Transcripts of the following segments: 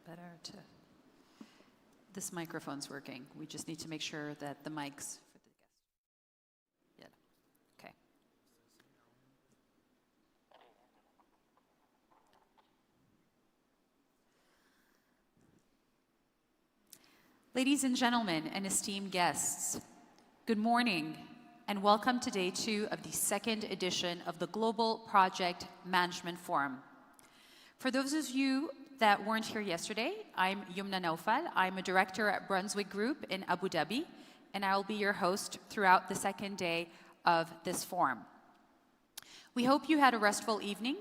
Better to. This microphone's working. We just need to make sure that the mics for the guest. Yeah. Okay. Ladies and gentlemen and esteemed guests, good morning and welcome to day 2 of the 2nd edition of the Global Project Management Forum. For those of you that weren't here yesterday, I'm Yumna Naufal. I'm a director at Brunswick Group in Abu Dhabi, and I will be your host throughout the 2nd day of this forum. We hope you had a restful evening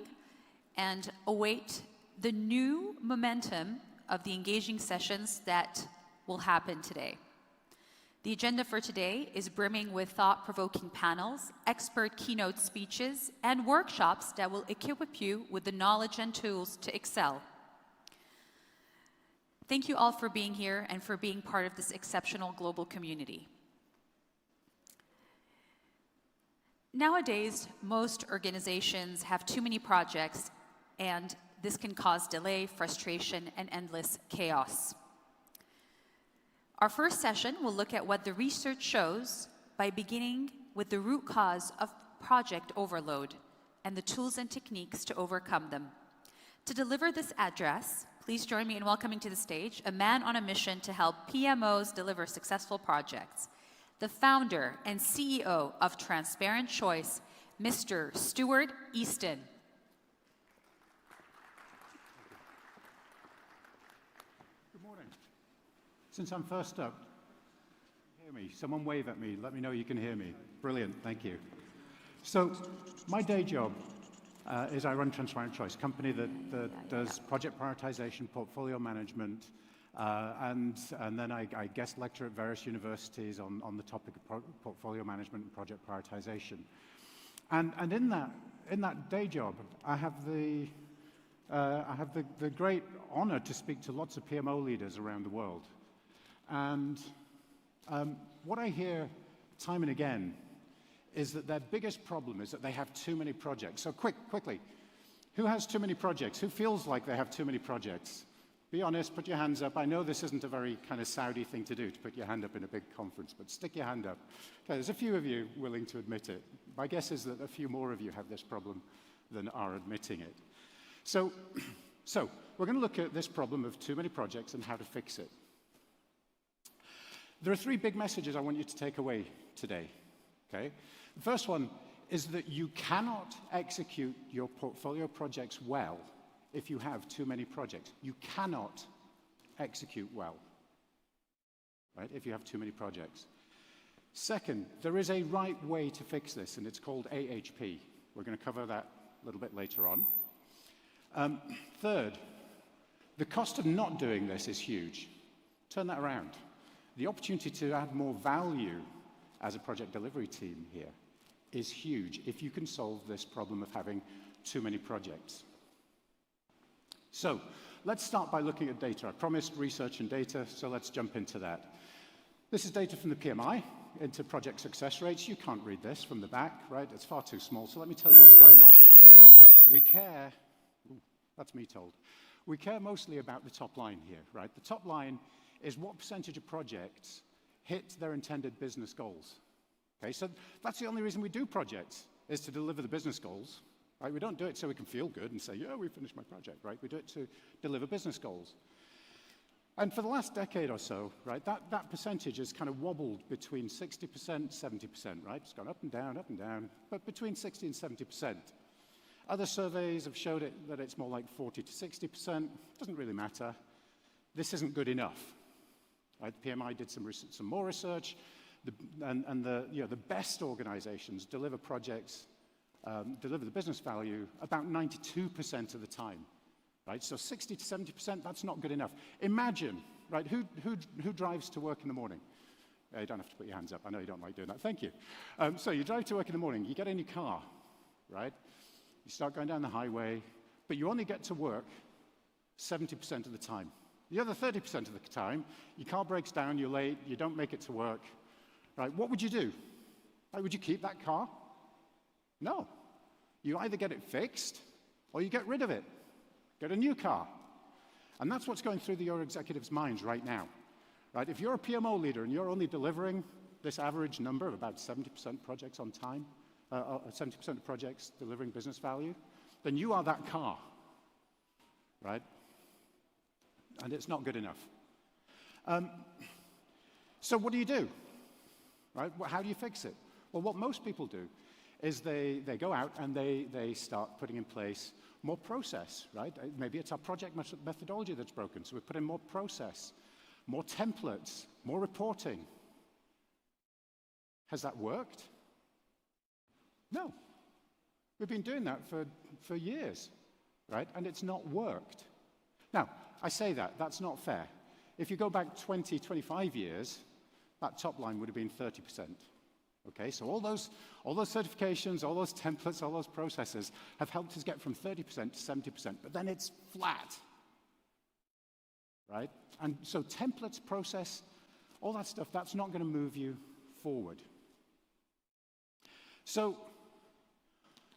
and await the new momentum of the engaging sessions that will happen today. The agenda for today is brimming with thought-provoking panels, expert keynote speeches, and workshops that will equip you with the knowledge and tools to excel. Thank you all for being here and for being part of this exceptional global community. Nowadays, most organizations have too many projects, and this can cause delay, frustration, and endless chaos. Our first session will look at what the research shows by beginning with the root cause of project overload and the tools and techniques to overcome them. To deliver this address, please join me in welcoming to the stage a man on a mission to help PMOs deliver successful projects, the founder and CEO of Transparent Choice, Mr. Stuart Easton. Good morning. Since I'm first up, hear me. Someone wave at me. Let me know you can hear me. Brilliant. Thank you. So my day job is I run Transparent Choice, a company that does project prioritization, portfolio management, and then I guest lecture at various universities on the topic of portfolio management and project prioritization. And in that day job, I have the great honor to speak to lots of PMO leaders around the world. And what I hear time and again is that their biggest problem is that they have too many projects. So quickly, who has too many projects? Who feels like they have too many projects? Be honest, put your hands up. I know this isn't a very kind of Saudi thing to do, to put your hand up in a big conference, but stick your hand up. Okay, there's a few of you willing to admit it. My guess is that a few more of you have this problem than are admitting it. So we're going to look at this problem of too many projects and how to fix it. There are 3 big messages I want you to take away today, okay? The first one is that you cannot execute your portfolio projects well if you have too many projects. You cannot execute well, right, if you have too many projects. Second, there is a right way to fix this, and it's called AHP. We're going to cover that a little bit later on. Third, the cost of not doing this is huge. Turn that around. The opportunity to add more value as a project delivery team here is huge if you can solve this problem of having too many projects. So let's start by looking at data. I promised research and data, so let's jump into that. This is data from the PMI into project success rates. You can't read this from the back, right? It's far too small, so let me tell you what's going on. We care, that's me told, we care mostly about the top line here, right? The top line is what percentage of projects hit their intended business goals. Okay, so that's the only reason we do projects, is to deliver the business goals. Right? We don't do it so we can feel good and say, yeah, we finished my project, right? We do it to deliver business goals. And for the last decade or so, right, that percentage has kind of wobbled between 60%, 70%, right? It's gone up and down, but between 60 and 70%. Other surveys have showed it that it's more like 40 to 60%. Doesn't really matter. This isn't good enough. Right? The PMI did some more research, and the best organizations deliver projects, deliver the business value about 92% of the time. Right? So 60 to 70%, that's not good enough. Imagine, right, who drives to work in the morning? You don't have to put your hands up. I know you don't like doing that. Thank you. So you drive to work in the morning. You get in your car, right? You start going down the highway, but you only get to work 70% of the time. The other 30% of the time, your car breaks down, you're late, you don't make it to work, right? What would you do? Like, would you keep that car? No. You either get it fixed or you get rid of it. Get a new car. And that's what's going through your executives' minds right now. Right? If you're a PMO leader and you're only delivering this average number of about 70% projects on time, 70% of projects delivering business value, then you are that car. Right? And it's not good enough. So what do you do? Right? How do you fix it? Well, what most people do is they go out and they start putting in place more process, right? Maybe it's our project methodology that's broken, so we put in more process, more templates, more reporting. Has that worked? No. We've been doing that for years, right? And it's not worked. Now, I say that's not fair. If you go back 20, 25 years, that top line would have been 30%. Okay, so all those certifications, all those templates, all those processes have helped us get from 30% to 70%, but then it's flat, right? And so templates, process, all that stuff, that's not going to move you forward. So,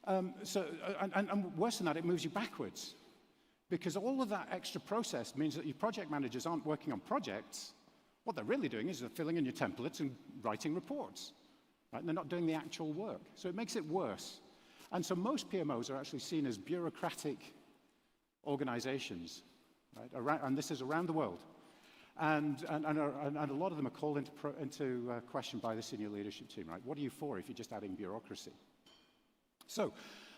and worse than that, it moves you backwards, because all of that extra process means that your project managers aren't working on projects. What they're really doing is they're filling in your templates and writing reports. Right? And they're not doing the actual work. So it makes it worse. And so most PMOs are actually seen as bureaucratic organizations. Right? And this is around the world. And a lot of them are called into question by the senior leadership team. Right? What are you for if you're just adding bureaucracy? So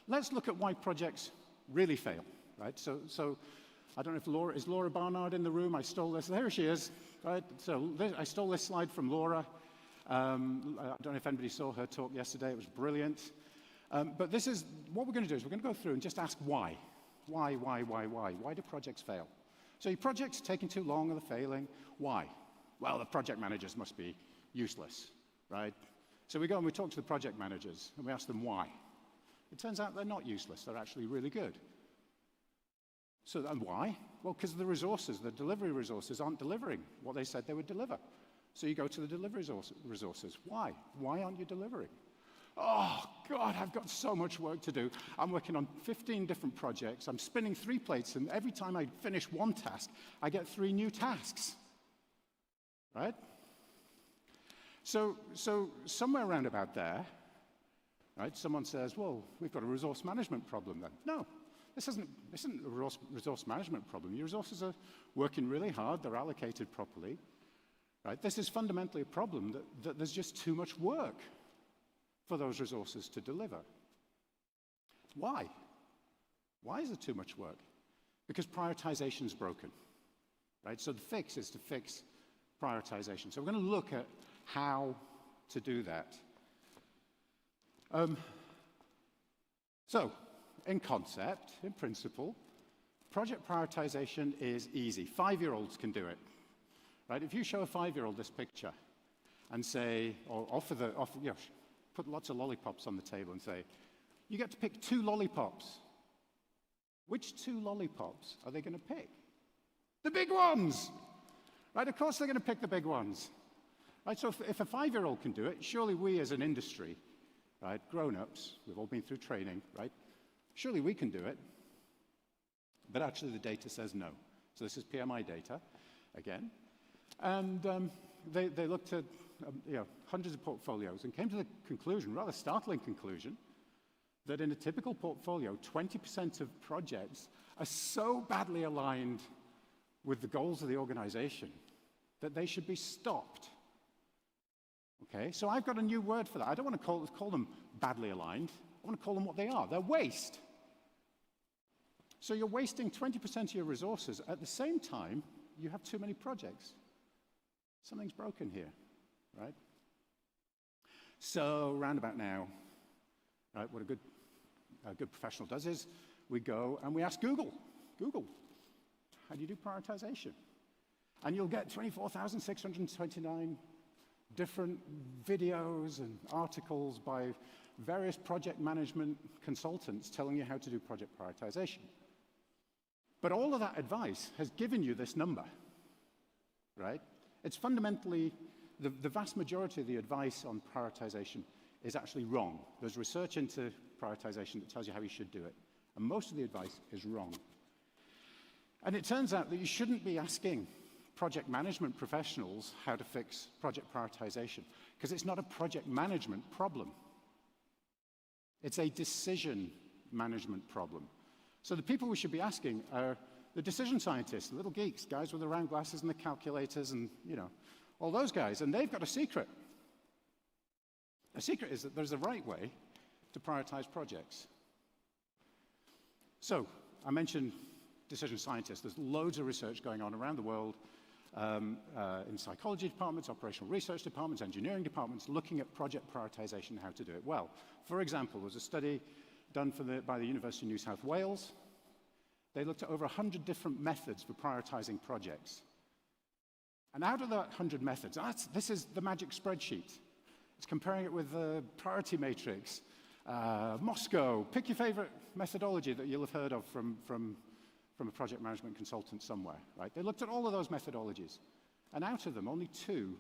let's look at why projects really fail. Right? So I don't know if is Laura Barnard in the room? I stole this. There she is. Right? So I stole this slide from Laura. I don't know if anybody saw her talk yesterday. It was brilliant. But this is what we're going to do is we're going to go through and just ask why. Why? Why do projects fail? So your project's taking too long or they're failing. Why? Well, the project managers must be useless, right? So we go and we talk to the project managers and we ask them why. It turns out they're not useless. They're actually really good. So, and why? Well, because the resources, the delivery resources aren't delivering what they said they would deliver. So you go to the delivery resources. Why? Why aren't you delivering? Oh, God, I've got so much work to do. I'm working on 15 different projects. I'm spinning 3 plates, and every time I finish one task, I get 3 new tasks. Right? So somewhere around about there, right, someone says, well, we've got a resource management problem then. No. This isn't a resource management problem. Your resources are working really hard. They're allocated properly. Right? This is fundamentally a problem that there's just too much work for those resources to deliver. Why? Why is there too much work? Because prioritization is broken. Right? So the fix is to fix prioritization. So we're going to look at how to do that. So, in concept, in principle, project prioritization is easy. 5-year-olds can do it. Right? If you show a 5-year-old this picture and say, or put lots of lollipops on the table and say, you get to pick 2 lollipops. Which 2 lollipops are they going to pick? The big ones! Right? Of course they're going to pick the big ones. Right? So if a 5-year-old can do it, surely we as an industry, right, grown-ups, we've all been through training, right? Surely we can do it. But actually the data says no. So this is PMI data, again. And they looked at hundreds of portfolios and came to the conclusion, rather startling conclusion, that in a typical portfolio, 20% of projects are so badly aligned with the goals of the organization that they should be stopped. Okay, so I've got a new word for that. I don't want to call them badly aligned. I want to call them what they are. They're waste. So you're wasting 20% of your resources. At the same time, you have too many projects. Something's broken here, right? So round about now, right, what a good professional does is we go and we ask Google, how do you do prioritization? And you'll get 24,629 different videos and articles by various project management consultants telling you how to do project prioritization. But all of that advice has given you this number, right? It's fundamentally, the vast majority of the advice on prioritization is actually wrong. There's research into prioritization that tells you how you should do it. And most of the advice is wrong. And it turns out that you shouldn't be asking project management professionals how to fix project prioritization, because it's not a project management problem. It's a decision management problem. So the people we should be asking are the decision scientists, the little geeks, guys with the round glasses and the calculators and, you know, all those guys. And they've got a secret. The secret is that there's a right way to prioritize projects. So I mentioned decision scientists. There's loads of research going on around the world in psychology departments, operational research departments, engineering departments, looking at project prioritization and how to do it well. For example, there's a study done by the University of New South Wales. They looked at over 100 different methods for prioritizing projects. And out of that 100 methods, this is the magic spreadsheet. It's comparing it with the priority matrix, Moscow. Pick your favorite methodology that you'll have heard of from a project management consultant somewhere, right? They looked at all of those methodologies. And out of them, only 2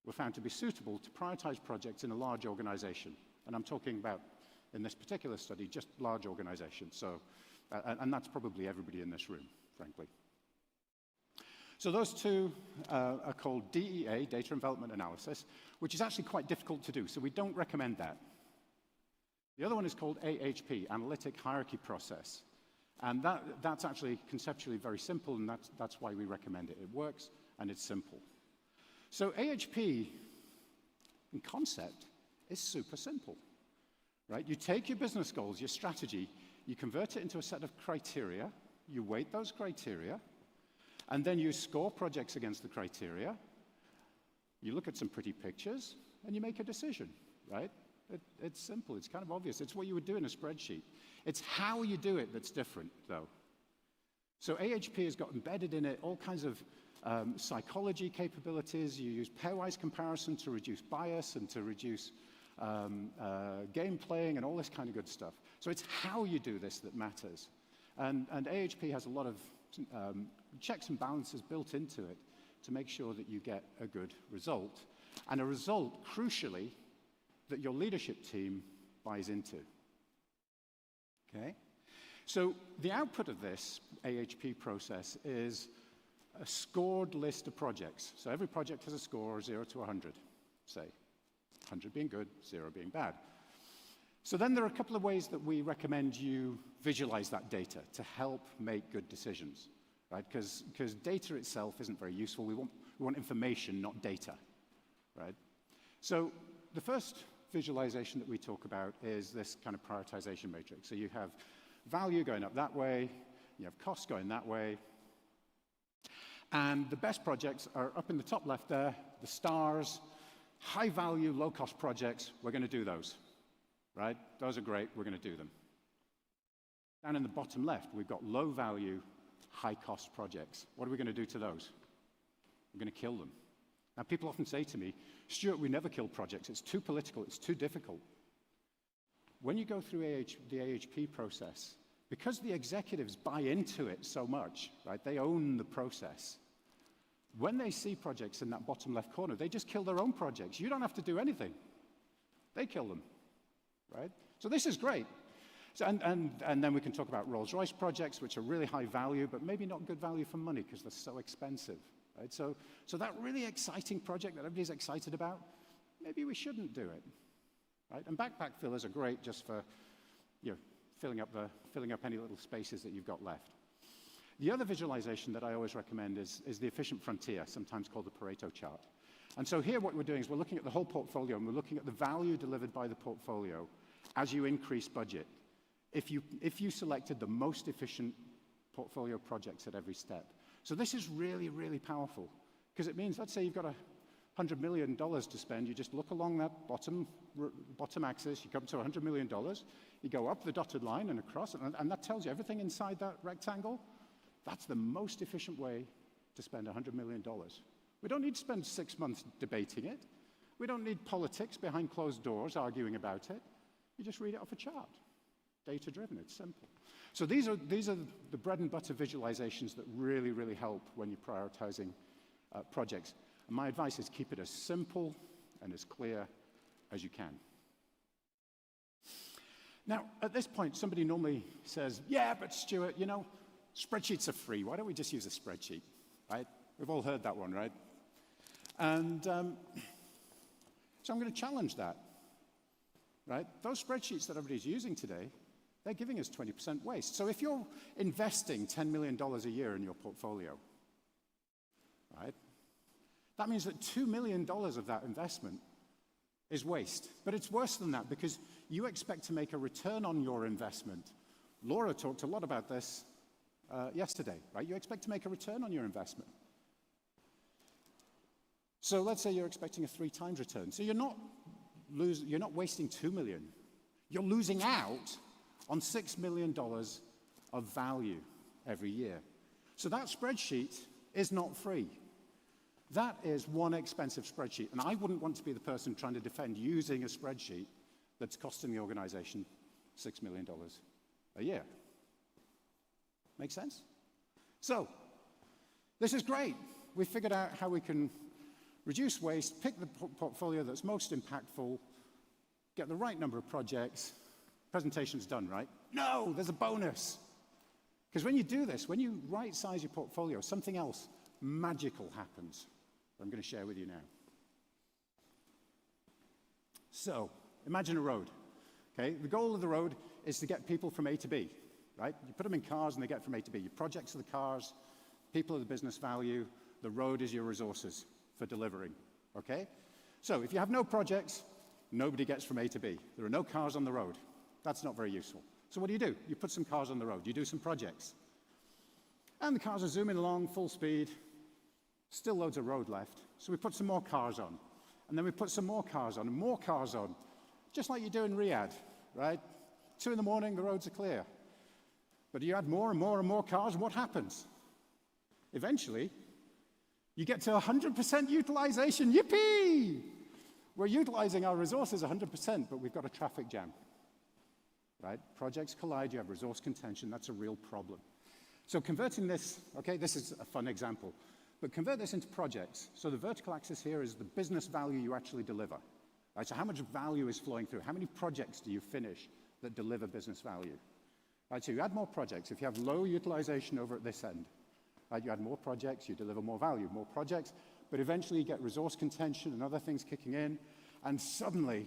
were found to be suitable to prioritize projects in a large organization. And I'm talking about, in this particular study, just large organizations. So, and that's probably everybody in this room, frankly. So those 2 are called DEA, Data and Development Analysis, which is actually quite difficult to do, so we don't recommend that. The other one is called AHP, Analytic Hierarchy Process. And that's actually conceptually very simple, and that's why we recommend it. It works, and it's simple. So AHP, in concept, is super simple, right? You take your business goals, your strategy, you convert it into a set of criteria, you weight those criteria, and then you score projects against the criteria, you look at some pretty pictures, and you make a decision, right? It's simple, it's kind of obvious. It's what you would do in a spreadsheet. It's how you do it that's different, though. So AHP has got embedded in it all kinds of psychology capabilities. You use pairwise comparison to reduce bias and to reduce game playing and all this kind of good stuff. So it's how you do this that matters. And AHP has a lot of checks and balances built into it to make sure that you get a good result. And a result, crucially, that your leadership team buys into. Okay? So the output of this AHP process is a scored list of projects. So every project has a score 0 to 100, say. 100 being good, 0 being bad. So then there are a couple of ways that we recommend you visualize that data to help make good decisions, right? Because data itself isn't very useful. We want information, not data, right? So the first visualization that we talk about is this kind of prioritization matrix. So you have value going up that way, you have costs going that way, and the best projects are up in the top left there, the stars, high value, low cost projects. We're going to do those, right? Those are great, we're going to do them. Down in the bottom left, we've got low value, high cost projects. What are we going to do to those? We're going to kill them. Now, people often say to me, Stuart, we never kill projects. It's too political. It's too difficult. When you go through the AHP process, because the executives buy into it so much, right, they own the process, when they see projects in that bottom left corner, they just kill their own projects. You don't have to do anything. They kill them, right? So this is great. So, and then we can talk about Rolls-Royce projects, which are really high value, but maybe not good value for money because they're so expensive. Right? So that really exciting project that everybody's excited about, maybe we shouldn't do it. Right? And backpack fillers are great just for filling up any little spaces that you've got left. The other visualization that I always recommend is the efficient frontier, sometimes called the Pareto chart. And so here what we're doing is we're looking at the whole portfolio, and we're looking at the value delivered by the portfolio as you increase budget. If you selected the most efficient portfolio projects at every step. So this is really, really powerful, because it means, let's say you've got $100 million to spend, you just look along that bottom axis, you come to $100 million, you go up the dotted line and across, and that tells you everything inside that rectangle. That's the most efficient way to spend $100 million. We don't need to spend 6 months debating it. We don't need politics behind closed doors arguing about it. You just read it off a chart. Data-driven, it's simple. So these are the bread and butter visualizations that really, really help when you're prioritizing projects. And my advice is keep it as simple and as clear as you can. Now, at this point, somebody normally says, yeah, but Stuart, you know, spreadsheets are free. Why don't we just use a spreadsheet, right? We've all heard that one, right? And so I'm going to challenge that, right? Those spreadsheets that everybody's using today, they're giving us 20% waste. So if you're investing $10 million a year in your portfolio, right, that means that $2 million of that investment is waste. But it's worse than that because you expect to make a return on your investment. Laura talked a lot about this yesterday, right? You expect to make a return on your investment. So let's say you're expecting a 3 times return. So you're not wasting $2 million. You're losing out on $6 million of value every year. So that spreadsheet is not free. That is one expensive spreadsheet. And I wouldn't want to be the person trying to defend using a spreadsheet that's costing the organization $6 million a year. Make sense? So, this is great. We figured out how we can reduce waste, pick the portfolio that's most impactful, get the right number of projects. Presentation's done, right? No, there's a bonus. Because when you do this, when you right-size your portfolio, something else magical happens. I'm going to share with you now. So, imagine a road. Okay, the goal of the road is to get people from A to B, right? You put them in cars and they get from A to B. Your projects are the cars, people are the business value, the road is your resources for delivering, okay? So, if you have no projects, nobody gets from A to B. There are no cars on the road. That's not very useful. So what do? You put some cars on the road. You do some projects. And the cars are zooming along full speed. Still loads of road left. So we put some more cars on. And then we put some more cars on and more cars on. Just like you do in Riyadh, right? 2 in the morning, the roads are clear. But you add more and more and more cars, and what happens? Eventually, you get to 100% utilization. Yippee! We're utilizing our resources 100%, but we've got a traffic jam. Right? Projects collide, you have resource contention, that's a real problem. So converting this, okay, this is a fun example, but convert this into projects. So the vertical axis here is the business value you actually deliver. Right? So how much value is flowing through? How many projects do you finish that deliver business value? Right? So you add more projects. If you have low utilization over at this end, right, you add more projects, you deliver more value, more projects, but eventually you get resource contention and other things kicking in, and suddenly,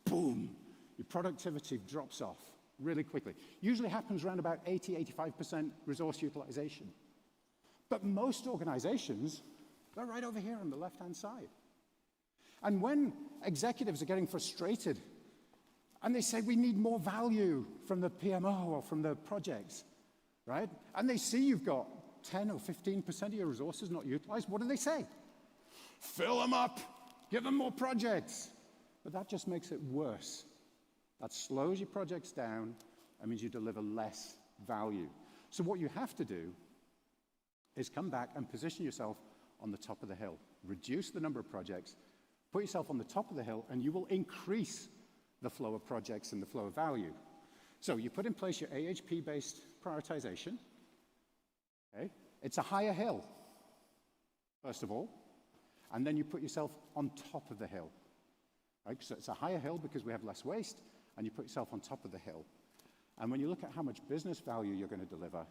boom, your productivity drops off really quickly. Usually happens around about 80–85% resource utilization. But most organizations, they're right over here on the left-hand side. And when executives are getting frustrated and they say, we need more value from the PMO or from the projects, right? And they see you've got 10 or 15% of your resources not utilized, what do they say? Fill them up, give them more projects. But that just makes it worse. That slows your projects down and means you deliver less value. So what you have to do is come back and position yourself on the top of the hill. Reduce the number of projects, put yourself on the top of the hill, and you will increase the flow of projects and the flow of value. So you put in place your AHP-based prioritization. Okay? It's a higher hill, first of all, and then you put yourself on top of the hill. Right? So it's a higher hill because we have less waste, and you put yourself on top of the hill. And when you look at how much business value you're going to deliver,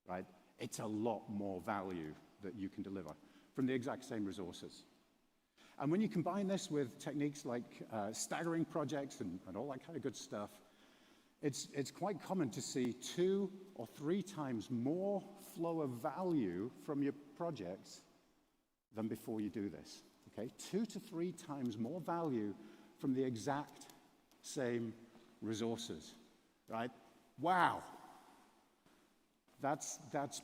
right, it's a lot more value that you can deliver from the exact same resources. And when you combine this with techniques like staggering projects and all that kind of good stuff, it's quite common to see 2 or 3 times more flow of value from your projects than before you do this. Okay? 2 to 3 times more value from the exact same resources, right? Wow. That's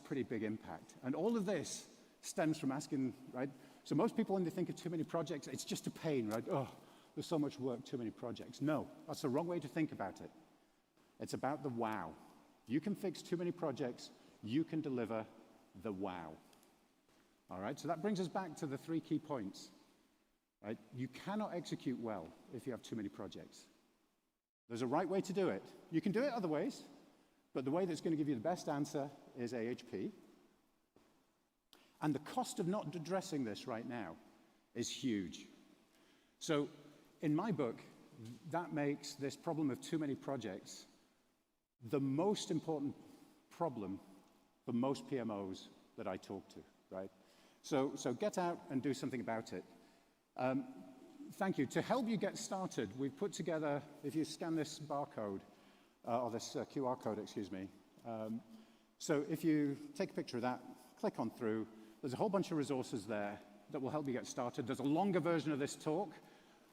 pretty big impact. And all of this stems from asking, right? So most people, when they think of too many projects, it's just a pain, right? Oh, there's so much work, too many projects. No, that's the wrong way to think about it. It's about the wow. You can fix too many projects, you can deliver the wow. All right, so that brings us back to the 3 key points. Right? You cannot execute well if you have too many projects. There's a right way to do it. You can do it other ways, but the way that's going to give you the best answer is AHP. And the cost of not addressing this right now is huge. So in my book, that makes this problem of too many projects the most important problem for most PMOs that I talk to, right? So get out and do something about it. Thank you. To help you get started, we've put together, if you scan this barcode, or this QR code, excuse me. So if you take a picture of that, click on through, there's a whole bunch of resources there that will help you get started. There's a longer version of this talk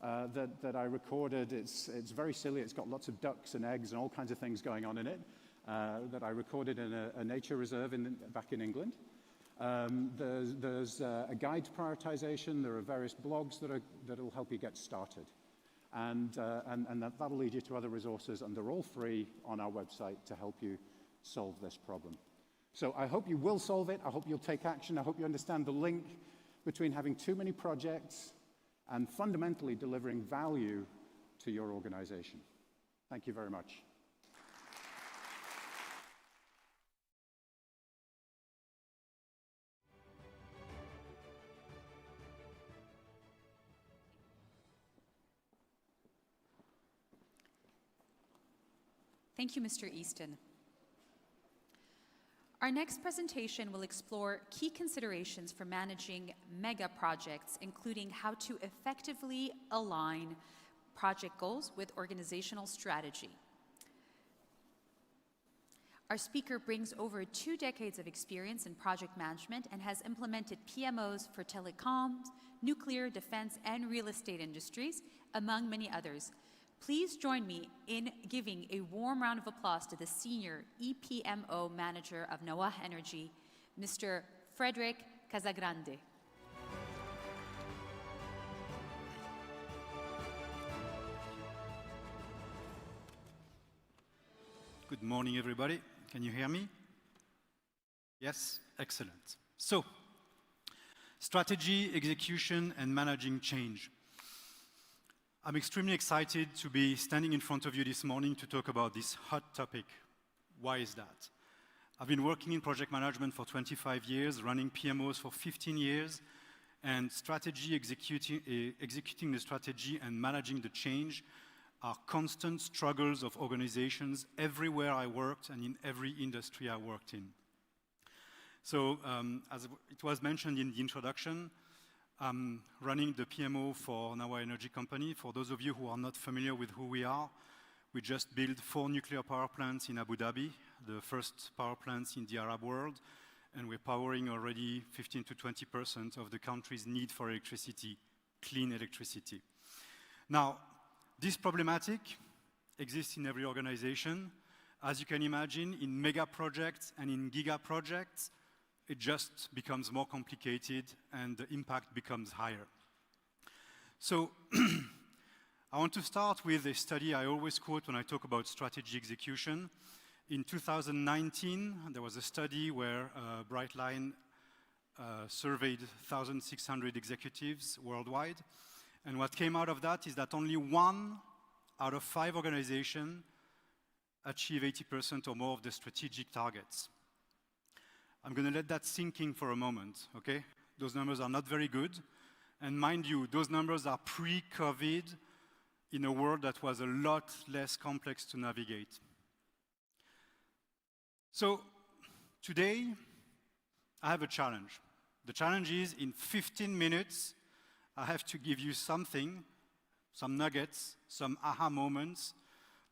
that I recorded. It's very silly. It's got lots of ducks and eggs and all kinds of things going on in it that I recorded in a nature reserve back in England. There's a guide to prioritization. There are various blogs that will help you get started. And that'll lead you to other resources, and they're all free on our website to help you solve this problem. So I hope you will solve it. I hope you'll take action. I hope you understand the link between having too many projects and fundamentally delivering value to your organization. Thank you very much. Thank you, Mr. Easton. Our next presentation will explore key considerations for managing mega projects, including how to effectively align project goals with organizational strategy. Our speaker brings over 2 decades of experience in project management and has implemented PMOs for telecoms, nuclear, defense, and real estate industries, among many others. Please join me in giving a warm round of applause to the Senior EPMO Manager of Noah Energy, Mr. Frederic Casagrande. Good morning, everybody. Can you hear me? Yes? Excellent. So, strategy, execution, and managing change. I'm extremely excited to be standing in front of you this morning to talk about this hot topic. Why is that? I've been working in project management for 25 years, running PMOs for 15 years, and strategy, executing the strategy and managing the change are constant struggles of organizations everywhere I worked and in every industry I worked in. So, as it was mentioned in the introduction, I'm running the PMO for Noah Energy Company. For those of you who are not familiar with who we are, we just built 4 nuclear power plants in Abu Dhabi, the first power plants in the Arab world, and we're powering already 15 to 20% of the country's need for electricity, clean electricity. Now, this problematic exists in every organization. As you can imagine, in mega projects and in giga projects, it just becomes more complicated and the impact becomes higher. So I want to start with a study I always quote when I talk about strategy execution. In 2019, there was a study where Brightline surveyed 1,600 executives worldwide. And what came out of that is that only 1 out of 5 organizations achieve 80% or more of the strategic targets. I'm going to let that sink in for a moment, okay? Those numbers are not very good. And mind you, those numbers are pre-COVID in a world that was a lot less complex to navigate. So today, I have a challenge. The challenge is in 15 minutes, I have to give you something, some nuggets, some aha moments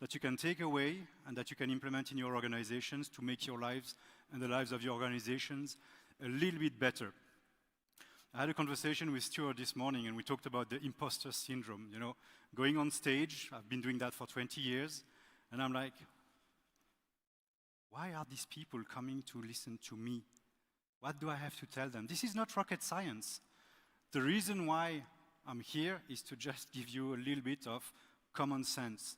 that you can take away and that you can implement in your organizations to make your lives and the lives of your organizations a little bit better. I had a conversation with Stuart this morning and we talked about the imposter syndrome, you know, going on stage. I've been doing that for 20 years and I'm like, why are these people coming to listen to me? What do I have to tell them? This is not rocket science. The reason why I'm here is to just give you a little bit of common sense,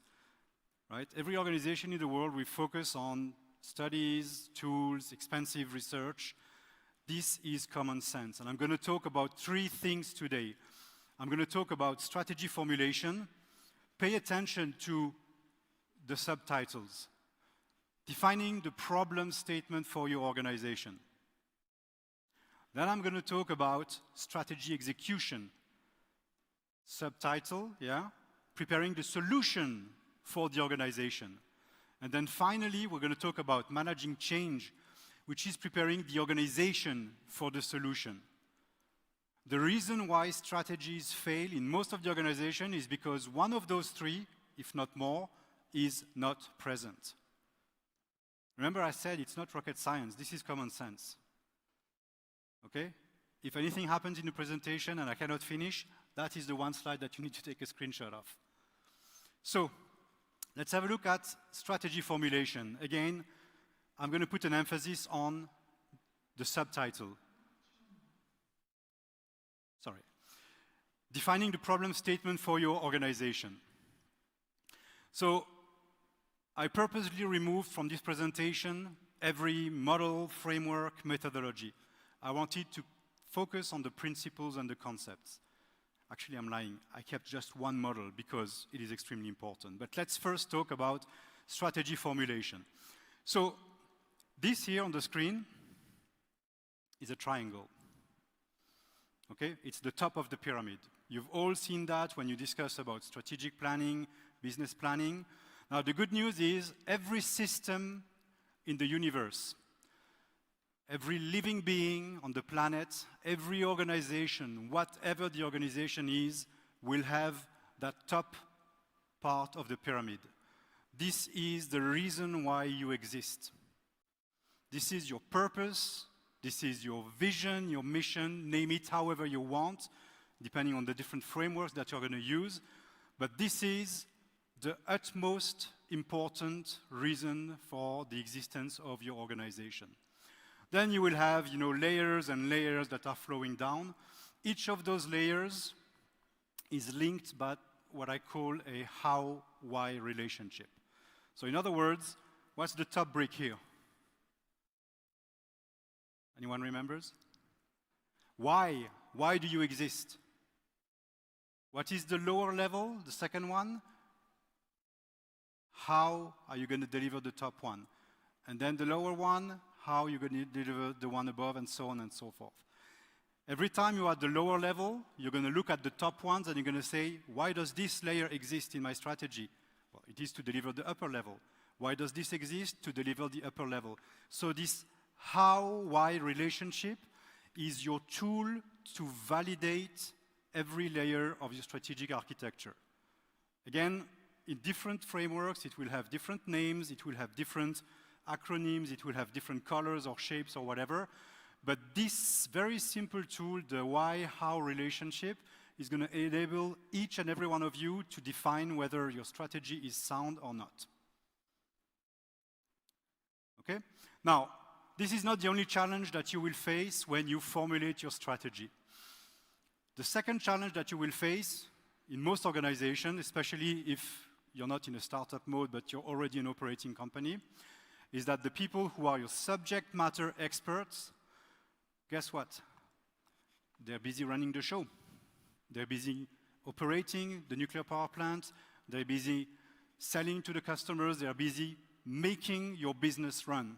right? Every organization in the world, we focus on studies, tools, expensive research. This is common sense. And I'm going to talk about 3 things today. I'm going to talk about strategy formulation. Pay attention to the subtitles. Defining the problem statement for your organization. Then I'm going to talk about strategy execution. Subtitle, yeah? Preparing the solution for the organization. And then finally, we're going to talk about managing change, which is preparing the organization for the solution. The reason why strategies fail in most of the organization is because one of those three, if not more, is not present. Remember I said it's not rocket science, this is common sense. Okay? If anything happens in the presentation and I cannot finish, that is the one slide that you need to take a screenshot of. So, let's have a look at strategy formulation. Again, I'm going to put an emphasis on the subtitle. Sorry. Defining the problem statement for your organization. So, I purposely removed from this presentation every model, framework, methodology. I wanted to focus on the principles and the concepts. Actually, I'm lying. I kept just one model because it is extremely important. But let's first talk about strategy formulation. So, this here on the screen is a triangle. Okay? It's the top of the pyramid. You've all seen that when you discuss about strategic planning, business planning. Now, the good news is every system in the universe, every living being on the planet, every organization, whatever the organization is, will have that top part of the pyramid. This is the reason why you exist. This is your purpose, this is your vision, your mission, name it however you want, depending on the different frameworks that you're going to use. But this is the utmost important reason for the existence of your organization. Then you will have, layers and layers that are flowing down. Each of those layers is linked by what I call a how-why relationship. So in other words, what's the top brick here? Anyone remembers? Why? Why do you exist? What is the lower level, the second one? How are you going to deliver the top one? And then the lower one, how you're going to deliver the one above, and so on and so forth. Every time you're at the lower level, you're going to look at the top ones and you're going to say, why does this layer exist in my strategy? Well, it is to deliver the upper level. Why does this exist? To deliver the upper level. So this how-why relationship is your tool to validate every layer of your strategic architecture. Again, in different frameworks, it will have different names, it will have different acronyms, it will have different colors or shapes or whatever. But this very simple tool, the why-how relationship, is going to enable each and every one of you to define whether your strategy is sound or not. Okay? Now, this is not the only challenge that you will face when you formulate your strategy. The second challenge that you will face in most organizations, especially if you're not in a startup mode but you're already an operating company, is that the people who are your subject matter experts, guess what? They're busy running the show. They're busy operating the nuclear power plant. They're busy selling to the customers. They're busy making your business run.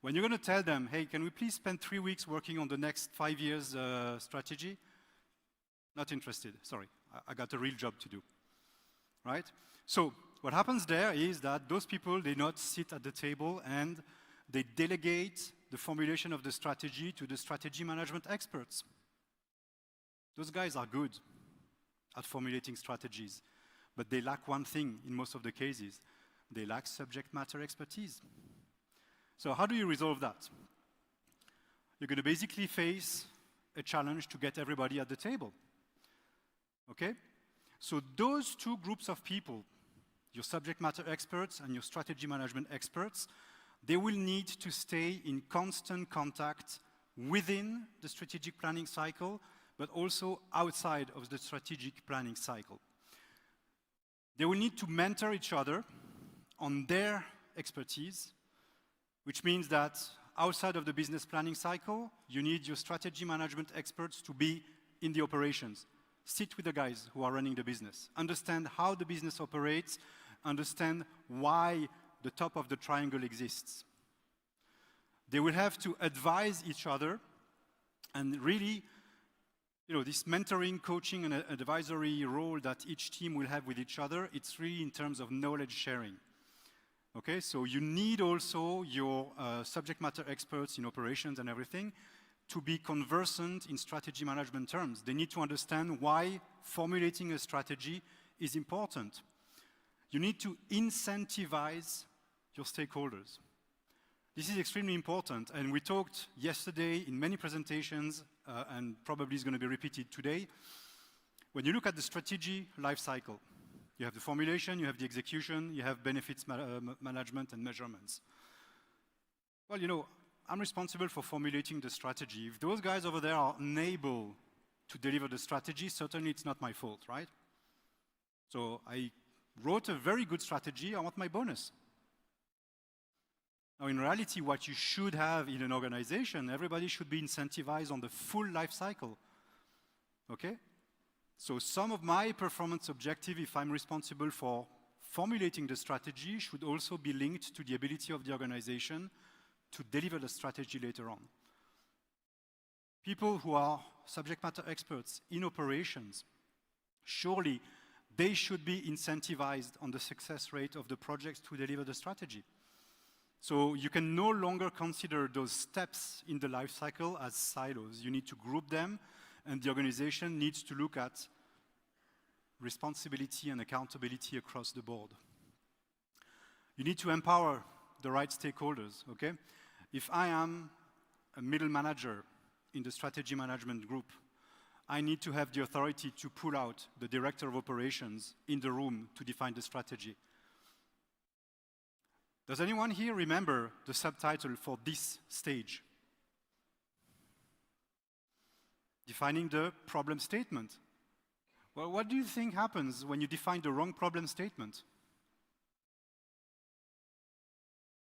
When you're going to tell them, hey, can we please spend 3 weeks working on the next 5 years strategy? Not interested, sorry. I got a real job to do, right? So what happens there is that those people, they not sit at the table and they delegate the formulation of the strategy to the strategy management experts. Those guys are good at formulating strategies, but they lack one thing in most of the cases. They lack subject matter expertise. So how do you resolve that? You're going to basically face a challenge to get everybody at the table. Okay? So those two groups of people, your subject matter experts and your strategy management experts, they will need to stay in constant contact within the strategic planning cycle, but also outside of the strategic planning cycle. They will need to mentor each other on their expertise, which means that outside of the business planning cycle, you need your strategy management experts to be in the operations. Sit with the guys who are running the business. Understand how the business operates. Understand why the top of the triangle exists. They will have to advise each other And really, this mentoring, coaching, and advisory role that each team will have with each other, it's really in terms of knowledge sharing. Okay, so you need also your subject matter experts in operations and everything to be conversant in strategy management terms. They need to understand why formulating a strategy is important. You need to incentivize your stakeholders. This is extremely important, and we talked yesterday in many presentations, and probably is going to be repeated today. When you look at the strategy life cycle, you have the formulation, you have the execution, you have benefits management and measurements. Well, I'm responsible for formulating the strategy. If those guys over there are unable to deliver the strategy, certainly it's not my fault, right? So I wrote a very good strategy, I want my bonus. Now, in reality, what you should have in an organization, everybody should be incentivized on the full life cycle, okay? So some of my performance objective, if I'm responsible for formulating the strategy, should also be linked to the ability of the organization to deliver the strategy later on. People who are subject matter experts in operations, surely they should be incentivized on the success rate of the projects to deliver the strategy. So you can no longer consider those steps in the life cycle as silos. You need to group them, and the organization needs to look at responsibility and accountability across the board. You need to empower the right stakeholders, okay? If I am a middle manager in the strategy management group, I need to have the authority to pull out the director of operations in the room to define the strategy. Does anyone here remember the subtitle for this stage? Defining the problem statement. Well, what do you think happens when you define the wrong problem statement?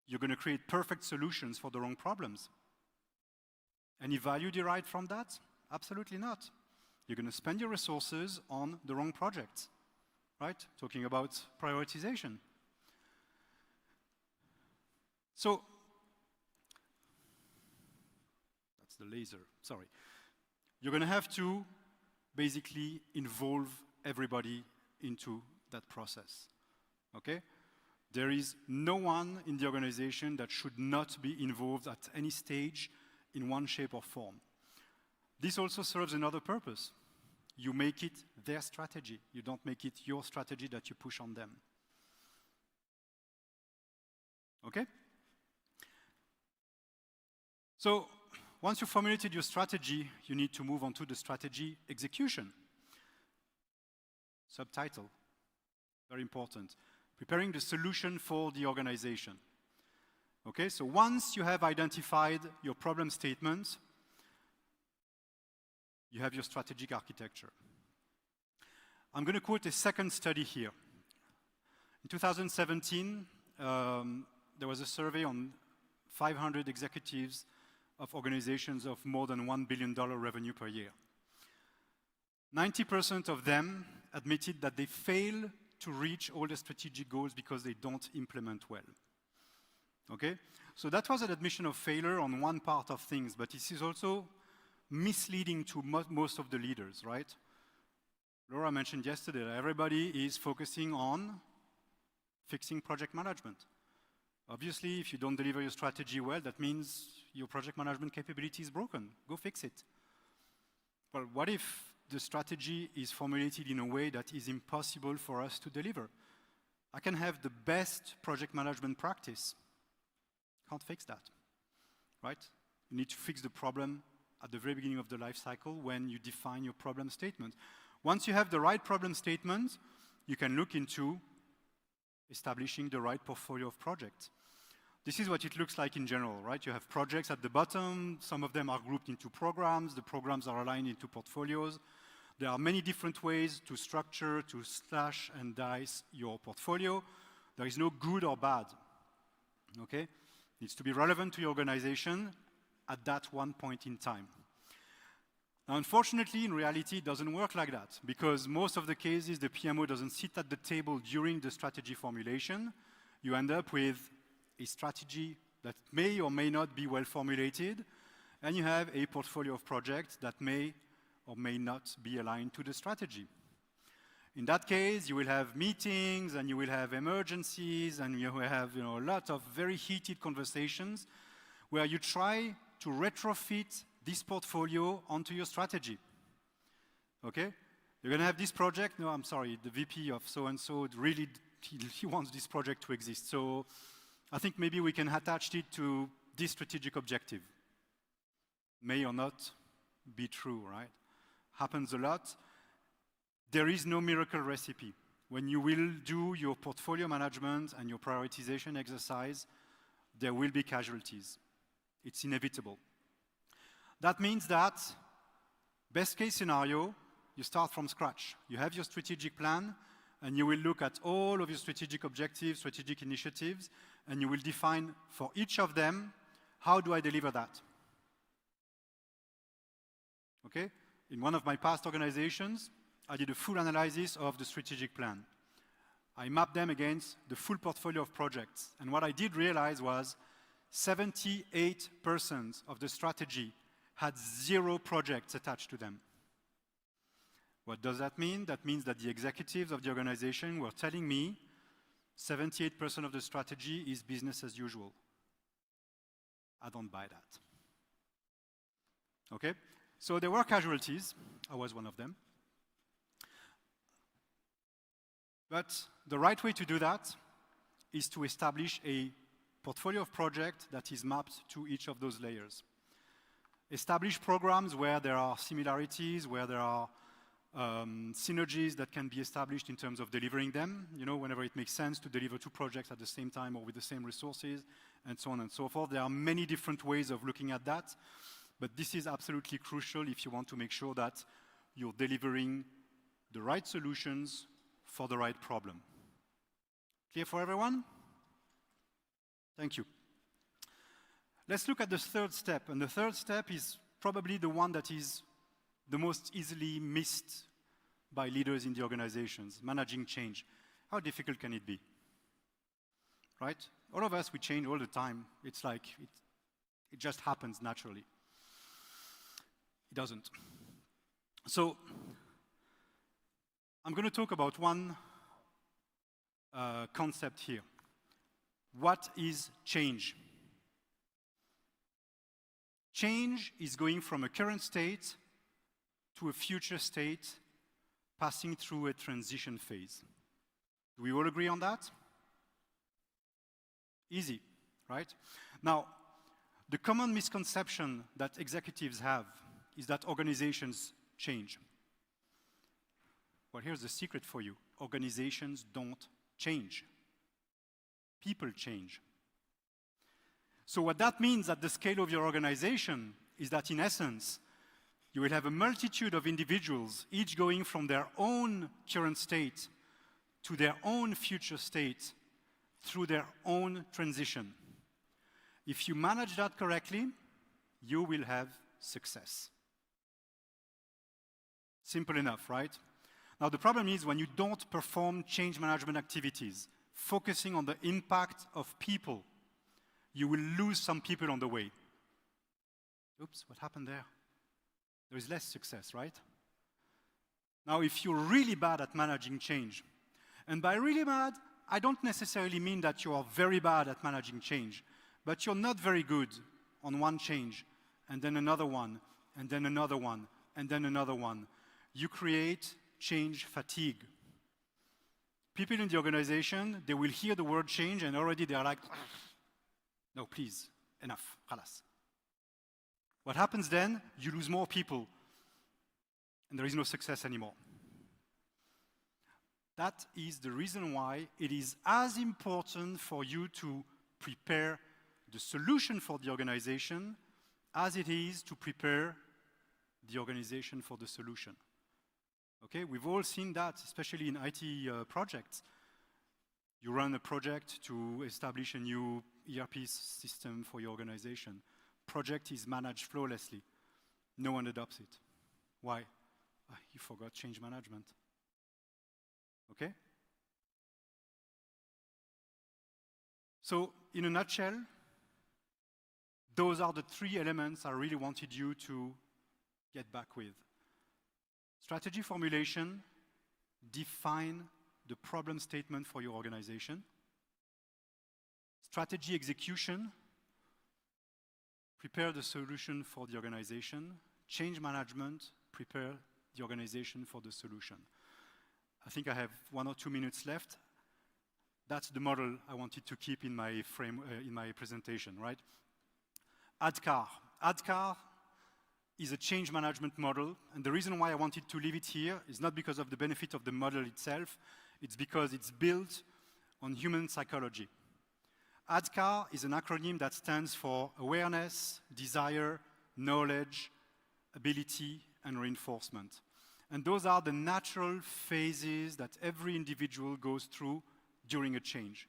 You're going to create perfect solutions for the wrong problems. Any value derived from that? Absolutely not. You're going to spend your resources on the wrong projects, right? Talking about prioritization. So, that's the laser, sorry. You're going to have to basically involve everybody into that process, okay? There is no one in the organization that should not be involved at any stage in one shape or form. This also serves another purpose. You make it their strategy. You don't make it your strategy that you push on them. Okay? So, once you've formulated your strategy, you need to move on to the strategy execution. Subtitle, very important. Preparing the solution for the organization. Okay, so once you have identified your problem statement, you have your strategic architecture. I'm going to quote a second study here. In 2017, there was a survey on 500 executives of organizations of more than $1 billion revenue per year. 90% of them admitted that they fail to reach all the strategic goals because they don't implement well. Okay? So that was an admission of failure on one part of things, but this is also misleading to most of the leaders, right? Laura mentioned yesterday that everybody is focusing on fixing project management. Obviously, if you don't deliver your strategy well, that means your project management capability is broken. Go fix it. Well, what if the strategy is formulated in a way that is impossible for us to deliver? I can have the best project management practice. Can't fix that, right? You need to fix the problem at the very beginning of the life cycle when you define your problem statement. Once you have the right problem statement, you can look into establishing the right portfolio of projects. This is what it looks like in general, right? You have projects at the bottom. Some of them are grouped into programs. The programs are aligned into portfolios. There are many different ways to structure, to slash and dice your portfolio. There is no good or bad, okay? It needs to be relevant to your organization at that one point in time. Now, unfortunately, in reality, it doesn't work like that because most of the cases, the PMO doesn't sit at the table during the strategy formulation. You end up with a strategy that may or may not be well formulated, and you have a portfolio of projects that may or may not be aligned to the strategy. In that case, you will have meetings, and you will have emergencies, and you will have a lot of very heated conversations where you try to retrofit this portfolio onto your strategy. Okay? You're going to have this project. No, I'm sorry, the VP of so-and-so really, he wants this project to exist. So I think maybe we can attach it to this strategic objective. May or not be true, right? Happens a lot. There is no miracle recipe. When you will do your portfolio management and your prioritization exercise, there will be casualties. It's inevitable. That means that, best case scenario, you start from scratch. You have your strategic plan, and you will look at all of your strategic objectives, strategic initiatives, and you will define for each of them, how do I deliver that? Okay? In one of my past organizations, I did a full analysis of the strategic plan. I mapped them against the full portfolio of projects. And what I did realize was 78% of the strategy had 0 projects attached to them. What does that mean? That means that the executives of the organization were telling me 78% of the strategy is business as usual. I don't buy that. Okay? So there were casualties. I was one of them. But the right way to do that is to establish a portfolio of projects that is mapped to each of those layers. Establish programs where there are similarities, where there are synergies that can be established in terms of delivering them, whenever it makes sense to deliver 2 projects at the same time or with the same resources, and so on and so forth. There are many different ways of looking at that, but this is absolutely crucial if you want to make sure that you're delivering the right solutions for the right problem. Clear for everyone? Thank you. Let's look at the third step, and the third step is probably the one that is the most easily missed by leaders in the organizations, managing change. How difficult can it be? Right? All of us, we change all the time. It's like it just happens naturally. It doesn't. So I'm going to talk about one concept here. What is change? Change is going from a current state to a future state, passing through a transition phase. Do we all agree on that? Easy, right? Now, the common misconception that executives have is that organizations change. Well, here's the secret for you. Organizations don't change. People change. So what that means at the scale of your organization is that, in essence, you will have a multitude of individuals, each going from their own current state to their own future state through their own transition. If you manage that correctly, you will have success. Simple enough, right? Now, the problem is when you don't perform change management activities, focusing on the impact of people, you will lose some people on the way. Oops, what happened there? There is less success, right? Now, if you're really bad at managing change, and by really bad, I don't necessarily mean that you are very bad at managing change, but you're not very good on one change, and then another one, and then another one, and then another one. You create change fatigue. People in the organization, they will hear the word change, and already they are like, no, please, enough, khalas. What happens then? You lose more people, and there is no success anymore. That is the reason why it is as important for you to prepare the solution for the organization as it is to prepare the organization for the solution. Okay, we've all seen that, especially in IT projects. You run a project to establish a new ERP system for your organization. Project is managed flawlessly. No one adopts it. Why? You forgot change management. Okay? So, in a nutshell, Those are the three elements I really wanted you to get back with. Strategy formulation, define the problem statement for your organization. Strategy execution, prepare the solution for the organization. Change management, prepare the organization for the solution. I think I have 1 or 2 minutes left. That's the model I wanted to keep in my in my presentation, right? ADKAR. ADKAR is a change management model, and the reason why I wanted to leave it here is not because of the benefit of the model itself, it's because it's built on human psychology. ADKAR is an acronym that stands for awareness, desire, knowledge, ability, and reinforcement. And those are the natural phases that every individual goes through during a change.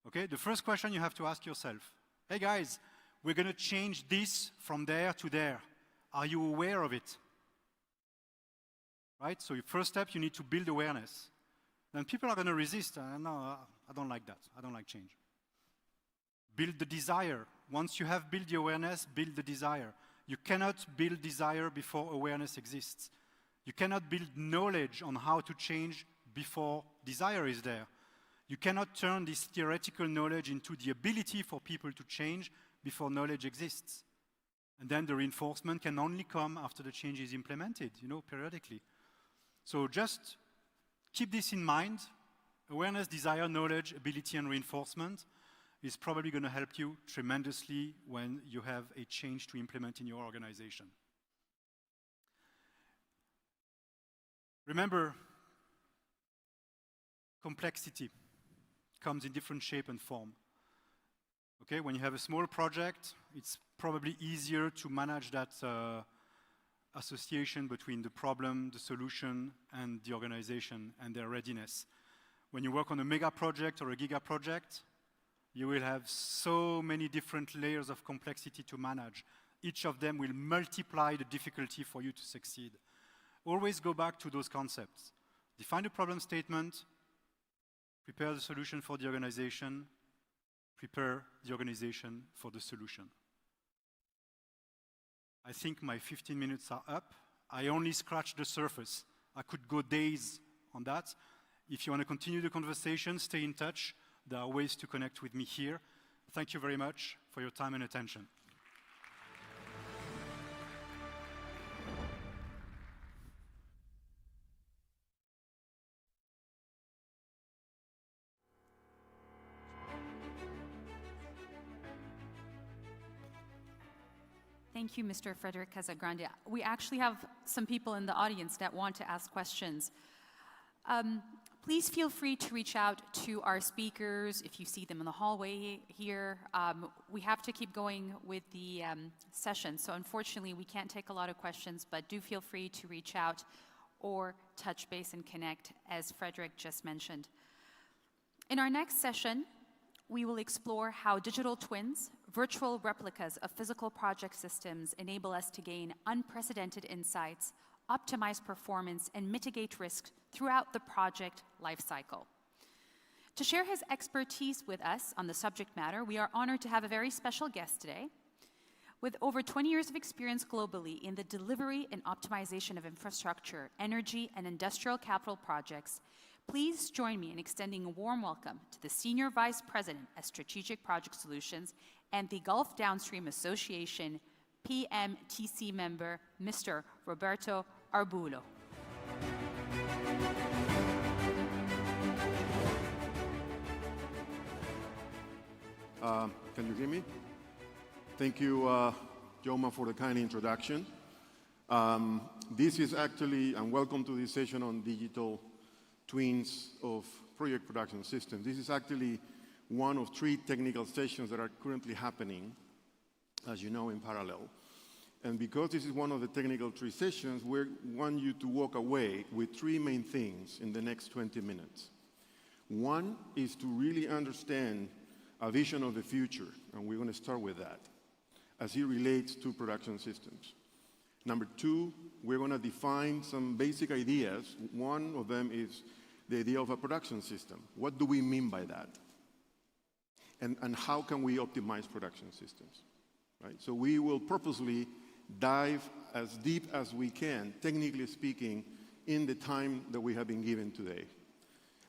Okay, the first question you have to ask yourself, hey guys, we're going to change this from there to there. Are you aware of it? Right, so your first step, you need to build awareness. Then people are going to resist. No, I don't like that. I don't like change. Build the desire. Once you have built the awareness, build the desire. You cannot build desire before awareness exists. You cannot build knowledge on how to change before desire is there. You cannot turn this theoretical knowledge into the ability for people to change before knowledge exists. And then the reinforcement can only come after the change is implemented, periodically. So just keep this in mind. Awareness, desire, knowledge, ability, and reinforcement is probably going to help you tremendously when you have a change to implement in your organization. Remember, complexity comes in different shape and form. Okay, when you have a small project, it's probably easier to manage that association between the problem, the solution, and the organization and their readiness. When you work on a mega project or a giga project, you will have so many different layers of complexity to manage. Each of them will multiply the difficulty for you to succeed. Always go back to those concepts. Define the problem statement, prepare the solution for the organization, prepare the organization for the solution. I think my 15 minutes are up. I only scratched the surface. I could go days on that. If you want to continue the conversation, stay in touch. There are ways to connect with me here. Thank you very much for your time and attention. Thank you, Mr. Frederic Casagrande. We actually have some people in the audience that want to ask questions. Please feel free to reach out to our speakers if you see them in the hallway here. We have to keep going with the session, so unfortunately we can't take a lot of questions, but do feel free to reach out or touch base and connect, as Frederic just mentioned. In our next session, we will explore how digital twins, virtual replicas of physical project systems, enable us to gain unprecedented insights, optimize performance, and mitigate risks throughout the project lifecycle. To share his expertise with us on the subject matter, we are honored to have a very special guest today. With over 20 years of experience globally in the delivery and optimization of infrastructure, energy, and industrial capital projects, please join me in extending a warm welcome to the Senior Vice President of Strategic Project Solutions and the Gulf Downstream Association PMTC member, Mr. Roberto Arbulo. Can you hear me? Thank you, Joma, for the kind introduction. This is actually, and welcome to this session on digital twins of project production systems. This is actually one of 3 technical sessions that are currently happening, as you know, in parallel. And because this is one of the technical 3 sessions, we want you to walk away with 3 main things in the next 20 minutes. One is to really understand a vision of the future, and we're going to start with that, as it relates to production systems. Number 2, we're going to define some basic ideas. One of them is the idea of a production system. What do we mean by that? And how can we optimize production systems? right? So we will purposely dive as deep as we can, technically speaking, in the time that we have been given today.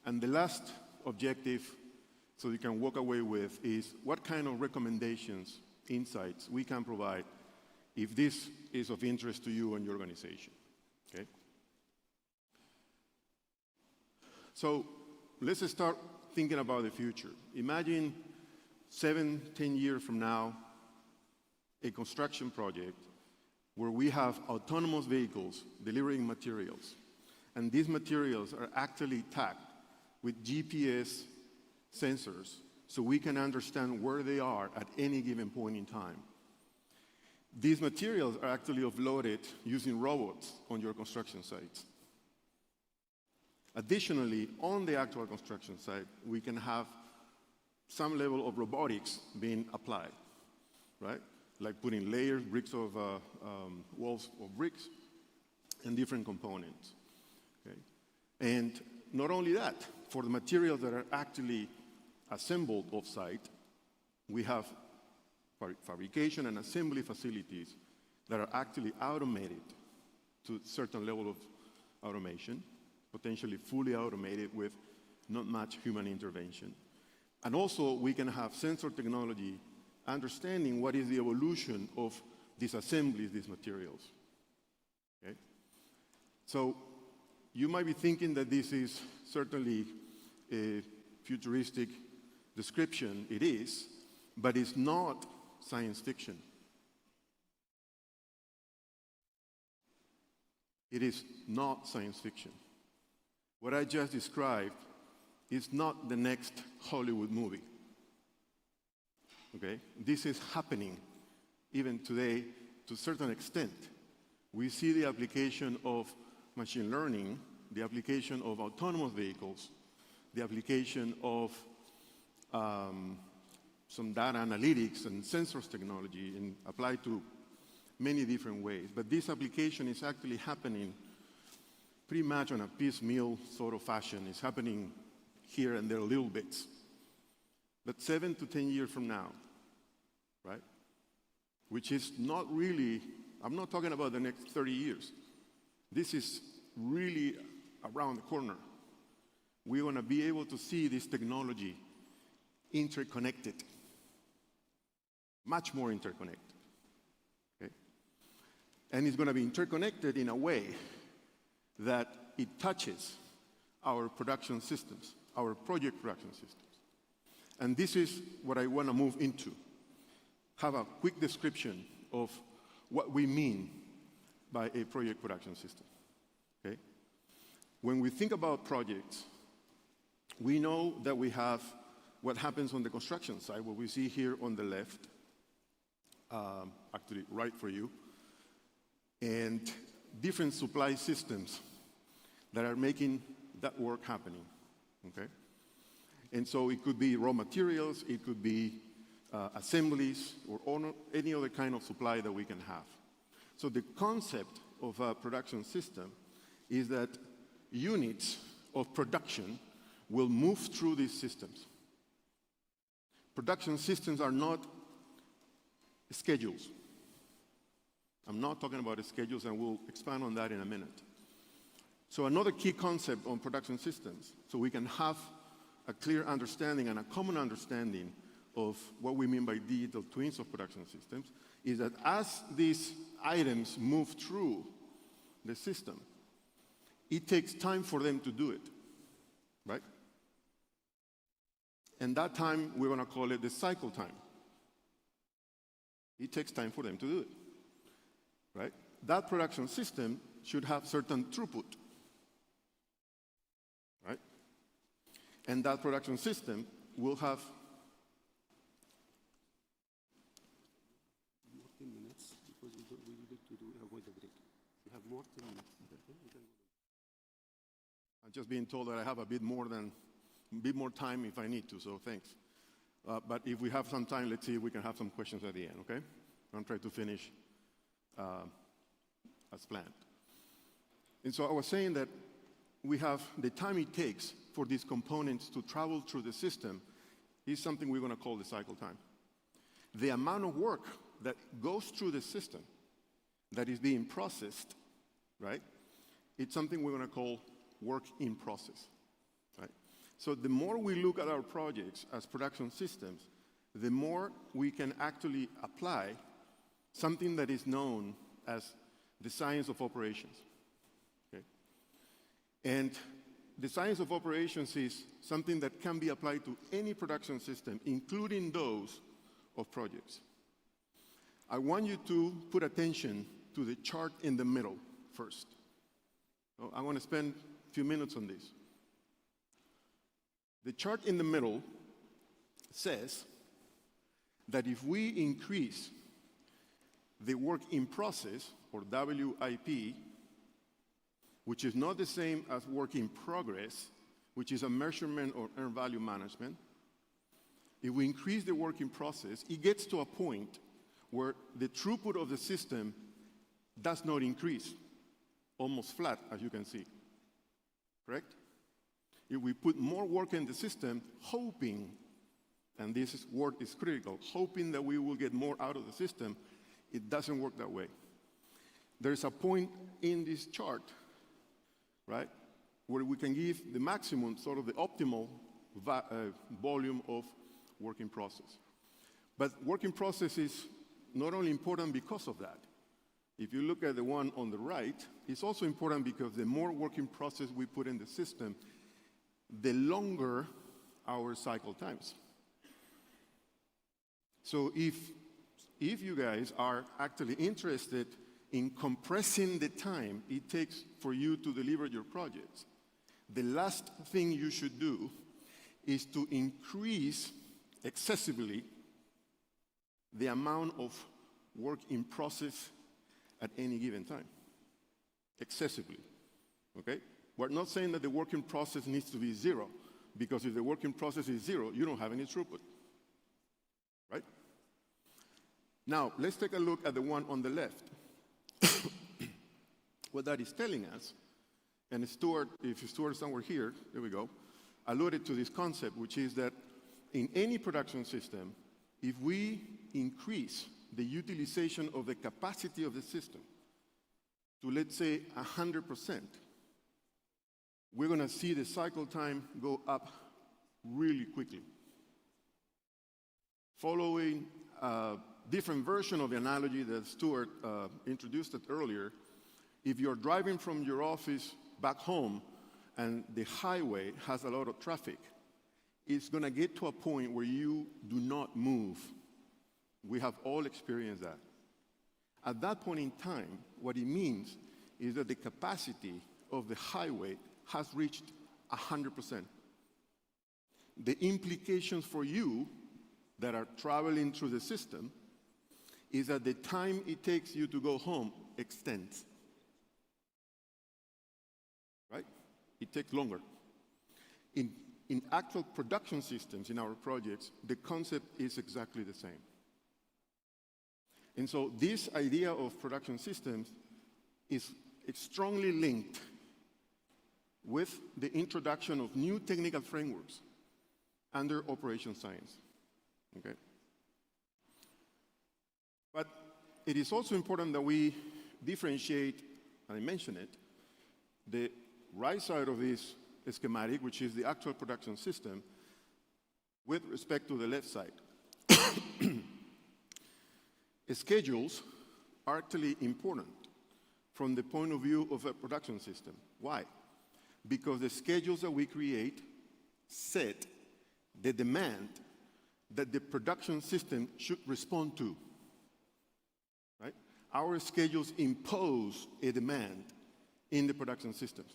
And the last objective, so you can walk away with, is what kind of recommendations, insights we can provide if this is of interest to you and your organization, okay? So let's start thinking about the future. Imagine 7, 10 years from now, a construction project where we have autonomous vehicles delivering materials. And these materials are actually tagged with GPS sensors so we can understand where they are at any given point in time. These materials are actually offloaded using robots on your construction sites. Additionally, on the actual construction site, we can have some level of robotics being applied, right? Like putting layers, bricks of walls of bricks, and different components. Okay? And not only that, for the materials that are actually assembled off-site, we have fabrication and assembly facilities that are actually automated to a certain level of automation, potentially fully automated with not much human intervention. And also, we can have sensor technology understanding what is the evolution of these assemblies, these materials. Okay? So you might be thinking that this is certainly a futuristic description. It is, but it's not science fiction. It is not science fiction. What I just described is not the next Hollywood movie. Okay? This is happening even today to a certain extent. We see the application of machine learning, the application of autonomous vehicles, the application of some data analytics and sensors technology and applied to many different ways. But this application is actually happening pretty much on a piecemeal sort of fashion. It's happening here and there little bits. But 7 to 10 years from now, right? Which is not really, I'm not talking about the next 30 years. This is really around the corner. We want to be able to see this technology interconnected, much more interconnected. Okay? And it's going to be interconnected in a way that it touches our production systems, our project production systems. And this is what I want to move into. Have a quick description of what we mean by a project production system. Okay? When we think about projects, we know that we have what happens on the construction side, what we see here on the left, actually right for you, and different supply systems that are making that work happening, okay? And so it could be raw materials, it could be assemblies, or any other kind of supply that we can have. So the concept of a production system is that units of production will move through these systems. Production systems are not schedules. I'm not talking about schedules, and we'll expand on that in a minute. So another key concept on production systems, so we can have a clear understanding and a common understanding of what we mean by digital twins of production systems, is that as these items move through the system, it takes time for them to do it, right? And that time, we're going to call it the cycle time. It takes time for them to do it, right? That production system should have certain throughput, right? And that production system will have 10 minutes, because we need to avoid the break. We have more 10 minutes. I'm just being told that I have a bit more time if I need to, so thanks. But if we have some time, let's see if we can have some questions at the end, okay? I'm trying to finish as planned. And so I was saying that we have the time it takes for these components to travel through the system is something we're going to call the cycle time. the amount of work that goes through the system that is being processed, right? It's something we're going to call work in process, right? So the more we look at our projects as production systems, the more we can actually apply something that is known as the science of operations, okay? And the science of operations is something that can be applied to any production system, including those of projects. I want you to put attention to the chart in the middle first. So I want to spend a few minutes on this. The chart in the middle says that if we increase the work in process, or WIP, which is not the same as work in progress, which is a measurement or earned value management, if we increase the work in process, it gets to a point where the throughput of the system does not increase, almost flat, as you can see, correct? If we put more work in the system, hoping, and this word is critical, hoping that we will get more out of the system, it doesn't work that way. There's a point in this chart, right, where we can give the maximum, sort of the optimal volume of work in process. But work in process is not only important because of that. If you look at the one on the right, it's also important because the more work in process we put in the system, the longer our cycle times. So if you guys are actually interested in compressing the time it takes for you to deliver your projects, the last thing you should do is to increase excessively the amount of work in process at any given time. Excessively, okay? We're not saying that the work in process needs to be zero, because if the work in process is zero, you don't have any throughput, right? Now, let's take a look at the one on the left. What that is telling us, and Stuart, if Stuart is somewhere here, there we go, alluded to this concept, which is that in any production system, if we increase the utilization of the capacity of the system to, let's say, 100%, we're going to see the cycle time go up really quickly. Following a different version of the analogy that Stuart introduced it earlier, if you're driving from your office back home and the highway has a lot of traffic, it's going to get to a point where you do not move. We have all experienced that. At that point in time, what it means is that the capacity of the highway has reached 100%. The implications for you that are traveling through the system is that the time it takes you to go home extends. Right? It takes longer. In actual production systems in our projects, the concept is exactly the same. And so this idea of production systems is strongly linked with the introduction of new technical frameworks under operation science, okay? But it is also important that we differentiate, and I mentioned it, the right side of this schematic, which is the actual production system, with respect to the left side. Schedules are actually important from the point of view of a production system. Why? Because the schedules that we create set the demand that the production system should respond to, right? Our schedules impose a demand in the production systems,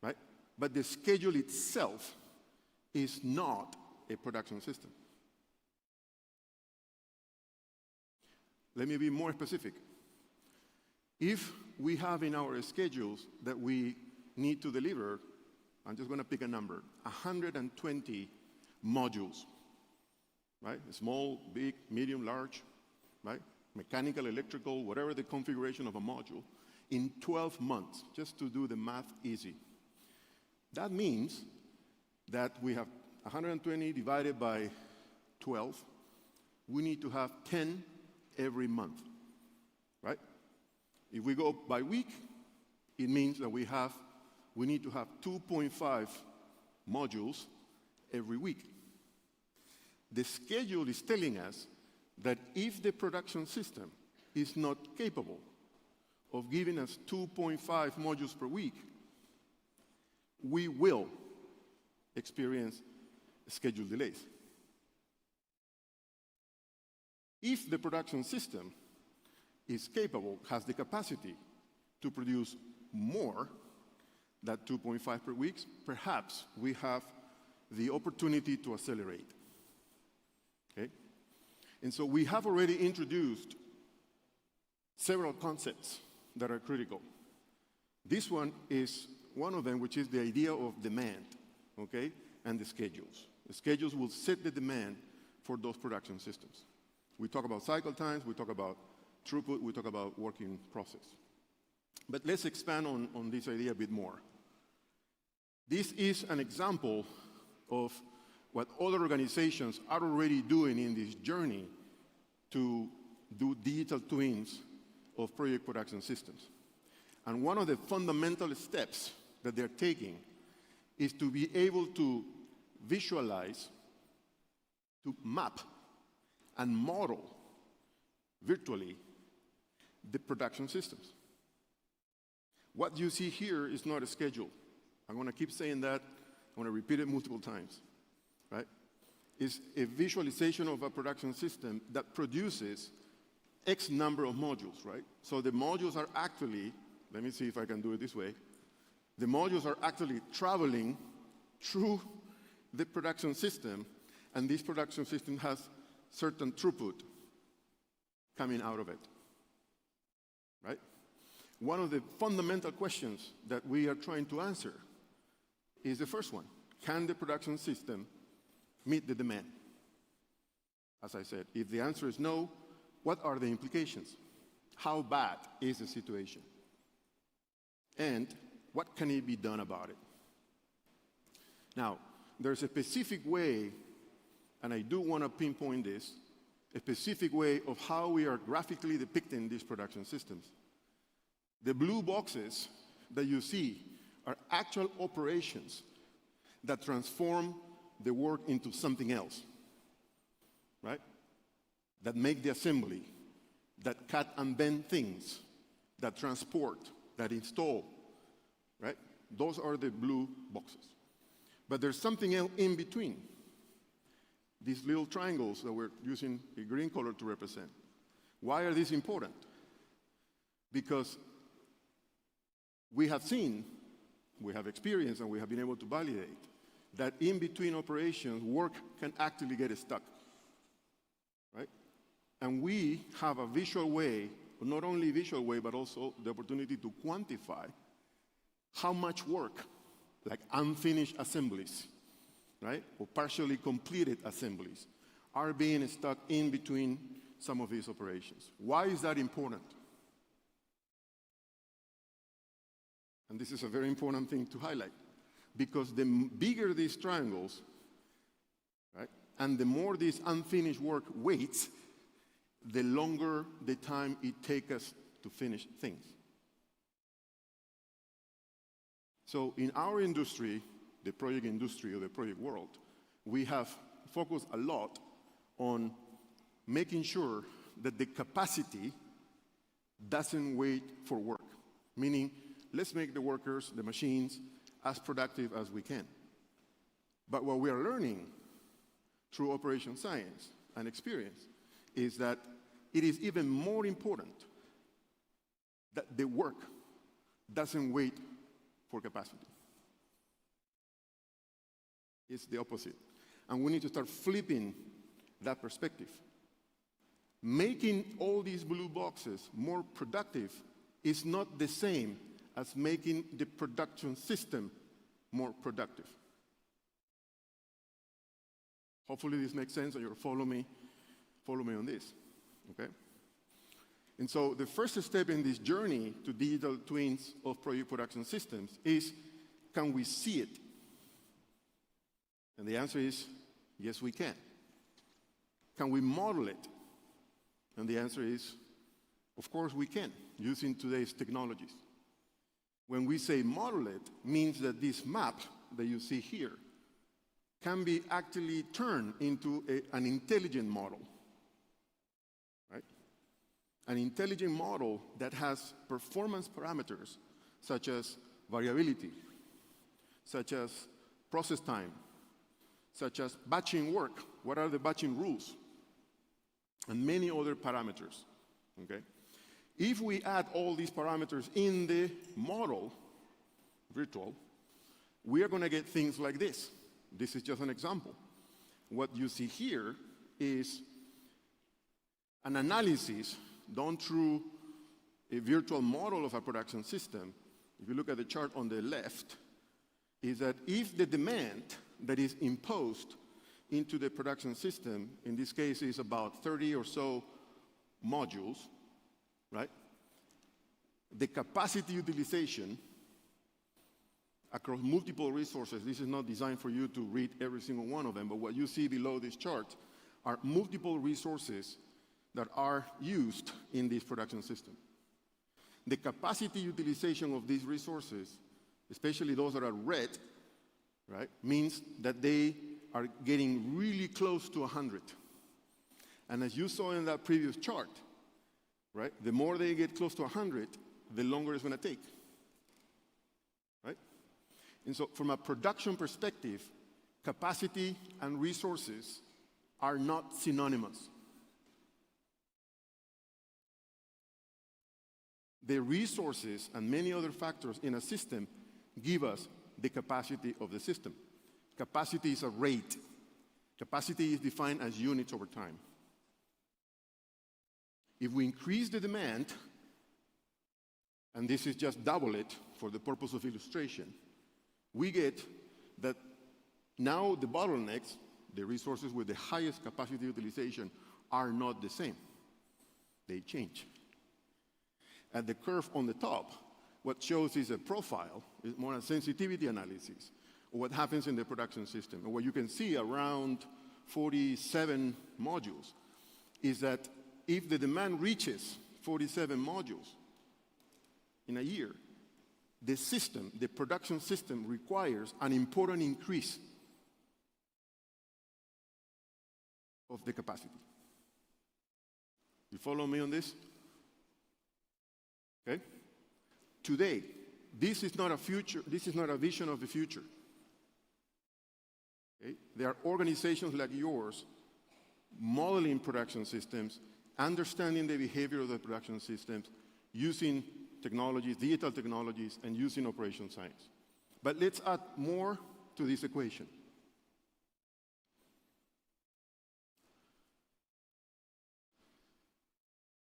right? But the schedule itself is not a production system. Let me be more specific. If we have in our schedules that we need to deliver, I'm just going to pick a number, 120 modules, right? Small, big, medium, large, right? Mechanical, electrical, whatever the configuration of a module, in 12 months, just to do the math easy. That means that we have 120 divided by 12, we need to have 10 every month, right? If we go by week, it means that we need to have 2.5 modules every week. The schedule is telling us that if the production system is not capable of giving us 2.5 modules per week, we will experience schedule delays. If the production system is capable, has the capacity to produce more than 2.5 per week, perhaps we have the opportunity to accelerate. Okay? And so we have already introduced several concepts that are critical. This one is one of them, which is the idea of demand, okay, and the schedules. The schedules will set the demand for those production systems. We talk about cycle times, we talk about throughput, we talk about working process. But let's expand on this idea a bit more. This is an example of what other organizations are already doing in this journey to do digital twins of project production systems. And one of the fundamental steps that they're taking is to be able to visualize, to map, and model virtually the production systems. What you see here is not a schedule. I'm going to keep saying that. I'm going to repeat it multiple times, right? It's a visualization of a production system that produces X number of modules, right? So the modules are actually, let me see if I can do it this way. The modules are actually traveling through the production system, and this production system has certain throughput coming out of it, right? One of the fundamental questions that we are trying to answer is the first one. Can the production system meet the demand? As I said, if the answer is no, what are the implications? How bad is the situation? And what can be done about it? Now, there's a specific way, and I do want to pinpoint this, a specific way of how we are graphically depicting these production systems. The blue boxes that you see are actual operations that transform the work into something else, right? That make the assembly, that cut and bend things, that transport, that install, right? Those are the blue boxes. But there's something else in between. These little triangles that we're using a green color to represent. Why are these important? Because we have seen, we have experienced, and we have been able to validate that in between operations, work can actually get stuck, right? And we have a visual way, not only visual way, but also the opportunity to quantify how much work, like unfinished assemblies, right, or partially completed assemblies, are being stuck in between some of these operations. Why is that important? And this is a very important thing to highlight, because the bigger these triangles, right, and the more this unfinished work waits, the longer the time it takes us to finish things. So in our industry, the project industry or the project world, we have focused a lot on making sure that the capacity doesn't wait for work, meaning let's make the workers, the machines, as productive as we can. But what we are learning through operation science and experience is that it is even more important that the work doesn't wait for capacity. It's the opposite. And we need to start flipping that perspective. Making all these blue boxes more productive is not the same as making the production system more productive. Hopefully this makes sense and you'll follow me on this, okay? And so the first step in this journey to digital twins of project production systems is, can we see it? And the answer is, yes, we can. can we model it? And the answer is, of course we can, using today's technologies. When we say model it, means that this map that you see here can be actually turned into an intelligent model, right? An intelligent model that has performance parameters such as variability, such as process time, such as batching work, what are the batching rules, and many other parameters, okay? If we add all these parameters in the model, virtual, we are going to get things like this. This is just an example. What you see here is an analysis done through a virtual model of a production system. If you look at the chart on the left, is that if the demand that is imposed into the production system, in this case is about 30 or so modules, right? The capacity utilization across multiple resources, this is not designed for you to read every single one of them, but what you see below this chart are multiple resources that are used in this production system. The capacity utilization of these resources, especially those that are red, right, means that they are getting really close to 100. And as you saw in that previous chart, right, the more they get close to 100, the longer it's going to take. Right? And so from a production perspective, capacity and resources are not synonymous. The resources and many other factors in a system give us the capacity of the system. Capacity is a rate. Capacity is defined as units over time. If we increase the demand, and this is just double it for the purpose of illustration, we get that now the bottlenecks, the resources with the highest capacity utilization, are not the same. They change. At the curve on the top, what shows is a profile, is more a sensitivity analysis of what happens in the production system. And what you can see around 47 modules is that if the demand reaches 47 modules in a year, the system, the production system, requires an important increase of the capacity. You follow me on this? Okay? Today, this is not a future, this is not a vision of the future. Okay? There are organizations like yours modeling production systems, understanding the behavior of the production systems, using technologies, digital technologies, and using operation science. But let's add more to this equation.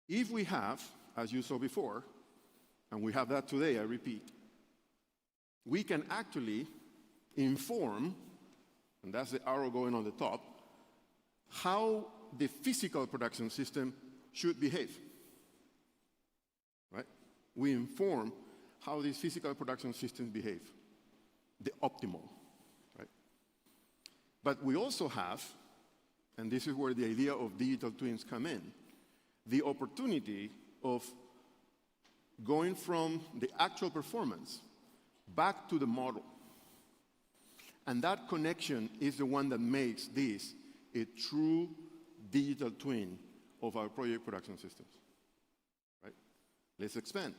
If we have, as you saw before, and we have that today, I repeat, we can actually inform, and that's the arrow going on the top, how the physical production system should behave. Right? We inform how these physical production systems behave, the optimal. Right? But we also have, and this is where the idea of digital twins come in, the opportunity of going from the actual performance back to the model. And that connection is the one that makes this a true digital twin of our project production systems. Right? Let's expand.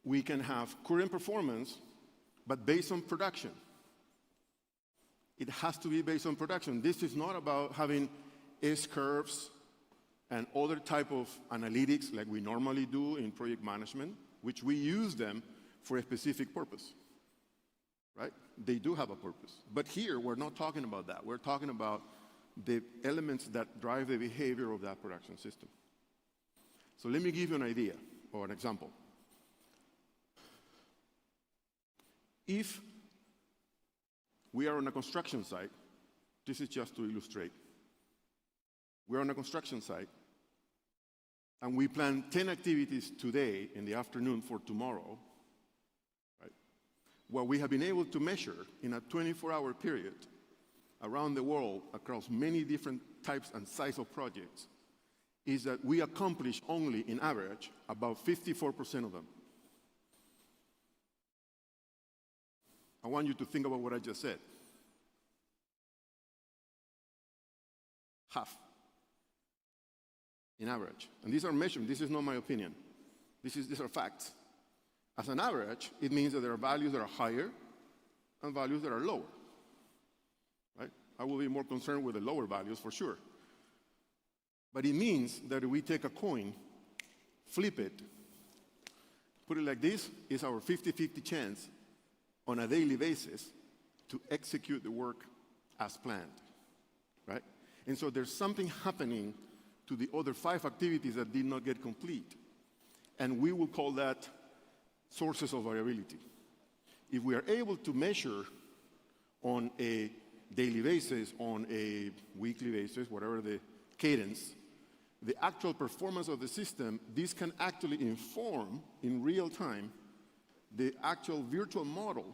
We can have current performance, but based on production. It has to be based on production. This is not about having S-curves and other type of analytics like we normally do in project management, which we use them for a specific purpose, right? They do have a purpose. But here, we're not talking about that. We're talking about the elements that drive the behavior of that production system. So let me give you an idea or an example. If we are on a construction site, this is just to illustrate. We're on a construction site, and we plan 10 activities today in the afternoon for tomorrow. Right? What we have been able to measure in a 24-hour period around the world across many different types and size of projects is that we accomplish only, in average, about 54% of them. I want you to think about what I just said. Half, in average. And these are measurements. This is not my opinion. These are facts. As an average, it means that there are values that are higher and values that are lower. Right? I will be more concerned with the lower values for sure. But it means that if we take a coin, flip it, put it like this, is our 50-50 chance on a daily basis to execute the work as planned. Right? And so there's something happening to the other 5 activities that did not get complete. And we will call that sources of variability. If we are able to measure on a daily basis, on a weekly basis, whatever the cadence, the actual performance of the system, this can actually inform in real time the actual virtual model,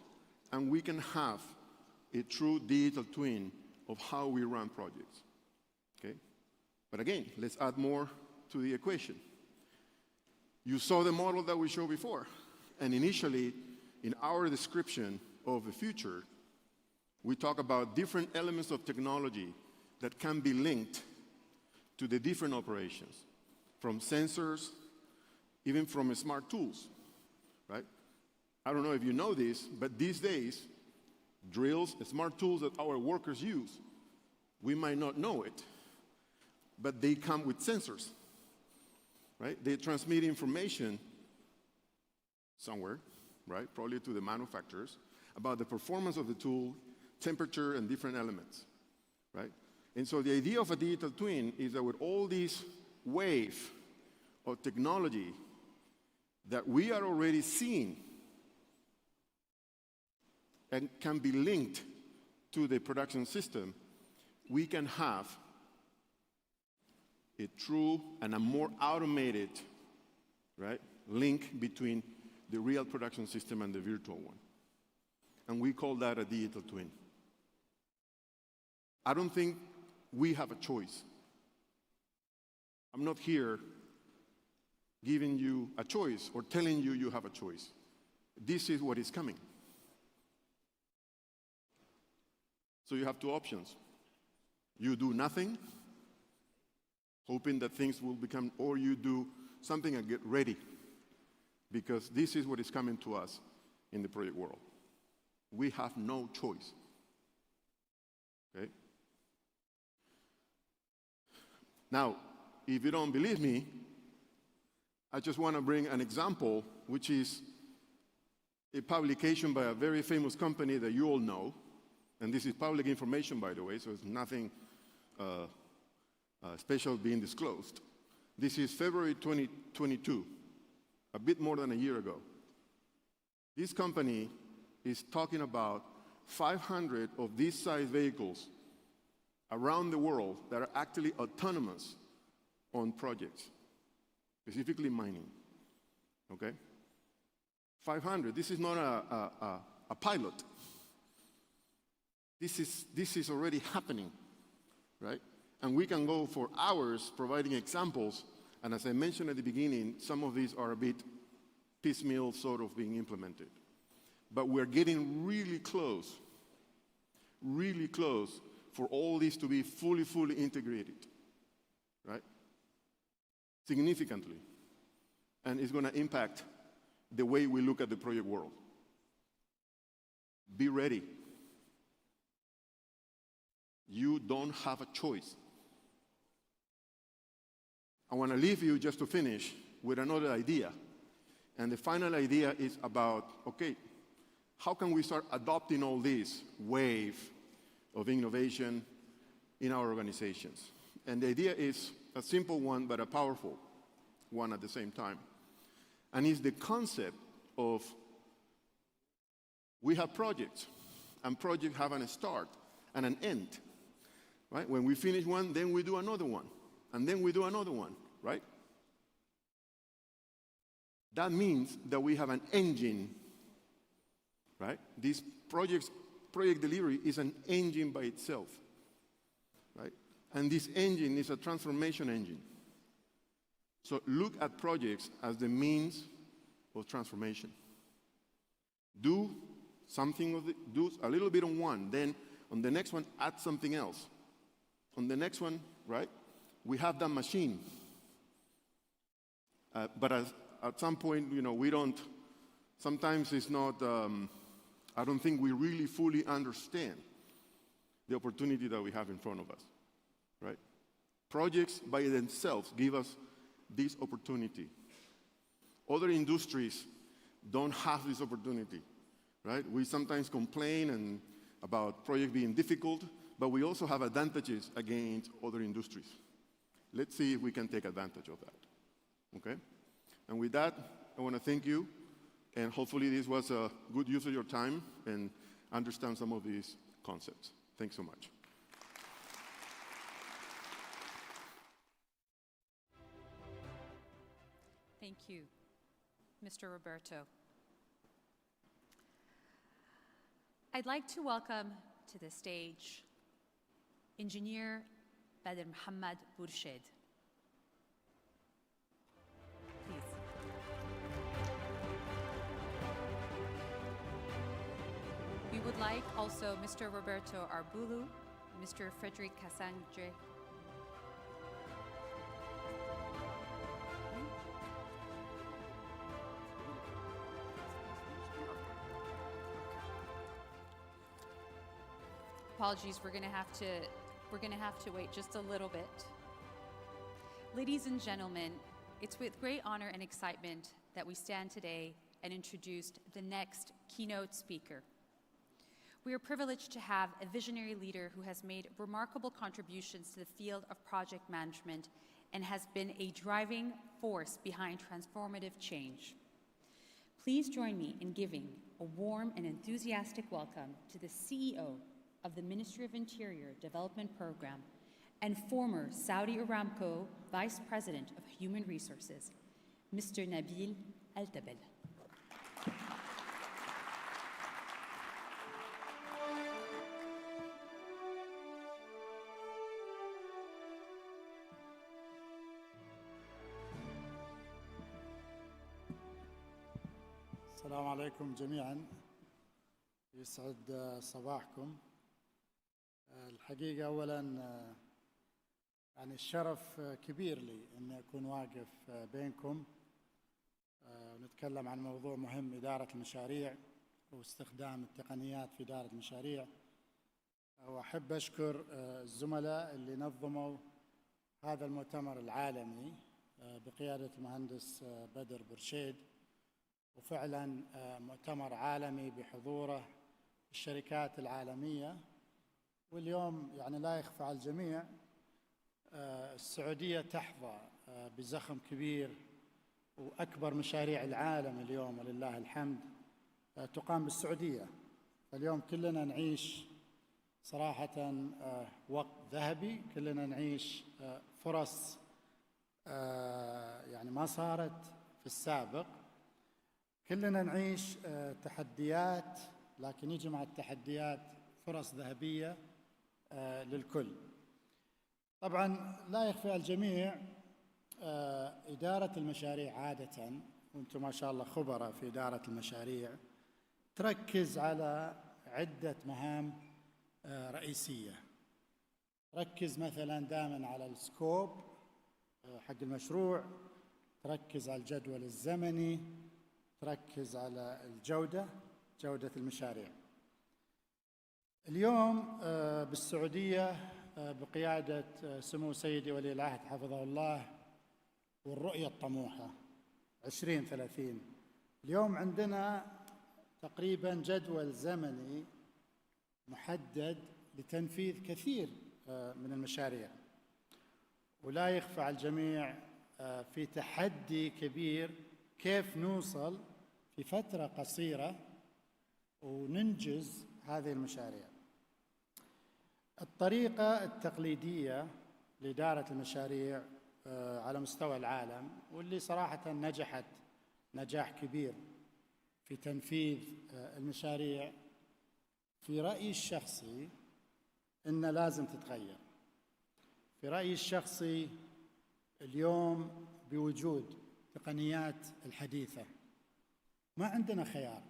and we can have a true digital twin of how we run projects. Okay? But again, let's add more to the equation. You saw the model that we showed before, and initially, in our description of the future, we talk about different elements of technology that can be linked to the different operations, from sensors, even from smart tools, right? I don't know if you know this, but these days, drills, smart tools that our workers use, we might not know it, but they come with sensors, right? They transmit information somewhere, right? Probably to the manufacturers, about the performance of the tool, temperature, and different elements, right? And so the idea of a digital twin is that with all these wave of technology that we are already seeing and can be linked to the production system, we can have a true and a more automated, right, link between the real production system and the virtual one. And we call that a digital twin. I don't think we have a choice. I'm not here giving you a choice or telling you you have a choice. This is what is coming. So you have 2 options. You do nothing, hoping that things will become, or you do something and get ready, because this is what is coming to us in the project world. We have no choice. Okay? Now, if you don't believe me, I just want to bring an example, which is a publication by a very famous company that you all know, and this is public information, by the way, so it's nothing special being disclosed. This is February 2022, a bit more than a year ago. This company is talking about 500 of these size vehicles around the world that are actually autonomous on projects, specifically mining, okay? 500, this is not a pilot. This is already happening, right? And we can go for hours providing examples, and as I mentioned at the beginning, some of these are a bit piecemeal sort of being implemented. But we're getting really close for all these to be fully integrated, right? Significantly. And it's going to impact the way we look at the project world. Be ready. You don't have a choice. I want to leave you, just to finish, with another idea. And the final idea is about, okay, how can we start adopting all this wave of innovation in our organizations? And the idea is a simple one, but a powerful one at the same time. And it's the concept of, we have projects, and projects have a start and an end, right? When we finish one, then we do another one, and then we do another one, right? That means that we have an engine, right? These projects project delivery is an engine by itself, right? And this engine is a transformation engine. So look at projects as the means of transformation. Do something, do a little bit on one, then on the next one, add something else. On the next one, right, we have that machine. But at some point, you know, we don't, sometimes it's not, I don't think we really fully understand the opportunity that we have in front of us, right? Projects by themselves give us this opportunity. Other industries don't have this opportunity, right? We sometimes complain about projects being difficult, but we also have advantages against other industries. Let's see if we can take advantage of that, okay? And with that, I want to thank you, and hopefully this was a good use of your time and understand some of these concepts. Thanks so much. Thank you, Mr. Roberto. I'd like to welcome to the stage Engineer Badr Mohammed Bourshid. Please. We would like also Mr. Roberto Arbulu, Mr. Frederic Kassangre. Apologies, we're going to have to wait just a little bit. Ladies and gentlemen, it's with great honor and excitement that we stand today and introduce the next keynote speaker. We are privileged to have a visionary leader who has made remarkable contributions to the field of project management and has been a driving force behind transformative change. Please join me in giving a warm and enthusiastic welcome to the CEO of the Ministry of Interior Development Program and former Saudi Aramco Vice President of Human Resources, Mr. Nabil Al-Tabel. السلام عليكم جميعا. يسعد صباحكم. الحقيقة أولاً يعني الشرف كبير لي أني أكون واقف بينكم ونتكلم عن موضوع مهم، إدارة المشاريع واستخدام التقنيات في إدارة المشاريع. وأحب أشكر الزملاء اللي نظموا هذا المؤتمر العالمي بقيادة المهندس بدر برشيد، وفعلاً مؤتمر عالمي بحضوره الشركات العالمية. واليوم يعني لا يخفى على الجميع السعودية تحظى بزخم كبير، وأكبر مشاريع العالم اليوم ولله الحمد تقام بالسعودية. فاليوم كلنا نعيش صراحة وقت ذهبي، كلنا نعيش فرص يعني ما صارت في السابق، كلنا نعيش تحديات، لكن يجي مع التحديات فرص ذهبية للكل. طبعاً لا يخفى على الجميع إدارة المشاريع عادة، وأنتم ما شاء الله خبراء في إدارة المشاريع، تركز على عدة مهام رئيسية. تركز مثلاً دائماً على السكوب حق المشروع، تركز على الجدول الزمني، تركز على الجودة، جودة المشاريع. اليوم بالسعودية بقيادة سمو سيدي ولي العهد حفظه الله والرؤية الطموحة 2030، اليوم عندنا تقريباً جدول زمني محدد لتنفيذ كثير من المشاريع، ولا يخفى على الجميع في تحدي كبير كيف نوصل في فترة قصيرة وننجز هذه المشاريع. الطريقة التقليدية لإدارة المشاريع على مستوى العالم، واللي صراحة نجحت نجاح كبير في تنفيذ المشاريع في رأيي الشخصي إن لازم تتغير. في رأيي الشخصي اليوم بوجود التقنيات الحديثة ما عندنا خيار.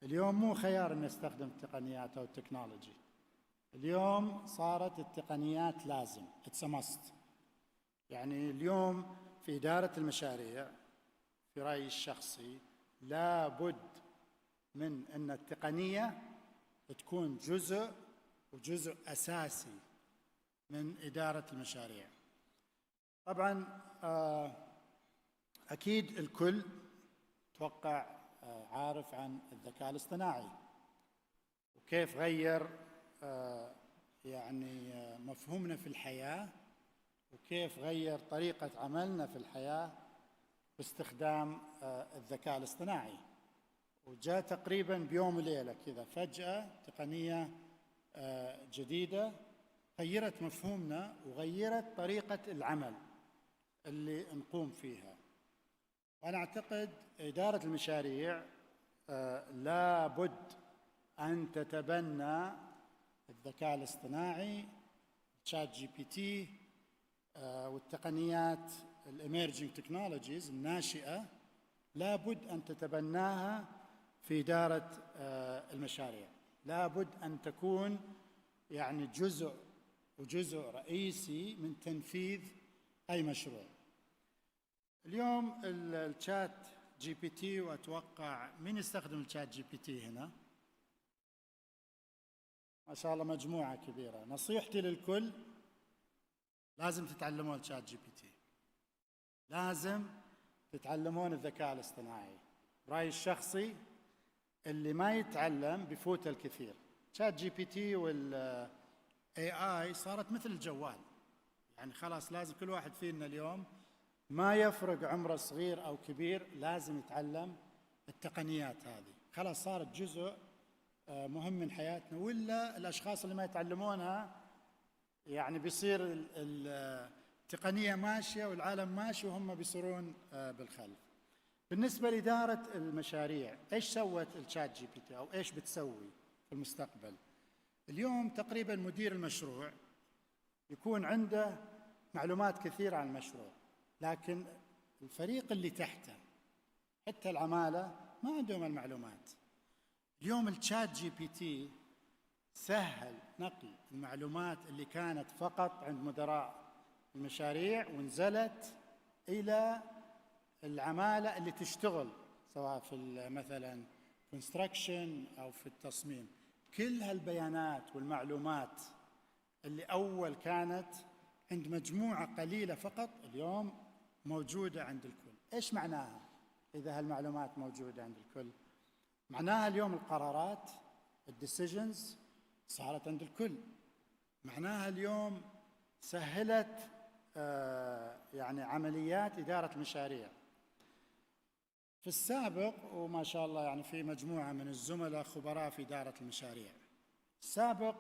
اليوم مو خيار أن نستخدم التقنيات أو التكنولوجي. اليوم صارت التقنيات لازم، it's a must. يعني اليوم في إدارة المشاريع في رأيي الشخصي لابد من أن التقنية تكون جزء أساسي من إدارة المشاريع. طبعاً أكيد الكل توقع عارف عن الذكاء الاصطناعي وكيف غير يعني مفهومنا في الحياة وكيف غير طريقة عملنا في الحياة باستخدام الذكاء الاصطناعي. وجاء تقريباً بيوم وليلة كذا فجأة تقنية جديدة غيرت مفهومنا وغيرت طريقة العمل اللي نقوم فيها. وأنا أعتقد إدارة المشاريع لابد أن تتبنى الذكاء الاصطناعي، الشات جي بي تي والتقنيات الإميرجينج تكنولوجيز الناشئة، لابد أن تتبناها في إدارة المشاريع. لابد أن تكون يعني جزء رئيسي من تنفيذ أي مشروع. اليوم الشات جي بي تي، وأتوقع من يستخدم الشات جي بي تي هنا؟ ما شاء الله مجموعة كبيرة. نصيحتي للكل لازم تتعلمون الشات جي بي تي، لازم تتعلمون الذكاء الاصطناعي. رأيي الشخصي اللي ما يتعلم بفوت الكثير. شات جي بي تي وال AI صارت مثل الجوال، يعني خلاص لازم كل واحد فينا اليوم ما يفرق عمره صغير أو كبير لازم يتعلم التقنيات هذه. خلاص صارت جزء مهم من حياتنا، ولا الأشخاص اللي ما يتعلمونها يعني بيصير التقنية ماشية والعالم ماشي وهم بيصيرون بالخلف. بالنسبة لإدارة المشاريع، إيش سوت الشات جي بي تي أو إيش بتسوي في المستقبل؟ اليوم تقريبا مدير المشروع يكون عنده معلومات كثيرة عن المشروع، لكن الفريق اللي تحته حتى العمالة ما عندهم المعلومات. اليوم الشات جي بي تي سهل نقل المعلومات اللي كانت فقط عند مدراء المشاريع ونزلت إلى العمالة اللي تشتغل سواء في مثلا construction أو في التصميم. كل هالبيانات والمعلومات اللي أول كانت عند مجموعة قليلة فقط اليوم موجودة عند الكل. إيش معناها إذا هالمعلومات موجودة عند الكل؟ معناها اليوم القرارات الديسيجنز صارت عند الكل. معناها اليوم سهلت يعني عمليات إدارة المشاريع. في السابق، وما شاء الله يعني في مجموعة من الزملاء خبراء في إدارة المشاريع، السابق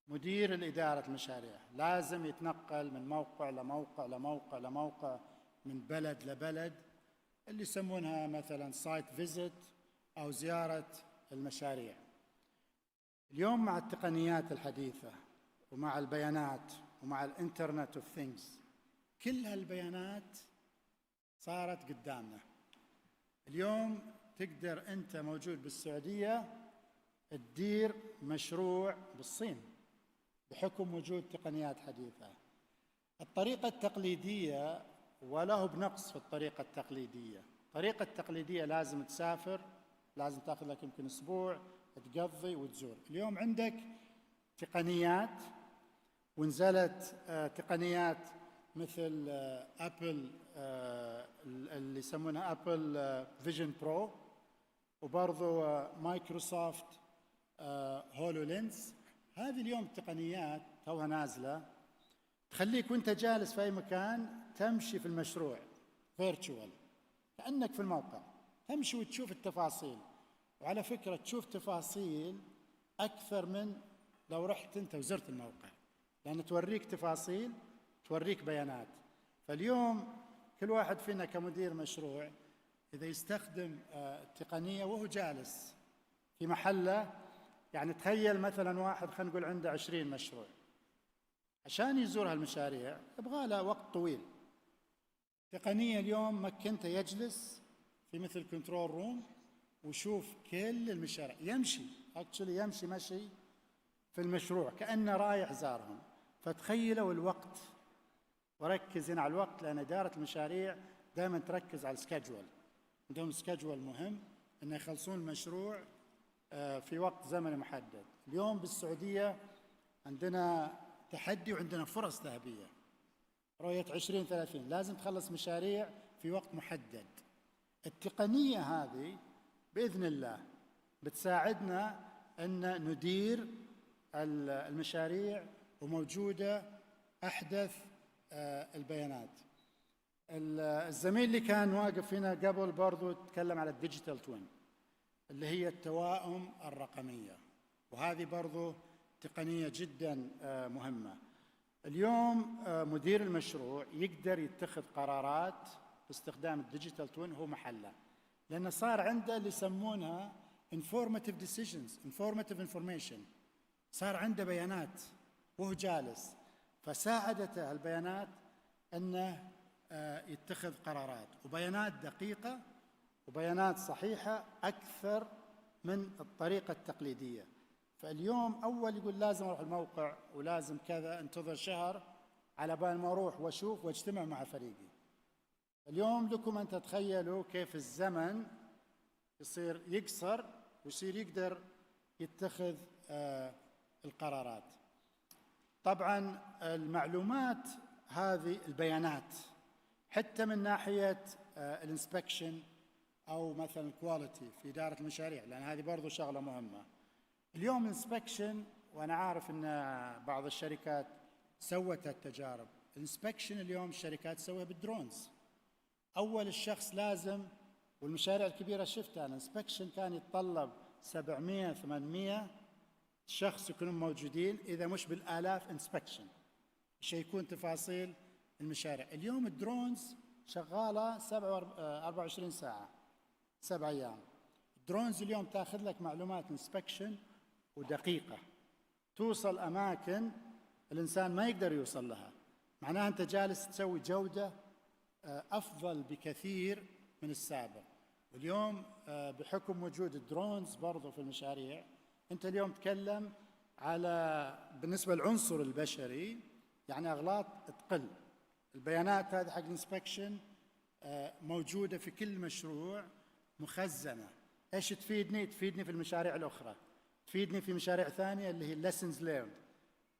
مدير الإدارة المشاريع لازم يتنقل من موقع لموقع لموقع لموقع، من بلد لبلد، اللي يسمونها مثلا سايت فيزيت أو زيارة المشاريع. اليوم مع التقنيات الحديثة ومع البيانات ومع الإنترنت أوف ثينجز، كل هالبيانات صارت قدامنا. اليوم تقدر أنت موجود بالسعودية تدير مشروع بالصين بحكم وجود تقنيات حديثة. الطريقة التقليدية وله بنقص في الطريقة التقليدية. الطريقة التقليدية لازم تسافر، لازم تأخذ لك يمكن أسبوع تقضي وتزور. اليوم عندك تقنيات، ونزلت تقنيات مثل أبل اللي يسمونها أبل فيجن برو، وبرضو مايكروسوفت هولو لينز. هذه اليوم التقنيات توها نازلة تخليك وانت جالس في أي مكان تمشي في المشروع فيرتشوال كأنك في الموقع، تمشي وتشوف التفاصيل. وعلى فكرة تشوف تفاصيل أكثر من لو رحت أنت وزرت الموقع، لأن توريك تفاصيل، توريك بيانات. فاليوم كل واحد فينا كمدير مشروع إذا يستخدم التقنية وهو جالس في محله يعني تخيل مثلا واحد خلينا نقول عنده 20 مشروع، عشان يزور هالمشاريع يبغى له وقت طويل. تقنية اليوم مكنته يجلس في مثل كنترول روم وشوف كل المشاريع، يمشي مشي في المشروع كأنه رايح زارهم. فتخيلوا الوقت، وركز هنا على الوقت، لأن إدارة المشاريع دائما تركز على السكجول، عندهم سكجول مهم أن يخلصون المشروع في وقت زمني محدد. اليوم بالسعودية عندنا تحدي وعندنا فرص ذهبية، رؤية 2030 لازم تخلص مشاريع في وقت محدد. التقنية هذه بإذن الله بتساعدنا أن ندير المشاريع وموجودة أحدث البيانات. الزميل اللي كان واقف هنا قبل برضو تكلم على الديجيتال توين اللي هي التوائم الرقمية، وهذه برضو تقنية جدا مهمة. اليوم مدير المشروع يقدر يتخذ قرارات باستخدام الديجيتال توين هو محله، لأنه صار عنده اللي يسمونها informative decisions، informative information، صار عنده بيانات وهو جالس، فساعدته البيانات أنه يتخذ قرارات، وبيانات دقيقة وبيانات صحيحة أكثر من الطريقة التقليدية. فاليوم أول يقول لازم أروح الموقع ولازم كذا، انتظر شهر على بال ما أروح وأشوف واجتمع مع فريقي. اليوم لكم أن تتخيلوا كيف الزمن يصير يقصر ويصير يقدر يتخذ القرارات. طبعا المعلومات هذه البيانات حتى من ناحية الانسبكشن أو مثلا الكواليتي في إدارة المشاريع، لأن هذه برضو شغلة مهمة. اليوم انسبكشن، وأنا عارف أن بعض الشركات سوت التجارب، الانسبكشن اليوم الشركات تسويها بالدرونز. أول الشخص لازم، والمشاريع الكبيرة شفتها الانسبكشن كان يتطلب 700 800 شخص يكونوا موجودين، إذا مش بالآلاف انسبكشن يشيكون تفاصيل المشاريع. اليوم الدرونز شغالة 24 ساعة 7 أيام. الدرونز اليوم تاخذ لك معلومات انسبكشن ودقيقة، توصل أماكن الإنسان ما يقدر يوصل لها، معناها أنت جالس تسوي جودة أفضل بكثير من السابق. واليوم بحكم وجود الدرونز برضو في المشاريع، أنت اليوم تكلم على بالنسبة للعنصر البشري يعني أغلاط تقل. البيانات هذه حق الانسبكشن موجودة في كل مشروع مخزنة. إيش تفيدني؟ تفيدني في المشاريع الأخرى، تفيدني في مشاريع ثانية اللي هي lessons learned.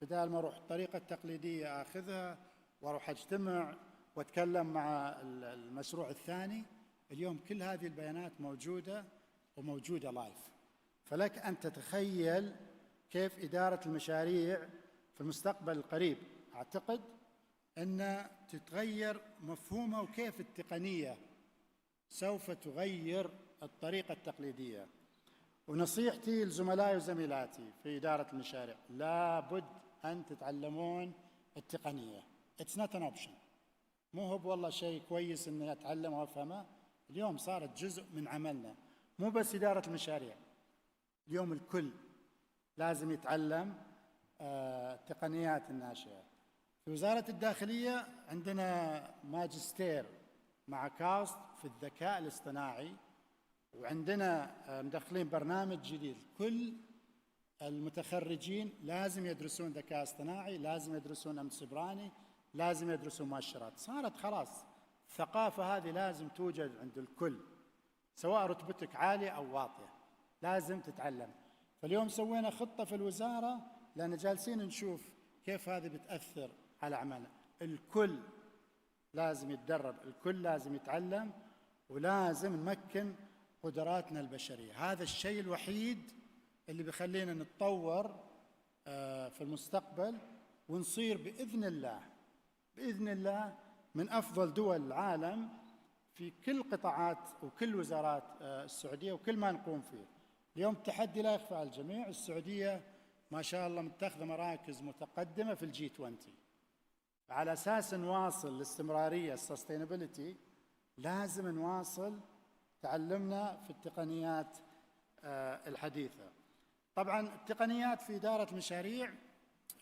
بدال ما أروح الطريقة التقليدية آخذها وأروح أجتمع وأتكلم مع المشروع الثاني، اليوم كل هذه البيانات موجودة وموجودة لايف. فلك أن تتخيل كيف إدارة المشاريع في المستقبل القريب. أعتقد أن تتغير مفهومها وكيف التقنية سوف تغير الطريقة التقليدية. ونصيحتي لزملائي وزميلاتي في إدارة المشاريع، لابد أن تتعلمون التقنية. It's not an option. مو هو والله شيء كويس إني أتعلم وأفهمه، اليوم صارت جزء من عملنا. مو بس إدارة المشاريع، اليوم الكل لازم يتعلم التقنيات الناشئة. في وزارة الداخلية عندنا ماجستير مع كاست في الذكاء الاصطناعي، وعندنا مدخلين برنامج جديد، كل المتخرجين لازم يدرسون ذكاء اصطناعي، لازم يدرسون أمن سيبراني، لازم يدرسون مؤشرات. صارت خلاص الثقافة هذه لازم توجد عند الكل، سواء رتبتك عالية أو واطية لازم تتعلم. فاليوم سوينا خطة في الوزارة لأن جالسين نشوف كيف هذه بتأثر على عملنا. الكل لازم يتدرب، الكل لازم يتعلم، ولازم نمكن قدراتنا البشرية. هذا الشيء الوحيد اللي بيخلينا نتطور في المستقبل ونصير بإذن الله من أفضل دول العالم في كل قطاعات وكل وزارات السعودية وكل ما نقوم فيه. اليوم التحدي لا يخفى على الجميع، السعودية ما شاء الله متخذة مراكز متقدمة في الجي 20. على أساس نواصل الاستمرارية السستينابيلتي لازم نواصل تعلمنا في التقنيات الحديثة. طبعا التقنيات في إدارة المشاريع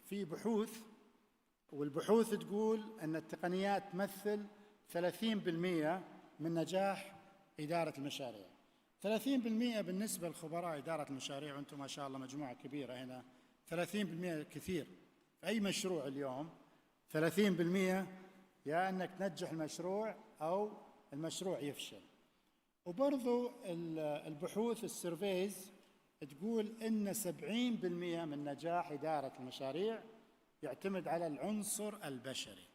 في بحوث، والبحوث تقول أن التقنيات تمثل 30% من نجاح إدارة المشاريع. 30% بالنسبة لخبراء إدارة المشاريع، وأنتم ما شاء الله مجموعة كبيرة هنا، 30% كثير. في أي مشروع اليوم 30% يا أنك تنجح المشروع أو المشروع يفشل. وبرضو البحوث السيرفيز تقول إن 70% من نجاح إدارة المشاريع يعتمد على العنصر البشري.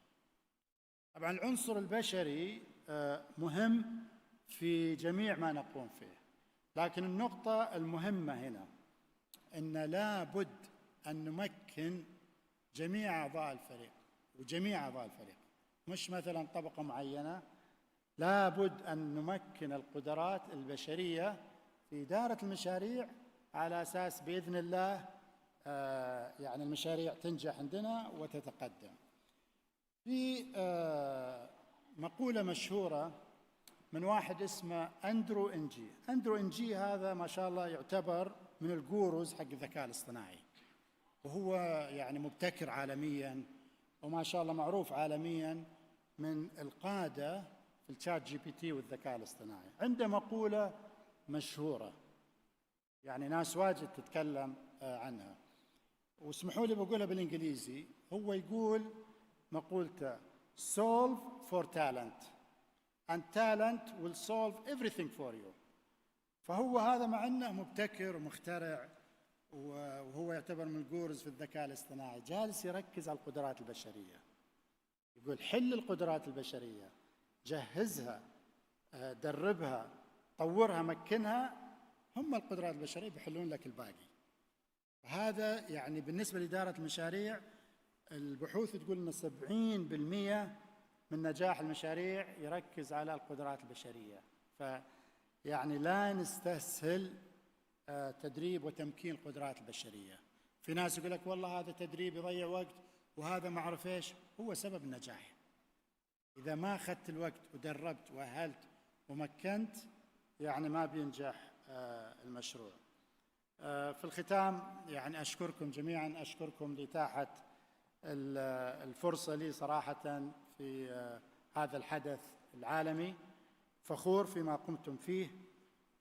طبعا العنصر البشري مهم في جميع ما نقوم فيه، لكن النقطة المهمة هنا أن لا بد أن نمكن جميع أعضاء الفريق، وجميع أعضاء الفريق مش مثلا طبقة معينة. لا بد أن نمكن القدرات البشرية في إدارة المشاريع على أساس بإذن الله يعني المشاريع تنجح عندنا وتتقدم. في مقولة مشهورة من واحد اسمه أندرو إنجي. أندرو إنجي هذا ما شاء الله يعتبر من الجوروز حق الذكاء الاصطناعي، وهو يعني مبتكر عالميا وما شاء الله معروف عالميا، من القادة في الشات جي بي تي والذكاء الاصطناعي. عنده مقولة مشهورة يعني ناس واجد تتكلم عنها، واسمحوا لي بقولها بالإنجليزي. هو يقول مقولته solve for talent and talent will solve everything for you. فهو هذا مع أنه مبتكر ومخترع وهو يعتبر من الجورز في الذكاء الاصطناعي، جالس يركز على القدرات البشرية. يقول حل القدرات البشرية، جهزها، دربها، طورها، مكنها، هم القدرات البشرية بيحلون لك الباقي. هذا يعني بالنسبة لإدارة المشاريع البحوث تقول أن 70% من نجاح المشاريع يركز على القدرات البشرية. فيعني لا نستسهل تدريب وتمكين القدرات البشرية. في ناس يقول لك والله هذا تدريب يضيع وقت وهذا ما أعرف إيش. هو سبب النجاح. إذا ما أخذت الوقت ودربت وأهلت ومكنت يعني ما بينجح المشروع. في الختام يعني أشكركم جميعا، أشكركم لإتاحة الفرصة لي صراحة في هذا الحدث العالمي. فخور فيما قمتم فيه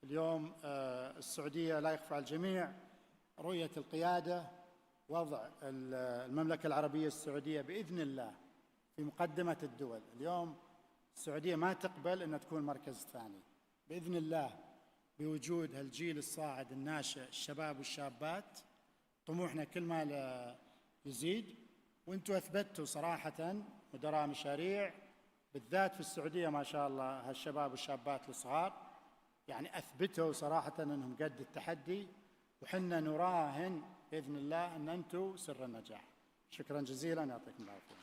اليوم. السعودية لا يخفى على الجميع رؤية القيادة، وضع المملكة العربية السعودية بإذن الله في مقدمة الدول. اليوم السعودية ما تقبل أن تكون مركز ثاني بإذن الله، بوجود هالجيل الصاعد الناشئ، الشباب والشابات. طموحنا كل ما يزيد، وانتم أثبتوا صراحة مدراء مشاريع بالذات في السعودية ما شاء الله، هالشباب والشابات الصغار يعني أثبتوا صراحة أنهم قد التحدي، وحنا نراهن بإذن الله أن أنتم سر النجاح. شكرا جزيلا، يعطيكم العافية.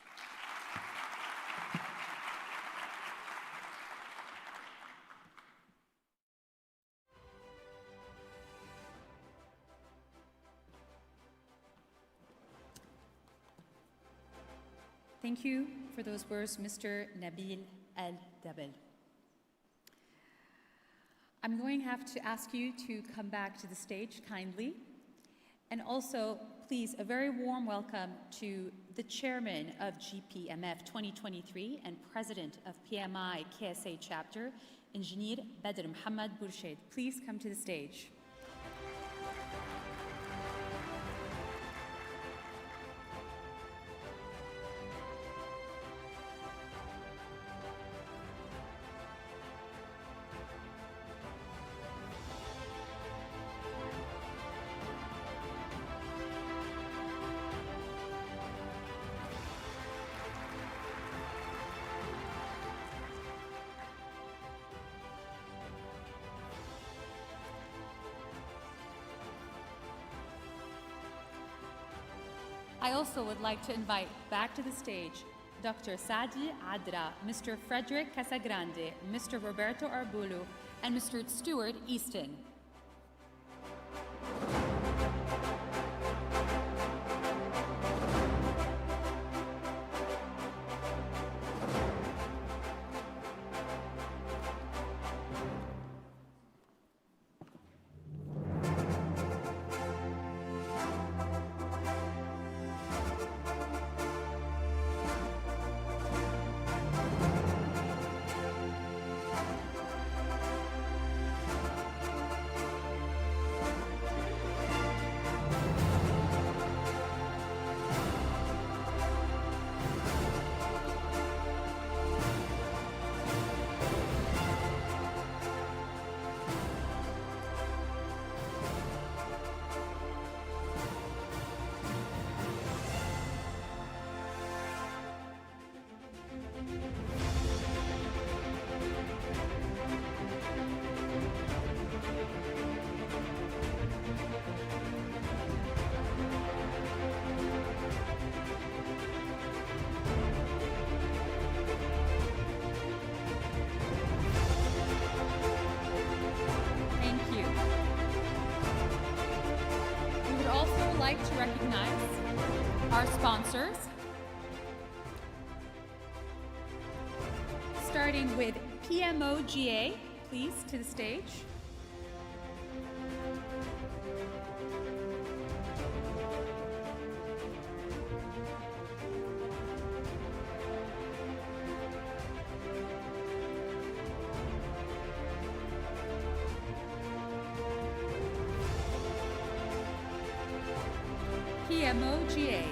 Thank you for those words, Mr. Nabil Al-Dabel. I'm going to have to ask you to come back to the stage kindly. And also, please, a very warm welcome to the chairman of GPMF 2023 and president of PMI KSA chapter, Engineer Badr Mohammed Burshed. Please come to the stage. I also would like to invite back to the stage Dr. Sadi Adra, Mr. Frederick Casagrande, Mr. Roberto Arbulu, and Mr. Stuart Easton. our sponsors, starting with PMO GA, please, to the stage. PMO GA.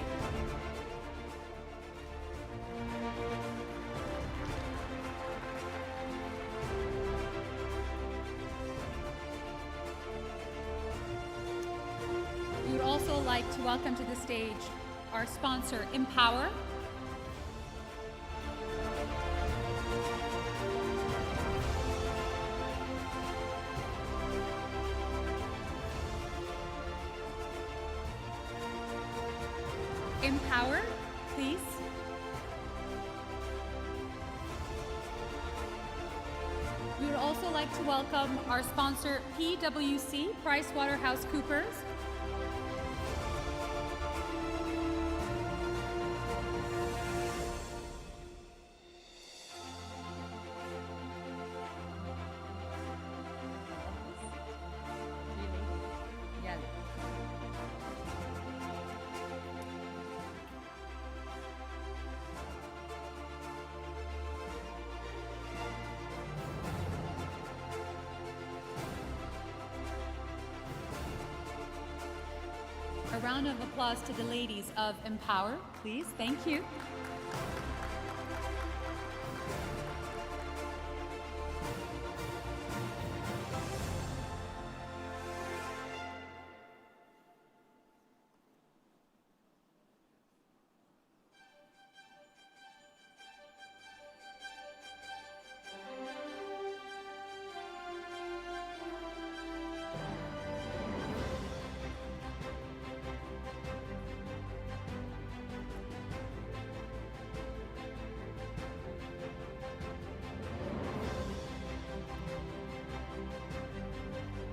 We would also like to welcome to the stage our sponsor, Empower. Empower, please. We would also like to welcome our sponsor, PwC, PricewaterhouseCoopers. Yes. A round of applause to the ladies of Empower, please. Thank you.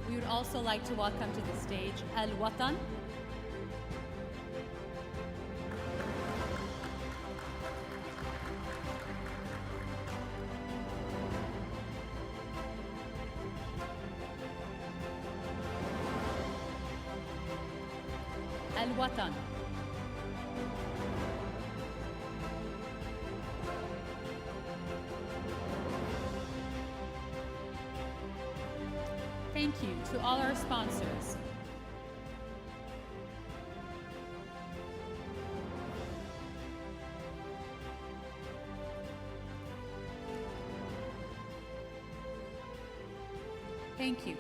We would also like to welcome to the stage Al Watan. Al Watan. Thank you to all our sponsors. Thank you.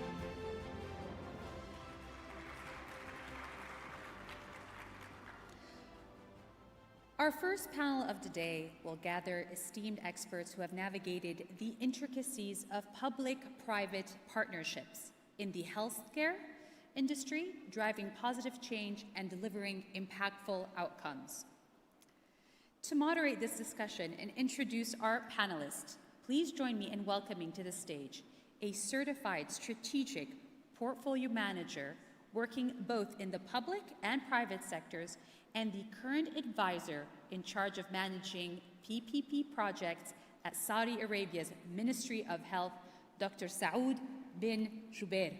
Our first panel of the day will gather esteemed experts who have navigated the intricacies of public-private partnerships in the healthcare industry, driving positive change and delivering impactful outcomes. To moderate this discussion and introduce our panelists, please join me in welcoming to the stage a certified strategic portfolio manager working both in the public and private sectors and the current advisor in charge of managing PPP projects at Saudi Arabia's Ministry of Health, Dr. Saud bin Jubair.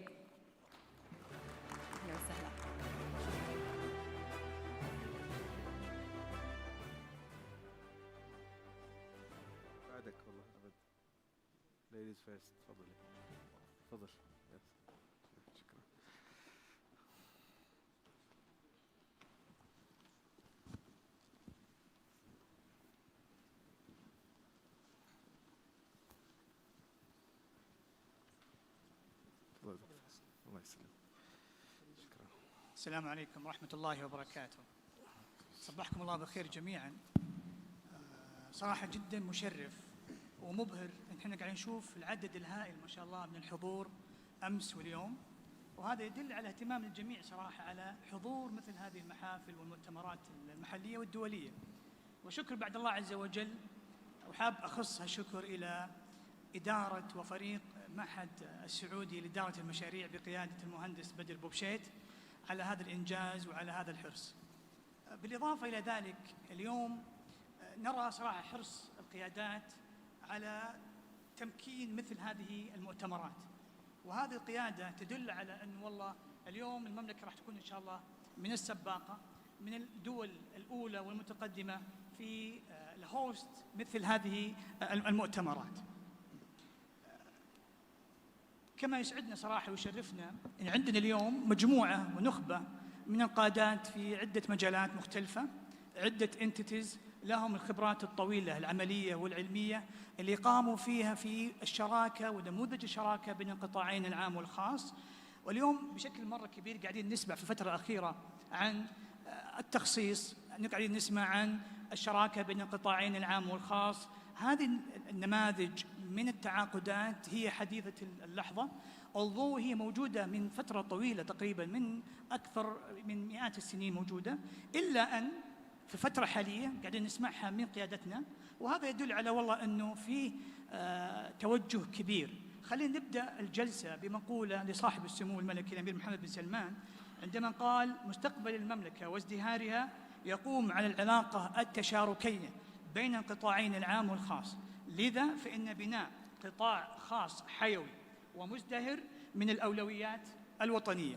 بعدك والله أبد. Ladies first. تفضلي. تفضل. Yes. شكرا. تفضل. الله يسلمك. شكرا. السلام عليكم ورحمة الله وبركاته. صبحكم الله بخير جميعا. صراحة جدا مشرف ومبهر ان احنا قاعدين نشوف العدد الهائل ما شاء الله من الحضور امس واليوم، وهذا يدل على اهتمام الجميع صراحة على حضور مثل هذه المحافل والمؤتمرات المحلية والدولية. وشكر بعد الله عز وجل، وحاب اخص هالشكر الى إدارة وفريق معهد السعودي لإدارة المشاريع بقيادة المهندس بدر بوبشيت على هذا الإنجاز وعلى هذا الحرص. بالإضافة إلى ذلك اليوم نرى صراحة حرص القيادات على تمكين مثل هذه المؤتمرات، وهذه القيادة تدل على أن والله اليوم المملكة راح تكون إن شاء الله من السباقة، من الدول الأولى والمتقدمة في الهوست مثل هذه المؤتمرات. كما يسعدنا صراحة ويشرفنا أن عندنا اليوم مجموعة ونخبة من القادات في عدة مجالات مختلفة، عدة انتيتيز لهم الخبرات الطويلة العملية والعلمية اللي قاموا فيها في الشراكة ونموذج الشراكة بين القطاعين العام والخاص. واليوم بشكل مرة كبير قاعدين نسمع في الفترة الأخيرة عن التخصيص، قاعدين نسمع عن الشراكة بين القطاعين العام والخاص. هذه النماذج من التعاقدات هي حديثة اللحظة، although هي موجودة من فترة طويلة تقريبا من أكثر من مئات السنين موجودة، إلا أن في الفترة الحالية قاعدين نسمعها من قيادتنا، وهذا يدل على والله أنه في توجه كبير. خلينا نبدأ الجلسة بمقولة لصاحب السمو الملكي الأمير محمد بن سلمان عندما قال: مستقبل المملكة وازدهارها يقوم على العلاقة التشاركية بين القطاعين العام والخاص، لذا فإن بناء قطاع خاص حيوي ومزدهر من الأولويات الوطنية.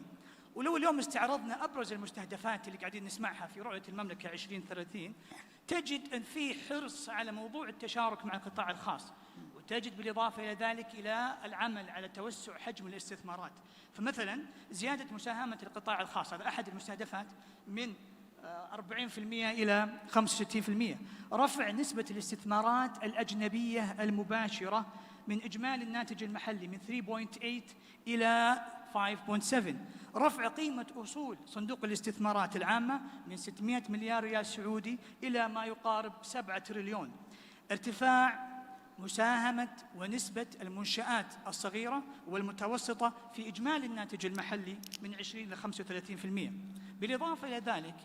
ولو اليوم استعرضنا أبرز المستهدفات اللي قاعدين نسمعها في رؤية المملكة 2030 تجد أن في حرص على موضوع التشارك مع القطاع الخاص، وتجد بالإضافة إلى ذلك إلى العمل على توسع حجم الاستثمارات. فمثلا زيادة مساهمة القطاع الخاص هذا أحد المستهدفات من 40% إلى 65%، رفع نسبة الاستثمارات الأجنبية المباشرة من إجمالي الناتج المحلي من 3.8 إلى 5.7، رفع قيمة أصول صندوق الاستثمارات العامة من 600 مليار ريال سعودي إلى ما يقارب 7 تريليون، ارتفاع مساهمة ونسبة المنشآت الصغيرة والمتوسطة في إجمالي الناتج المحلي من 20 إلى 35%. بالإضافة إلى ذلك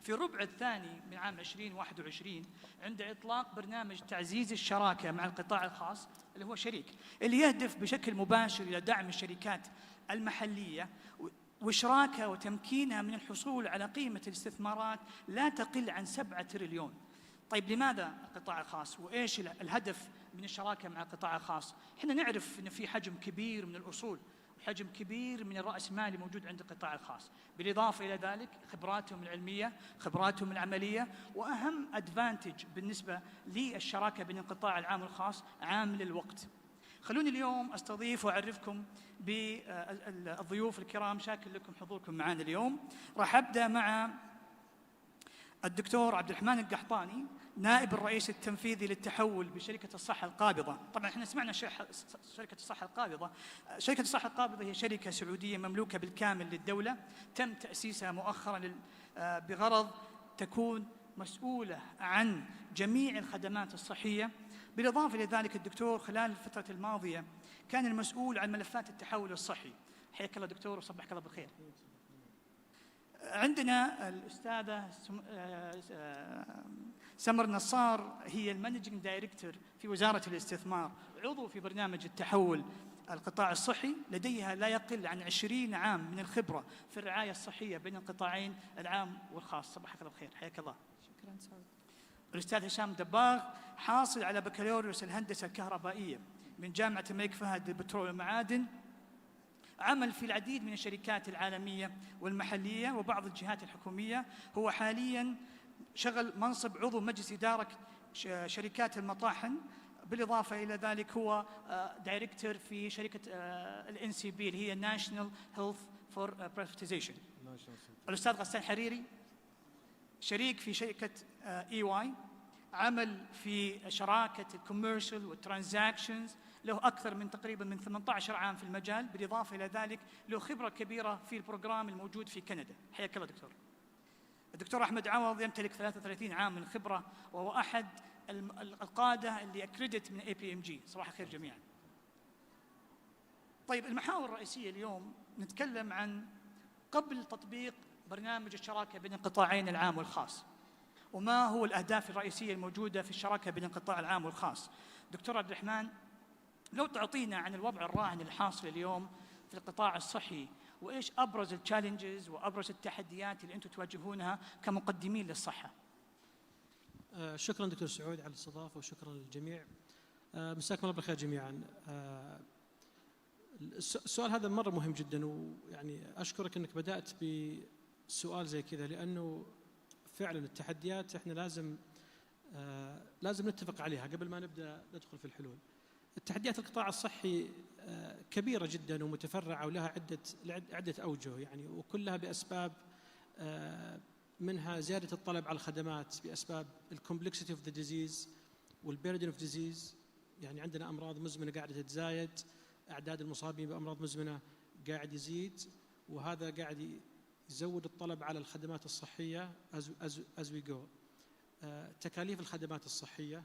في الربع الثاني من عام 2021 عند إطلاق برنامج تعزيز الشراكة مع القطاع الخاص اللي هو شريك، اللي يهدف بشكل مباشر إلى دعم الشركات المحلية وإشراكها وتمكينها من الحصول على قيمة الاستثمارات لا تقل عن 7 تريليون. طيب لماذا القطاع الخاص؟ وإيش الهدف من الشراكة مع القطاع الخاص؟ إحنا نعرف أن في حجم كبير من الأصول وحجم كبير من الرأس مالي موجود عند القطاع الخاص، بالإضافة إلى ذلك خبراتهم العلمية، خبراتهم العملية، وأهم أدفانتج بالنسبة للشراكة بين القطاع العام والخاص عامل الوقت. خلوني اليوم أستضيف وأعرفكم بالضيوف الكرام، شاكر لكم حضوركم معنا اليوم. راح أبدأ مع الدكتور عبد الرحمن القحطاني، نائب الرئيس التنفيذي للتحول بشركة الصحة القابضة. طبعا احنا سمعنا شركة الصحة القابضة. شركة الصحة القابضة هي شركة سعودية مملوكة بالكامل للدولة، تم تأسيسها مؤخرا بغرض تكون مسؤولة عن جميع الخدمات الصحية. بالإضافة إلى ذلك الدكتور خلال الفترة الماضية كان المسؤول عن ملفات التحول الصحي. حياك الله دكتور وصبحك الله بالخير. عندنا الأستاذة سمر نصار، هي المانجنج دايركتور في وزارة الاستثمار، عضو في برنامج التحول القطاع الصحي، لديها لا يقل عن 20 عام من الخبرة في الرعاية الصحية بين القطاعين العام والخاص. صباحك الله بخير، حياك الله. شكرا سعود. الأستاذ هشام دباغ، حاصل على بكالوريوس الهندسة الكهربائية من جامعة الملك فهد للبترول والمعادن، عمل في العديد من الشركات العالمية والمحلية وبعض الجهات الحكومية. هو حالياً شغل منصب عضو مجلس إدارة شركات المطاحن. بالإضافة إلى ذلك هو دايركتور في شركة NCB اللي هي National Health for Privatization. الأستاذ غسان حريري، شريك في شركة EY، عمل في شراكة الكوميرشال والترانزاكشنز، له أكثر من تقريباً من 18 عام في المجال. بالإضافة إلى ذلك له خبرة كبيرة في البروجرام الموجود في كندا. حياك الله دكتور. الدكتور أحمد عوض يمتلك 33 عام من الخبرة، وهو أحد القادة اللي أكريدت من APMG. صباح الخير جميعاً. طيب المحاور الرئيسية اليوم نتكلم عن قبل تطبيق برنامج الشراكة بين القطاعين العام والخاص، وما هو الأهداف الرئيسية الموجودة في الشراكة بين القطاع العام والخاص. دكتور عبد الرحمن، لو تعطينا عن الوضع الراهن الحاصل اليوم في القطاع الصحي وايش ابرز التشالنجز وابرز التحديات اللي انتم تواجهونها كمقدمين للصحه. شكرا دكتور سعود على الاستضافه وشكرا للجميع. مساكم الله بالخير جميعا. السؤال هذا مره مهم جدا، ويعني اشكرك انك بدات بسؤال زي كذا، لانه فعلا التحديات احنا لازم نتفق عليها قبل ما نبدا ندخل في الحلول. التحديات القطاع الصحي كبيره جدا ومتفرعه ولها عده اوجه يعني، وكلها باسباب منها زياده الطلب على الخدمات باسباب الكومبلكسيتي اوف ذا ديزيز والبيردن اوف ديزيز. يعني عندنا امراض مزمنه قاعده تتزايد، اعداد المصابين بامراض مزمنه قاعد يزيد، وهذا قاعد يزود الطلب على الخدمات الصحيه as we go. تكاليف الخدمات الصحيه،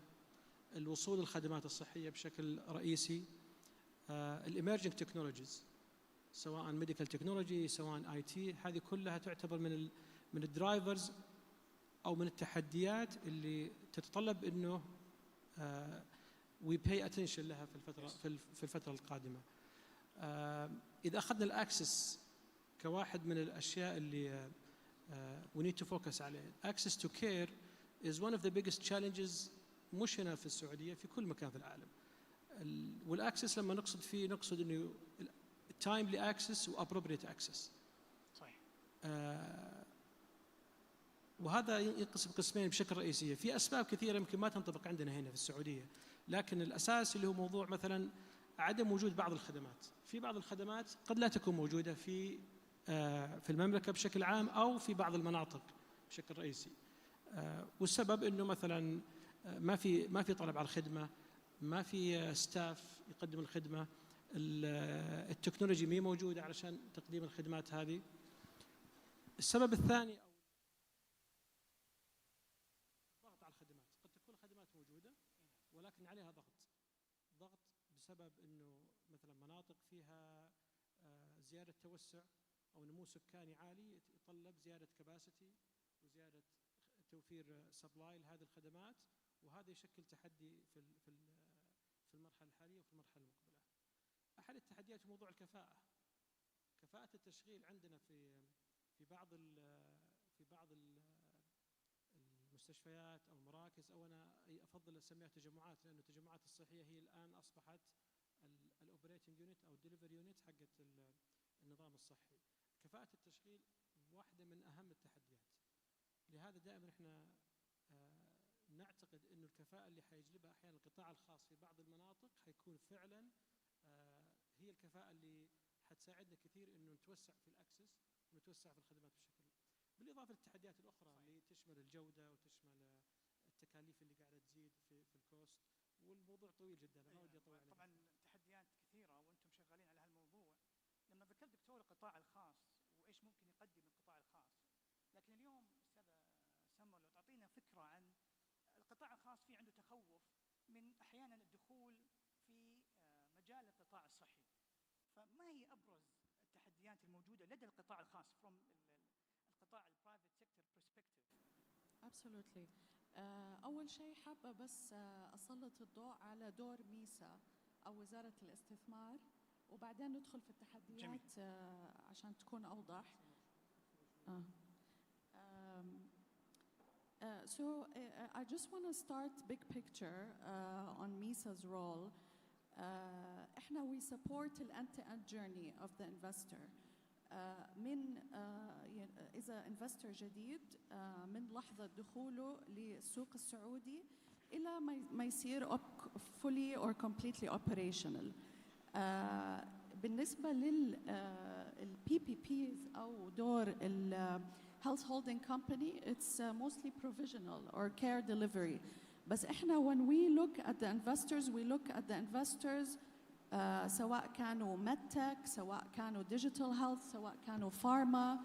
الوصول للخدمات الصحيه بشكل رئيسي، الاميرجنج تكنولوجيز سواء ميديكال تكنولوجي سواء اي تي، هذه كلها تعتبر من الدرايفرز او من التحديات اللي تتطلب انه we pay attention لها في الفتره القادمه. اذا اخذنا الاكسس كواحد من الاشياء اللي we need to focus عليه، access to care is one of the biggest challenges مش هنا في السعوديه، في كل مكان في العالم. والاكسس لما نقصد فيه نقصد انه timely access و appropriate access. صحيح. وهذا ينقسم قسمين بشكل رئيسي. في اسباب كثيره يمكن ما تنطبق عندنا هنا في السعوديه، لكن الاساس اللي هو موضوع مثلا عدم وجود بعض الخدمات. في بعض الخدمات قد لا تكون موجوده في المملكه بشكل عام او في بعض المناطق بشكل رئيسي. والسبب انه مثلا ما في طلب على الخدمه، ما في ستاف يقدم الخدمه، التكنولوجي مي موجوده علشان تقديم الخدمات هذه. السبب الثاني ضغط على الخدمات. قد تكون الخدمات موجوده ولكن عليها ضغط بسبب انه مثلا مناطق فيها زياده توسع او نمو سكاني عالي يتطلب زياده كباسيتي وزياده توفير سبلاي لهذه الخدمات، وهذا يشكل تحدي في المرحله الحاليه وفي المرحله المقبله. احد التحديات موضوع الكفاءه. كفاءه التشغيل عندنا في بعض المستشفيات او المراكز، او انا افضل اسميها تجمعات، لانه التجمعات الصحيه هي الان اصبحت الاوبريتنج يونت او الدليفري يونت حقت النظام الصحي. كفاءه التشغيل واحده من اهم التحديات. لهذا دائما احنا نعتقد انه الكفاءه اللي حيجلبها احيانا القطاع الخاص في بعض المناطق حيكون فعلا هي الكفاءه اللي حتساعدنا كثير انه نتوسع في الاكسس ونتوسع في الخدمات بشكل، بالاضافه للتحديات الاخرى اللي تشمل الجوده وتشمل التكاليف اللي قاعده تزيد في الكوست، والموضوع طويل جدا انا ما ودي اطول عليه. طبعا تحديات كثيره وانتم شغالين على هالموضوع. لما ذكرت دكتور القطاع الخاص وايش ممكن يقدم القطاع الخاص، لكن اليوم استاذه سمر لو تعطينا فكره عن القطاع الخاص، في عنده تخوف من احيانا الدخول في مجال القطاع الصحي، فما هي ابرز التحديات الموجوده لدى القطاع الخاص from القطاع البرايفت سيكتور برسبكتيف؟ Absolutely. أول شيء حابة بس أسلط الضوء على دور ميسا أو وزارة الاستثمار، وبعدين ندخل في التحديات عشان تكون أوضح. I just want to start big picture on MISA's role. إحنا we support the end-to-end journey of the investor. من إذا investor جديد من لحظة دخوله للسوق السعودي إلى ما يصير fully or completely operational. بالنسبة PPPs أو دور health holding company, it's mostly provisional or care delivery. بس إحنا when we look at the investors, we look at the investors سواء كانوا medtech، سواء كانوا digital health، سواء كانوا pharma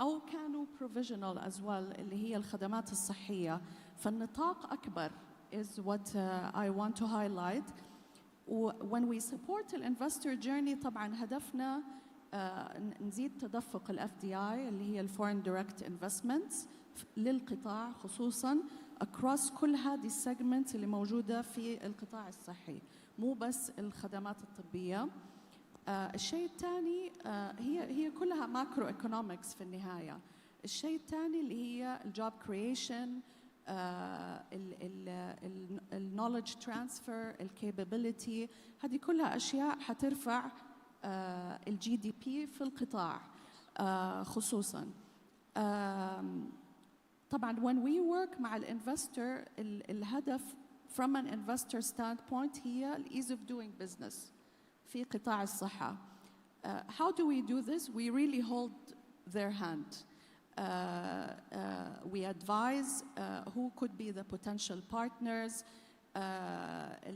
أو كانوا provisional as well اللي هي الخدمات الصحية. فالنطاق أكبر is what I want to highlight. When we support the investor journey طبعاً هدفنا نزيد تدفق ال FDI اللي هي Foreign Direct Investments للقطاع خصوصاً across كل هذه السيجمنت اللي موجودة في القطاع الصحي، مو بس الخدمات الطبية. الشيء الثاني هي كلها ماكرو ايكونومكس في النهايه. الشيء الثاني اللي هي الجوب كرييشن، النولج ترانسفير، الكابابيلتي، هذه كلها اشياء حترفع الجي دي بي في القطاع خصوصا. طبعا when we work مع الانفستور الهدف from an investor standpoint هي ال ease of doing business في قطاع الصحة. How do we do this? We really hold their hand. We advise who could be the potential partners.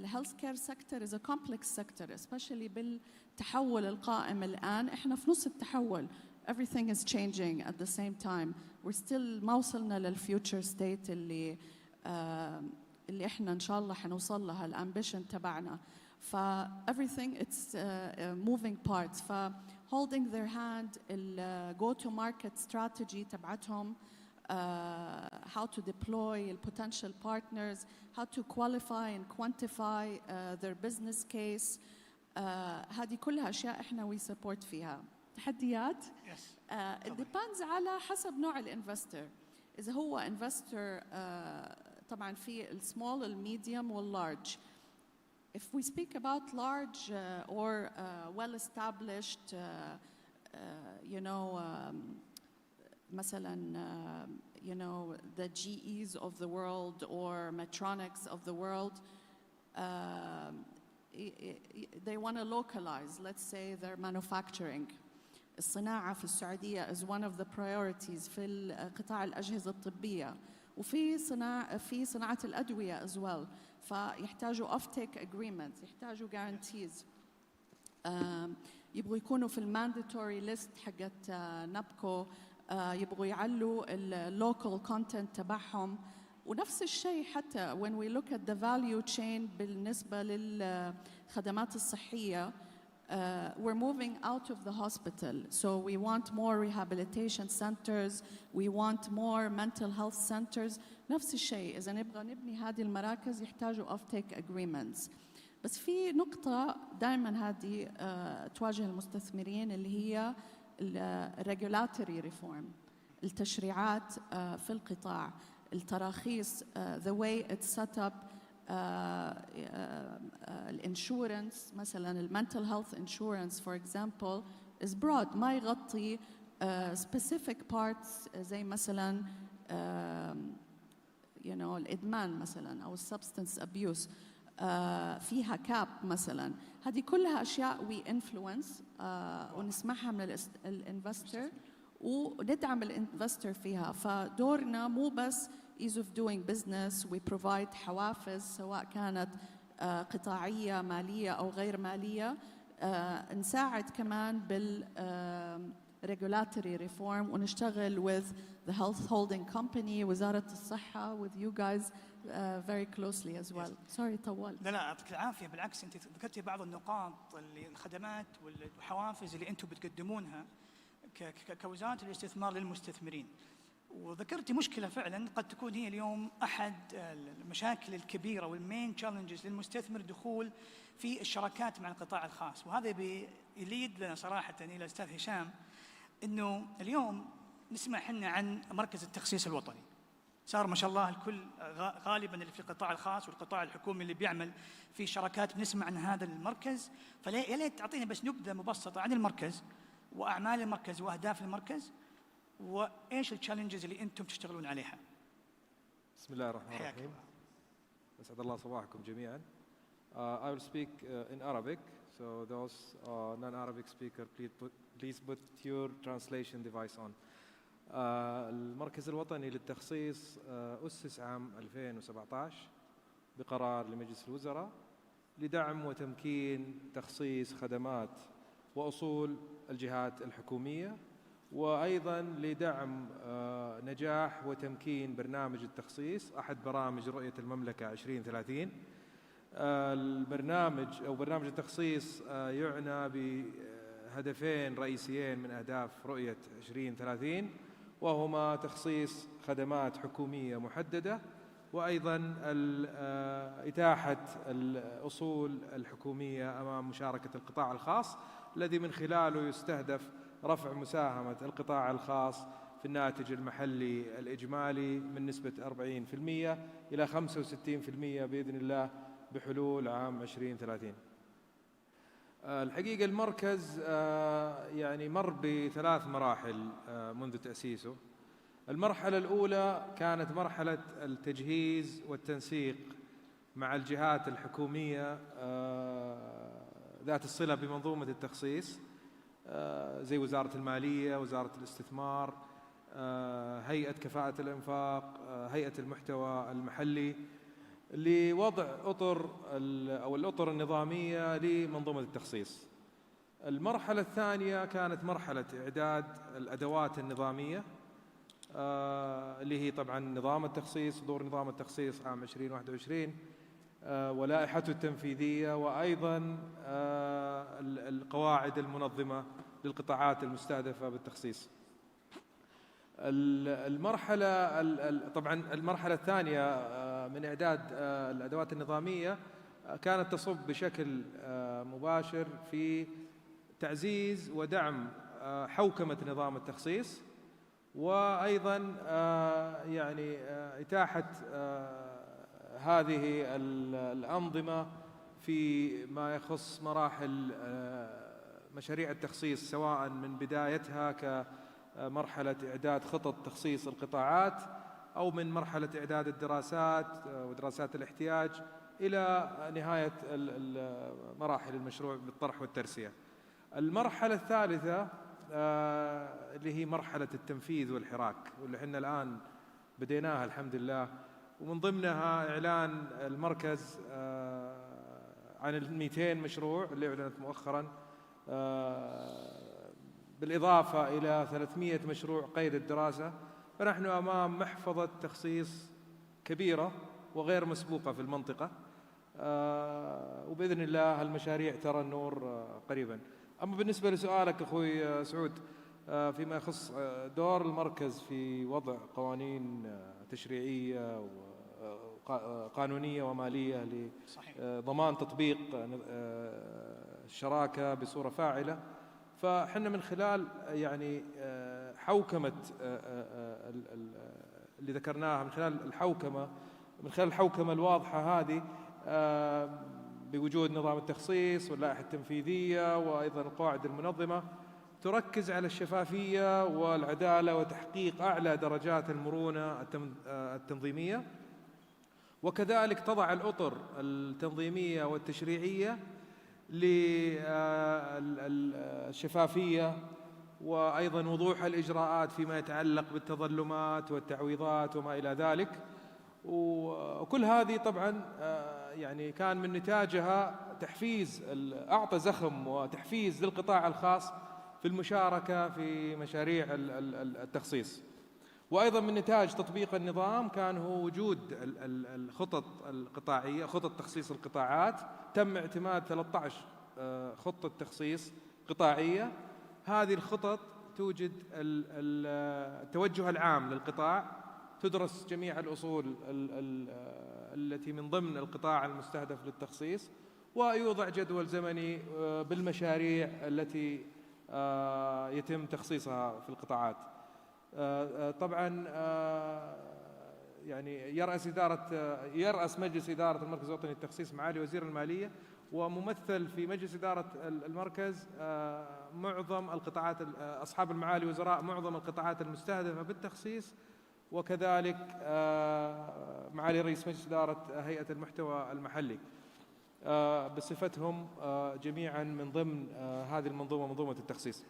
The healthcare sector is a complex sector, especially بالتحول القائم الآن. إحنا في نص التحول. Everything is changing at the same time. We're still ما وصلنا للفيوتشر ستيت اللي إحنا إن شاء الله حنوصل لها، الامبيشن تبعنا. ف everything it's moving parts. ف holding their hand, go to market strategy تبعتهم, how to deploy potential partners, how to qualify and quantify their business case. هذه كلها أشياء إحنا we support فيها. تحديات؟ it depends على حسب نوع الانفستور. إذا هو انفستور طبعا في السمول الميديوم واللارج. If we speak about large or well-established, مثلا, the GEs of the world or Medtronics of the world, they want to localize, let's say, their manufacturing. الصناعة في السعودية is one of the priorities في قطاع الأجهزة الطبية، وفي صناعة الأدوية as well. فيحتاجوا off-take agreements، يحتاجوا guarantees، يبغوا يكونوا في الماندatory list حقت نابكو، يبغوا يعلوا local content تبعهم. ونفس الشيء حتى when we look at the value chain بالنسبة للخدمات الصحية. We're moving out of the hospital, so we want more rehabilitation centers, we want more mental health centers. نفس الشيء إذا نبغى نبني هذه المراكز يحتاجوا off-take agreements. بس في نقطة دائما هذه تواجه المستثمرين اللي هي regulatory reform، التشريعات في القطاع، التراخيص، the way it's set up. الانشورنس مثلا المنتل هيلث انشورنس فور اكزامبل is broad، ما يغطي specific parts زي مثلا الادمان مثلا او السبستنس ابيوز، فيها كاب مثلا. هذه كلها اشياء we influence ونسمعها من الانفستور وندعم الانفستور فيها. فدورنا مو بس ease of doing business، we provide حوافز سواء كانت قطاعية مالية أو غير مالية. نساعد كمان بال regulatory reform ونشتغل with the health holding company، وزارة الصحة، with you guys very closely as well. Sorry طولت. لا يعطيك العافية، بالعكس أنت ذكرتي بعض النقاط الخدمات والحوافز اللي أنتم بتقدمونها كوزارة الاستثمار للمستثمرين. وذكرتي مشكلة فعلا قد تكون هي اليوم أحد المشاكل الكبيرة والمين تشالنجز للمستثمر، دخول في الشراكات مع القطاع الخاص. وهذا بيليد لنا صراحة إلى الأستاذ هشام، إنه اليوم نسمع حنا عن مركز التخصيص الوطني، صار ما شاء الله الكل غالبا اللي في القطاع الخاص والقطاع الحكومي اللي بيعمل في شراكات بنسمع عن هذا المركز. فيا ليت تعطينا بس نبذة مبسطة عن المركز وأعمال المركز وأهداف المركز وإيش التشالنجز اللي أنتم تشتغلون عليها. بسم الله الرحمن الرحيم. أسعد الله صباحكم جميعا. I will speak in Arabic, so those non-Arabic speaker please put your translation device on. المركز الوطني للتخصيص أسس عام 2017 بقرار لمجلس الوزراء لدعم وتمكين تخصيص خدمات وأصول الجهات الحكومية، وأيضاً لدعم نجاح وتمكين برنامج التخصيص، أحد برامج رؤية المملكة 2030. البرنامج أو برنامج التخصيص يعنى بهدفين رئيسيين من أهداف رؤية 2030، وهما تخصيص خدمات حكومية محددة وأيضا إتاحة الأصول الحكومية أمام مشاركة القطاع الخاص، الذي من خلاله يستهدف رفع مساهمة القطاع الخاص في الناتج المحلي الإجمالي من نسبة 40% إلى 65% بإذن الله بحلول عام 2030. الحقيقة المركز يعني مر بثلاث مراحل منذ تأسيسه. المرحلة الأولى كانت مرحلة التجهيز والتنسيق مع الجهات الحكومية ذات الصلة بمنظومة التخصيص، زي وزارة المالية، وزارة الاستثمار، هيئة كفاءة الإنفاق، هيئة المحتوى المحلي، لوضع الأطر النظامية لمنظومة التخصيص. المرحلة الثانية كانت مرحلة إعداد الأدوات النظامية، اللي هي طبعا نظام التخصيص، صدور نظام التخصيص عام 2021، ولائحته التنفيذية، وأيضا القواعد المنظمة للقطاعات المستهدفة بالتخصيص. طبعا المرحلة الثانية من إعداد الأدوات النظامية كانت تصب بشكل مباشر في تعزيز ودعم حوكمة نظام التخصيص، وأيضا يعني إتاحة هذه الأنظمة في ما يخص مراحل مشاريع التخصيص، سواء من بدايتها كمرحلة إعداد خطط تخصيص القطاعات، أو من مرحلة إعداد الدراسات ودراسات الاحتياج، إلى نهاية مراحل المشروع بالطرح والترسية. المرحلة الثالثة اللي هي مرحلة التنفيذ والحراك، واللي احنا الآن بديناها الحمد لله، ومن ضمنها إعلان المركز عن 200 مشروع اللي أعلنت مؤخرا، بالإضافة إلى 300 مشروع قيد الدراسة. فنحن أمام محفظة تخصيص كبيرة وغير مسبوقة في المنطقة، وبإذن الله المشاريع ترى النور قريبا. أما بالنسبة لسؤالك أخوي سعود فيما يخص دور المركز في وضع قوانين تشريعية وقانونية ومالية لضمان تطبيق الشراكة بصورة فاعلة، فحنا من خلال يعني حوكمة اللي ذكرناها، من خلال الحوكمة الواضحة هذه، بوجود نظام التخصيص واللائحة التنفيذية وأيضا القواعد المنظمة، تركز على الشفافية والعدالة وتحقيق أعلى درجات المرونة التنظيمية، وكذلك تضع الأطر التنظيمية والتشريعية للشفافية وأيضا وضوح الإجراءات فيما يتعلق بالتظلمات والتعويضات وما إلى ذلك. وكل هذه طبعا يعني كان من نتاجها أعطى زخم وتحفيز للقطاع الخاص في المشاركة في مشاريع التخصيص. وأيضا من نتاج تطبيق النظام كان هو وجود الخطط القطاعية، خطط تخصيص القطاعات. تم اعتماد 13 خطة تخصيص قطاعية. هذه الخطط توجد التوجه العام للقطاع، تدرس جميع الأصول التي من ضمن القطاع المستهدف للتخصيص، ويوضع جدول زمني بالمشاريع التي يتم تخصيصها في القطاعات. طبعا يعني يرأس مجلس إدارة المركز الوطني للتخصيص معالي وزير المالية، وممثل في مجلس إدارة المركز معظم القطاعات، أصحاب المعالي وزراء معظم القطاعات المستهدفة بالتخصيص، وكذلك معالي رئيس مجلس إدارة هيئة المحتوى المحلي، بصفتهم جميعا من ضمن هذه المنظومة، منظومة التخصيص.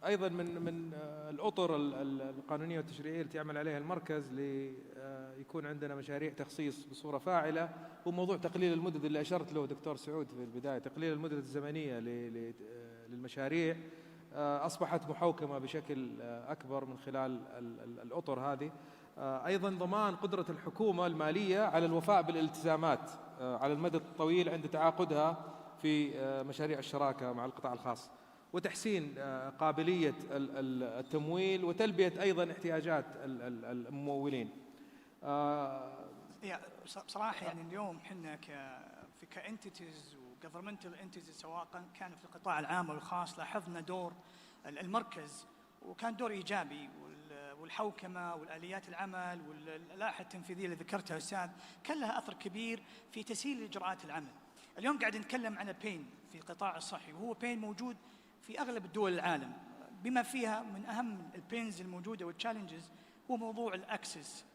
أيضا من الأطر القانونية والتشريعية التي يعمل عليها المركز ليكون عندنا مشاريع تخصيص بصورة فاعلة هو موضوع تقليل المدد اللي أشرت له دكتور سعود في البداية. تقليل المدد الزمنية للمشاريع أصبحت محوكمة بشكل أكبر من خلال الأطر هذه. أيضا ضمان قدرة الحكومة المالية على الوفاء بالالتزامات على المدى الطويل عند تعاقدها في مشاريع الشراكة مع القطاع الخاص، وتحسين قابلية التمويل وتلبية أيضا احتياجات الممولين. بصراحه يعني اليوم احنا كانتيتيز وجفرمنتال انتيتيز سواء كان في القطاع العام او الخاص، لاحظنا دور المركز وكان دور ايجابي، والحوكمه والاليات العمل واللائحه التنفيذيه اللي ذكرتها استاذ كان لها اثر كبير في تسهيل اجراءات العمل. اليوم قاعد نتكلم عن بين في القطاع الصحي، وهو بين موجود في اغلب الدول العالم، بما فيها من اهم البينز الموجوده والتشالنجز هو موضوع الاكسس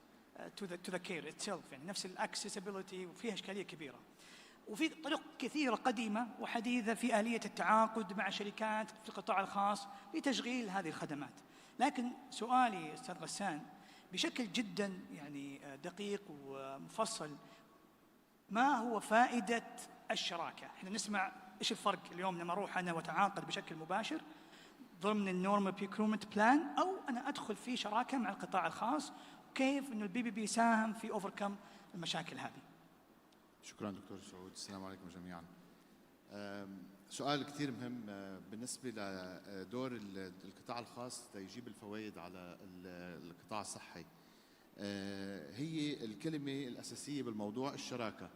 to the care itself، يعني نفس الاكسسبيلتي، وفيها اشكاليه كبيره. وفي طرق كثيره قديمه وحديثه في اليه التعاقد مع شركات في القطاع الخاص لتشغيل هذه الخدمات. لكن سؤالي استاذ غسان بشكل جدا يعني دقيق ومفصل، ما هو فائده الشراكه؟ احنا نسمع ايش الفرق اليوم لما اروح انا واتعاقد بشكل مباشر ضمن النورمال بيكرومنت بلان، او انا ادخل في شراكه مع القطاع الخاص، وكيف انه البي بي بي ساهم في اوفركم المشاكل هذه؟ شكرا دكتور سعود. السلام عليكم جميعا. سؤال كثير مهم بالنسبه لدور القطاع الخاص ليجيب الفوائد على القطاع الصحي. هي الكلمه الاساسيه بالموضوع الشراكه.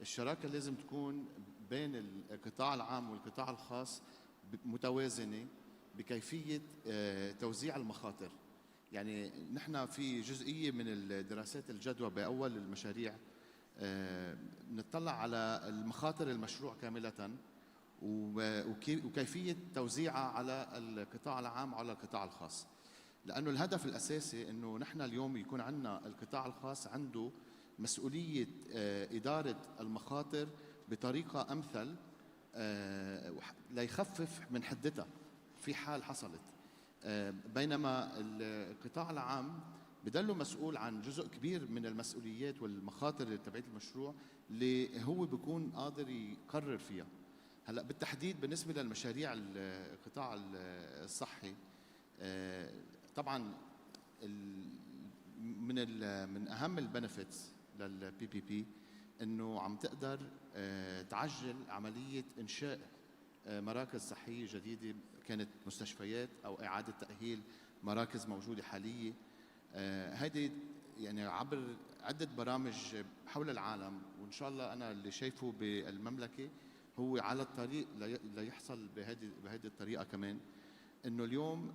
الشراكه لازم تكون بين القطاع العام والقطاع الخاص متوازنه بكيفيه توزيع المخاطر. يعني نحن في جزئيه من الدراسات الجدوى باول المشاريع نطلع على المخاطر المشروع كامله وكيفيه توزيعها على القطاع العام وعلى القطاع الخاص. لانه الهدف الاساسي انه نحن اليوم يكون عندنا القطاع الخاص عنده مسؤوليه اداره المخاطر بطريقه امثل ليخفف من حدتها في حال حصلت. بينما القطاع العام بدله مسؤول عن جزء كبير من المسؤوليات والمخاطر تبعت المشروع اللي هو بيكون قادر يقرر فيها. هلا بالتحديد بالنسبه للمشاريع القطاع الصحي، طبعا من اهم البنفيتس للبي بي بي انه عم تقدر تعجل عمليه انشاء مراكز صحيه جديده، كانت مستشفيات او اعاده تاهيل مراكز موجوده حاليه. هيدي يعني عبر عده برامج حول العالم، وان شاء الله انا اللي شايفه بالمملكه هو على الطريق ليحصل بهذه الطريقه كمان، انه اليوم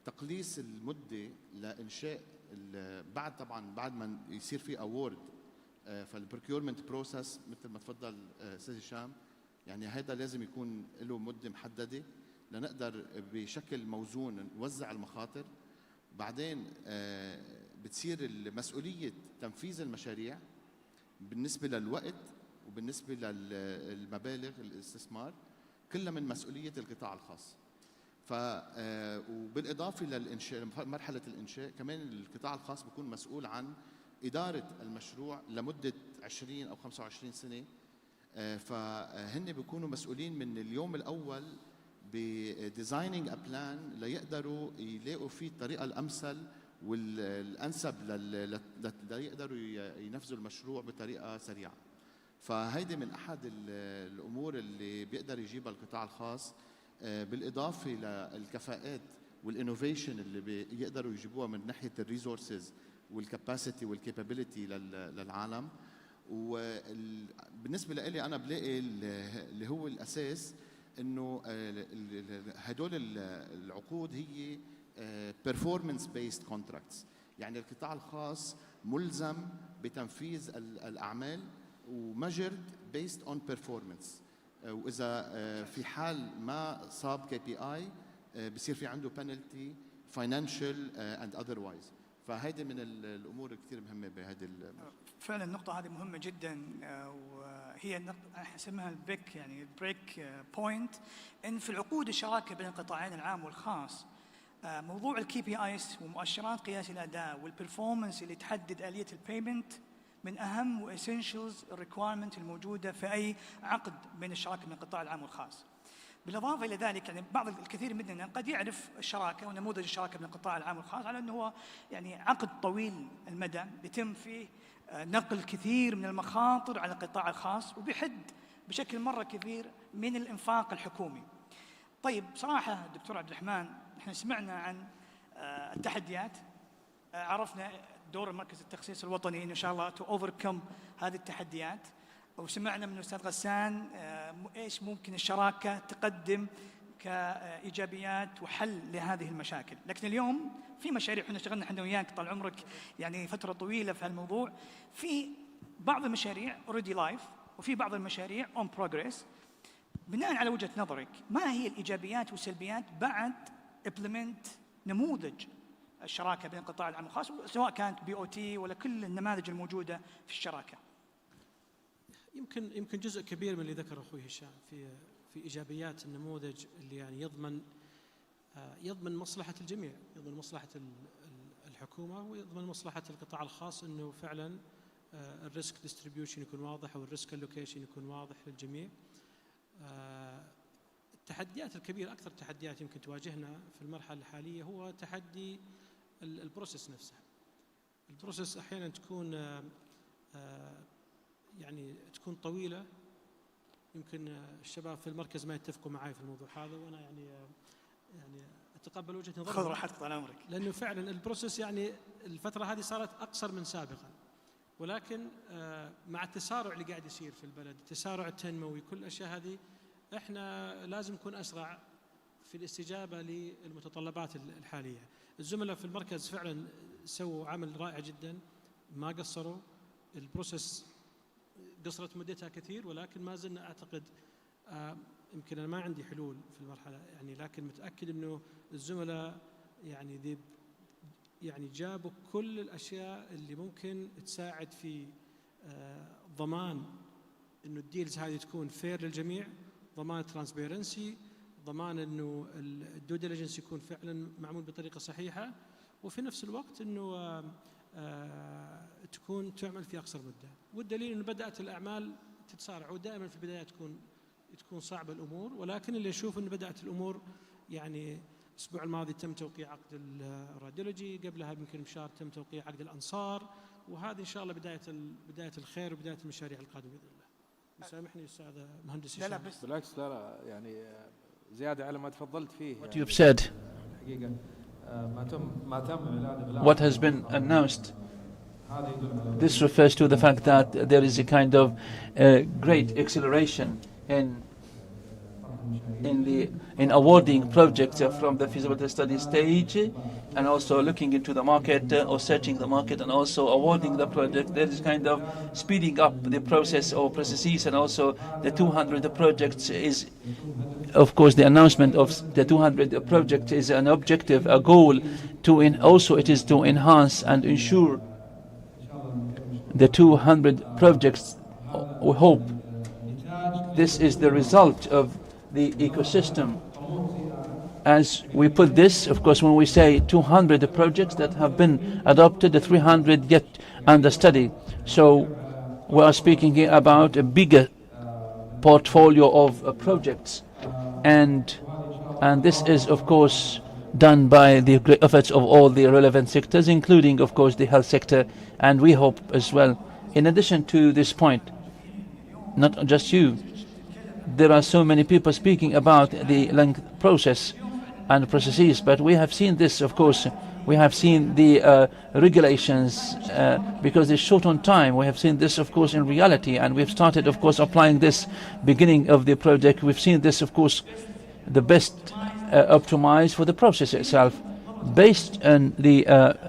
تقليص المده لانشاء بعد ما يصير في اوورد فالبروكيورمنت بروسس مثل ما تفضل استاذ هشام، يعني هذا لازم يكون له مده محدده لنقدر بشكل موزون نوزع المخاطر. بعدين بتصير مسؤوليه تنفيذ المشاريع بالنسبه للوقت وبالنسبه للمبالغ الاستثمار كلها من مسؤوليه القطاع الخاص. وبالاضافه للانشاء مرحله الانشاء كمان القطاع الخاص بيكون مسؤول عن اداره المشروع لمده 20 او 25 سنه. فهن بيكونوا مسؤولين من اليوم الاول بديزايننج ا بلان ليقدروا يلاقوا فيه الطريقه الامثل والانسب ليقدروا ينفذوا المشروع بطريقه سريعه. فهيدي من احد الامور اللي بيقدر يجيبها القطاع الخاص، بالاضافه للكفاءات والانوفيشن اللي بيقدروا يجيبوها من ناحيه الريسورسز والكاباسيتي والكابابيلتي للعالم. وبالنسبه لي انا بلاقي اللي هو الاساس انه هدول العقود هي performance based contracts، يعني القطاع الخاص ملزم بتنفيذ الاعمال ومجرد based on performance، واذا في حال ما صاب كي بي اي بصير في عنده penalty financial and otherwise. فهيدي من الامور كثير مهمه بهذه فعلا النقطة هذه مهمة جدا، وهي نقطة اسمها البيك يعني البريك بوينت، ان في العقود الشراكة بين القطاعين العام والخاص موضوع الكي بي ايس ومؤشرات قياس الاداء والبرفورمانس اللي تحدد آلية البيمنت من اهم واسينشلز الريكوايرمنت الموجودة في اي عقد بين الشراكة بين القطاع العام والخاص. بالإضافة إلى ذلك يعني الكثير مننا قد يعرف الشراكة ونموذج الشراكة بين القطاع العام والخاص على أنه هو يعني عقد طويل المدى بيتم فيه نقل كثير من المخاطر على القطاع الخاص وبيحد بشكل مرة كبير من الإنفاق الحكومي. طيب بصراحة دكتور عبد الرحمن احنا سمعنا عن التحديات عرفنا دور مركز التخصيص الوطني إنه إن شاء الله to overcome هذه التحديات، وسمعنا من الأستاذ غسان إيش ممكن الشراكة تقدم كإيجابيات وحل لهذه المشاكل. لكن اليوم في مشاريع احنا اشتغلنا احنا وياك طال عمرك يعني فترة طويلة في هالموضوع، في بعض المشاريع already live وفي بعض المشاريع on progress. بناء على وجهة نظرك ما هي الإيجابيات والسلبيات بعد implement نموذج الشراكة بين القطاع العام والخاص، سواء كانت BOT ولا كل النماذج الموجودة في الشراكة؟ يمكن جزء كبير من اللي ذكر اخوي هشام في ايجابيات النموذج اللي يعني يضمن مصلحه الجميع، يضمن مصلحه الحكومه ويضمن مصلحه القطاع الخاص، انه فعلا الريسك ديستريبيوشن يكون واضح او الريسك اللوكيشن يكون واضح للجميع. التحديات الكبيره، اكثر تحديات يمكن تواجهنا في المرحله الحاليه هو تحدي البروسيس نفسها. البروسيس احيانا تكون يعني تكون طويله. يمكن الشباب في المركز ما يتفقوا معي في الموضوع هذا، وانا يعني اتقبل وجهه نظرك. خذ راحتك طال عمرك. لانه فعلا البروسيس يعني الفتره هذه صارت اقصر من سابقا، ولكن مع التسارع اللي قاعد يصير في البلد، التسارع التنموي، كل الاشياء هذه احنا لازم نكون اسرع في الاستجابه للمتطلبات الحاليه. الزملاء في المركز فعلا سووا عمل رائع جدا، ما قصروا. البروسيس قصرت مدتها كثير، ولكن ما زلنا اعتقد يمكن انا ما عندي حلول في المرحله يعني، لكن متاكد انه الزملاء يعني جابوا كل الاشياء اللي ممكن تساعد في ضمان انه الديلز هذه تكون فير للجميع، ضمان ترانسبيرنسي، ضمان انه الدو ديليجنس يكون فعلا معمول بطريقه صحيحه، وفي نفس الوقت انه تكون تعمل في اقصر مده. والدليل انه بدات الاعمال تتسارع، ودائما في البدايه تكون صعبه الامور، ولكن اللي اشوف انه بدات الامور يعني الاسبوع الماضي تم توقيع عقد الراديولوجي، قبلها يمكن بشهر تم توقيع عقد الانصار، وهذه ان شاء الله بدايه الخير وبدايه المشاريع القادمه باذن الله. يسامحني استاذ مهندس لا بس بالعكس، لا يعني زياده على ما تفضلت فيه. What you've said, الحقيقه ما تم اعلانه what has been announced, this refers to the fact that there is a kind of great acceleration in awarding projects from the feasibility study stage, and also looking into the market or searching the market, and also awarding the project. There is kind of speeding up the process or processes, and also the 200 projects is, of course, the announcement of the 200 project is an objective, a goal also it is to enhance and ensure the 200 projects. We hope this is the result of the ecosystem. As we put this, of course, when we say 200 projects that have been adopted, the 300 yet under study. So we are speaking here about a bigger portfolio of projects, and this is, of course, done by the great efforts of all the relevant sectors, including, of course, the health sector, and we hope as well. In addition to this point, not just you, there are so many people speaking about the length process and processes, but we have seen this, of course, we have seen the regulations because it's short on time. We have seen this, of course, in reality, and we've started, of course, applying this beginning of the project. We've seen this, of course, the best optimized for the process itself. Based on the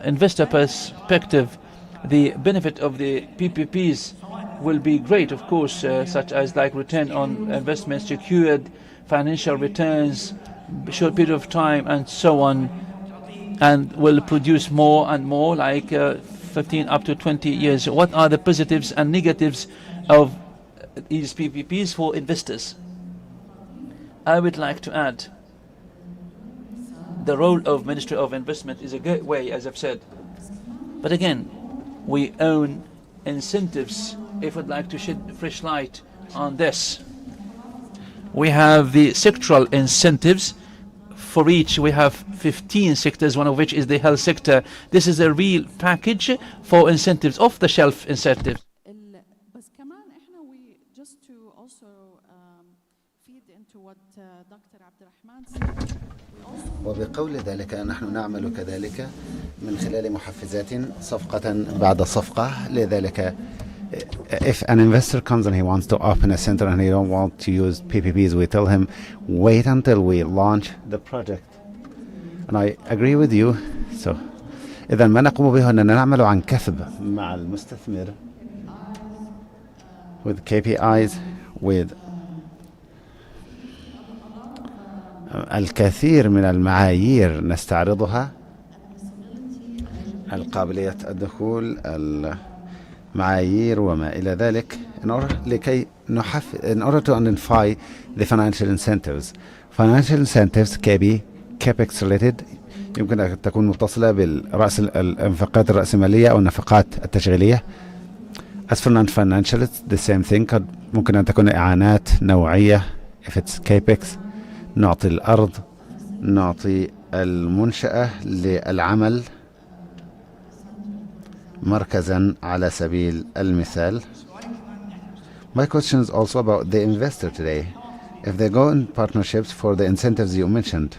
investor perspective, the benefit of the PPPs will be great, of course, such as like return on investment, secured financial returns, short period of time, and so on, and will produce more and more, like 15 up to 20 years. What are the positives and negatives of these PPPs for investors? I would like to add the role of Ministry of Investment is a great way, as I've said. But again, we own incentives. If we'd like to shed fresh light on this, we have the sectoral incentives. For each, we have 15 sectors, one of which is the health sector. This is a real package for incentives, off-the-shelf incentives. بس كمان احنا we just to also feed into what what Dr. Abdurrahman said. وبقول ذلك نحن نعمل كذلك من خلال محفزات صفقة بعد صفقة. لذلك if an investor comes and he wants to open a center and he don't want to use PPPs, we tell him wait until we launch the project. And I agree with you. So إذا ما نقوم به أننا نعمل عن كثب مع المستثمر with KPIs, with الكثير من المعايير نستعرضها، القابلية الدخول، المعايير وما إلى ذلك in order to identify the financial incentives. Financial incentives can be capex related، يمكن أن تكون متصلة بالانفاقات الرأسمالية أو النفقات التشغيلية. As for non-financial, it's the same thing. ممكن أن تكون إعانات نوعية. If it's capex، نعطي الأرض، نعطي المنشأة للعمل مركزا على سبيل المثال. My question is also about the investor today. If they go in partnerships for the incentives you mentioned,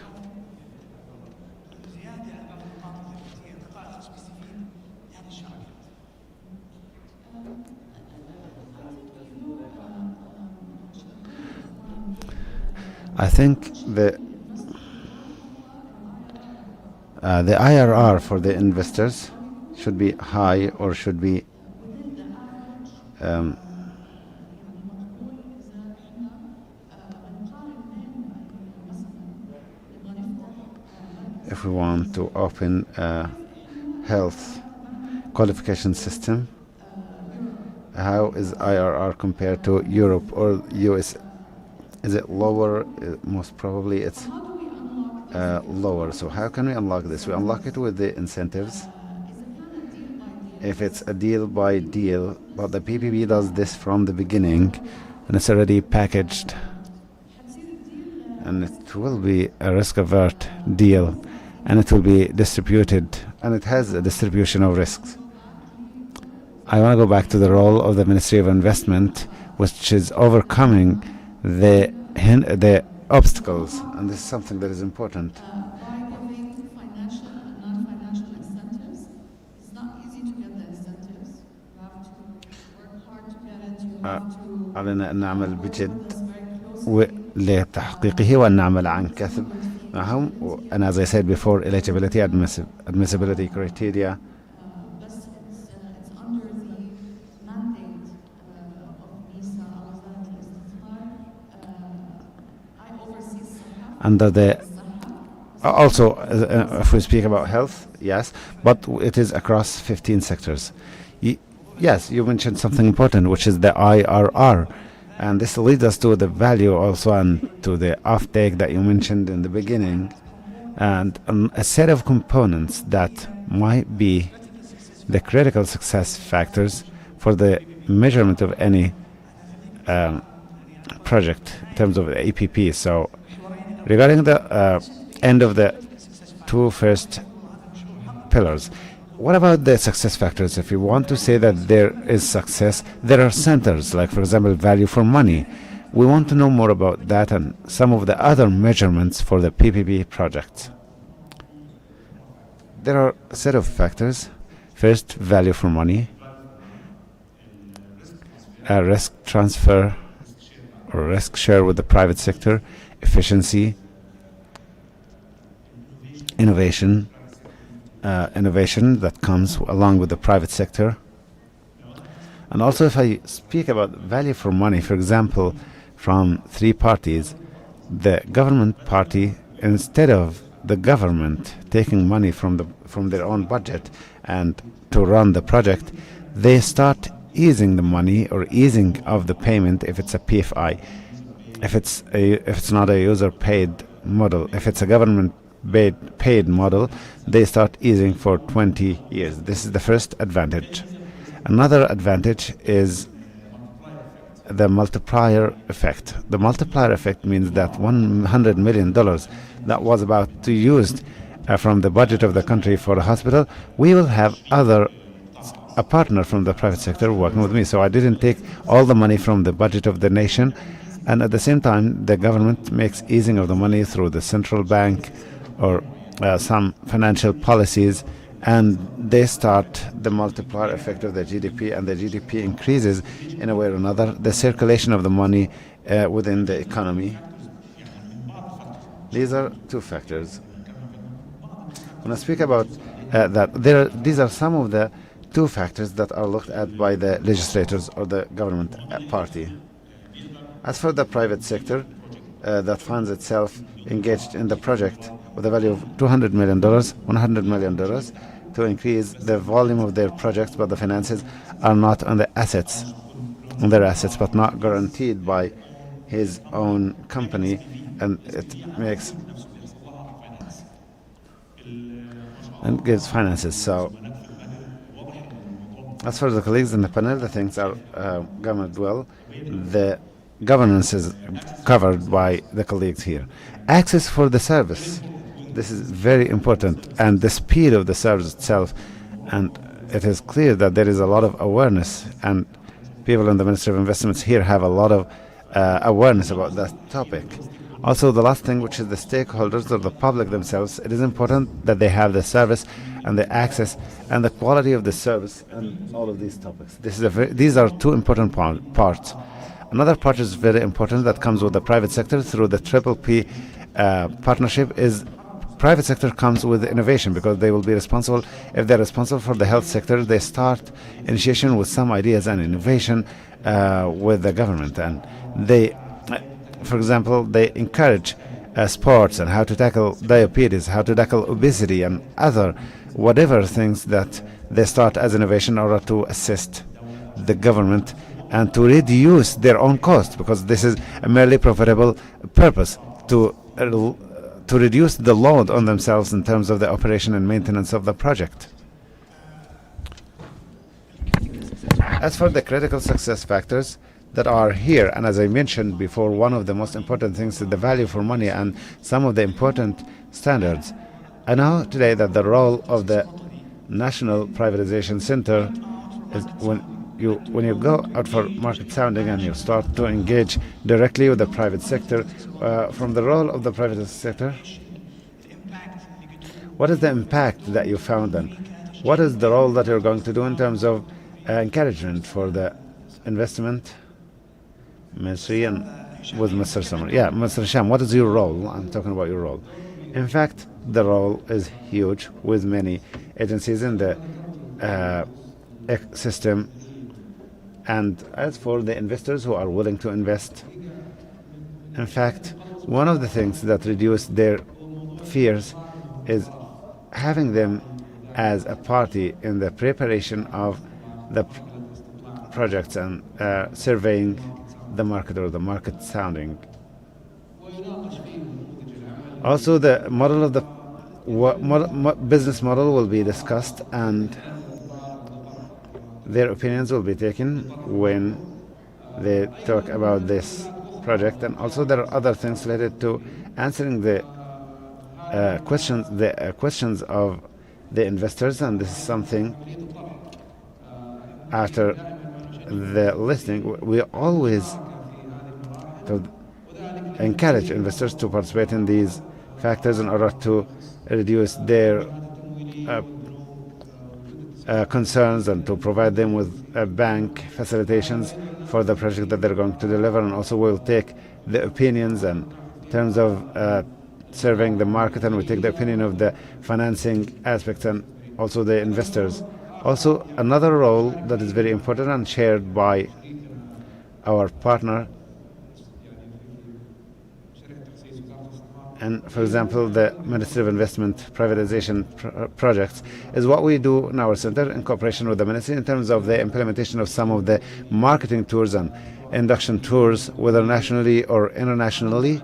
I think the IRR for the investors should be high, or should be if we want to open a health qualification system, how is IRR compared to Europe or US? Is it lower? Most probably it's lower. So how can we unlock this? We unlock it with the incentives. If it's a deal by deal, but the PPP does this from the beginning and it's already packaged, and it will be a risk-avert deal, and it will be distributed, and it has a distribution of risks. I want to go back to the role of the Ministry of Investment, which is overcoming the obstacles, and this is something that is important. By giving financial and non-financial incentives, it's not easy to get the incentives. You have to work hard to get it. You have to علينا أن نعمل بجد very closely. لتحقيقه، وأن نعمل عن كثب معهم. And as I said before, eligibility, admissibility criteria. It's under the mandate of MISA I oversee some Under the also, if we speak about health, yes, but it is across 15 sectors. Yes, you mentioned something important, which is the IRR. And this leads us to the value also, and to the offtake that you mentioned in the beginning, and a set of components that might be the critical success factors for the measurement of any project in terms of the APP. So regarding the end of the two first pillars, what about the success factors? If you want to say that there is success, there are centers, like for example, value for money. We want to know more about that and some of the other measurements for the PPP projects. There are a set of factors. First, value for money, a risk transfer or risk share with the private sector, efficiency, innovation that comes along with the private sector. And also, if I speak about value for money, for example, from three parties, the government party, instead of the government taking money from their own budget and to run the project, they start easing the money or easing of the payment if it's a PFI. If it's not a user paid model, if it's a government paid model, they start easing for 20 years. This is the first advantage. Another advantage is the multiplier effect. The multiplier effect means that $100 million that was about to be used from the budget of the country for a hospital, we will have a partner from the private sector working with me. So I didn't take all the money from the budget of the nation. And at the same time, the government makes easing of the money through the central bank or some financial policies, and they start the multiplier effect of the GDP, and the GDP increases in a way or another, the circulation of the money within the economy. These are two factors. When I speak about that, these are some of the two factors that are looked at by the legislators or the government party. As for the private sector that finds itself engaged in the project with a value of $200 million, $100 million, to increase the volume of their projects, but the finances are not on the assets, on their assets, but not guaranteed by his own company, and it makes and gives finances. So, as for the colleagues in the panel, the things are governed well. The governance is covered by the colleagues here. Access for the service. This is very important, and the speed of the service itself. And it is clear that there is a lot of awareness, and people in the Ministry of Investments here have a lot of awareness about that topic. Also, the last thing, which is the stakeholders or the public themselves, it is important that they have the service and the access and the quality of the service and all of these topics. These are two important parts. Another part is very important that comes with the private sector through the Triple-P partnership is private sector comes with innovation, because they will be responsible. If they're responsible for the health sector, they start initiation with some ideas and innovation with the government, and they, for example, they encourage sports and how to tackle diabetes, how to tackle obesity, and other whatever things that they start as innovation in order to assist the government and to reduce their own cost, because this is a merely profitable purpose to reduce the load on themselves in terms of the operation and maintenance of the project. As for the critical success factors that are here, and as I mentioned before, one of the most important things is the value for money and some of the important standards. I know today that the role of the National Privatization Center is when you go out for market sounding and you start to engage directly with the private sector, from the role of the private sector, what is the impact that you found, and what is the role that you're going to do in terms of encouragement for the investment ministry, and with Mr. Summer? Yeah, Mr. Sham, what is your role? I'm talking about your role. In fact, the role is huge with many agencies in the system. And as for the investors who are willing to invest, in fact, one of the things that reduce their fears is having them as a party in the preparation of the projects and surveying the market or the market sounding. Also, the model of the business model will be discussed, and their opinions will be taken when they talk about this project. And also there are other things related to answering the questions of the investors, and this is something after the listening we always encourage investors to participate in these factors in order to reduce their concerns and to provide them with bank facilitations for the project that they're going to deliver. And also we'll take the opinions in terms of surveying the market, and we take the opinion of the financing aspects and also the investors. Also, another role that is very important and shared by our partner, and for example the Ministry of Investment privatization projects, is what we do in our center in cooperation with the ministry in terms of the implementation of some of the marketing tours and induction tours, whether nationally or internationally.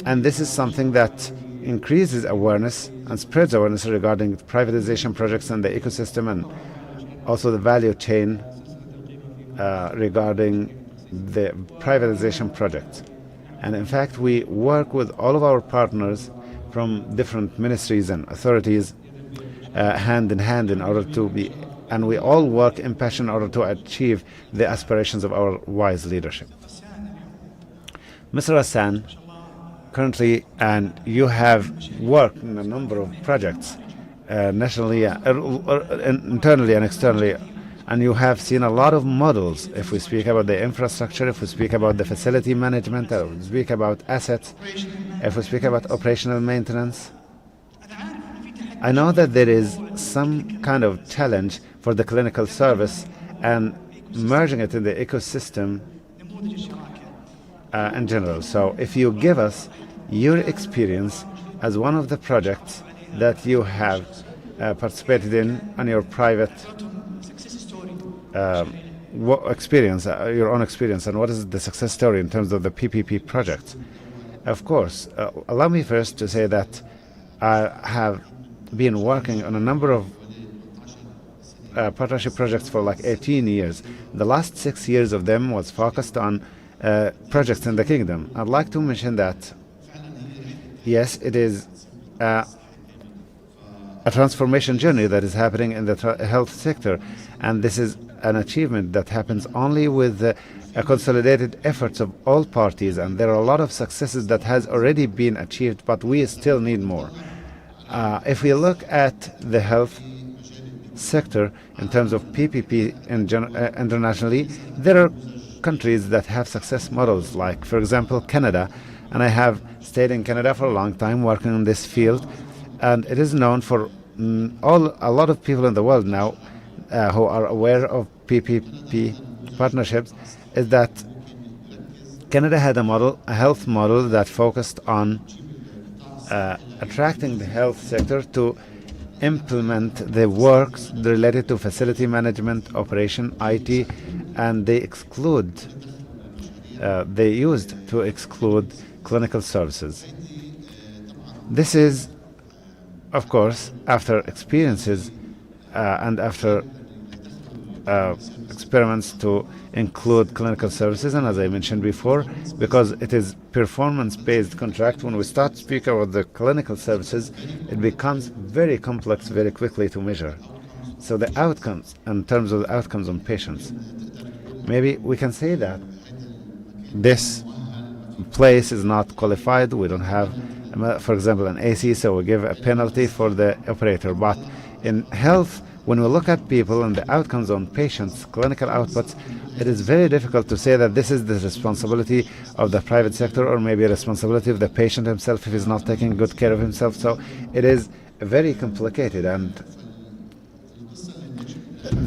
And this is something that increases awareness and spreads awareness regarding privatization projects and the ecosystem, and also the value chain regarding the privatization projects. And in fact, we work with all of our partners from different ministries and authorities hand in hand in order to be, and we all work in passion in order to achieve the aspirations of our wise leadership. Mr. Hassan, currently, and you have worked in a number of projects nationally, internally and externally, and you have seen a lot of models. If we speak about the infrastructure, if we speak about the facility management, if we speak about assets, if we speak about operational maintenance, I know that there is some kind of challenge for the clinical service and merging it in the ecosystem in general. So if you give us your experience as one of the projects that you have participated in on your private experience, your own experience, and what is the success story in terms of the PPP project. Of course, allow me first to say that I have been working on a number of partnership projects for like 18 years. The last 6 years of them was focused on projects in the kingdom. I'd like to mention that, yes, it is a transformation journey that is happening in the health sector, and this is an achievement that happens only with the consolidated efforts of all parties, and there are a lot of successes that has already been achieved, but we still need more. If we look at the health sector in terms of PPP internationally, there are countries that have success models, like, for example, Canada, and I have stayed in Canada for a long time working in this field, and it is known for a lot of people in the world now who are aware of PPP partnerships, is that Canada had a health model that focused on attracting the health sector to implement the works related to facility management, operation, IT, and they used to exclude clinical services. This is, of course, after experiences and after experiments to include clinical services, and as I mentioned before, because it is performance-based contract, when we start speaking about the clinical services, it becomes very complex very quickly to measure. So the outcomes, in terms of the outcomes on patients, maybe we can say that this place is not qualified, we don't have, for example, an AC, so we give a penalty for the operator. But in health, when we look at people and the outcomes on patients, clinical outputs, it is very difficult to say that this is the responsibility of the private sector or maybe a responsibility of the patient himself if he's not taking good care of himself. So it is very complicated, and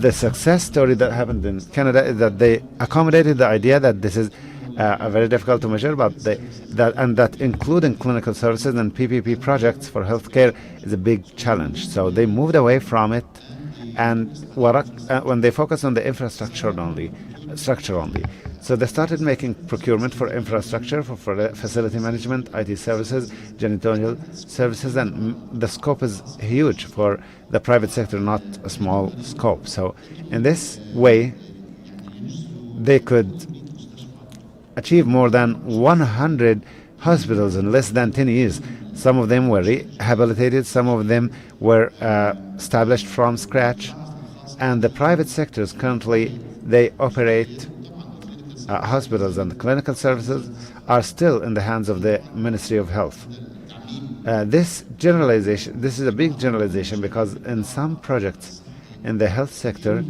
the success story that happened in Canada is that they accommodated the idea that this is very difficult to measure, but that including clinical services and PPP projects for healthcare is a big challenge. So they moved away from it, and when they focus on the infrastructure only. So they started making procurement for infrastructure, for facility management, IT services, janitorial services, and the scope is huge for the private sector, not a small scope. So in this way, they could achieve more than 100 hospitals in less than 10 years. Some of them were rehabilitated, some of them were established from scratch, and the private sectors currently, they operate hospitals, and the clinical services are still in the hands of the Ministry of Health. This is a big generalization, because in some projects in the health sector,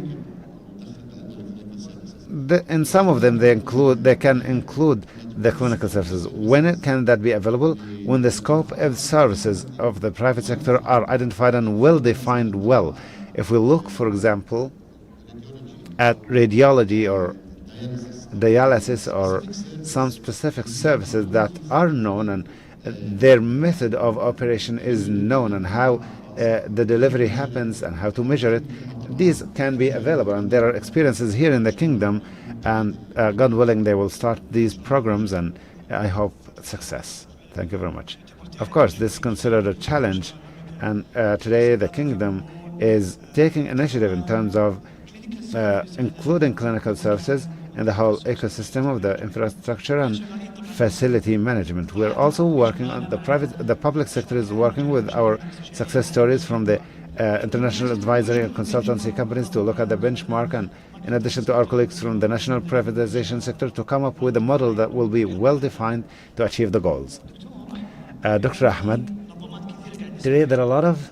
in some of them they can include the clinical services. When can that be available? When the scope of services of the private sector are identified and well defined well. If we look, for example, at radiology or dialysis or some specific services that are known and their method of operation is known, and how the delivery happens and how to measure it, these can be available, and there are experiences here in the kingdom, and God willing they will start these programs, and I hope success. Thank you very much. Of course, this is considered a challenge, and today the kingdom is taking initiative in terms of including clinical services in the whole ecosystem of the infrastructure and facility management. We're also working on the public sector is working with our success stories from the international advisory and consultancy companies to look at the benchmark, and in addition to our colleagues from the national privatization sector to come up with a model that will be well defined to achieve the goals. Dr. Ahmed, today there are a lot of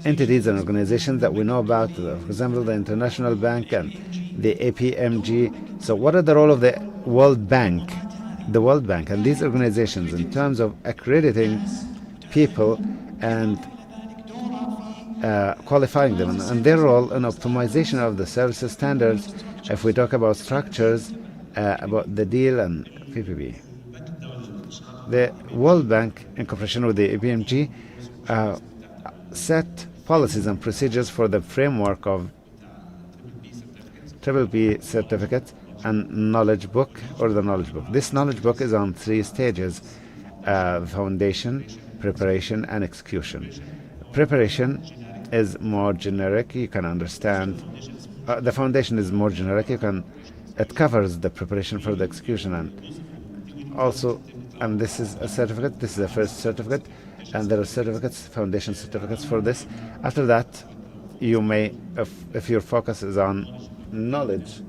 entities and organizations that we know about, for example, the International Bank and the APMG. So what are the role of the World Bank? The World Bank and these organizations in terms of accrediting people and qualifying them, and their role in optimization of the services standards if we talk about structures, about the deal and PPP. The World Bank, in cooperation with the APMG, set policies and procedures for the framework of PPP certificate and knowledge book, or the knowledge book. This knowledge book is on 3 stages: foundation, preparation, and execution. Preparation is more generic, you can understand. The foundation is more generic, it covers the preparation for the execution, and also, and this is a certificate, this is the first certificate, and there are certificates, foundation certificates for this. After that, you may, if your focus is on knowledge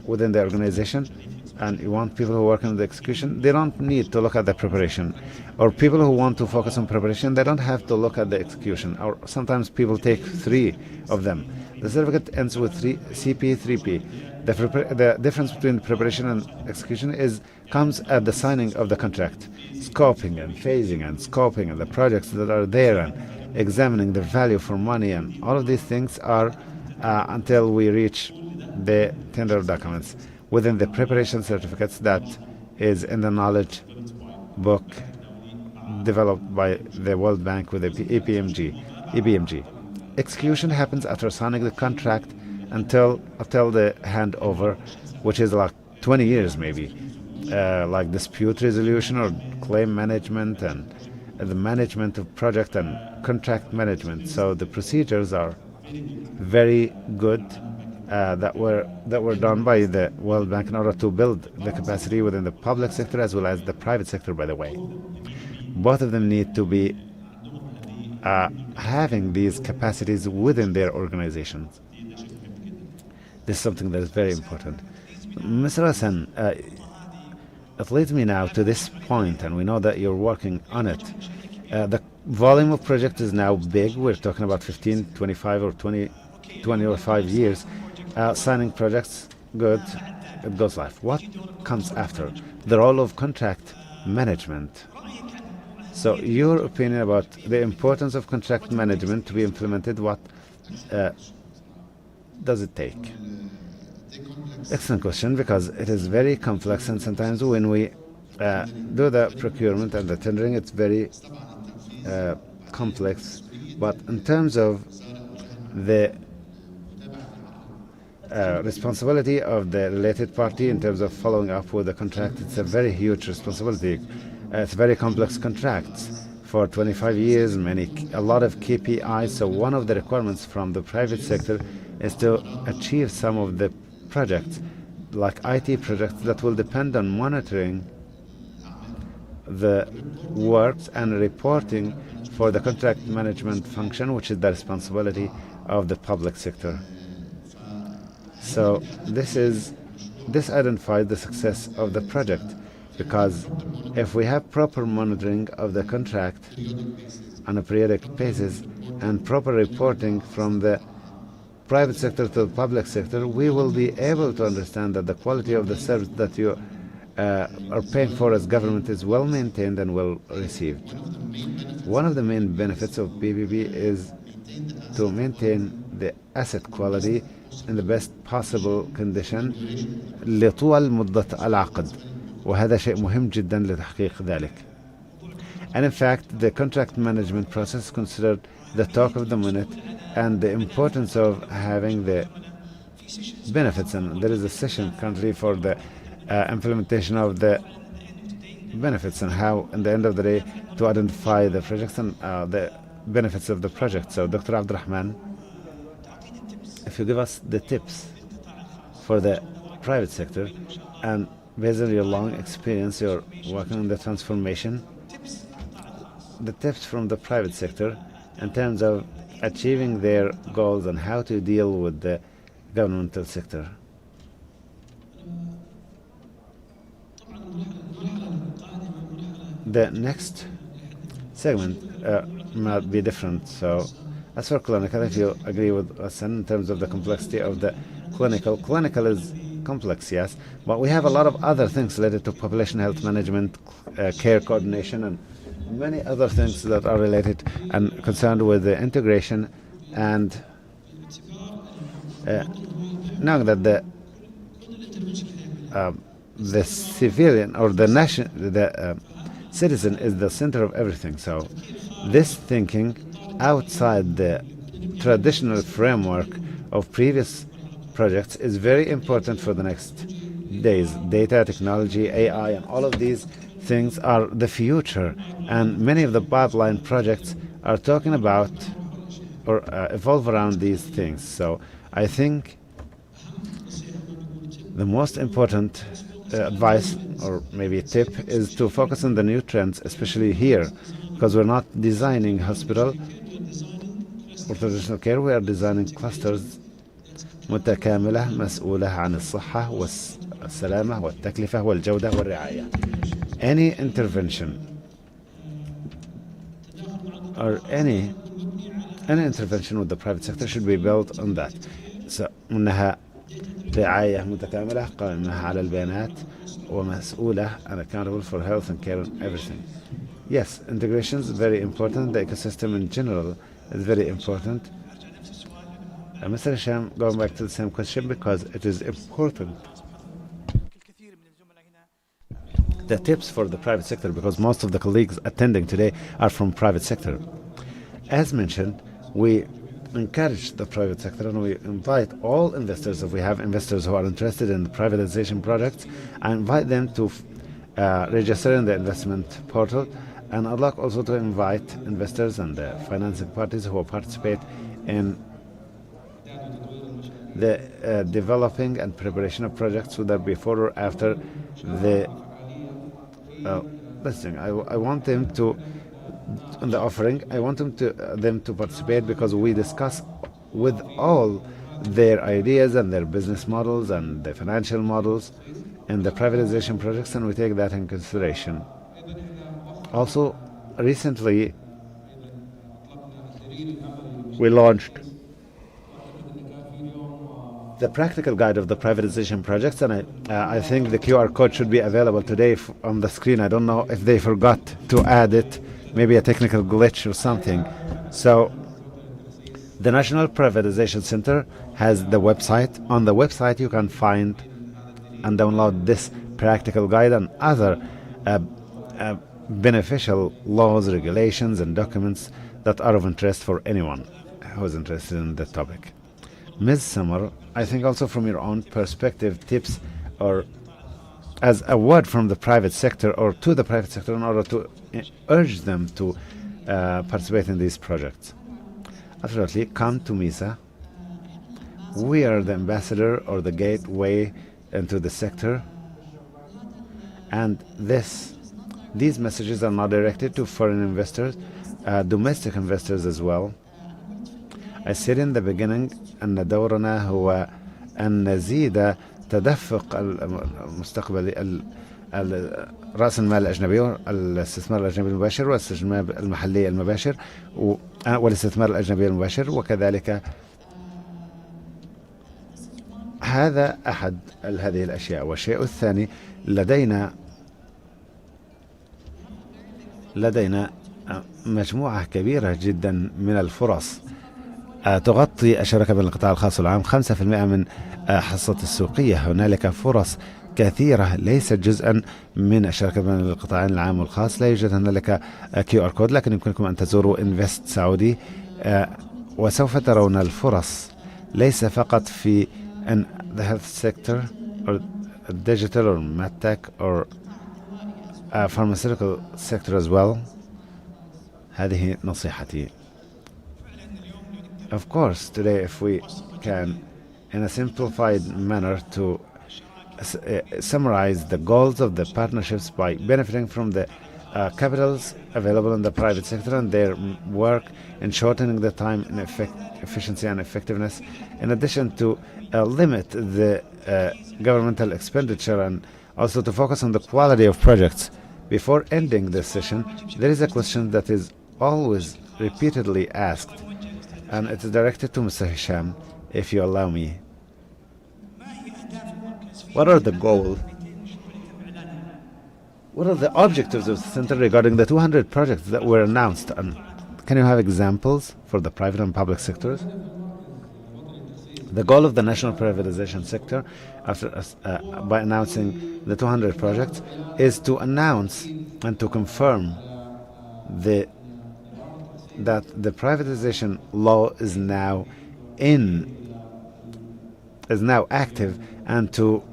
within the organization and you want people who work on the execution, they don't need to look at the preparation. Or people who want to focus on preparation, they don't have to look at the execution. Or sometimes people take 3 of them. The certificate ends with 3 CP, 3P. The difference between preparation and execution comes at the signing of the contract. Scoping and phasing and scoping and the projects that are there and examining the value for money, and all of these things are until we reach the tender documents. Within the preparation certificates, that is in the knowledge book developed by the World Bank with the EPMG. Execution happens after signing the contract until the handover, which is like 20 years maybe, like dispute resolution or claim management and the management of project and contract management. So the procedures are very good that were done by the World Bank in order to build the capacity within the public sector as well as the private sector, by the way. Both of them need to be having these capacities within their organizations. This is something that is very important. Mr. Hassan, it leads me now to this point, and we know that you're working on it. The volume of project is now big. We're talking about 15, 25 or 20 or 5 years. Signing projects, good, it goes live. What comes after? The role of contract management. So your opinion about the importance of contract management to be implemented, what does it take? Excellent question, because it is very complex, and sometimes when we do the procurement and the tendering, it's very complex. But in terms of the responsibility of the related party in terms of following up with the contract, it's a very huge responsibility. It's very complex contracts for 25 years, a lot of KPIs. So one of the requirements from the private sector is to achieve some of the projects, like IT projects, that will depend on monitoring the works and reporting for the contract management function, which is the responsibility of the public sector. So this identifies the success of the project, because if we have proper monitoring of the contract on a periodic basis and proper reporting from the private sector to the public sector, we will be able to understand that the quality of the service that you are paying for as government is well maintained and well received. One of the main benefits of PPP is to maintain the asset quality in the best possible condition لطول مدة العقد، وهذا شيء مهم جدا لتحقيق ذلك. And in fact, the contract management process is considered the talk of the minute and the importance of having the benefits. And there is a session currently for the implementation of the benefits and how, in the end of the day, to identify the projects and the benefits of the project. So, Dr. Abdurrahman, if you give us the tips for the private sector, and based on your long experience, you're working on the transformation, the tips from the private sector in terms of achieving their goals and how to deal with the governmental sector. The next segment might be different. So as for clinical, if you agree with us in terms of the complexity of the clinical is complex, yes, but we have a lot of other things related to population health management, care coordination, and many other things that are related and concerned with the integration and knowing that the civilian or the citizen is the center of everything. So this thinking outside the traditional framework of previous projects is very important for the next days. Data, technology, AI, and all of these things are the future, and many of the pipeline projects are talking about or evolve around these things. So I think the most important advice or maybe tip is to focus on the new trends, especially here, because we're not designing hospital or traditional care, we are designing clusters متكاملة مسؤولة عن الصحة والسلامة والتكلفة والجودة والرعاية. Any intervention or any intervention with the private sector should be built on that. So إنها رعاية متكاملة قائمة على البيانات ومسؤولة and accountable for health and care and everything. Yes, integration is very important. The ecosystem in general is very important. Mr. Hisham, going back to the same question because it is important. The tips for the private sector, because most of the colleagues attending today are from private sector. As mentioned, we encourage the private sector and we invite all investors, if we have investors who are interested in the privatization projects, I invite them to register in the investment portal, and I'd like also to invite investors and the financing parties who will participate in the developing and preparation of projects, whether before or after the listing. I want them to, in the offering, I want them to participate because we discuss with all their ideas and their business models and the financial models in the privatization projects, and we take that in consideration. Also, recently we launched the practical guide of the privatization projects, and I think the QR code should be available today on the screen. I don't know if they forgot to add it, maybe a technical glitch or something. So the National Privatization Center has the website. On the website you can find and download this practical guide and other beneficial laws, regulations, and documents that are of interest for anyone who is interested in the topic. Ms. Summer, I think also from your own perspective, tips or as a word from the private sector or to the private sector in order to urge them to participate in these projects. Absolutely, come to MISA. We are the ambassador or the gateway into the sector, and these messages are not directed to foreign investors, domestic investors as well. I said in the beginning أن دورنا هو أن نزيد تدفق المستقبلي رأس المال الأجنبي والاستثمار الأجنبي المباشر والاستثمار المحلي المباشر والاستثمار الأجنبي المباشر، وكذلك هذا أحد هذه الأشياء. والشيء الثاني لدينا مجموعة كبيرة جدا من الفرص تغطي الشراكة بين القطاع الخاص والعام 5% من حصة السوقية. هنالك فرص كثيرة ليست جزءا من الشراكة بين القطاعين العام والخاص. لا يوجد هنالك QR كود، لكن يمكنكم أن تزوروا انفست سعودي وسوف ترون الفرص ليس فقط في the health sector or digital or medtech or pharmaceutical sector as well. هذه نصيحتي. Of course, today, if we can, in a simplified manner, to summarize the goals of the partnerships by benefiting from the capitals available in the private sector and their work in shortening the time and efficiency and effectiveness, in addition to limit the governmental expenditure and also to focus on the quality of projects. Before ending this session, there is a question that is always repeatedly asked, and it is directed to Mr. Hisham, if you allow me. What are the goals? What are the objectives of the center regarding the 200 projects that were announced? And can you have examples for the private and public sectors? The goal of the national privatization sector, after by announcing the 200 projects, is to announce and to confirm that the privatization law is now active, and to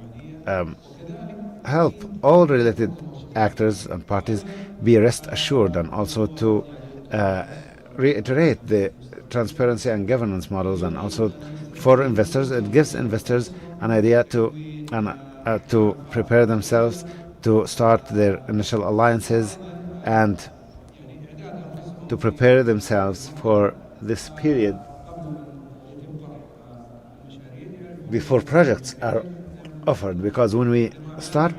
help all related actors and parties be rest assured, and also to reiterate the transparency and governance models, and also for investors, it gives investors an idea to prepare themselves to start their initial alliances and to prepare themselves for this period before projects are offered. Because when we start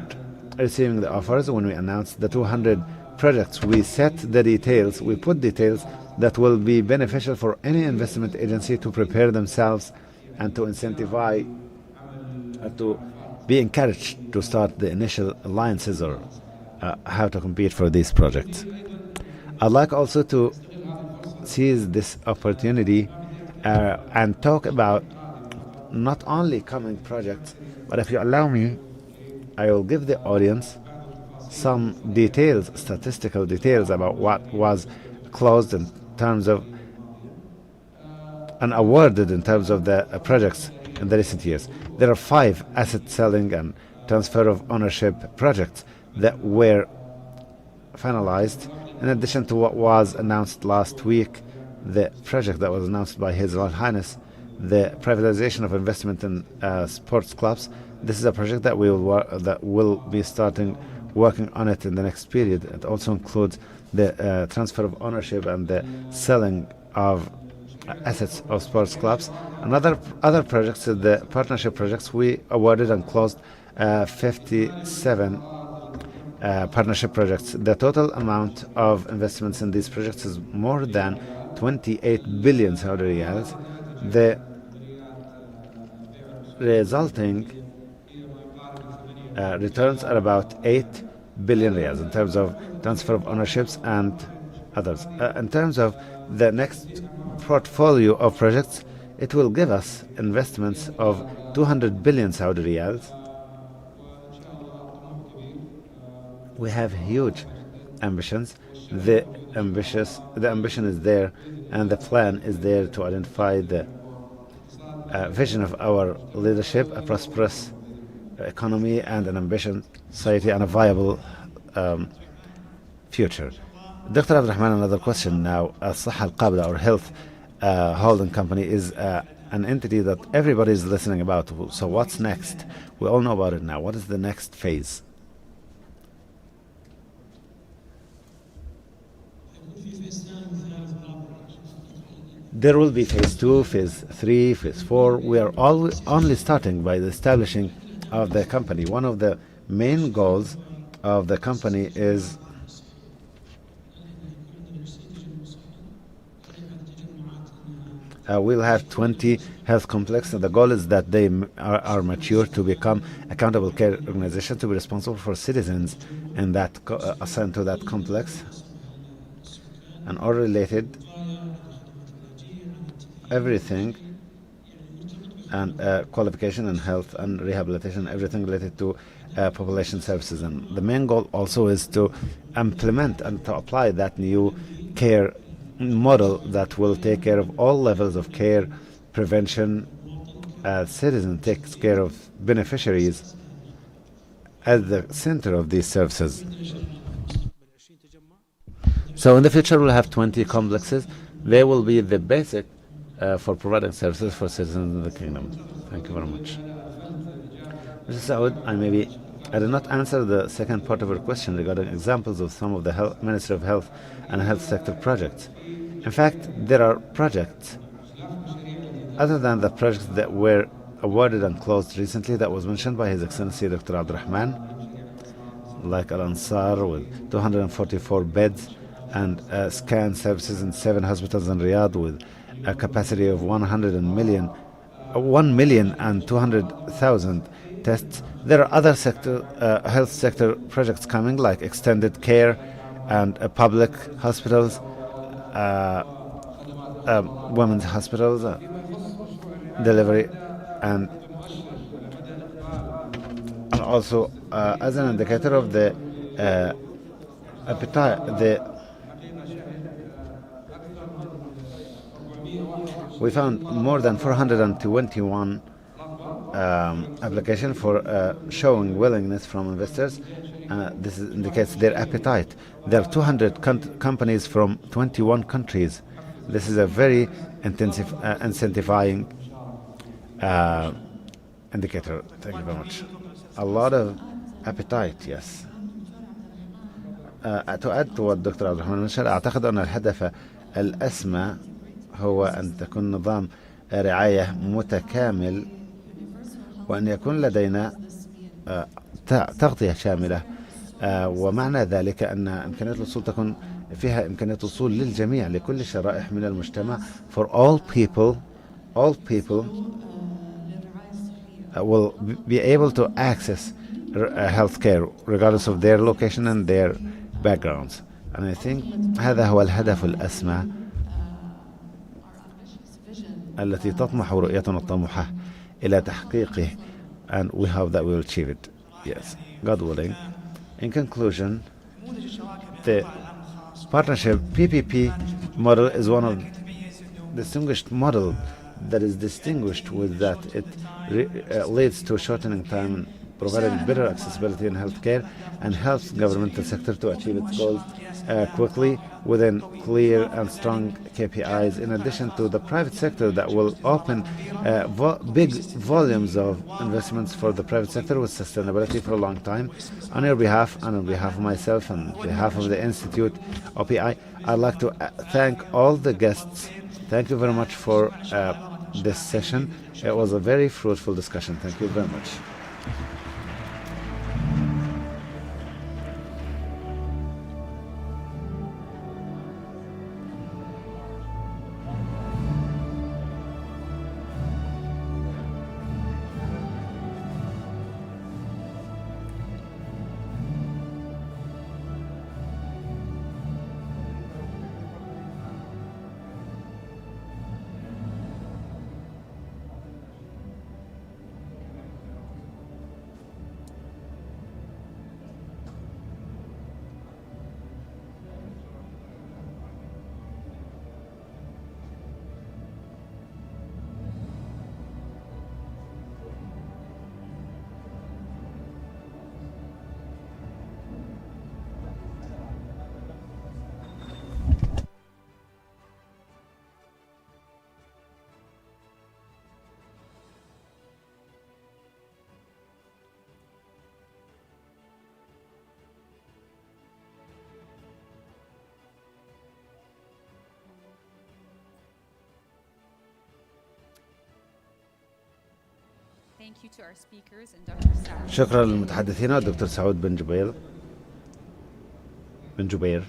receiving the offers, when we announce the 200 projects, we set the details, we put details that will be beneficial for any investment agency to prepare themselves and to incentivize, to be encouraged to start the initial alliances or how to compete for these projects. I'd like also to seize this opportunity and talk about not only coming projects, but if you allow me, I will give the audience some details, statistical details about what was closed in terms of and awarded in terms of the projects in the recent years. There are 5 asset selling and transfer of ownership projects that were finalized, in addition to what was announced last week, the project that was announced by His Royal Highness, the privatization of investment in sports clubs. This is a project that will be starting working on it in the next period. It also includes the transfer of ownership and the selling of assets of sports clubs. And other projects, the partnership projects, we awarded and closed 57 partnership projects. The total amount of investments in these projects is more than 28 billion Saudi riyals. The resulting returns are about 8 billion riyals in terms of transfer of ownerships and others. In terms of the next portfolio of projects, it will give us investments of 200 billion Saudi riyals. We have huge ambitions. The ambition is there, and the plan is there to identify the vision of our leadership, a prosperous economy and an ambitious society and a viable future. Dr. Abdurrahman, another question now. As-Sahha Al-Qabla, or health holding company, is an entity that everybody is listening about. So what's next? We all know about it now. What is the next phase? There will be phase 2, phase 3, phase 4. We are only starting by the establishing of the company. One of the main goals of the company is we'll have 20 health complexes, and the goal is that they are mature to become accountable care organizations, to be responsible for citizens and that assigned to that complex, and all related everything, and qualification and health and rehabilitation, everything related to population services. And the main goal also is to implement and to apply that new care model that will take care of all levels of care, prevention. Citizen takes care of beneficiaries at the center of these services. So in the future we'll have 20 complexes. They will be the basic for providing services for citizens in the kingdom. Thank you very much. Mr. Saud, I maybe I did not answer the second part of your question regarding examples of some of the Ministry of Health and Health sector projects. In fact, there are projects other than the projects that were awarded and closed recently that was mentioned by His Excellency Dr. Abdurrahman, like Al-Ansar with 244 beds and scan services in 7 hospitals in Riyadh with a capacity of 1,200,000 tests. There are other health sector projects coming, like extended care and public hospitals, women's hospitals, delivery, and also as an indicator of the appetite, we found more than 421 application for showing willingness from investors. This indicates their appetite. There are 200 companies from 21 countries. This is a very incentivizing indicator. Thank you very much. A lot of appetite, yes. To add to what Dr. Abdurrahman mentioned, أعتقد أن الهدف الأسمى هو أن تكون نظام رعاية متكامل وأن يكون لدينا تغطية شاملة، ومعنى ذلك أن إمكانية الوصول تكون فيها إمكانية الوصول للجميع لكل الشرائح من المجتمع. For all people will be able to access healthcare regardless of their location and their backgrounds. And I think هذا هو الهدف الأسمى التي تطمح رؤيتنا الطموحة إلى تحقيقه, and we hope that we will achieve it. Yes, God willing. In conclusion, the partnership PPP model is one of distinguished model that is distinguished with that it leads to shortening time and providing better accessibility in healthcare and helps governmental sector to achieve its goals quickly within clear and strong KPIs, in addition to the private sector that will open big volumes of investments for the private sector with sustainability for a long time. On your behalf and on behalf of myself and on behalf of the Institute OPI, I'd like to thank all the guests. Thank you very much for this session. It was a very fruitful discussion. Thank you very much. Thank you to our speakers and Dr. Saud. شكرا للمتحدثين الدكتور سعود بن جبير.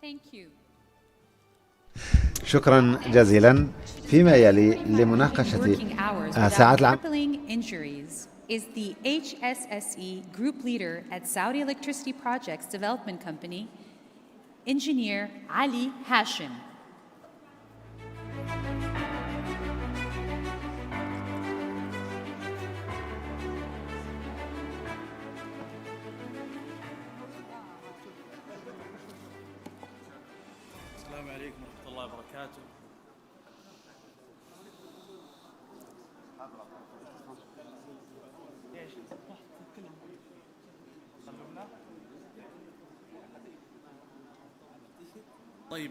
Thank you. شكرا جزيلا. فيما يلي لمناقشة ساعات العمل. Crippling injuries is the HSSE group leader at Saudi Electricity Projects Development Company, Engineer Ali Hashim. عليكم ورحمة الله وبركاته. طيب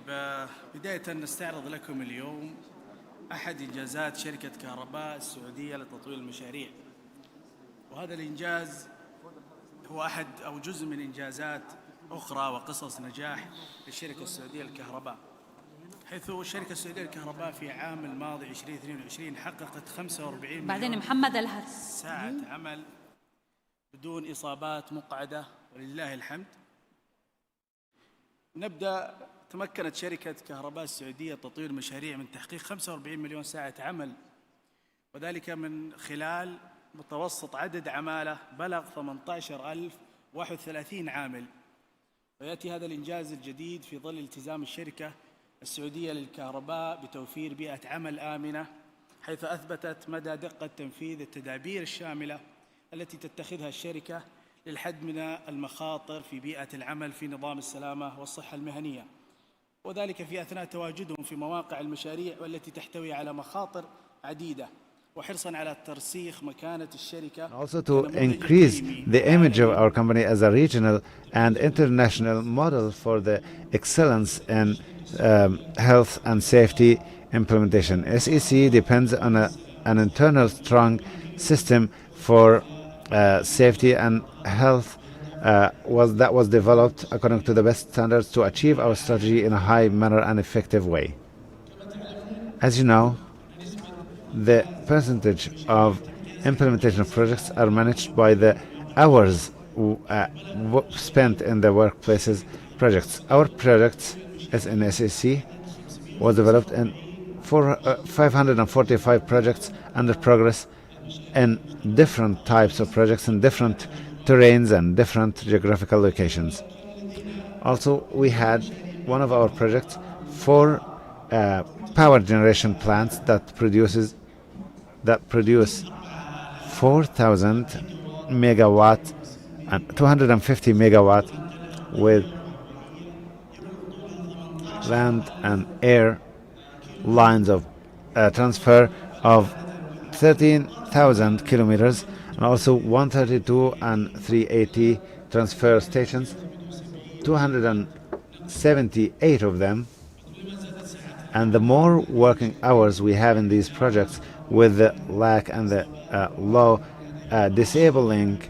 بداية نستعرض لكم اليوم أحد إنجازات شركة كهرباء السعودية لتطوير المشاريع، وهذا الإنجاز هو أحد أو جزء من إنجازات أخرى وقصص نجاح للشركة السعودية للكهرباء، حيث الشركة السعودية للكهرباء في عام الماضي 2022 حققت 45 بعدين مليون محمد ساعة عمل بدون إصابات مقعدة ولله الحمد. نبدأ. تمكنت شركة كهرباء السعودية تطوير مشاريع من تحقيق 45 مليون ساعة عمل، وذلك من خلال متوسط عدد عمالة بلغ 18,031 عامل. ويأتي هذا الإنجاز الجديد في ظل التزام الشركة السعودية للكهرباء بتوفير بيئة عمل آمنة، حيث أثبتت مدى دقة تنفيذ التدابير الشاملة التي تتخذها الشركة للحد من المخاطر في بيئة العمل في نظام السلامة والصحة المهنية، وذلك في أثناء تواجدهم في مواقع المشاريع والتي تحتوي على مخاطر عديدة، وحرصاً على ترسيخ مكانة الشركة. Also to increase the image of our company as a regional and international model for the excellence in health and safety implementation. SEC depends on an internal strong system for safety and health that was developed according to the best standards to achieve our strategy in a high manner and effective way. As you know, the percentage of implementation of projects are managed by the hours spent in the workplaces projects. Our projects as in SAC was developed in 545 projects under progress in different types of projects in different terrains and different geographical locations. Also, we had one of our projects for power generation plants that produce 4,000 megawatt and 250 megawatt with land and air lines of transfer of 13,000 kilometers, and also 132 and 380 transfer stations, 278 of them. And the more working hours we have in these projects, with the lack and the low disabling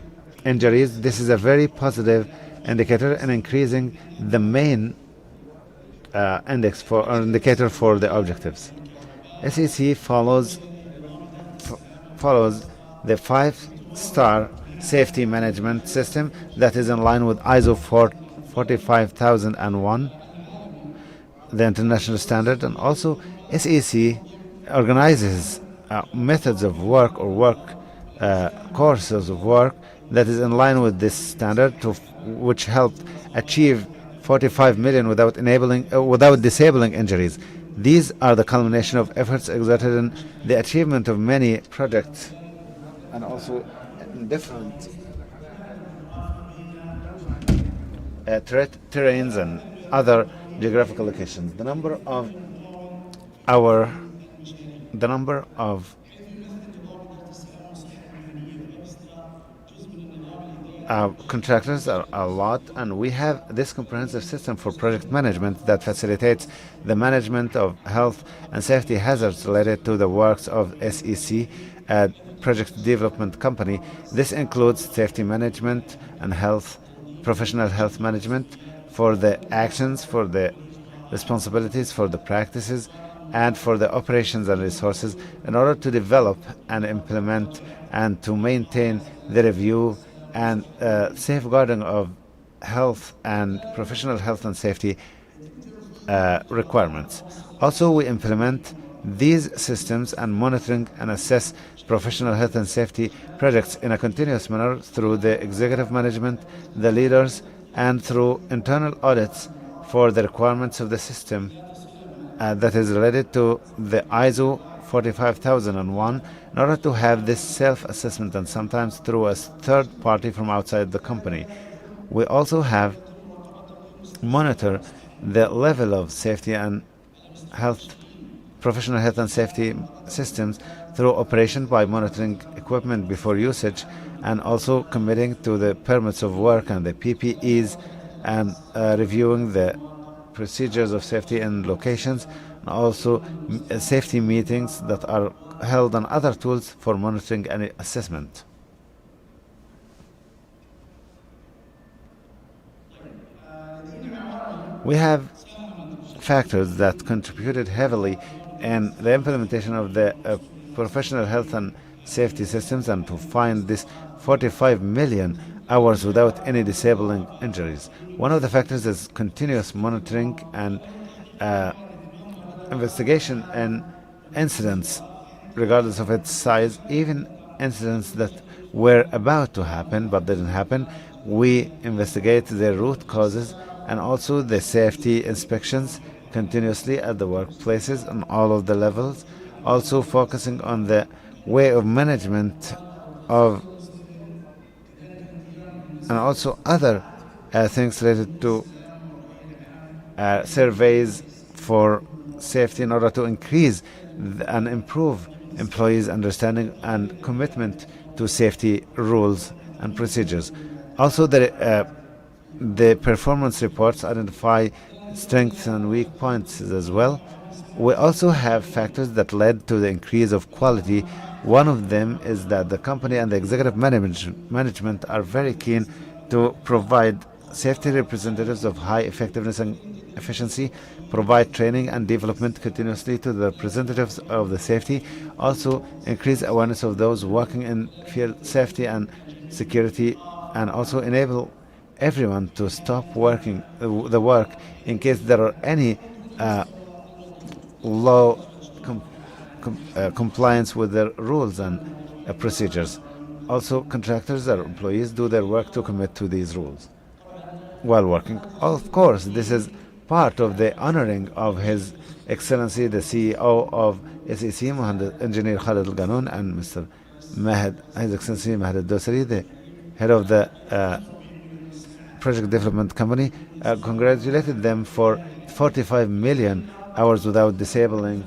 injuries, this is a very positive indicator in increasing the main index for or indicator for the objectives. SEC follows the 5-star safety management system that is in line with ISO 45001, the international standard, and also SEC organizes methods of work or work courses of work that is in line with this standard, which helped achieve 45 million without disabling injuries. These are the culmination of efforts exerted in the achievement of many projects and also in different terrains and other geographical locations. The number of contractors are a lot, and we have this comprehensive system for project management that facilitates the management of health and safety hazards related to the works of SEC, a project development company. This includes safety management and professional health management for the actions, for the responsibilities, for the practices, and for the operations and resources in order to develop and implement and to maintain the review and safeguarding of health and professional health and safety requirements. Also, we implement these systems and monitoring and assess professional health and safety projects in a continuous manner through the executive management, the leaders, and through internal audits for the requirements of the system that is related to the ISO 45001 in order to have this self-assessment, and sometimes through a third party from outside the company. We also have monitor the level of safety and health, professional health and safety systems through operation by monitoring equipment before usage, and also committing to the permits of work and the PPEs, and reviewing the procedures of safety in locations, and also safety meetings that are held on other tools for monitoring and assessment. We have factors that contributed heavily in the implementation of the professional health and safety systems, and to find this 45 million hours without any disabling injuries. One of the factors is continuous monitoring and investigation and incidents, regardless of its size, even incidents that were about to happen but didn't happen. We investigate their root causes, and also the safety inspections continuously at the workplaces on all of the levels, also focusing on the way of management of, and also other things related to surveys for safety in order to increase and improve employees' understanding and commitment to safety rules and procedures. Also, the performance reports identify strengths and weak points as well. We also have factors that led to the increase of quality. One of them is that the company and the executive management are very keen to provide safety representatives of high effectiveness and efficiency, provide training and development continuously to the representatives of the safety, also increase awareness of those working in field safety and security, and also enable everyone to stop working the work in case there are any low compliance with the rules and procedures. Also, contractors or employees do their work to commit to these rules while working. Of course, this is part of the honoring of His Excellency, the CEO of SEC, Engineer Khalid Al-Qanoun, and Mr. Mahed, His Excellency Mahed Al-Dosari, the head of the project development company, congratulated them for 45 million hours without disabling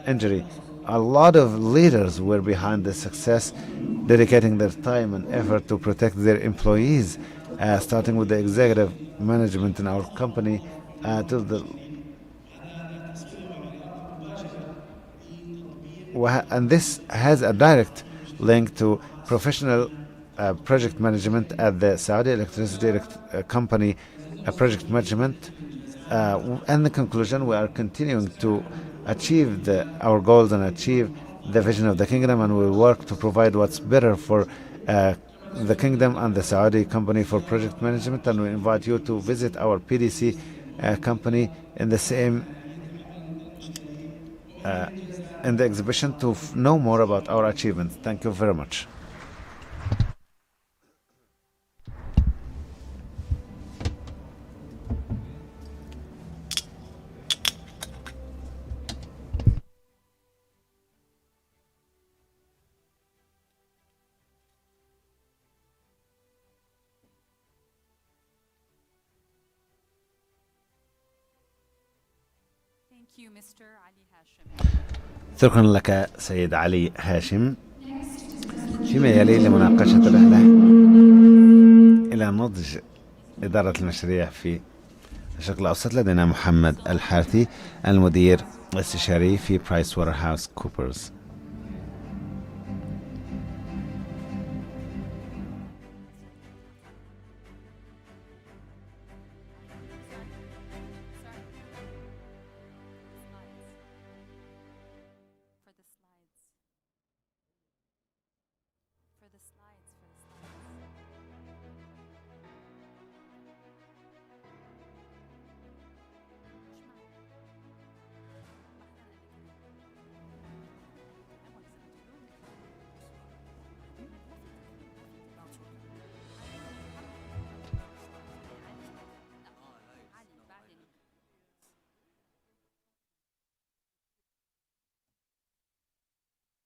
injury. A lot of leaders were behind this success, dedicating their time and effort to protect their employees, starting with the executive management in our company to the and this has a direct link to professional project management at the Saudi Electricity Company project management. In the conclusion, we are continuing to achieve our goals and achieve the vision of the kingdom, and we will work to provide what's better for the kingdom and the Saudi company for project management. And we invite you to visit our PDC company in the same in the exhibition to know more about our achievements. Thank you very much. Thank you, Mr. Ali Hashim. شكرا لك سيد علي هاشم. فيما يلي لمناقشة الرحلة إلى نضج إدارة المشاريع في الشرق الأوسط، لدينا محمد الحارثي، المدير الاستشاري في برايس واترهاوس كوبرز.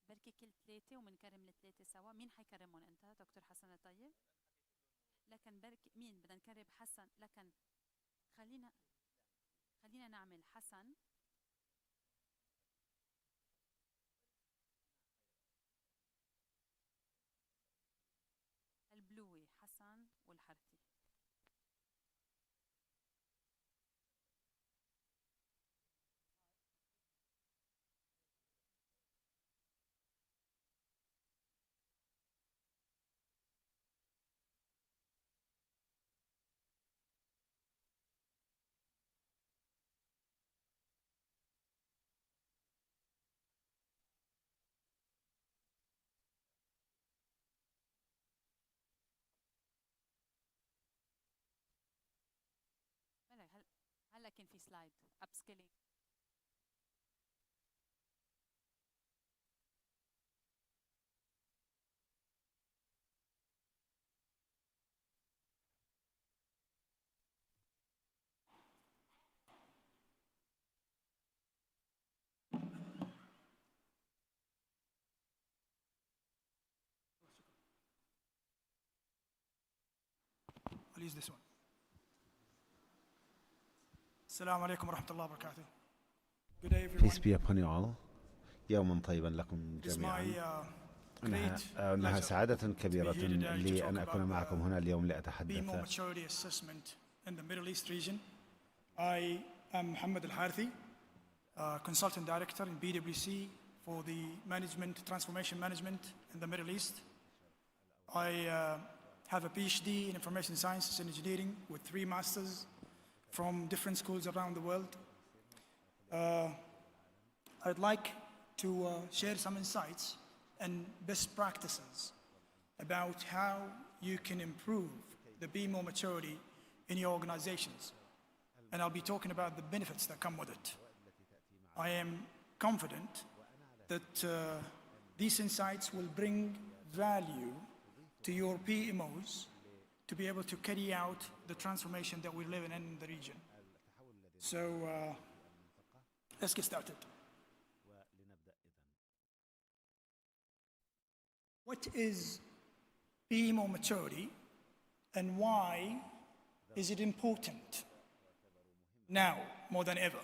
بركي كل ثلاثة ومنكرم الثلاثة سوا. مين حيكرمهم أنت دكتور حسن الطيب؟ لكن بركي مين بدنا نكرم حسن؟ لكن خلينا نعمل حسن. البلوي حسن والحرثي. هلا كان في سلايد upskilling. I'll use this one. السلام عليكم ورحمة الله وبركاته. Good day everyone. Peace be upon you all. يوما طيبا لكم It's جميعا. my إنها سعادة كبيرة to be here today لي to أن talk أكون about معكم هنا اليوم PMO لأتحدث maturity assessment in the Middle East region. I am Mohammed Al-Harthi, Consultant Director in BWC for the Transformation Management in the Middle East. I have a PhD in Information Sciences and Engineering with 3 masters from different schools around the world. I'd like to share some insights and best practices about how you can improve the PMO maturity in your organizations. And I'll be talking about the benefits that come with it. I am confident that these insights will bring value to your PMOs to be able to carry out the transformation that we're living in the region. So let's get started. What is PMO maturity and why is it important now more than ever?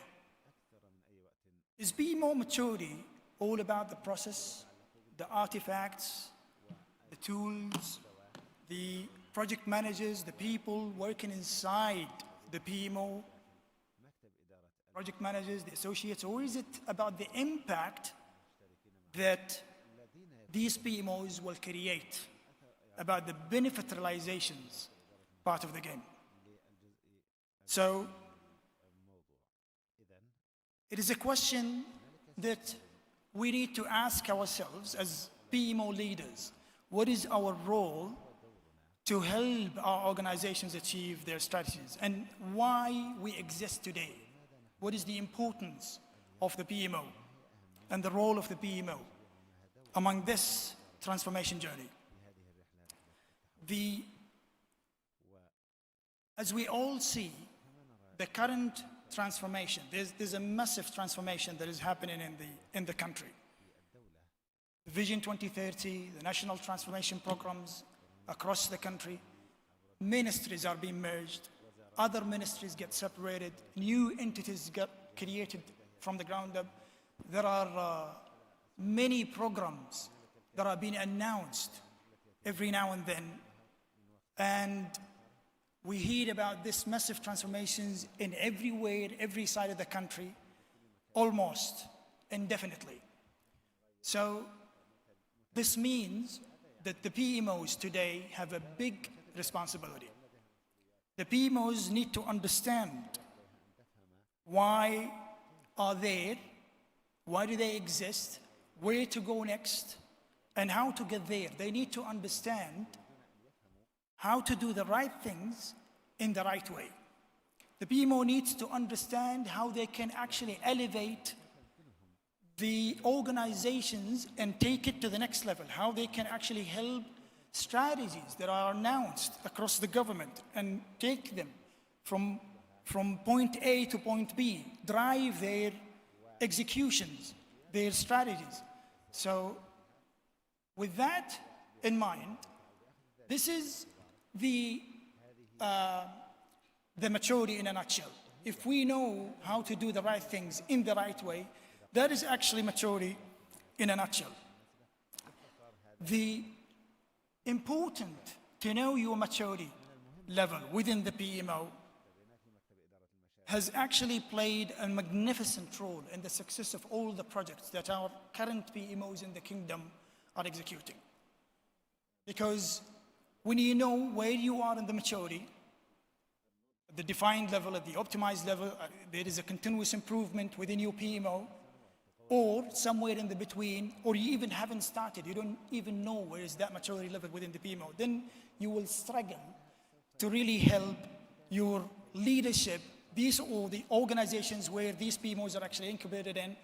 Is PMO maturity all about the process, the artifacts, the tools, the project managers, the people working inside the PMO, project managers, the associates, or is it about the impact that these PMOs will create, about the benefit realizations part of the game? So it is a question that we need to ask ourselves as PMO leaders. What is our role to help our organizations achieve their strategies, and why we exist today? What is the importance of the PMO and the role of the PMO among this transformation journey? As we all see, the current transformation, there's a massive transformation that is happening in the country. The Vision 2030, the national transformation programs across the country, ministries are being merged, other ministries get separated, new entities get created from the ground up. There are many programs that are being announced every now and then, and we hear about this massive transformations in everywhere, every side of the country, almost indefinitely. So this means that the PMOs today have a big responsibility. The PMOs need to understand why are they, why do they exist, where to go next, and how to get there. They need to understand how to do the right things in the right way. The PMO needs to understand how they can actually elevate the organizations and take it to the next level, how they can actually help strategies that are announced across the government and take them from point A to point B, drive their executions, their strategies. So with that in mind, this is the the maturity in a nutshell. If we know how to do the right things in the right way, that is actually maturity in a nutshell. The important to know your maturity level within the PMO has actually played a magnificent role in the success of all the projects that our current PMOs in the kingdom are executing. Because when you know where you are in the maturity, at the defined level, at the optimized level, there is a continuous improvement within your PMO, or somewhere in the between, or you even haven't started, you don't even know where is that maturity level within the PMO, then you will struggle to really help your leadership, these or the organizations where these PMOs are actually incubated in,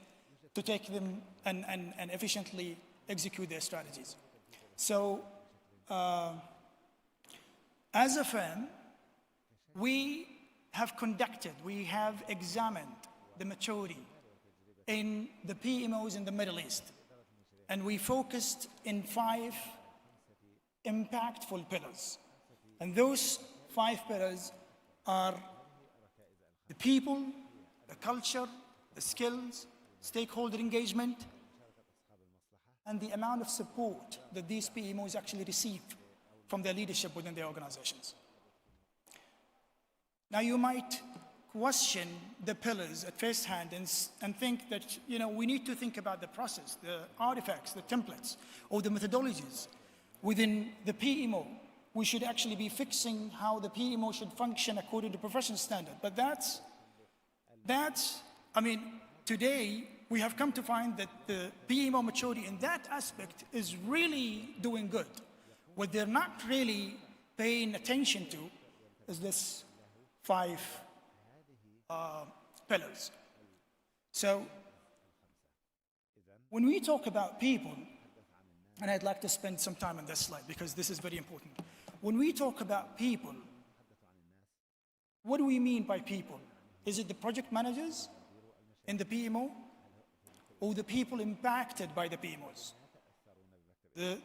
to take them and efficiently execute their strategies. So, as a firm, we have examined the maturity in the PMOs in the Middle East. And we focused in 5 impactful pillars. And those 5 pillars are the people, the culture, the skills, stakeholder engagement, and the amount of support that these PMOs actually receive from their leadership within their organizations. Now you might question the pillars at first hand and think that, we need to think about the process, the artifacts, the templates, or the methodologies within the PMO. We should actually be fixing how the PMO should function according to professional standard. But today we have come to find that the PMO maturity in that aspect is really doing good. What they're not really paying attention to is this 5 pillars. So when we talk about people, and I'd like to spend some time on this slide because this is very important. When we talk about people, what do we mean by people? Is it the project managers in the PMO or the people impacted by the PMOs?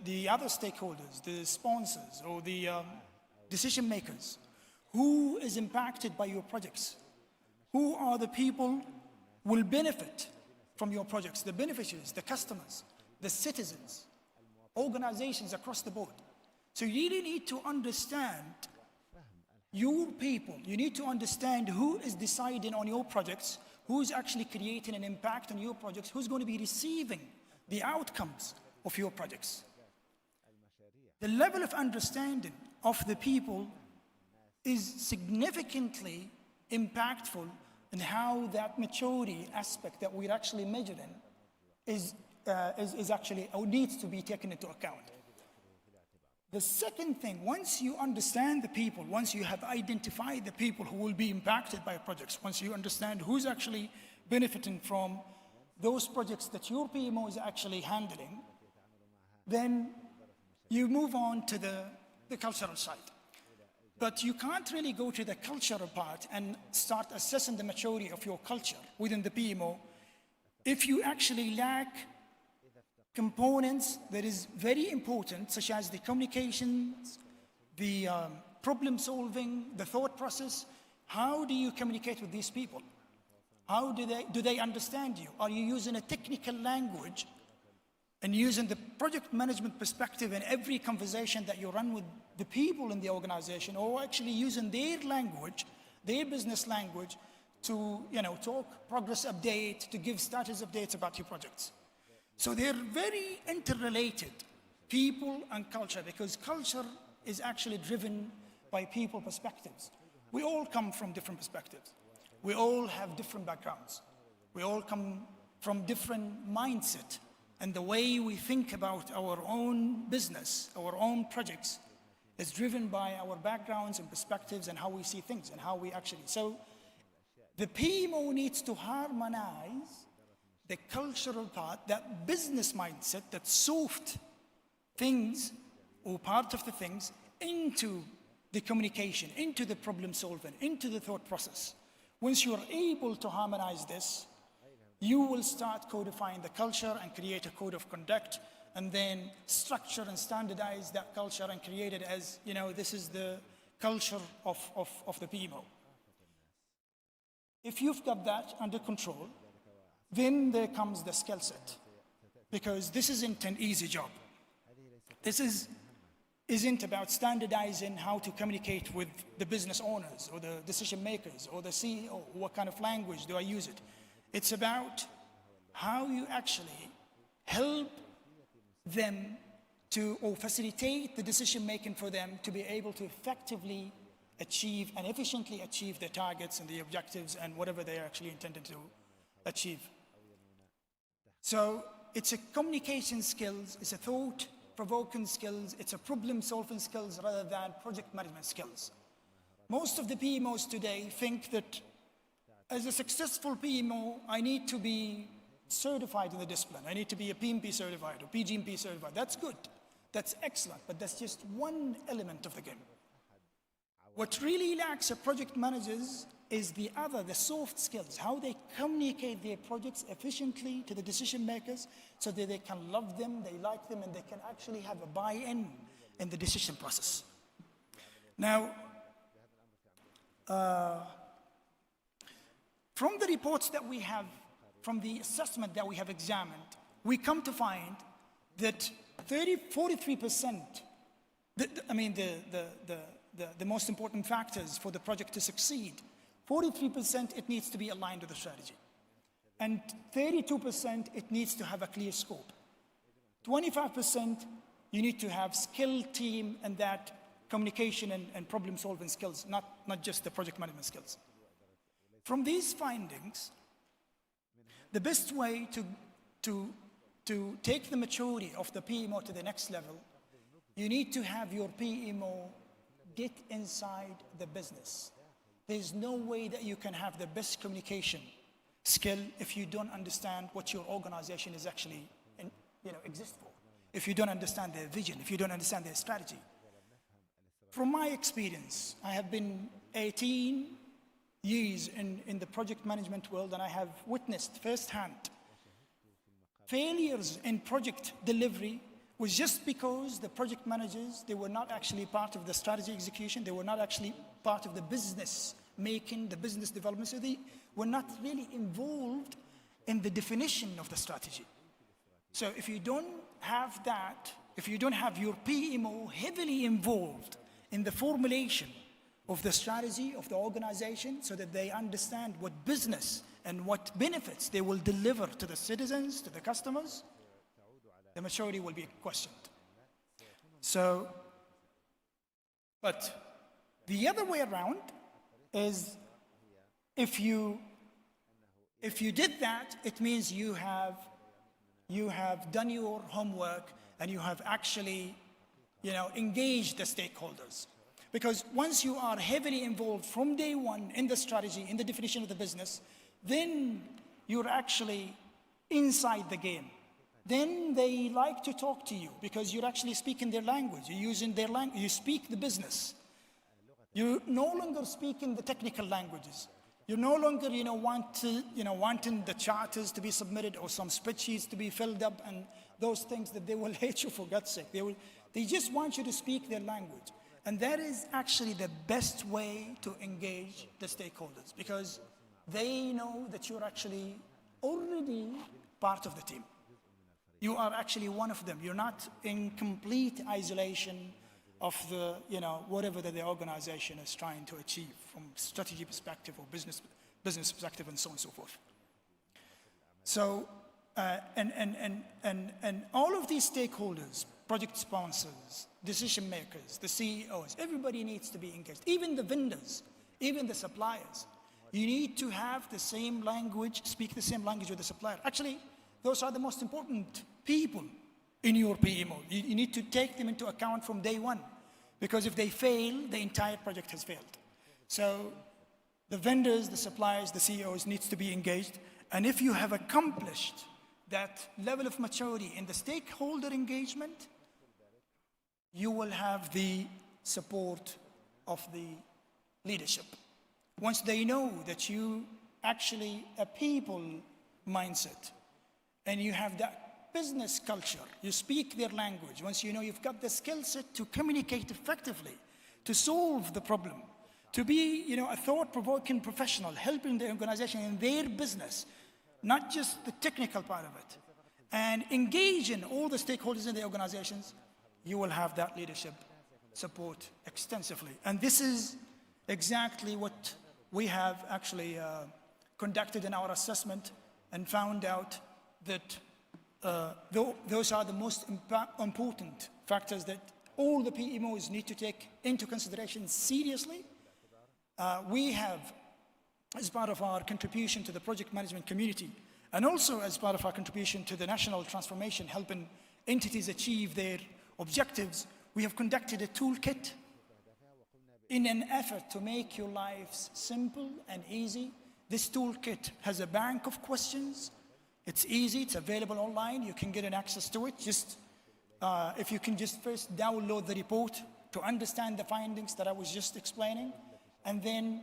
The other stakeholders, the sponsors or the decision makers? Who is impacted by your projects? Who are the people who will benefit from your projects? The beneficiaries, the customers, the citizens, organizations across the board. So you really need to understand your people. You need to understand who is deciding on your projects, who's actually creating an impact on your projects, who's going to be receiving the outcomes of your projects. The level of understanding of the people is significantly impactful in how that maturity aspect that we're actually measuring is actually, or needs to be taken into account. The second thing, once you understand the people, once you have identified the people who will be impacted by projects, once you understand who's actually benefiting from those projects that your PMO is actually handling, then you move on to the cultural side. But you can't really go to the cultural part and start assessing the maturity of your culture within the PMO if you actually lack components that is very important, such as the communications, the problem solving, the thought process. How do you communicate with these people? How do they understand you? Are you using a technical language and using the project management perspective in every conversation that you run with the people in the organization, or actually using their language, their business language to talk progress update, to give status updates about your projects? So they're very interrelated, people and culture, because culture is actually driven by people perspectives. We all come from different perspectives. We all have different backgrounds. We all come from different mindset. And the way we think about our own business, our own projects, is driven by our backgrounds and perspectives and how we see things and how we actually. So the PMO needs to harmonize the cultural part, that business mindset, that soft things or part of the things, into the communication, into the problem solving, into the thought process. Once you are able to harmonize this, you will start codifying the culture and create a code of conduct, and then structure and standardize that culture and create it as, this is the culture of the PMO. If you've got that under control, then there comes the skill set. Because this isn't an easy job. This isn't about standardizing how to communicate with the business owners or the decision makers or the CEO. What kind of language do I use it? It's about how you actually help them to, or facilitate the decision making for them to be able to effectively achieve and efficiently achieve their targets and the objectives and whatever they are actually intended to achieve. So it's a communication skills, it's a thought-provoking skills, it's a problem-solving skills rather than project management skills. Most of the PMOs today think that as a successful PMO, I need to be certified in the discipline. I need to be a PMP certified or PGMP certified. That's good. That's excellent, but that's just one element of the game. What really lacks a project managers is the soft skills, how they communicate their projects efficiently to the decision makers so that they can love them, they like them, and they can actually have a buy-in in the decision process. Now, from the reports that we have, from the assessment that we have examined, we come to find that 43%, the most important factors for the project to succeed, 43% it needs to be aligned with the strategy. And 32% it needs to have a clear scope. 25% you need to have skilled team and that communication and problem solving skills, not just the project management skills. From these findings, the best way to take the maturity of the PMO to the next level, you need to have your PMO get inside the business. There's no way that you can have the best communication skill if you don't understand what your organization is actually exist for. If you don't understand their vision, if you don't understand their strategy. From my experience, I have been 18 years in the project management world, and I have witnessed firsthand failures in project delivery was just because the project managers, they were not actually part of the strategy execution, they were not actually part of the business making, the business development, so they were not really involved in the definition of the strategy. So if you don't have that, if you don't have your PMO heavily involved in the formulation of the strategy of the organization so that they understand what business and what benefits they will deliver to the citizens, to the customers, the maturity will be questioned. So, but the other way around is if you did that, it means you have done your homework and you have actually, engaged the stakeholders. Because once you are heavily involved from day one in the strategy, in the definition of the business, then you're actually inside the game. Then they like to talk to you because you're actually speaking their language. You're using their language. You speak the business. You're no longer speaking the technical languages. You're no longer, wanting the charters to be submitted or some spreadsheets to be filled up and those things that they will hate you for God's sake. They just want you to speak their language. And that is actually the best way to engage the stakeholders because they know that you're actually already part of the team. You are actually one of them. You're not in complete isolation of the, whatever that the organization is trying to achieve from strategy perspective or business perspective and so on and so forth. So, and all of these stakeholders, project sponsors, decision makers, the CEOs, everybody needs to be engaged. Even the vendors, even the suppliers. You need to have the same language, speak the same language with the supplier. Actually, those are the most important people in your PMO. You need to take them into account from day one. Because if they fail, the entire project has failed. So the vendors, the suppliers, the CEOs needs to be engaged. And if you have accomplished that level of maturity in the stakeholder engagement, you will have the support of the leadership. Once they know that you actually a people mindset and you have that business culture, you speak their language, once you know you've got the skill set to communicate effectively, to solve the problem, to be, a thought-provoking professional, helping the organization in their business, not just the technical part of it, and engaging all the stakeholders in the organizations, you will have that leadership support extensively. And this is exactly what we have actually conducted in our assessment and found out that those are the most important factors that all the PMOs need to take into consideration seriously. We have, as part of our contribution to the project management community, and also as part of our contribution to the national transformation, helping entities achieve their objectives, we have conducted a toolkit in an effort to make your lives simple and easy. This toolkit has a bank of questions. It's easy, it's available online. You can get an access to it. Just if you can just first download the report to understand the findings that I was just explaining, and then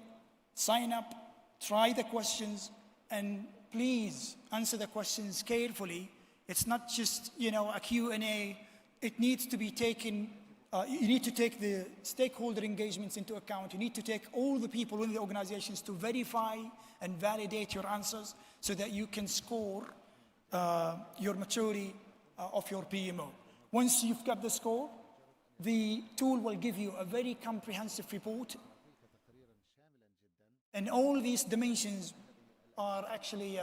sign up, try the questions, and please answer the questions carefully. It's not just, a Q&A. It needs to be taken, you need to take the stakeholder engagements into account. You need to take all the people in the organizations to verify and validate your answers so that you can score your maturity of your PMO. Once you've got the score, the tool will give you a very comprehensive report. And all these dimensions are actually,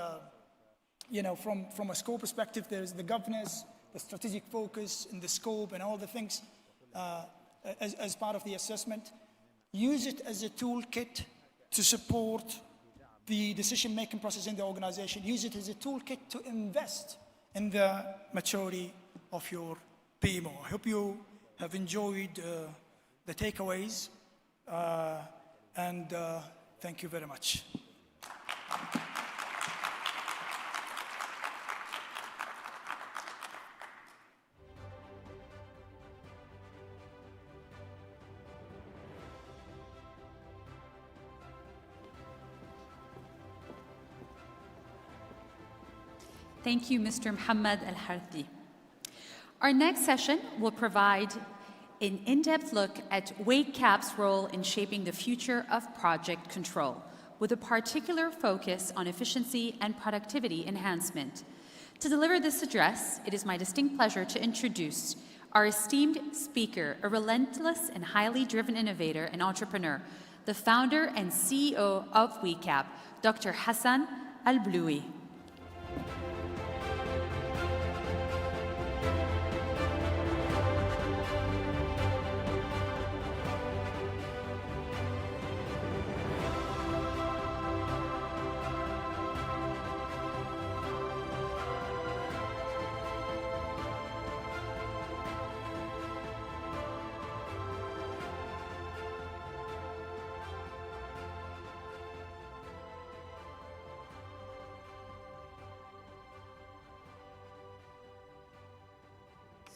from a scope perspective, there's the governance, the strategic focus, and the scope, and all the things as part of the assessment. Use it as a toolkit to support the decision-making process in the organization. Use it as a toolkit to invest in the maturity of your PMO. I hope you have enjoyed the takeaways, and thank you very much. Thank you, Mr. Muhammad Al-Harthi. Our next session will provide an in-depth look at WakeCap's role in shaping the future of project control, with a particular focus on efficiency and productivity enhancement. To deliver this address, it is my distinct pleasure to introduce our esteemed speaker, a relentless and highly driven innovator and entrepreneur, the founder and CEO of WakeCap, Dr. Hassan Al-Bloui.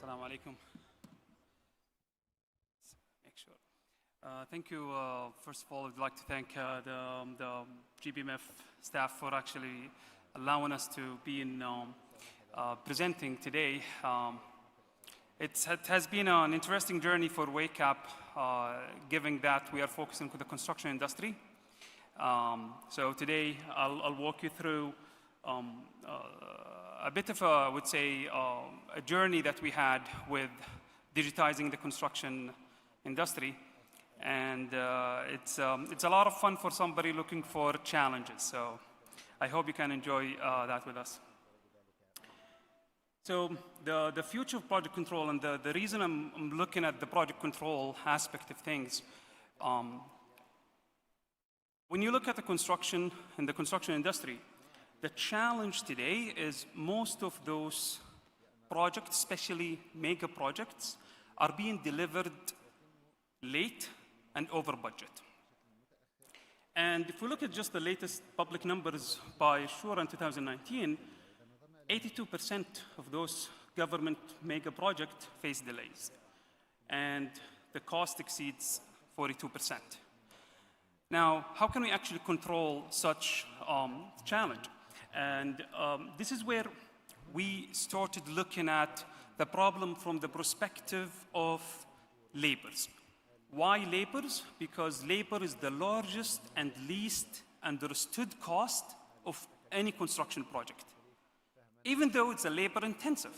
Assalamu alaikum. Make sure. Thank you. First of all, I'd like to thank the GPMF staff for actually allowing us to be in presenting today. It has been an interesting journey for WakeCap, given that we are focusing on the construction industry. So today, I'll walk you through a bit of I would say, a journey that we had with digitizing the construction industry. And it's a lot of fun for somebody looking for challenges. So I hope you can enjoy that with us. So the future of project control, and the reason I'm looking at the project control aspect of things, when you look at the construction and the construction industry, the challenge today is most of those projects, especially mega projects, are being delivered late and over budget. And if we look at just the latest public numbers by Shura in 2019, 82% of those government mega projects face delays, and the cost exceeds 42%. Now, how can we actually control such challenge? And this is where we started looking at the problem from the perspective of laborers. Why labors? Because labor is the largest and least understood cost of any construction project. Even though it's a labor intensive,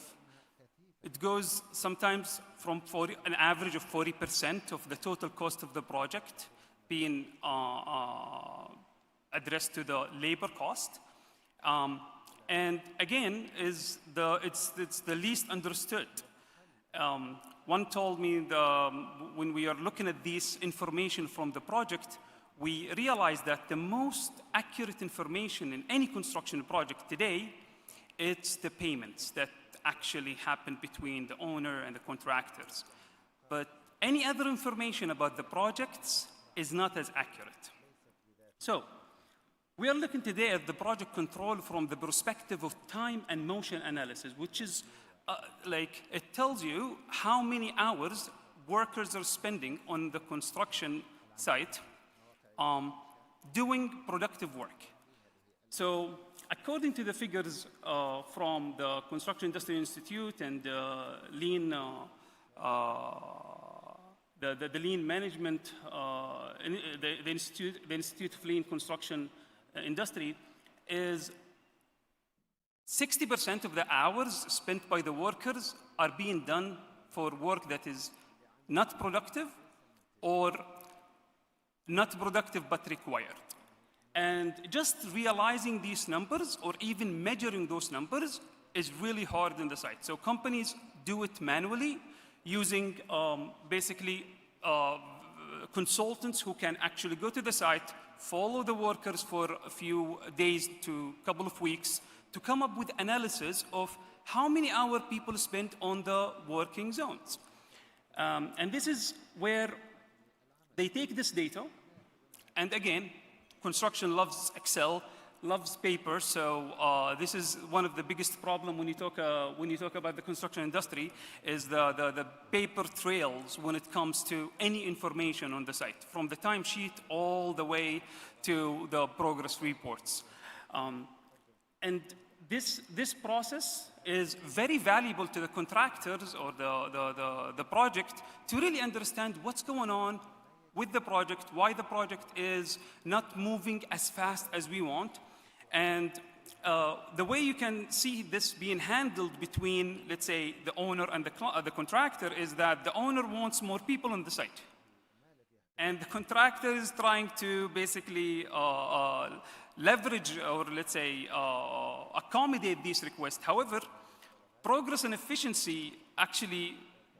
it goes sometimes from an average of 40% of the total cost of the project being addressed to the labor cost. And again, it's the least understood. One told me when we are looking at this information from the project, we realized that the most accurate information in any construction project today, it's the payments that actually happen between the owner and the contractors. But any other information about the projects is not as accurate. So we are looking today at the project control from the perspective of time and motion analysis, which is like it tells you how many hours workers are spending on the construction site doing productive work. So according to the figures from the Construction Industry Institute and Lean, the Lean Management, the Institute of Lean Construction Industry, is 60% of the hours spent by the workers are being done for work that is not productive or not productive but required. And just realizing these numbers or even measuring those numbers is really hard in the site. So companies do it manually using basically consultants who can actually go to the site, follow the workers for a few days to a couple of weeks to come up with analysis of how many hours people spend on the working zones. And this is where they take this data, and again, construction loves Excel, loves paper, so this is one of the biggest problems when you talk about the construction industry is the paper trails when it comes to any information on the site, from the timesheet all the way to the progress reports. And this process is very valuable to the contractors or the project to really understand what's going on with the project, why the project is not moving as fast as we want. And the way you can see this being handled between, let's say, the owner and the contractor is that the owner wants more people on the site. And the contractor is trying to basically leverage or, let's say, accommodate these requests. However, progress and efficiency actually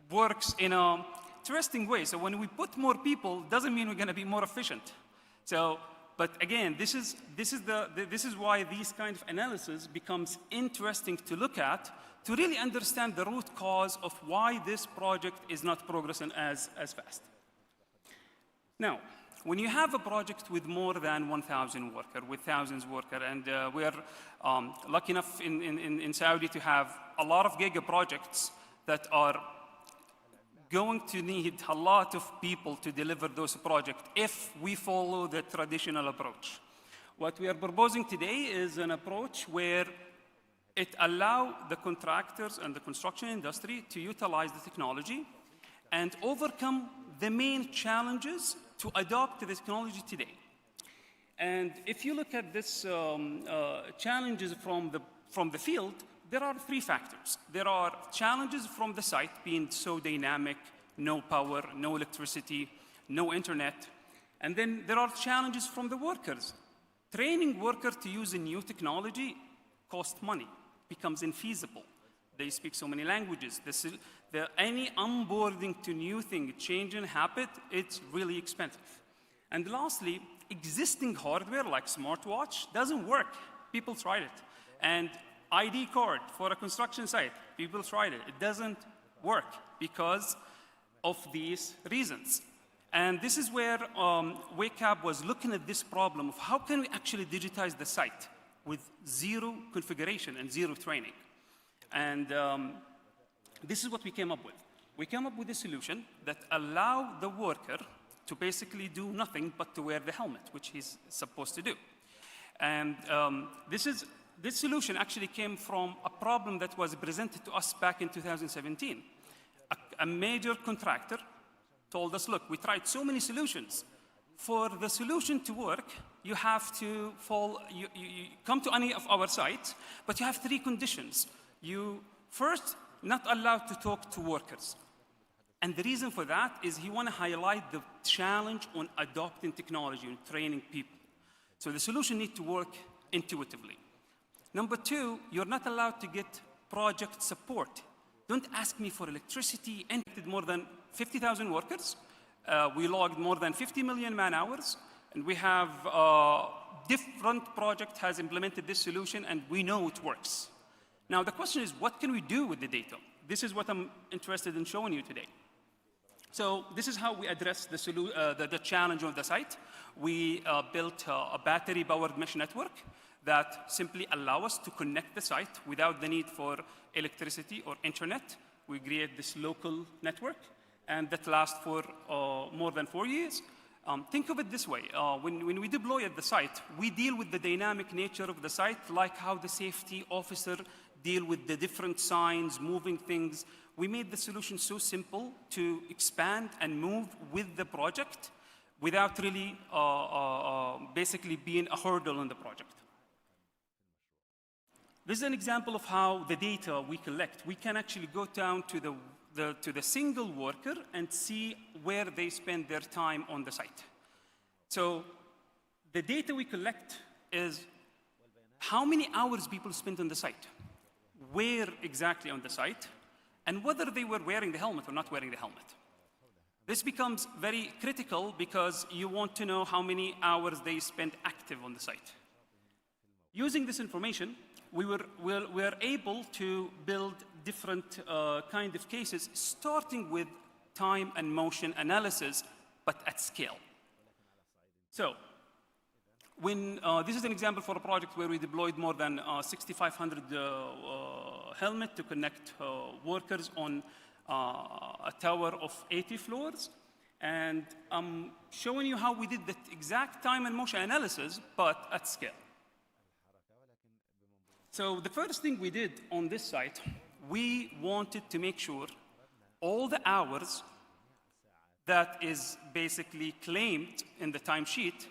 works in an interesting way. So when we put more people, doesn't mean we're going to be more efficient. So, but again, this is why these kind of analysis becomes interesting to look at to really understand the root cause of why this project is not progressing as fast. Now, when you have a project with more than 1,000 workers, with thousands of workers, and we are lucky enough in Saudi to have a lot of giga projects that are going to need a lot of people to deliver those projects if we follow the traditional approach. What we are proposing today is an approach where it allows the contractors and the construction industry to utilize the technology and overcome the main challenges to adopt the technology today. And if you look at this challenges from the field, there are three factors. There are challenges from the site being so dynamic, no power, no electricity, no internet. And then there are challenges from the workers. Training workers to use a new technology costs money, becomes infeasible. They speak so many languages. Any onboarding to new thing, change in habit, it's really expensive. And lastly, existing hardware like smartwatch doesn't work. People tried it. And ID card for a construction site, people tried it. It doesn't work because of these reasons. And this is where WakeUp was looking at this problem of how can we actually digitize the site with zero configuration and zero training. And this is what we came up with. We came up with a solution that allowed the worker to basically do nothing but to wear the helmet, which he's supposed to do. And this solution actually came from a problem that was presented to us back in 2017. A major contractor told us, look, we tried so many solutions. For the solution to work, you have to you come to any of our sites, but you have 3 conditions. You first, not allowed to talk to workers. And the reason for that is he want to highlight the challenge on adopting technology and training people. So the solution needs to work intuitively. Number 2, you're not allowed to get project support. Don't ask me for electricity. Entered more than 50,000 workers. We logged more than 50 million man hours. And we have different project has implemented this solution, and we know it works. Now, the question is, what can we do with the data? This is what I'm interested in showing you today. So this is how we address the challenge of the site. We built a battery-powered mesh network that simply allow us to connect the site without the need for electricity or internet. We create this local network, and that lasts for more than 4 years. Think of it this way. When we deploy at the site, we deal with the dynamic nature of the site, like how the safety officer deal with the different signs, moving things. We made the solution so simple to expand and move with the project without really basically being a hurdle in the project. This is an example of how the data we collect, we can actually go down to the single worker and see where they spend their time on the site. So the data we collect is how many hours people spent on the site, where exactly on the site, and whether they were wearing the helmet or not wearing the helmet. This becomes very critical because you want to know how many hours they spent active on the site. Using this information, we were able to build different kind of cases, starting with time and motion analysis, but at scale. So, this is an example for a project where we deployed more than 6,500 helmets to connect workers on a tower of 80 floors. And I'm showing you how we did the exact time and motion analysis, but at scale. So the first thing we did on this site, we wanted to make sure all the hours that is basically claimed in the timesheet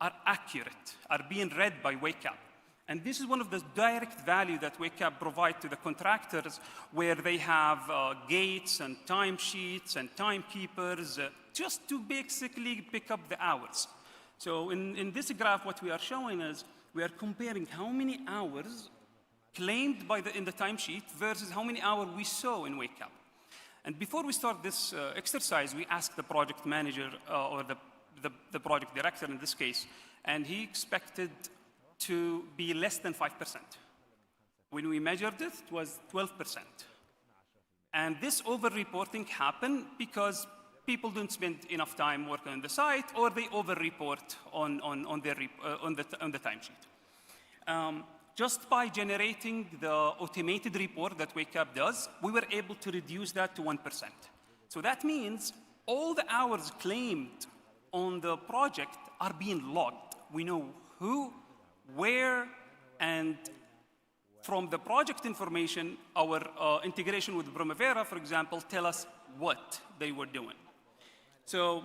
are accurate, are being read by WakeUp. And this is one of the direct value that WakeUp provide to the contractors, where they have gates and timesheets and timekeepers just to basically pick up the hours. So in this graph, what we are showing is we are comparing how many hours claimed in the timesheet versus how many hours we saw in WakeUp. And before we start this exercise, we asked the project manager or the project director in this case, and he expected to be less than 5%. When we measured it, it was 12%. And this over-reporting happened because people don't spend enough time working on the site, or they over-report on the timesheet. Just by generating the automated report that WakeUp does, we were able to reduce that to 1%. So that means all the hours claimed on the project are being logged. We know who, where, and from the project information, our integration with Primavera, for example, tell us what they were doing. So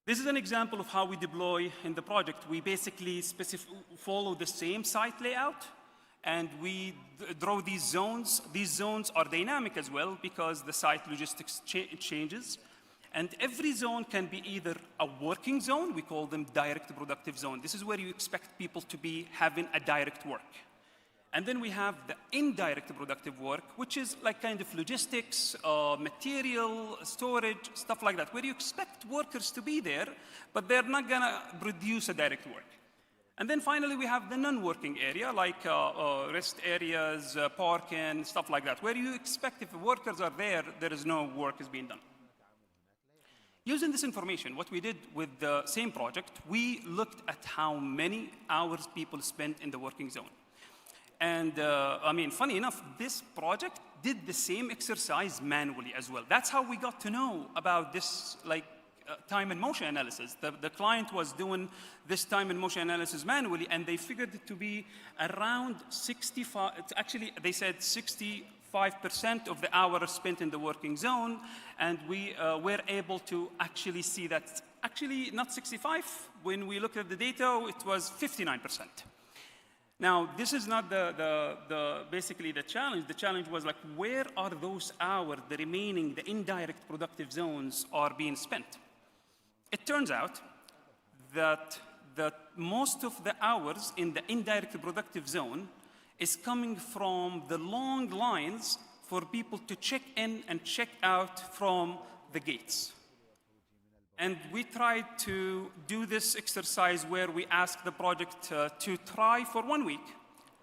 this is an example of how we deploy in the project. We basically follow the same site layout, and we draw these zones. These zones are dynamic as well because the site logistics changes. And every zone can be either a working zone, we call them direct productive zone. This is where you expect people to be having a direct work. And then we have the indirect productive work, which is like kind of logistics, material, storage, stuff like that, where you expect workers to be there, but they're not gonna produce a direct work. And then finally, we have the non-working area, like rest areas, parking, stuff like that, where you expect if the workers are there, there is no work is being done. Using this information, what we did with the same project, we looked at how many hours people spent in the working zone. And I mean, funny enough, this project did the same exercise manually as well. That's how we got to know about this time and motion analysis. The client was doing this time and motion analysis manually, and they figured it to be around 65, actually they said 65 5% of the hours spent in the working zone, and we were able to actually see that actually not 65. When we looked at the data, it was 59%. Now, this is not basically the challenge. The challenge was like, where are those hours, the remaining, the indirect productive zones are being spent? It turns out that most of the hours in the indirect productive zone is coming from the long lines for people to check in and check out from the gates. And we tried to do this exercise where we asked the project to try for 1 week.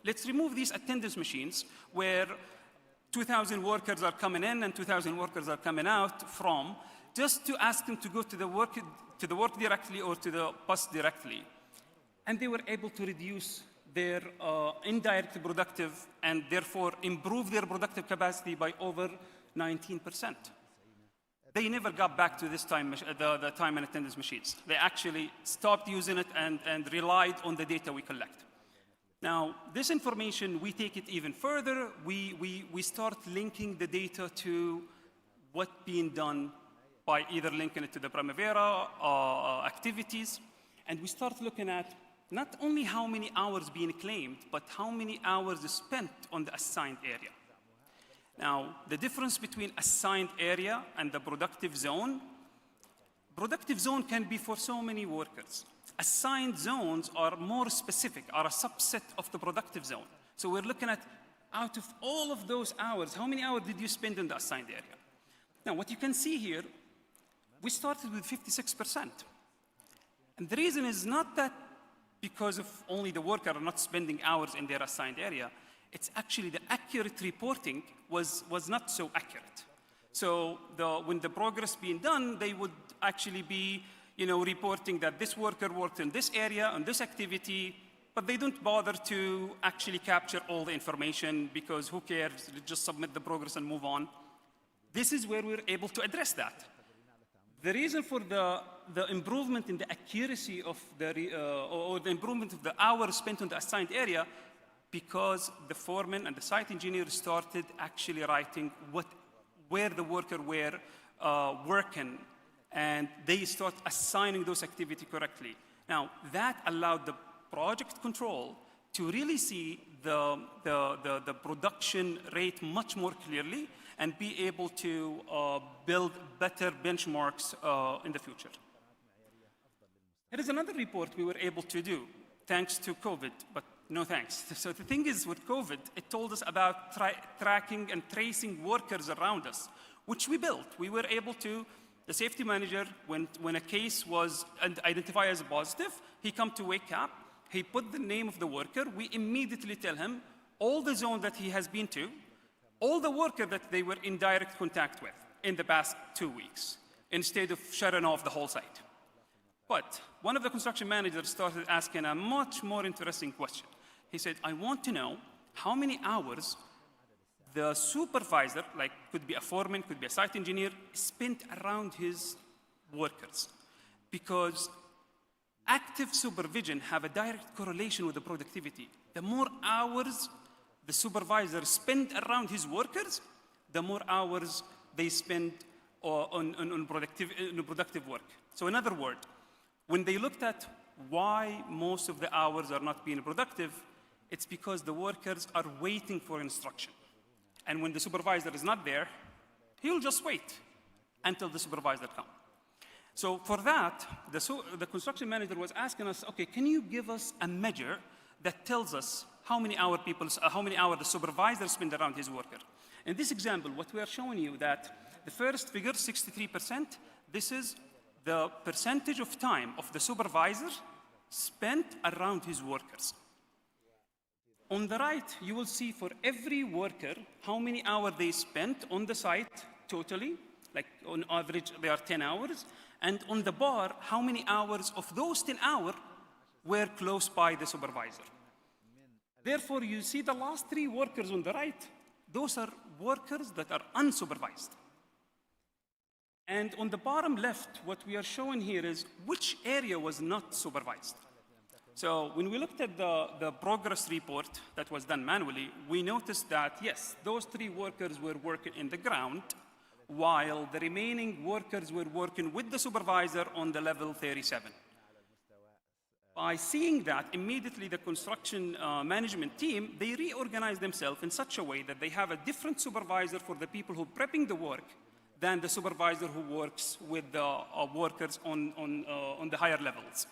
Let's remove these attendance machines where 2,000 workers are coming in and 2,000 workers are coming out from, just to ask them to go to the work directly or to the bus directly. And they were able to reduce their indirect productive and therefore improve their productive capacity by over 19%. They never got back to this time, the time and attendance machines. They actually stopped using it and relied on the data we collect. Now, this information, we take it even further. We start linking the data to what's being done by either linking it to the Primavera activities. And we start looking at not only how many hours being claimed, but how many hours spent on the assigned area. Now, the difference between assigned area and the productive zone can be for so many workers. Assigned zones are more specific, are a subset of the productive zone. So we're looking at, out of all of those hours, how many hours did you spend in the assigned area? Now, what you can see here, we started with 56%. And the reason is not that because of only the worker are not spending hours in their assigned area. It's actually the accurate reporting was not so accurate. So when the progress being done, they would actually be reporting that this worker worked in this area, on this activity, but they don't bother to actually capture all the information because who cares, just submit the progress and move on. This is where we're able to address that. The reason for the improvement in the accuracy of or the improvement of the hours spent on the assigned area, because the foreman and the site engineer started actually writing where the worker were working, and they start assigning those activities correctly. Now, that allowed the project control to really see the production rate much more clearly and be able to build better benchmarks in the future. There is another report we were able to do, thanks to COVID, but no thanks. So the thing is, with COVID, it told us about tracking and tracing workers around us, which we built. We were able to, the safety manager, when a case was identified as positive, he come to wake up, he put the name of the worker, we immediately tell him all the zone that he has been to, all the worker that they were in direct contact with in the past 2 weeks, instead of shutting off the whole site. But one of the construction managers started asking a much more interesting question. He said, I want to know how many hours the supervisor, like could be a foreman, could be a site engineer, spent around his workers. Because active supervision have a direct correlation with the productivity. The more hours the supervisor spend around his workers, the more hours they spend on productive work. So in other words, when they looked at why most of the hours are not being productive, it's because the workers are waiting for instruction. And when the supervisor is not there, he'll just wait until the supervisor comes. So for that, the construction manager was asking us, okay, can you give us a measure that tells us how many hours the supervisor spend around his worker? In this example, what we are showing you that the first figure, 63%, this is the percentage of time of the supervisor spent around his workers. On the right, you will see for every worker how many hours they spent on the site totally, like on average they are 10 hours, and on the bar, how many hours of those 10 hours were close by the supervisor. Therefore, you see the last 3 workers on the right, those are workers that are unsupervised. And on the bottom left, what we are showing here is which area was not supervised. So when we looked at the progress report that was done manually, we noticed that, yes, those 3 workers were working in the ground, while the remaining workers were working with the supervisor on the level 37. By seeing that, immediately the construction management team, they reorganize themselves in such a way that they have a different supervisor for the people who are prepping the work than the supervisor who works with the workers on the higher levels.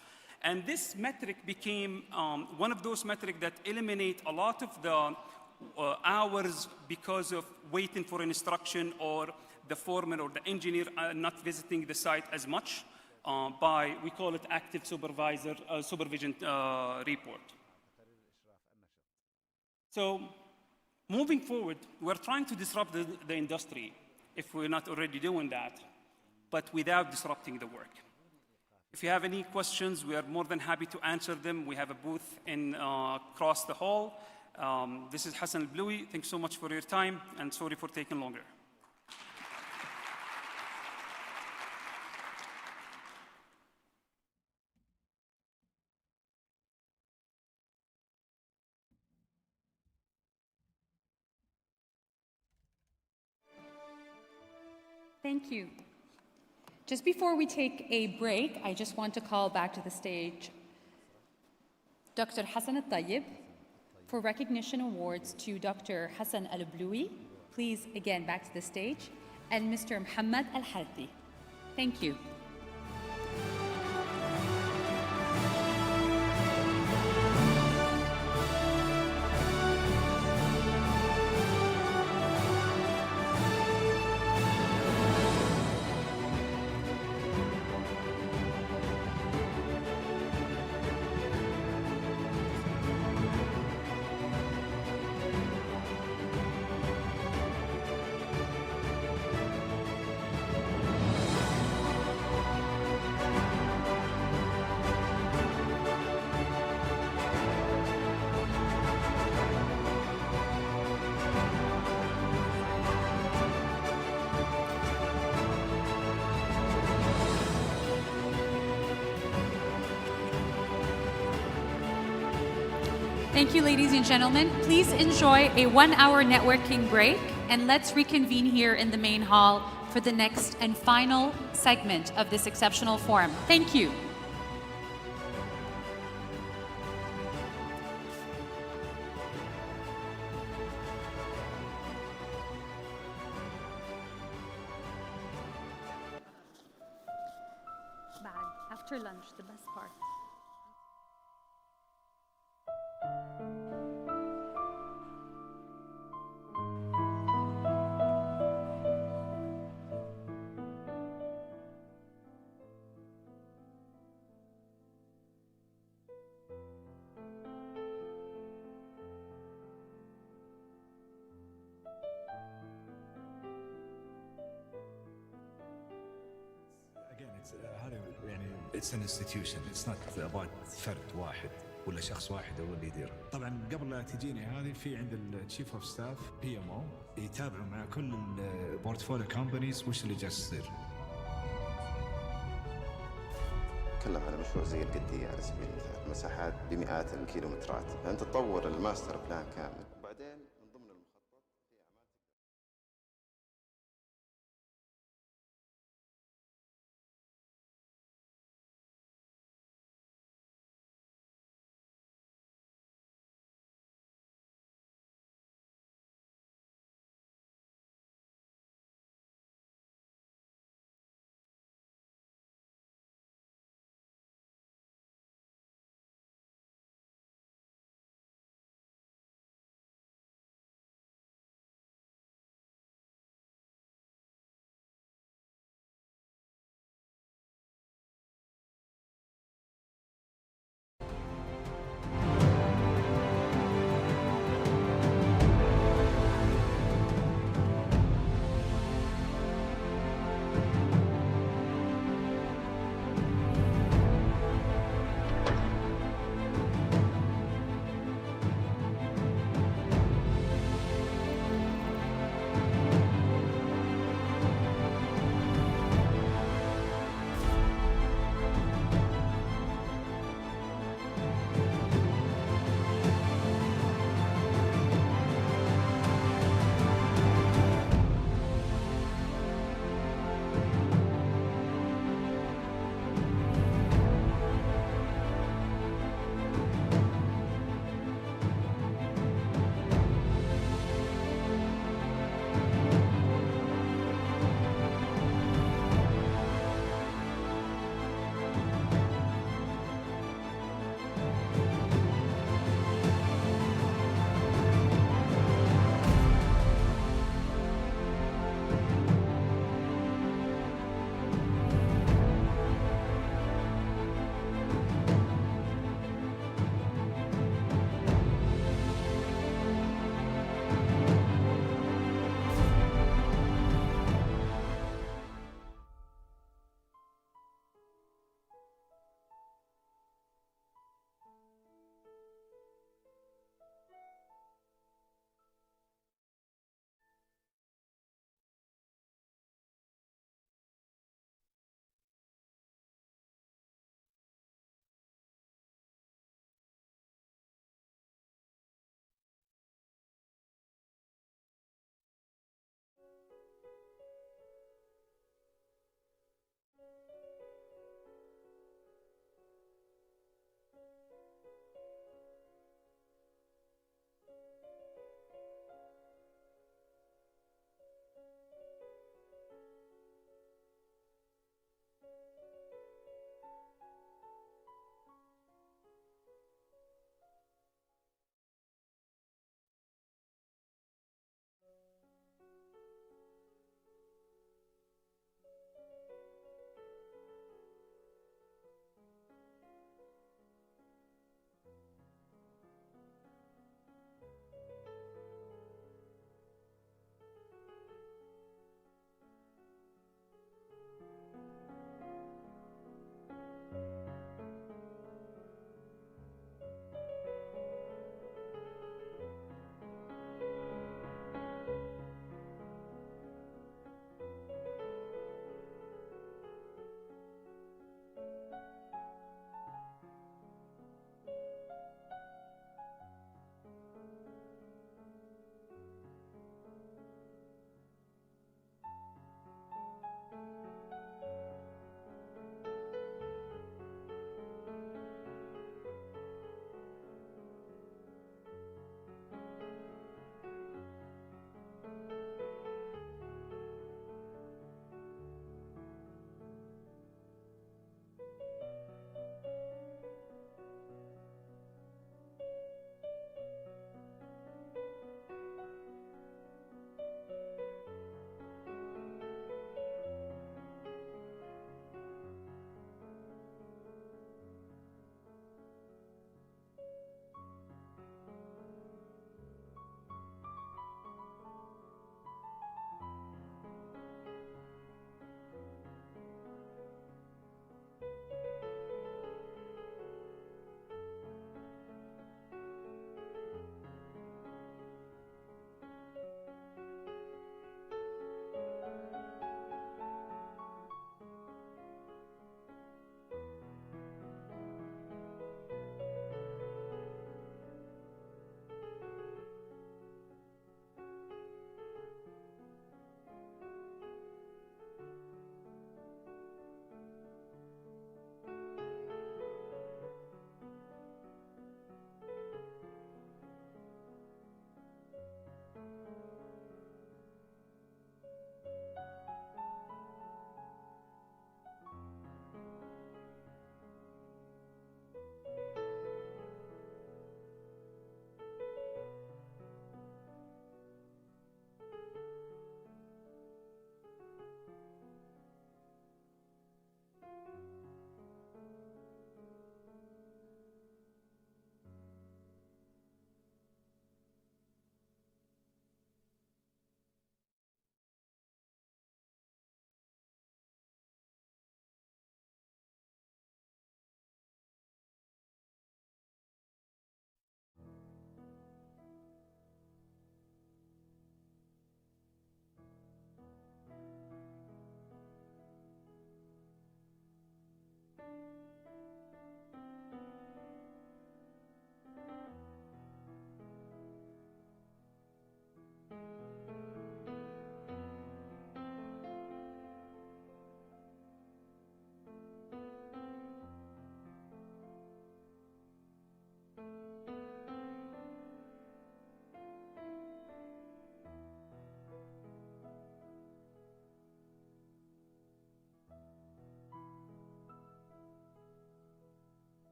And this metric became one of those metrics that eliminate a lot of the hours because of waiting for instruction or the foreman or the engineer not visiting the site as much. We call it active supervision report. So moving forward, we're trying to disrupt the industry, if we're not already doing that, but without disrupting the work. If you have any questions, we are more than happy to answer them. We have a booth across the hall. This is Hassan Al-Bloui. Thanks so much for your time, and sorry for taking longer. Thank you. Just before we take a break, I just want to call back to the stage Dr. Hassan Al-Tayyib for recognition awards to Dr. Hassan Al-Bloui. Please, again, back to the stage. And Mr. Muhammad Al-Harthi. Thank you. Thank you, ladies and gentlemen. Please enjoy a 1-hour networking break, and let's reconvene here in the main hall for the next and final segment of this exceptional forum. Thank you. After lunch, the best part. هذا يعني it's an institution, it's not about فرد واحد ولا شخص واحد هو اللي يدير. طبعا قبل لا تجيني هذه في عند الشيف اوف ستاف PMO يتابعوا مع كل البورتفوليو كومبانيز وش اللي جالس يصير. تكلم على مشروع زي القدية على سبيل المثال، مساحات بمئات الكيلومترات، أنت تطور الماستر بلان كامل وبعدين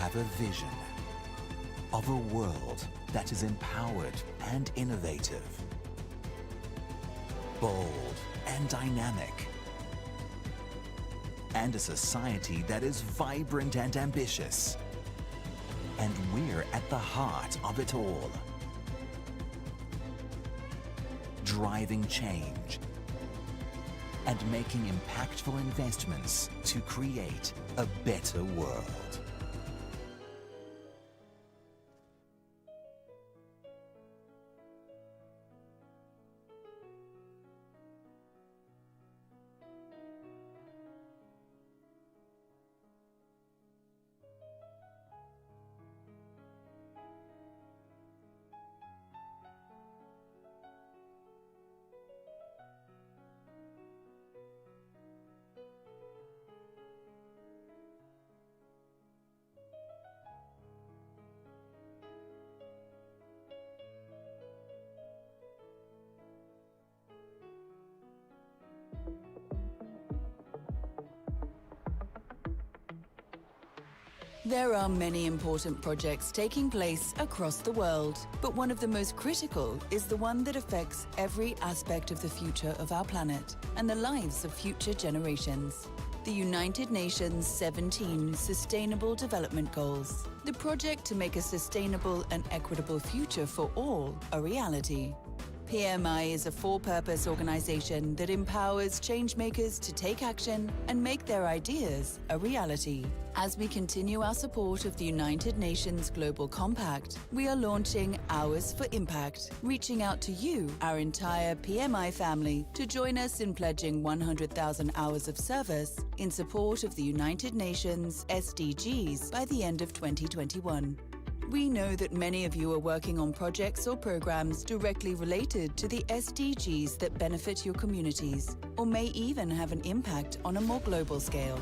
have a vision of a world that is empowered and innovative, bold and dynamic, and a society that is vibrant and ambitious. And we're at the heart of it all. Driving change and making impactful investments to create a better world. There are many important projects taking place across the world, but one of the most critical is the one that affects every aspect of the future of our planet and the lives of future generations. The United Nations 17 Sustainable Development Goals, the project to make a sustainable and equitable future for all a reality. PMI is a for-purpose organization that empowers changemakers to take action and make their ideas a reality. As we continue our support of the United Nations Global Compact, we are launching Hours for Impact, reaching out to you, our entire PMI family, to join us in pledging 100,000 hours of service in support of the United Nations SDGs by the end of 2021. We know that many of you are working on projects or programs directly related to the SDGs that benefit your communities, or may even have an impact on a more global scale.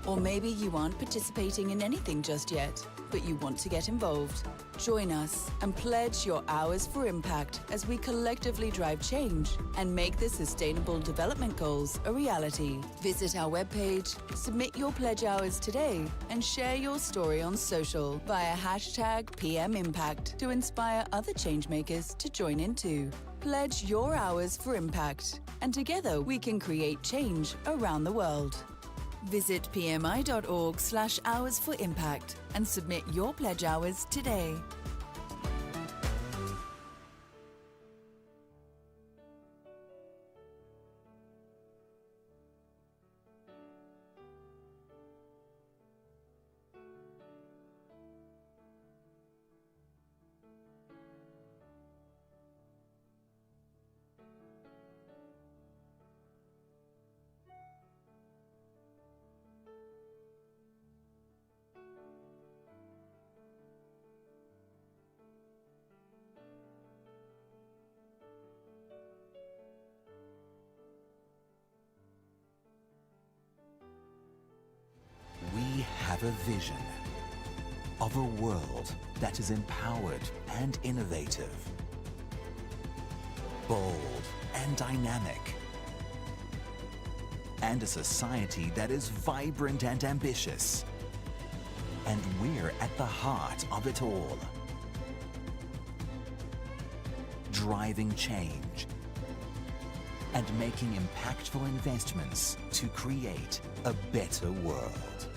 Or maybe you aren't participating in anything just yet, but you want to get involved. Join us and pledge your Hours for Impact as we collectively drive change and make the Sustainable Development Goals a reality. Visit our webpage, submit your pledge hours today, and share your story on social via #PMImpact to inspire other changemakers to join in too. Pledge your Hours for Impact, and together we can create change around the world. Visit pmi.org/hours for impact and submit your pledge hours today. We have a vision of a world that is empowered and innovative, bold and dynamic, and a society that is vibrant and ambitious. And we're at the heart of it all. Driving change and making impactful investments to create a better world.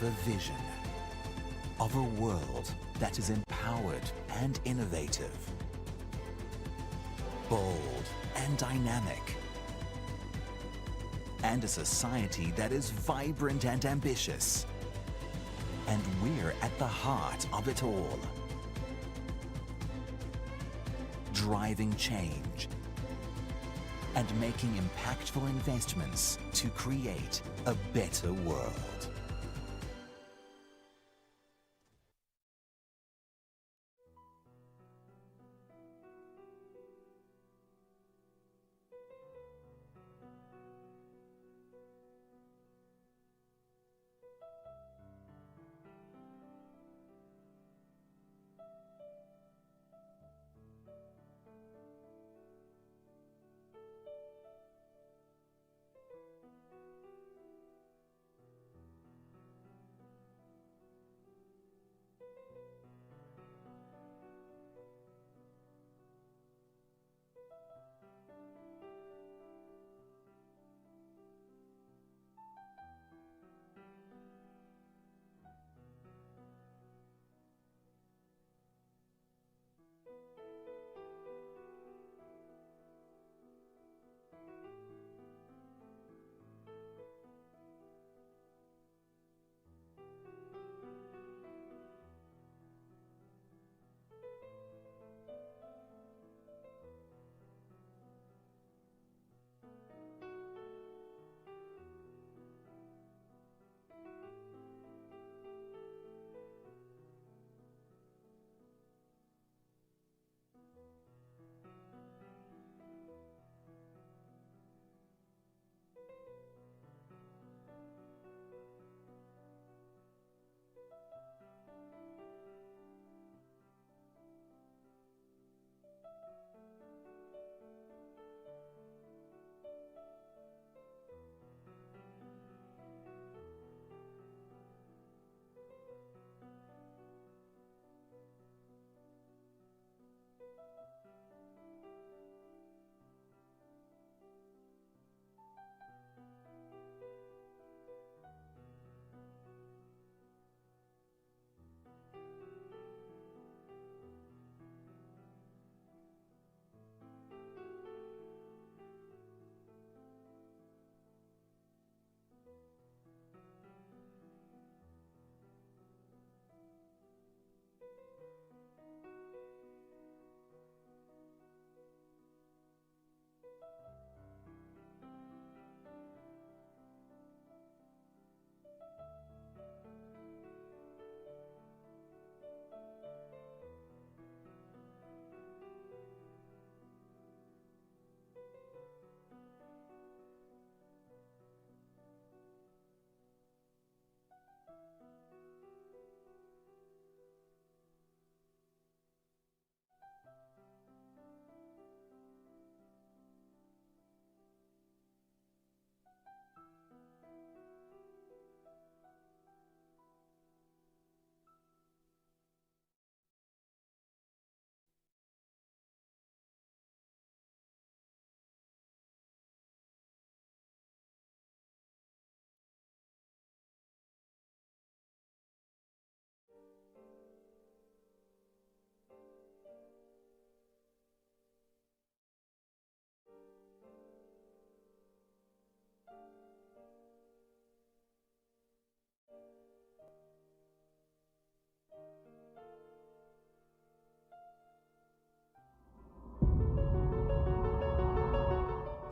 have a vision of a world that is empowered and innovative, bold and dynamic, and a society that is vibrant and ambitious. And we're at the heart of it all. Driving change and making impactful investments to create a better world.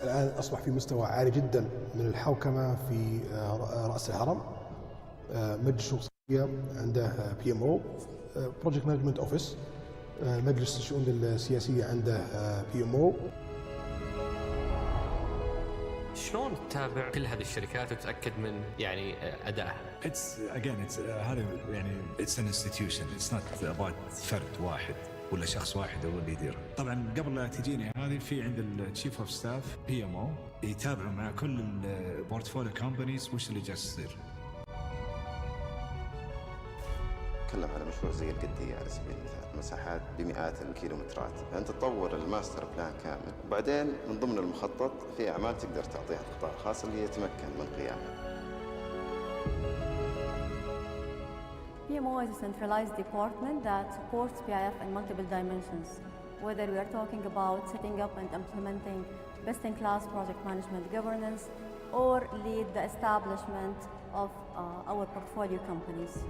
الآن أصبح في مستوى عالي جدا من الحوكمة في رأس الهرم. مجلس الشؤون السياسية عنده PMO Project Management Office، مجلس الشؤون السياسية عنده PMO. شلون تتابع كل هذه الشركات وتتأكد من يعني أدائها؟ هذا يعني it's an institution, it's not about فرد واحد ولا شخص واحد هو اللي يديره. طبعا قبل لا تجيني هذه في عند الشيف اوف ستاف PMO يتابعوا مع كل البورتفوليو كومبانيز وش اللي جالس يصير. نتكلم على مشروع زي القدية على سبيل المثال، مساحات بمئات الكيلومترات، أنت تطور الماستر بلان كامل، وبعدين من ضمن المخطط في أعمال تقدر تعطيها القطاع الخاص اللي يتمكن من قيامها. PMO is a centralized department that supports PIF in multiple dimensions, whether we are talking about setting up and implementing best-in-class project management governance or lead the establishment of our portfolio companies.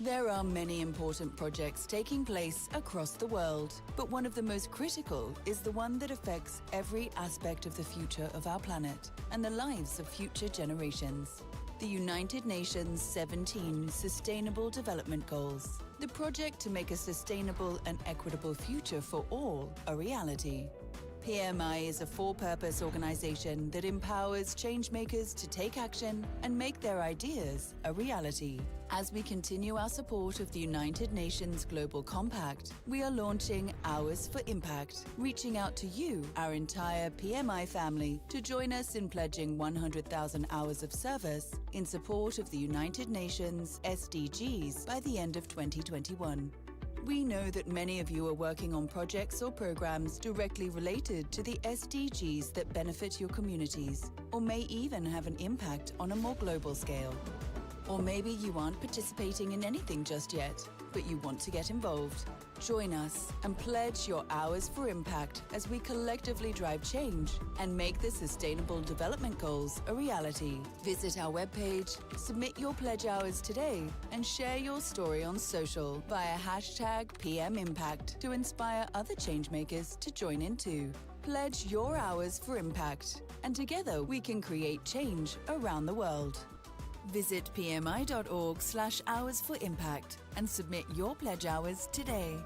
There are many important projects taking place across the world, but one of the most critical is the one that affects every aspect of the future of our planet and the lives of future generations. The United Nations 17 Sustainable Development Goals, the project to make a sustainable and equitable future for all a reality. PMI is a for-purpose organization that empowers changemakers to take action and make their ideas a reality. As we continue our support of the United Nations Global Compact, we are launching Hours for Impact, reaching out to you, our entire PMI family, to join us in pledging 100,000 hours of service in support of the United Nations SDGs by the end of 2021. We know that many of you are working on projects or programs directly related to the SDGs that benefit your communities, or may even have an impact on a more global scale. Or maybe you aren't participating in anything just yet, but you want to get involved. Join us and pledge your Hours for Impact as we collectively drive change and make the Sustainable Development Goals a reality. Visit our webpage, submit your pledge hours today, and share your story on social via #PMImpact to inspire other changemakers to join in too. Pledge your Hours for Impact, and together we can create change around the world. Visit pmi.org/hours for impact and submit your pledge hours today.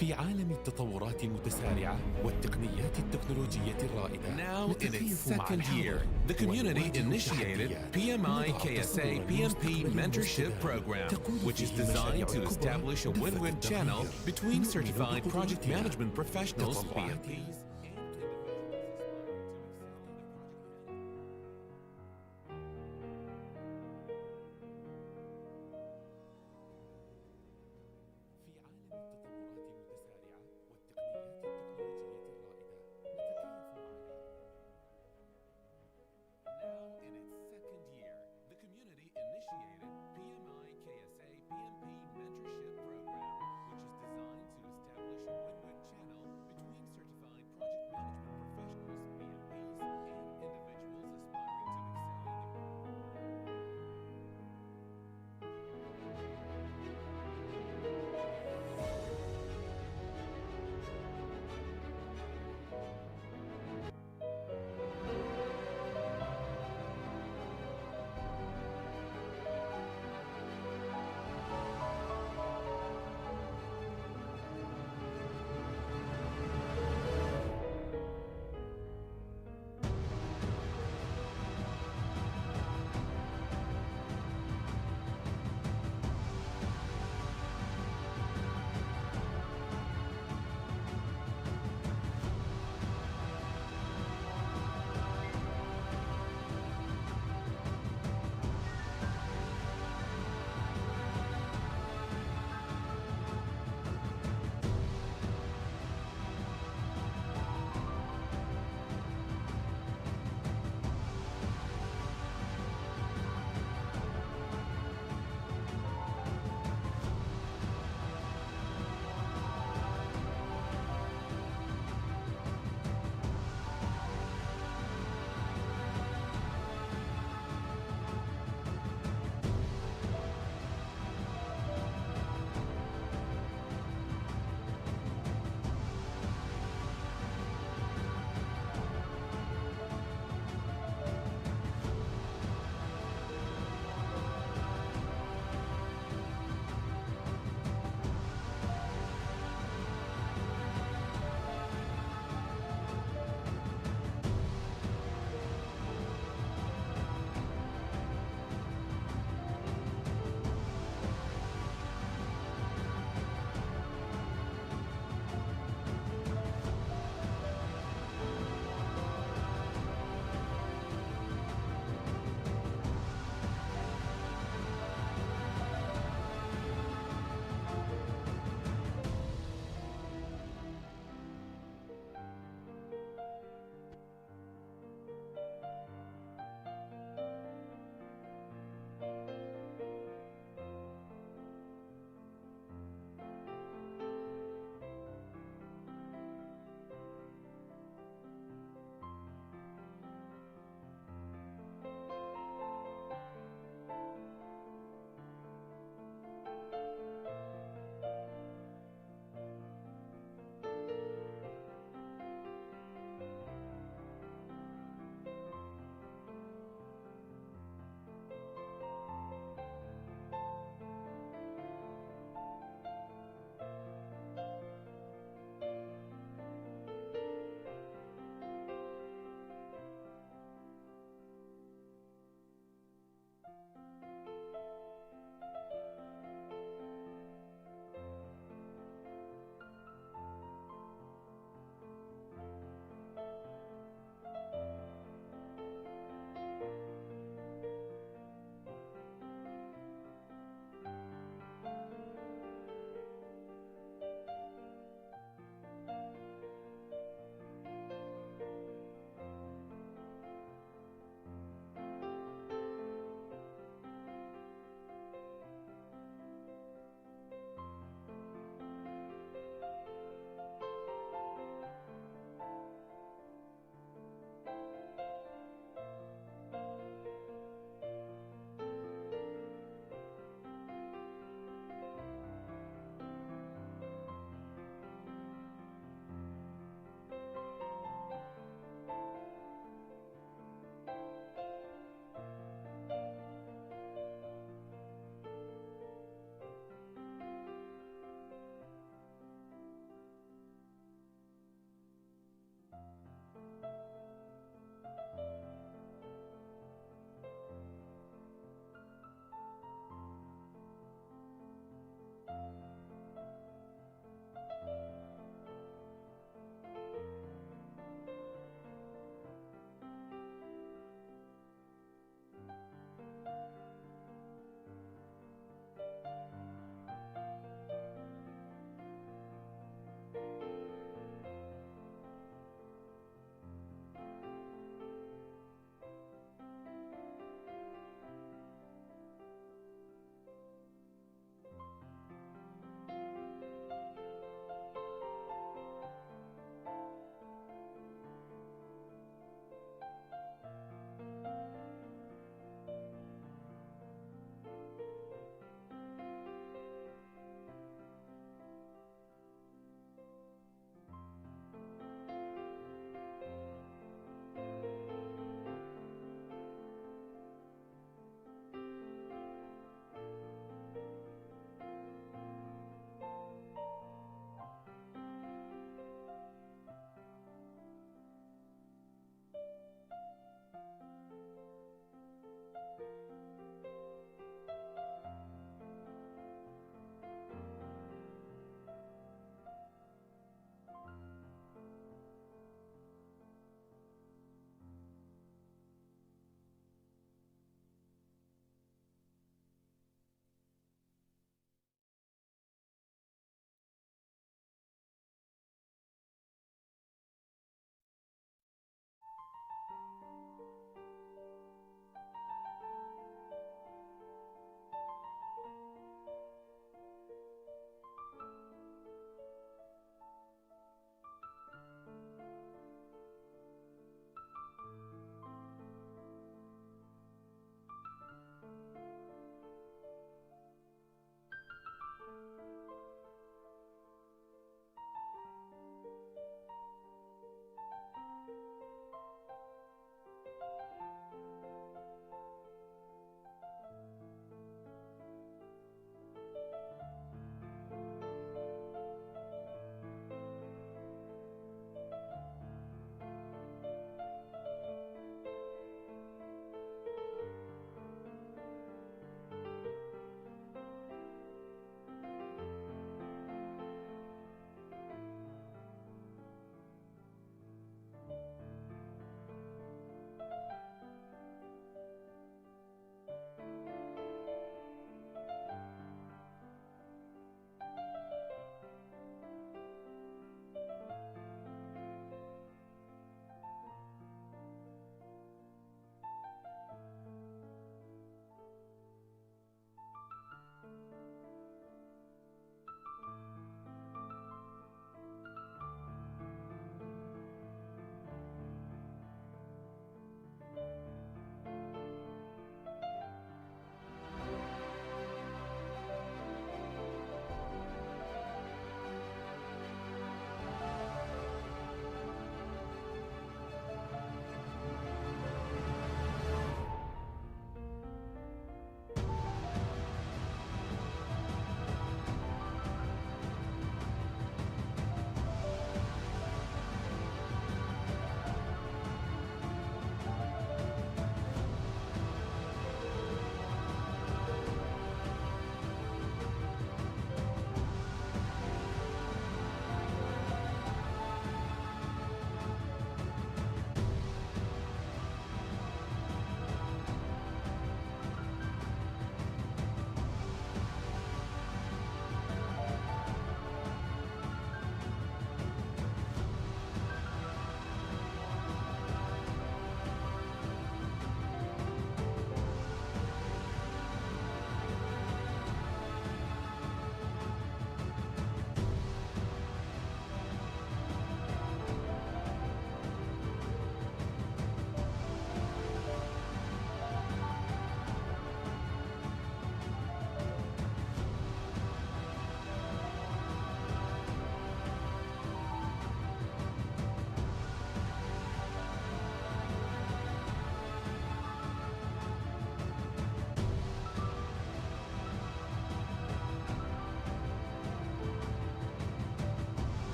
في عالم التطورات المتسارعة والتقنيات التكنولوجية الرائدة. Now in its second year, the community-initiated PMI KSA PMP Mentorship Program, which is designed to establish a win-win channel between certified project management professionals, PMPs,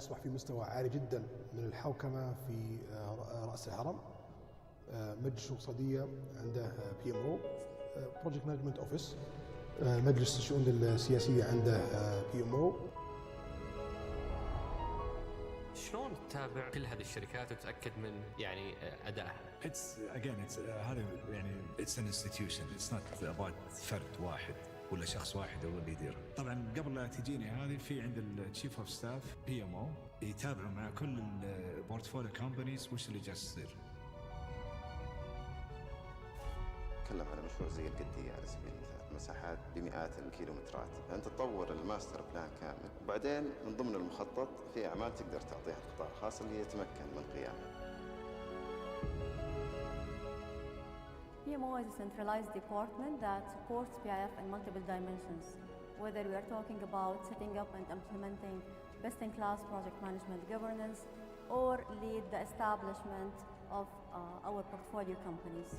أصبح في مستوى عالي جدا من الحوكمة في رأس الهرم. مجلس الشؤون الاقتصادية عنده PMO Project Management Office. مجلس الشؤون السياسية عنده PMO. شلون تتابع كل هذه الشركات وتتاكد من يعني ادائها؟ هذا يعني it's an institution, it's not about فرد واحد ولا شخص واحد هو اللي يدير. طبعا قبل لا تجيني هذه في عند الشيف اوف ستاف PMO يتابعوا مع كل البورتفوليو كومبانيز وش اللي جالس يصير. نتكلم على مشروع زي القدية على سبيل المثال، مساحات بمئات الكيلومترات، أنت تطور الماستر بلان كامل، وبعدين من ضمن المخطط في أعمال تقدر تعطيها القطاع الخاص اللي يتمكن من قيامها. PMO is a centralized department that supports PIF in multiple dimensions, whether we are talking about setting up and implementing best-in-class project management governance or lead the establishment of our portfolio companies.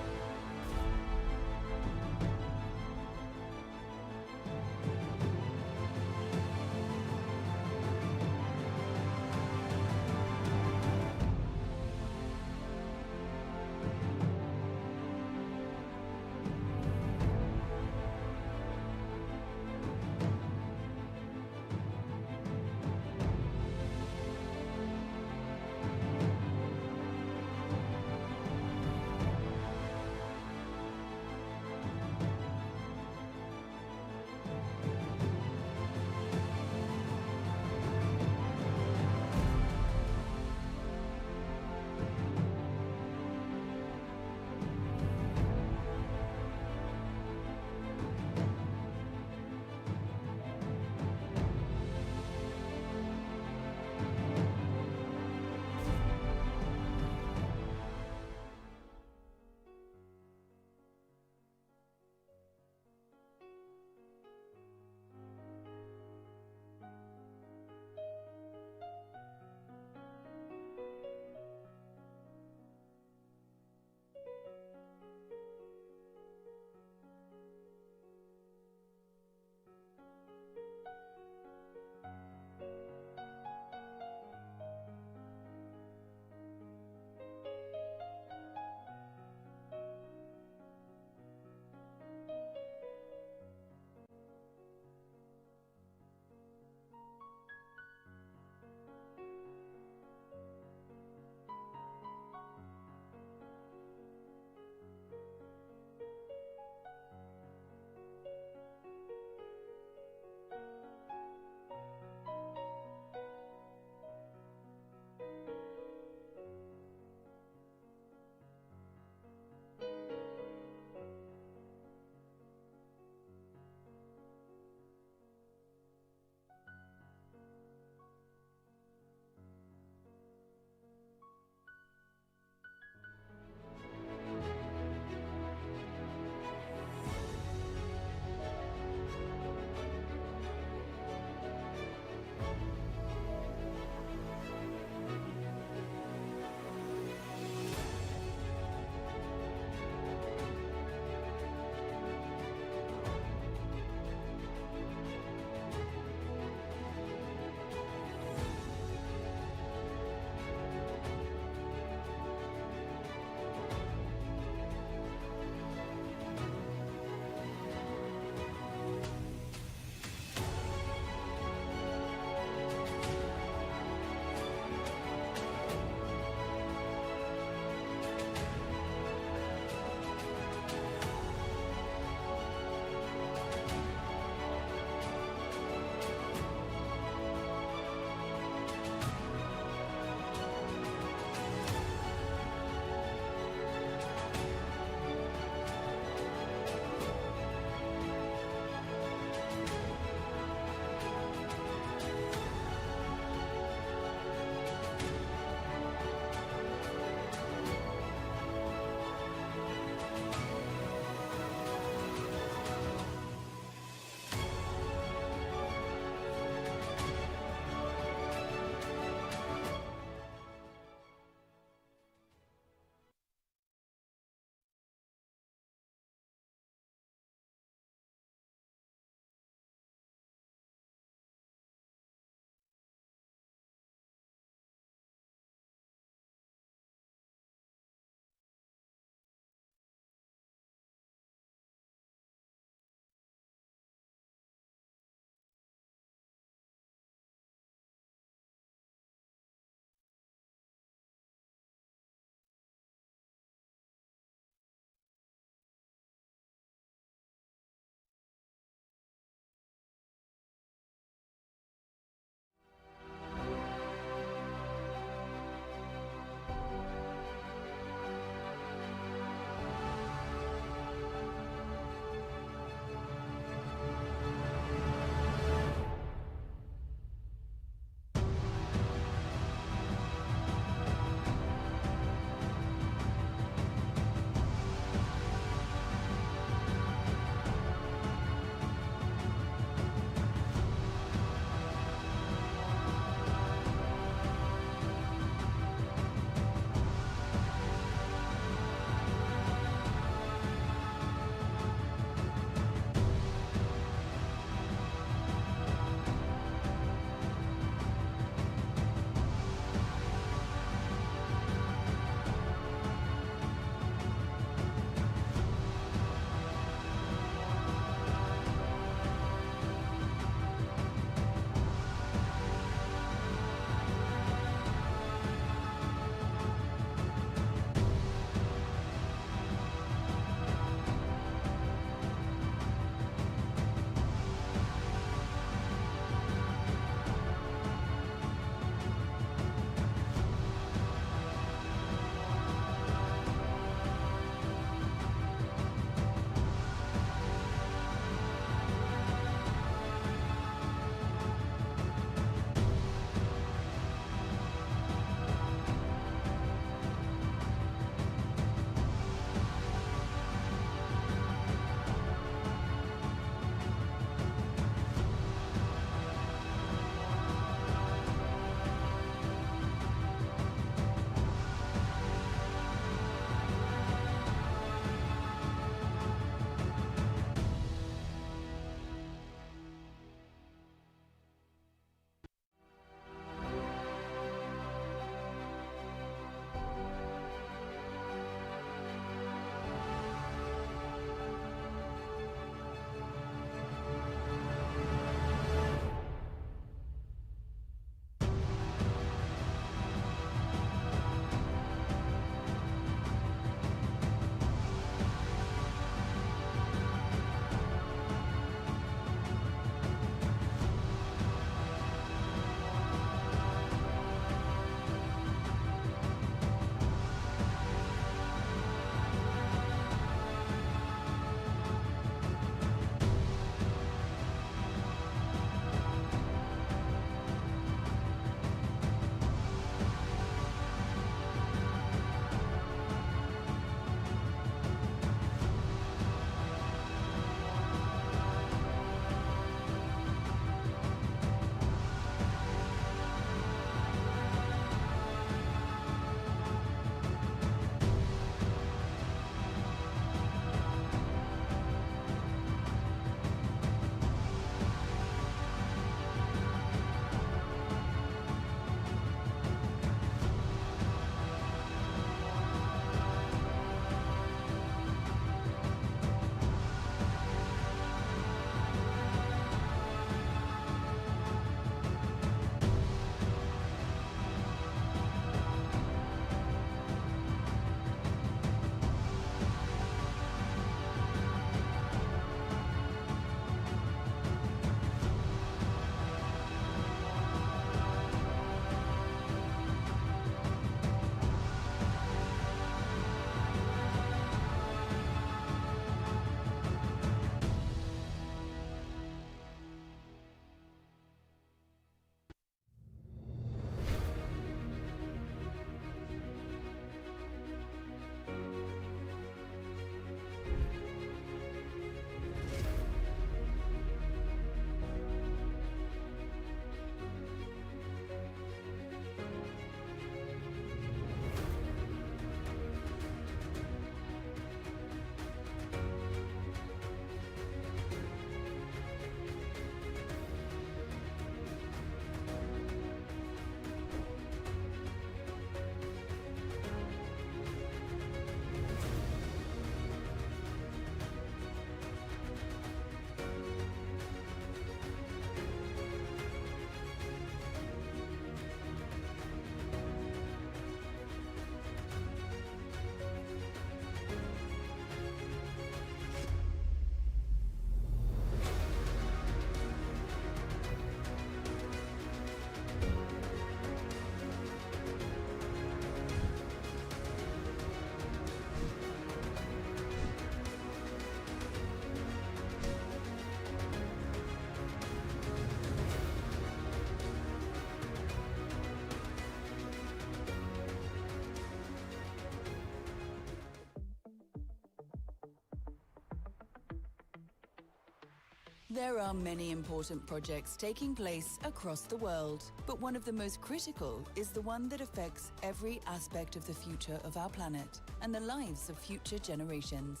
There are many important projects taking place across the world, but one of the most critical is the one that affects every aspect of the future of our planet and the lives of future generations.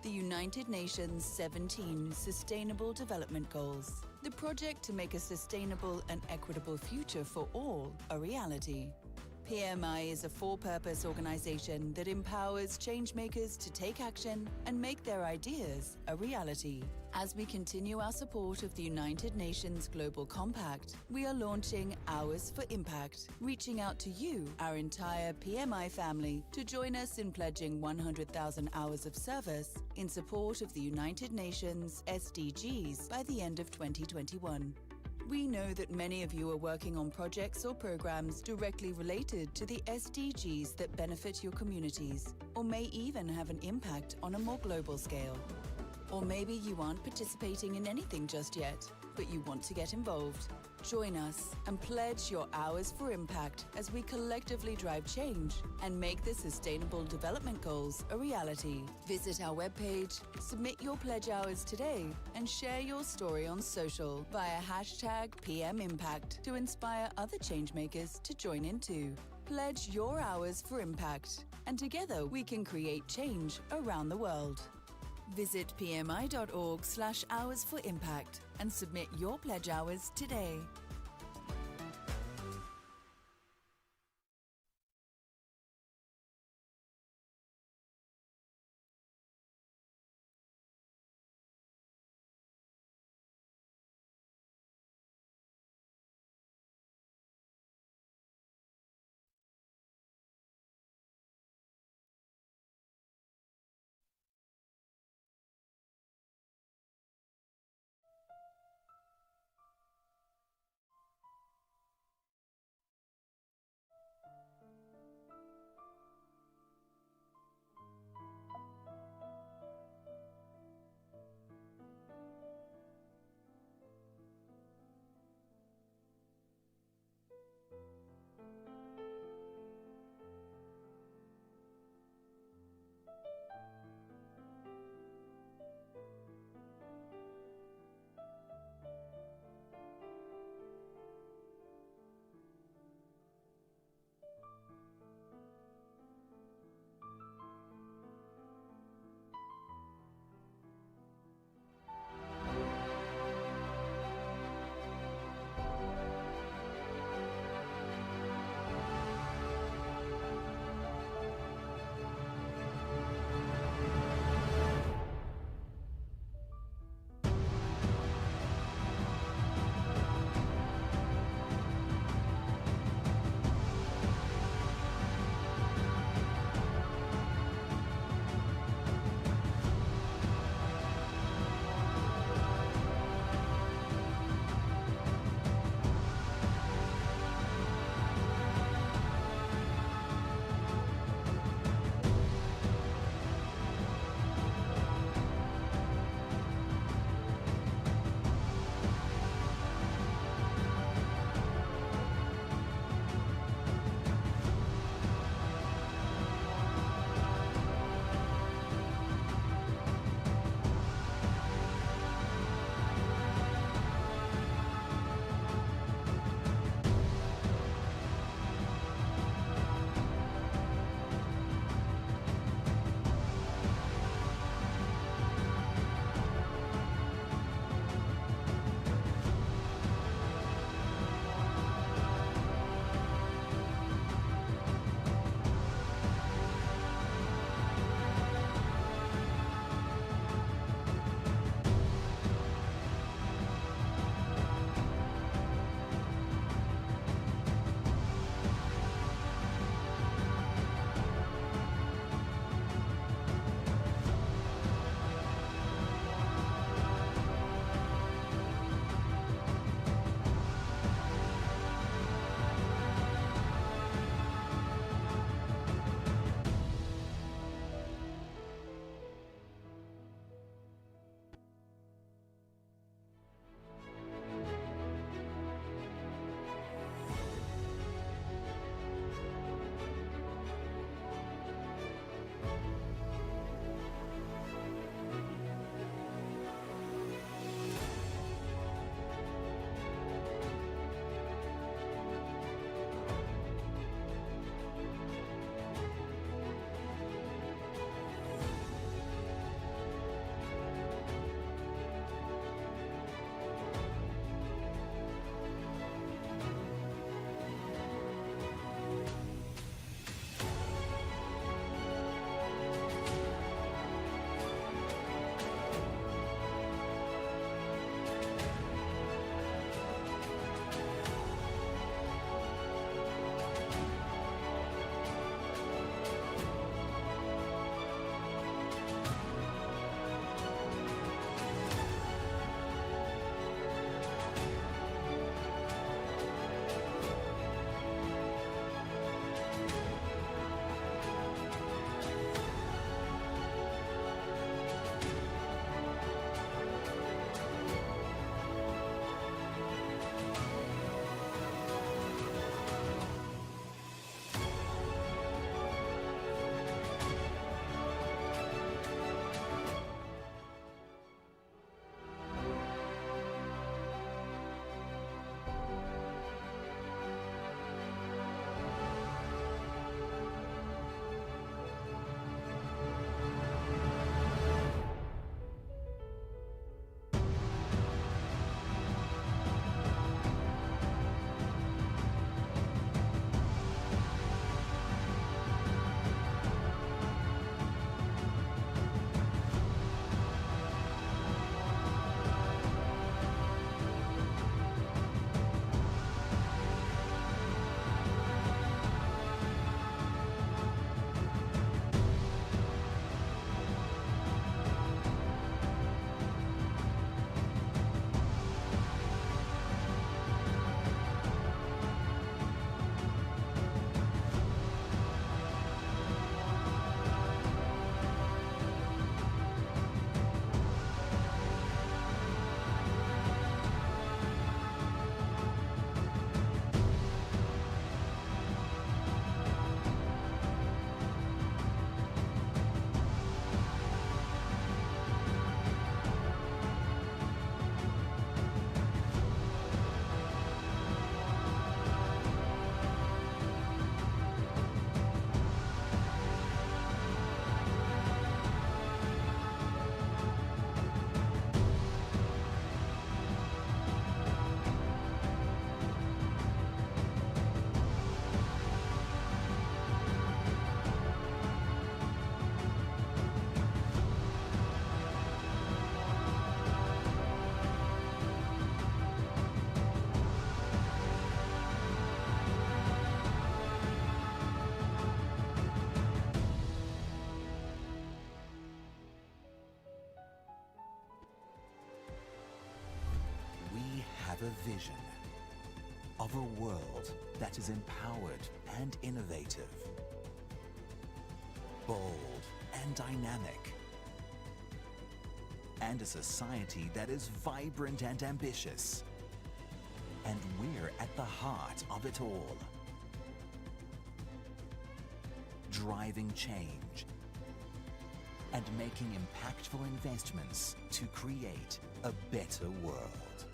The United Nations 17 Sustainable Development Goals, the project to make a sustainable and equitable future for all a reality. PMI is a for-purpose organization that empowers changemakers to take action and make their ideas a reality. As we continue our support of the United Nations Global Compact, we are launching Hours for Impact, reaching out to you, our entire PMI family, to join us in pledging 100,000 hours of service in support of the United Nations SDGs by the end of 2021. We know that many of you are working on projects or programs directly related to the SDGs that benefit your communities, or may even have an impact on a more global scale. Or maybe you aren't participating in anything just yet, but you want to get involved. Join us and pledge your Hours for Impact as we collectively drive change and make the Sustainable Development Goals a reality. Visit our webpage, submit your pledge hours today, and share your story on social via #PMImpact to inspire other changemakers to join in too. Pledge your Hours for Impact, and together we can create change around the world. Visit pmi.org/hours for impact and submit your pledge hours today. have a vision of a world that is empowered and innovative, bold and dynamic, and a society that is vibrant and ambitious. And we're at the heart of it all. Driving change and making impactful investments to create a better world.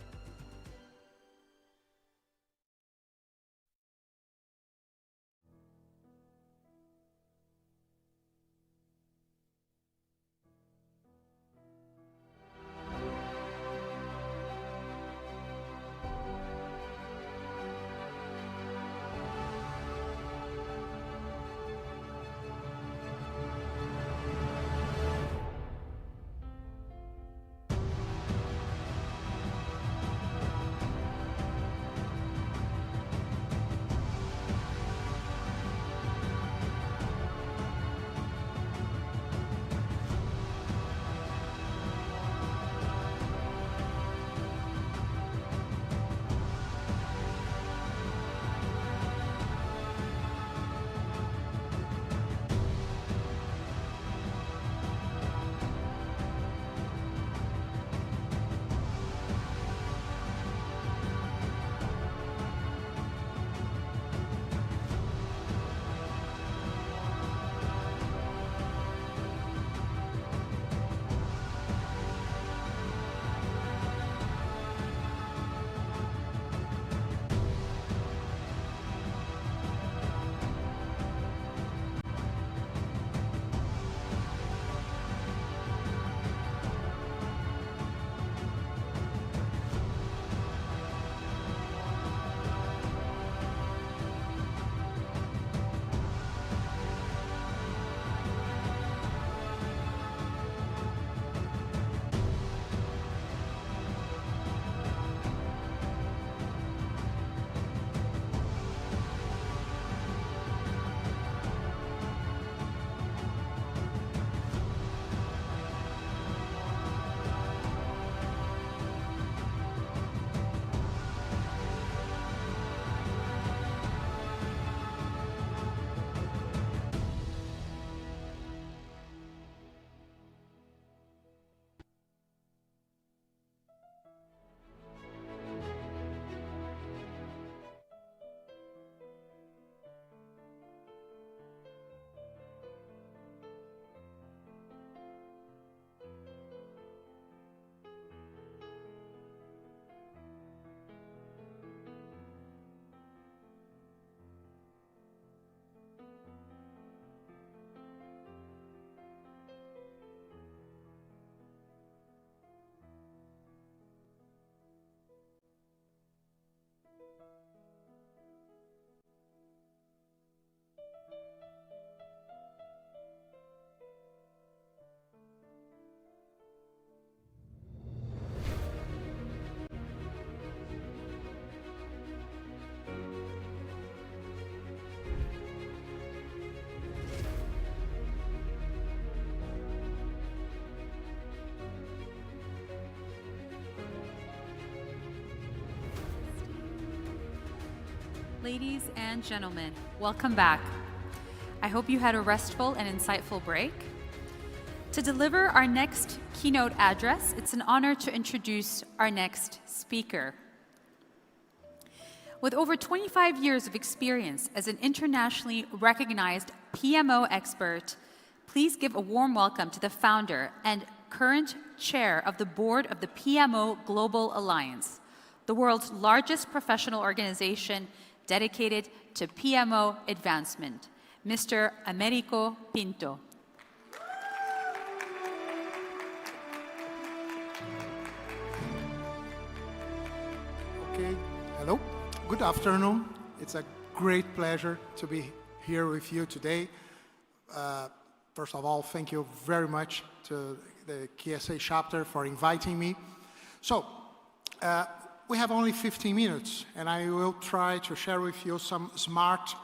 Ladies and gentlemen, welcome back. I hope you had a restful and insightful break. To deliver our next keynote address, it's an honor to introduce our next speaker. With over 25 years of experience as an internationally recognized PMO expert, please give a warm welcome to the founder and current chair of the board of the PMO Global Alliance, the world's largest professional organization dedicated to PMO advancement, Mr. Americo Pinto. Okay, hello, good afternoon. It's a great pleasure to be here with you today. First of all, thank you very much to the KSA chapter for inviting me. So, we have only 15 minutes, and I will try to share with you some smart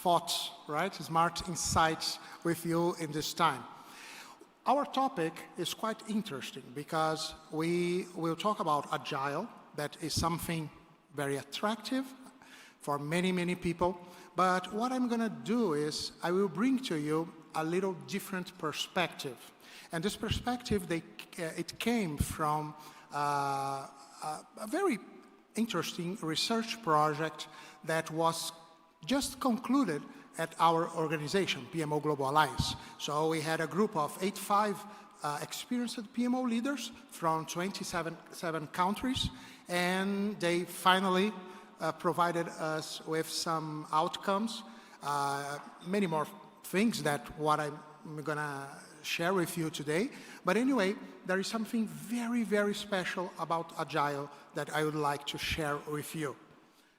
thoughts, right? Smart insights with you in this time. Our topic is quite interesting because we will talk about Agile, that is something very attractive for many, many people. But what I'm going to do is I will bring to you a little different perspective. And this perspective, it came from a very interesting research project that was just concluded at our organization, PMO Global Alliance. So we had a group of 85 experienced PMO leaders from 27 countries, and they finally provided us with some outcomes, many more things that what I'm going to share with you today. But anyway, there is something very, very special about Agile that I would like to share with you.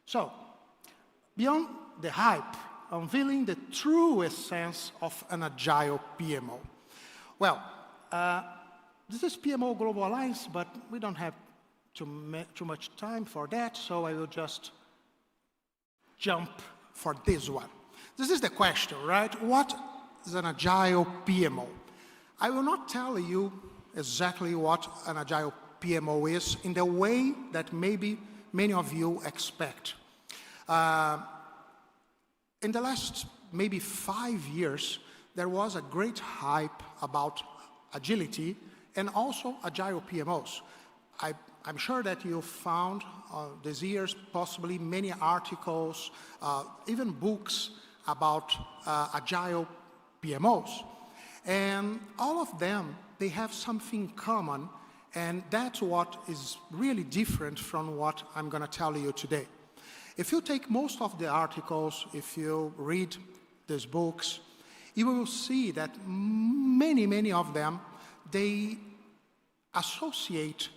So, beyond the hype, unveiling the true essence of an Agile PMO. Well, this is PMO Global Alliance, but we don't have too much time for that, so I will just jump for this one. This is the question, right? What is an Agile PMO? I will not tell you exactly what an Agile PMO is in the way that maybe many of you expect. In the last maybe 5 years, there was a great hype about agility and also Agile PMOs. I'm sure that you found these years possibly many articles, even books about Agile PMOs. And all of them, they have something common, and that's what is really different from what I'm going to tell you today. If you take most of the articles, if you read these books, you will see that many of them, they associate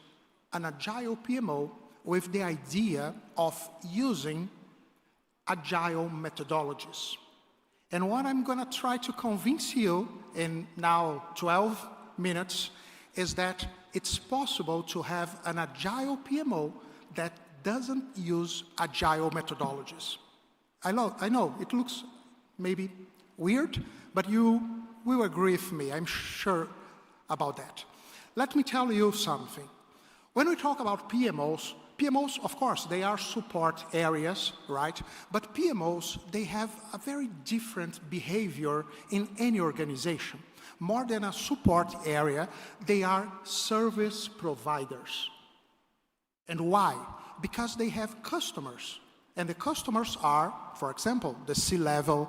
an Agile PMO with the idea of using Agile methodologies. And what I'm going to try to convince you in now 12 minutes is that it's possible to have an Agile PMO that doesn't use Agile methodologies. I know, it looks maybe weird, but you will agree with me, I'm sure about that. Let me tell you something. When we talk about PMOs, of course, they are support areas, right? But PMOs, they have a very different behavior in any organization. More than a support area, they are service providers. And why? Because they have customers. And the customers are, for example, the C-level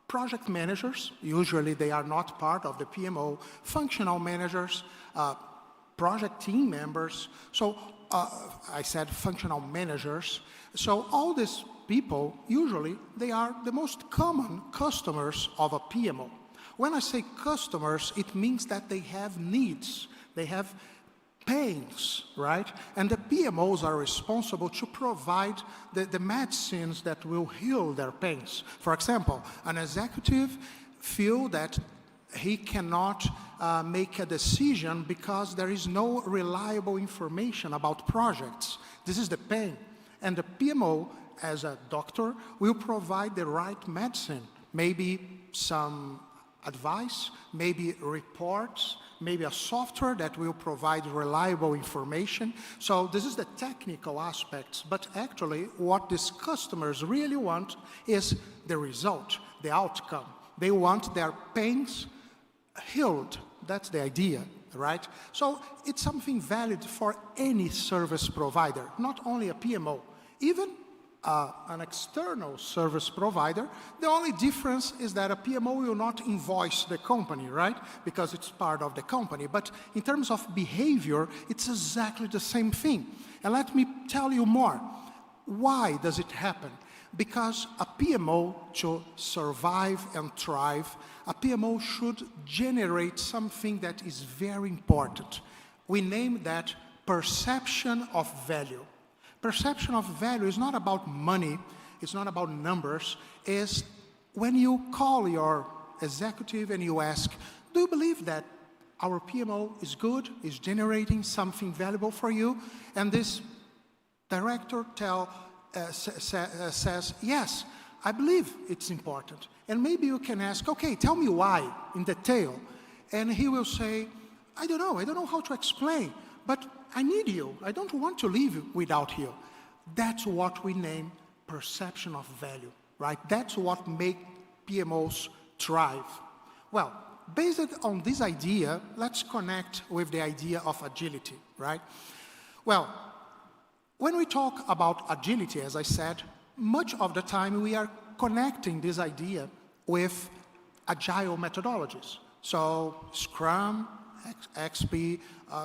project managers. Usually they are not part of the PMO. Functional managers, project team members. So I said functional managers. So all these people, usually, they are the most common customers of a PMO. When I say customers, it means that they have needs. They have pains, right? And the PMOs are responsible to provide the medicines that will heal their pains. For example, an executive feels that he cannot make a decision because there is no reliable information about projects. This is the pain. And the PMO, as a doctor, will provide the right medicine. Maybe some advice, maybe reports, maybe a software that will provide reliable information. So this is the technical aspects, but actually what these customers really want is the result, the outcome. They want their pains healed. That's the idea, right? So it's something valid for any service provider, not only a PMO. Even an external service provider, the only difference is that a PMO will not invoice the company, right? Because it's part of the company. But in terms of behavior, it's exactly the same thing. And let me tell you more. Why does it happen? Because a PMO, to survive and thrive, a PMO should generate something that is very important. We name that perception of value. Perception of value is not about money, it's not about numbers, it's when you call your executive and you ask, do you believe that our PMO is good, is generating something valuable for you? And this director says, yes, I believe it's important. And maybe you can ask, okay, tell me why in detail. And he will say, I don't know how to explain, but I need you. I don't want to leave without you. That's what we name perception of value, right? That's what makes PMOs thrive. Well, based on this idea, let's connect with the idea of agility, right? Well, when we talk about agility, as I said, much of the time we are connecting this idea with agile methodologies. So Scrum, XP,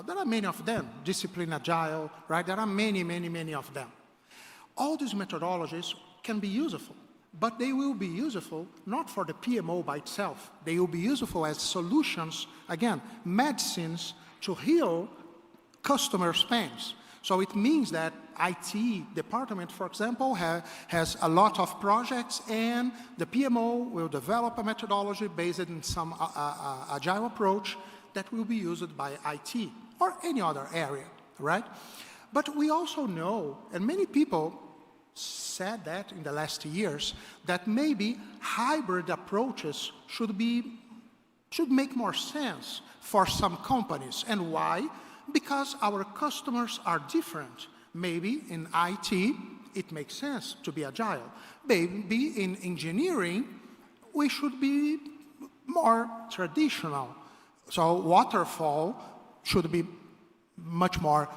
there are many of them, Discipline Agile, right? There are many of them. All these methodologies can be useful, but they will be useful not for the PMO by itself. They will be useful as solutions, again, medicines to heal customers' pains. So it means that IT department, for example, has a lot of projects, and the PMO will develop a methodology based on some agile approach that will be used by IT or any other area, right? But we also know, and many people said that in the last years, that maybe hybrid approaches should make more sense for some companies. And why? Because our customers are different. Maybe in IT, it makes sense to be agile. Maybe in engineering, we should be more traditional. So waterfall should be much more,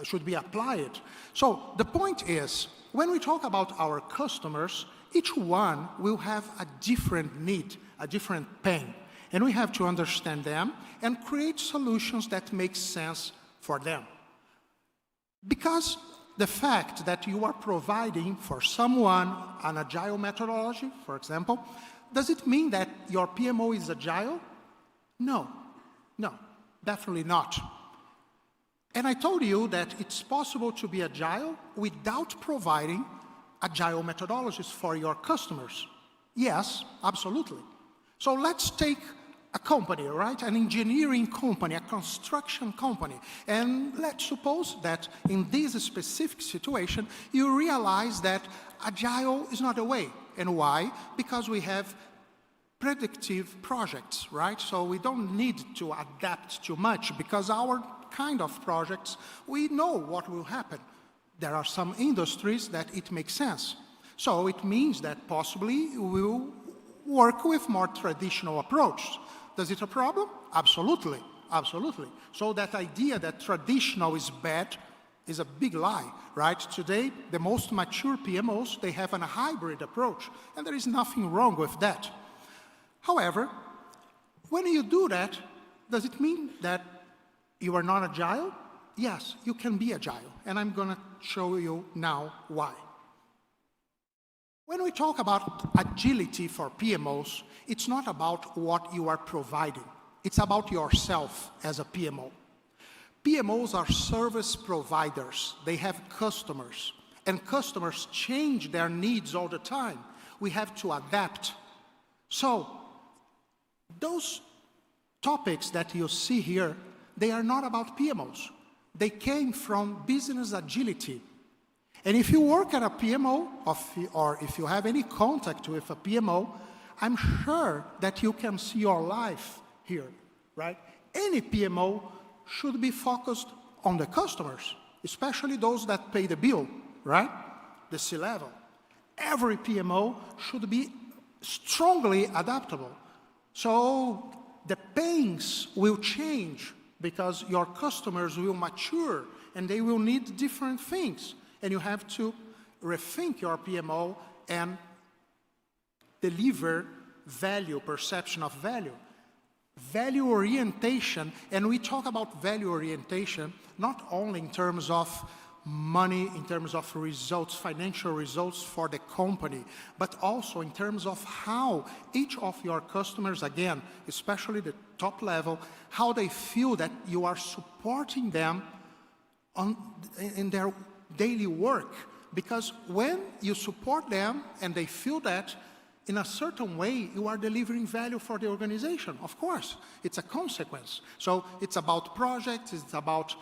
should be applied. So the point is, when we talk about our customers, each one will have a different need, a different pain. And we have to understand them and create solutions that make sense for them. Because the fact that you are providing for someone an agile methodology, for example, does it mean that your PMO is agile? No, definitely not. And I told you that it's possible to be agile without providing agile methodologies for your customers. Yes, absolutely. So let's take a company, right? An engineering company, a construction company. And let's suppose that in this specific situation, you realize that agile is not the way. And why? Because we have predictive projects, right? So we don't need to adapt too much because our kind of projects, we know what will happen. There are some industries that it makes sense. So it means that possibly we will work with more traditional approach. Does it a problem? Absolutely, absolutely. So that idea that traditional is bad is a big lie, right? Today, the most mature PMOs, they have a hybrid approach, and there is nothing wrong with that. However, when you do that, does it mean that you are not agile? Yes, you can be agile, and I'm going to show you now why. When we talk about agility for PMOs, it's not about what you are providing. It's about yourself as a PMO. PMOs are service providers. They have customers, and customers change their needs all the time. We have to adapt. So, those topics that you see here, they are not about PMOs. They came from business agility. And if you work at a PMO, or if you have any contact with a PMO, I'm sure that you can see your life here, right? Any PMO should be focused on the customers, especially those that pay the bill, right? The C-level. Every PMO should be strongly adaptable. So the pains will change because your customers will mature and they will need different things. And you have to rethink your PMO and deliver value, perception of value. Value orientation, and we talk about value orientation not only in terms of money, in terms of results, financial results for the company, but also in terms of how each of your customers, again, especially the top level, how they feel that you are supporting them in their daily work. Because when you support them and they feel that, in a certain way, you are delivering value for the organization. Of course, it's a consequence. So it's about projects, it's about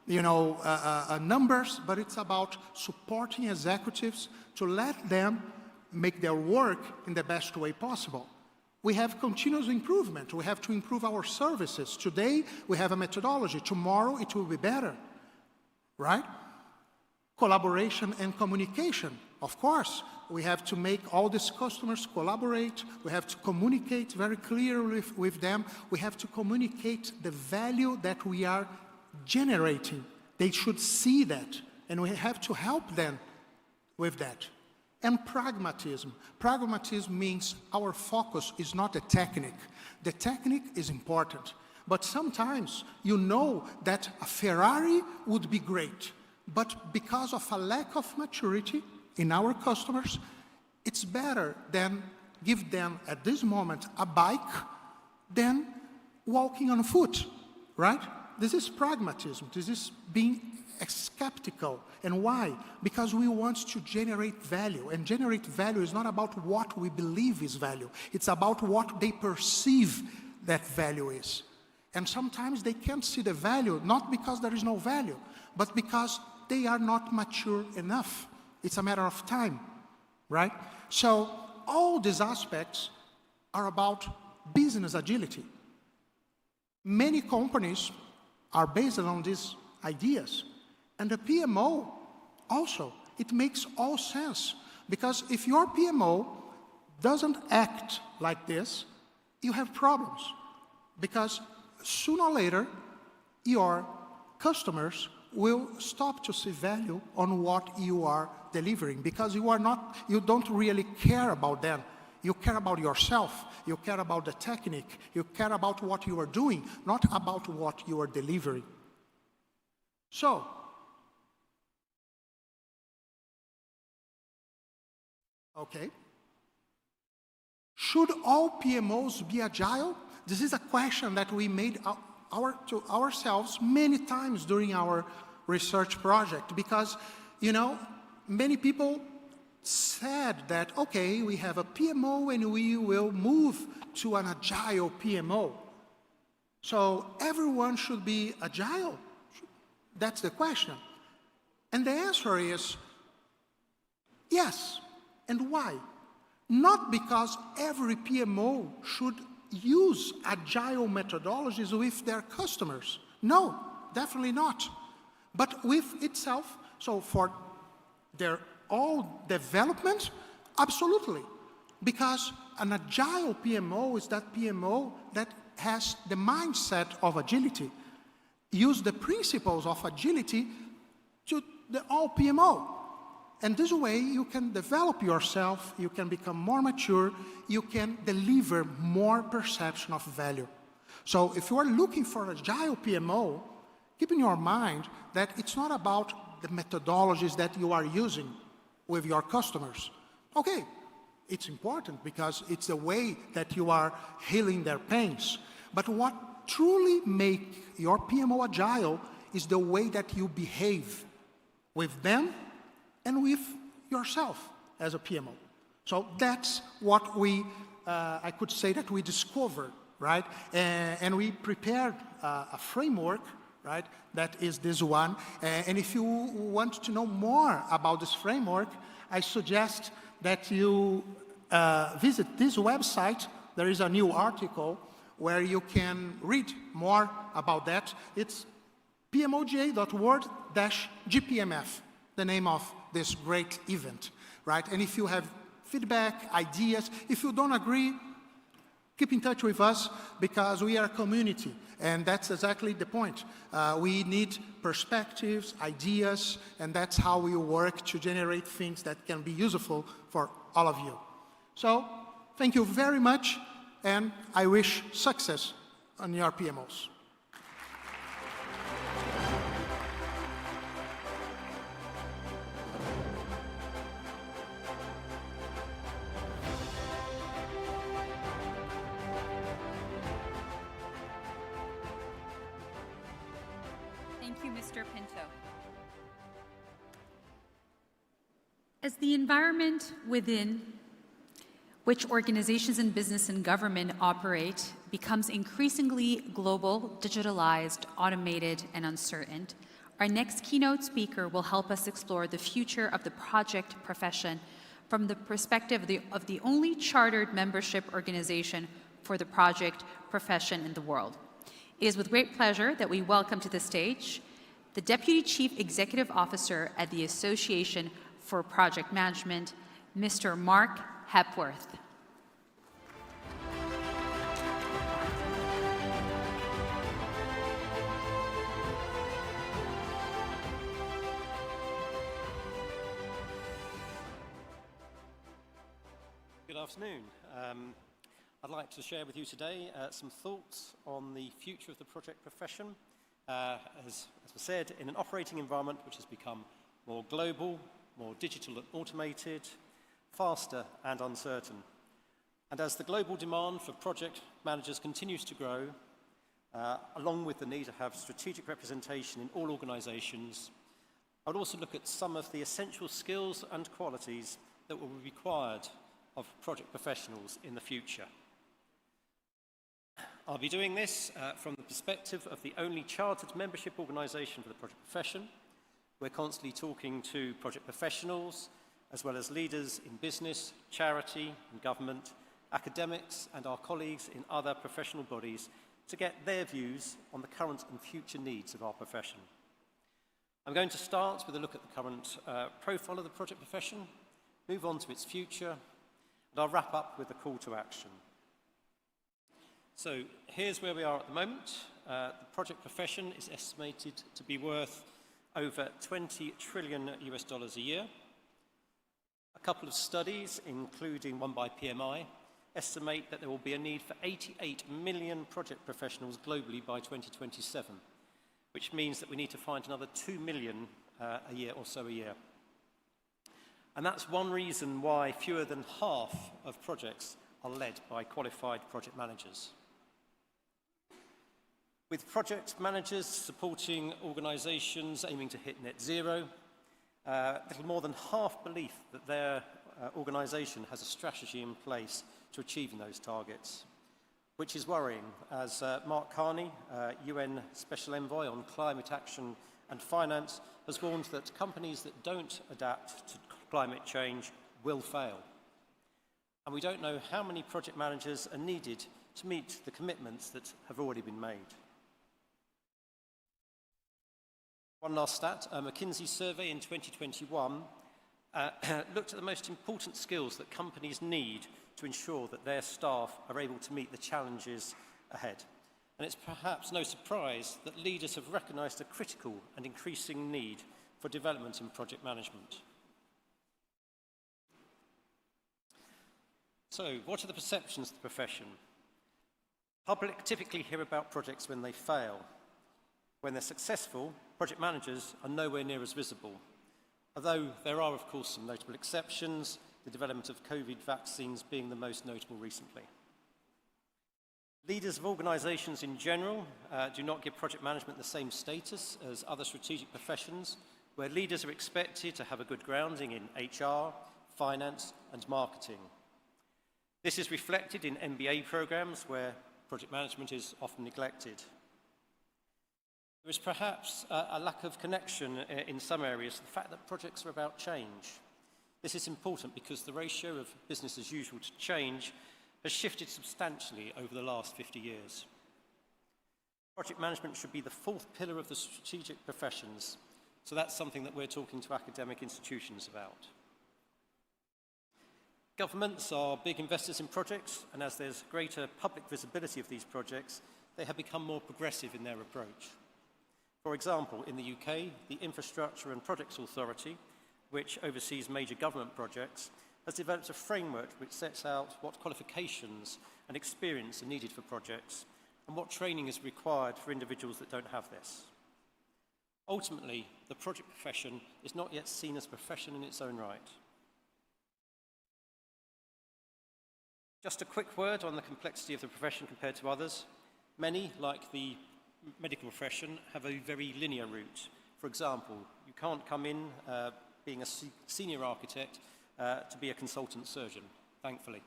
numbers, but it's about supporting executives to let them make their work in the best way possible. We have continuous improvement. We have to improve our services. Today, we have a methodology. Tomorrow, it will be better, right? Collaboration and communication. Of course, we have to make all these customers collaborate. We have to communicate very clearly with them. We have to communicate the value that we are generating. They should see that, and we have to help them with that. And pragmatism. Pragmatism means our focus is not the technique. The technique is important, but sometimes you know that a Ferrari would be great, but because of a lack of maturity in our customers, it's better than give them at this moment a bike than walking on foot, right? This is pragmatism. This is being skeptical. And why? Because we want to generate value. And generate value is not about what we believe is value. It's about what they perceive that value is. And sometimes they can't see the value, not because there is no value, but because they are not mature enough. It's a matter of time, right? So all these aspects are about business agility. Many companies are based on these ideas. And the PMO also, it makes all sense. Because if your PMO doesn't act like this, you have problems. Because sooner or later, your customers will stop to see value on what you are delivering, because you don't really care about them. You care about yourself, you care about the technique, you care about what you are doing, not about what you are delivering. So, okay. Should all PMOs be agile? This is a question that we made to ourselves many times during our research project, because, many people said that, okay, we have a PMO and we will move to an agile PMO. So everyone should be agile? That's the question. And the answer is yes. And why? Not because every PMO should use agile methodologies with their customers. No, definitely not. But with itself, so for their own development, absolutely. Because an agile PMO is that PMO that has the mindset of agility. Use the principles of agility to the all PMO. And this way, you can develop yourself, you can become more mature, you can deliver more perception of value. So if you are looking for agile PMO, keep in your mind that it's not about the methodologies that you are using with your customers. Okay, it's important because it's the way that you are healing their pains. But what truly makes your PMO agile is the way that you behave with them and with yourself as a PMO. So that's what I could say that we discovered, right? And we prepared a framework, right? That is this one. And if you want to know more about this framework, I suggest that you visit this website. There is a new article where you can read more about that. It's pmoga.world-GPMF, the name of this great event, right? And if you have feedback, ideas, if you don't agree, keep in touch with us because we are a community, and that's exactly the point. We need perspectives, ideas, and that's how we work to generate things that can be useful for all of you. So, thank you very much, and I wish success on your PMOs. Mr. Pinto. As the environment within which organizations in business and government operate becomes increasingly global, digitalized, automated, and uncertain, our next keynote speaker will help us explore the future of the project profession from the perspective of the only chartered membership organization for the project profession in the world. It is with great pleasure that we welcome to the stage the Deputy Chief Executive Officer at the Association for Project Management, Mr. Mark Hepworth. Good afternoon. I'd like to share with you today some thoughts on the future of the project profession. As was said, in an operating environment which has become more global, more digital and automated, faster and uncertain. And as the global demand for project managers continues to grow, along with the need to have strategic representation in all organisations, I would also look at some of the essential skills and qualities that will be required of project professionals in the future. I'll be doing this from the perspective of the only chartered membership organisation for the project profession. We're constantly talking to project professionals, as well as leaders in business, charity and government, academics and our colleagues in other professional bodies to get their views on the current and future needs of our profession. I'm going to start with a look at the current profile of the project profession, move on to its future, and I'll wrap up with a call to action. So here's where we are at the moment. The project profession is estimated to be worth over $20 trillion a year. A couple of studies, including one by PMI, estimate that there will be a need for 88 million project professionals globally by 2027, which means that we need to find another 2 million a year or so a year. And that's one reason why fewer than half of projects are led by qualified project managers. With project managers supporting organisations aiming to hit net zero, little more than half believe that their organisation has a strategy in place to achieving those targets, which is worrying, as Mark Carney, UN Special Envoy on Climate Action and Finance, has warned that companies that don't adapt to climate change will fail. And we don't know how many project managers are needed to meet the commitments that have already been made. One last stat, a McKinsey survey in 2021 looked at the most important skills that companies need to ensure that their staff are able to meet the challenges ahead. And it's perhaps no surprise that leaders have recognised a critical and increasing need for development in project management. So, what are the perceptions of the profession? Public typically hear about projects when they fail. When they're successful, project managers are nowhere near as visible. Although there are, of course, some notable exceptions, the development of COVID vaccines being the most notable recently. Leaders of organisations in general do not give project management the same status as other strategic professions, where leaders are expected to have a good grounding in HR, finance and marketing. This is reflected in MBA programs where project management is often neglected. There is perhaps a lack of connection in some areas to the fact that projects are about change. This is important because the ratio of business as usual to change has shifted substantially over the last 50 years. Project management should be the fourth pillar of the strategic professions, so that's something that we're talking to academic institutions about. Governments are big investors in projects, and as there's greater public visibility of these projects, they have become more progressive in their approach. For example, in the UK, the Infrastructure and Projects Authority, which oversees major government projects, has developed a framework which sets out what qualifications and experience are needed for projects and what training is required for individuals that don't have this. Ultimately, the project profession is not yet seen as a profession in its own right. Just a quick word on the complexity of the profession compared to others. Many, like the medical profession, have a very linear route. For example, you can't come in being a senior architect to be a consultant surgeon, thankfully.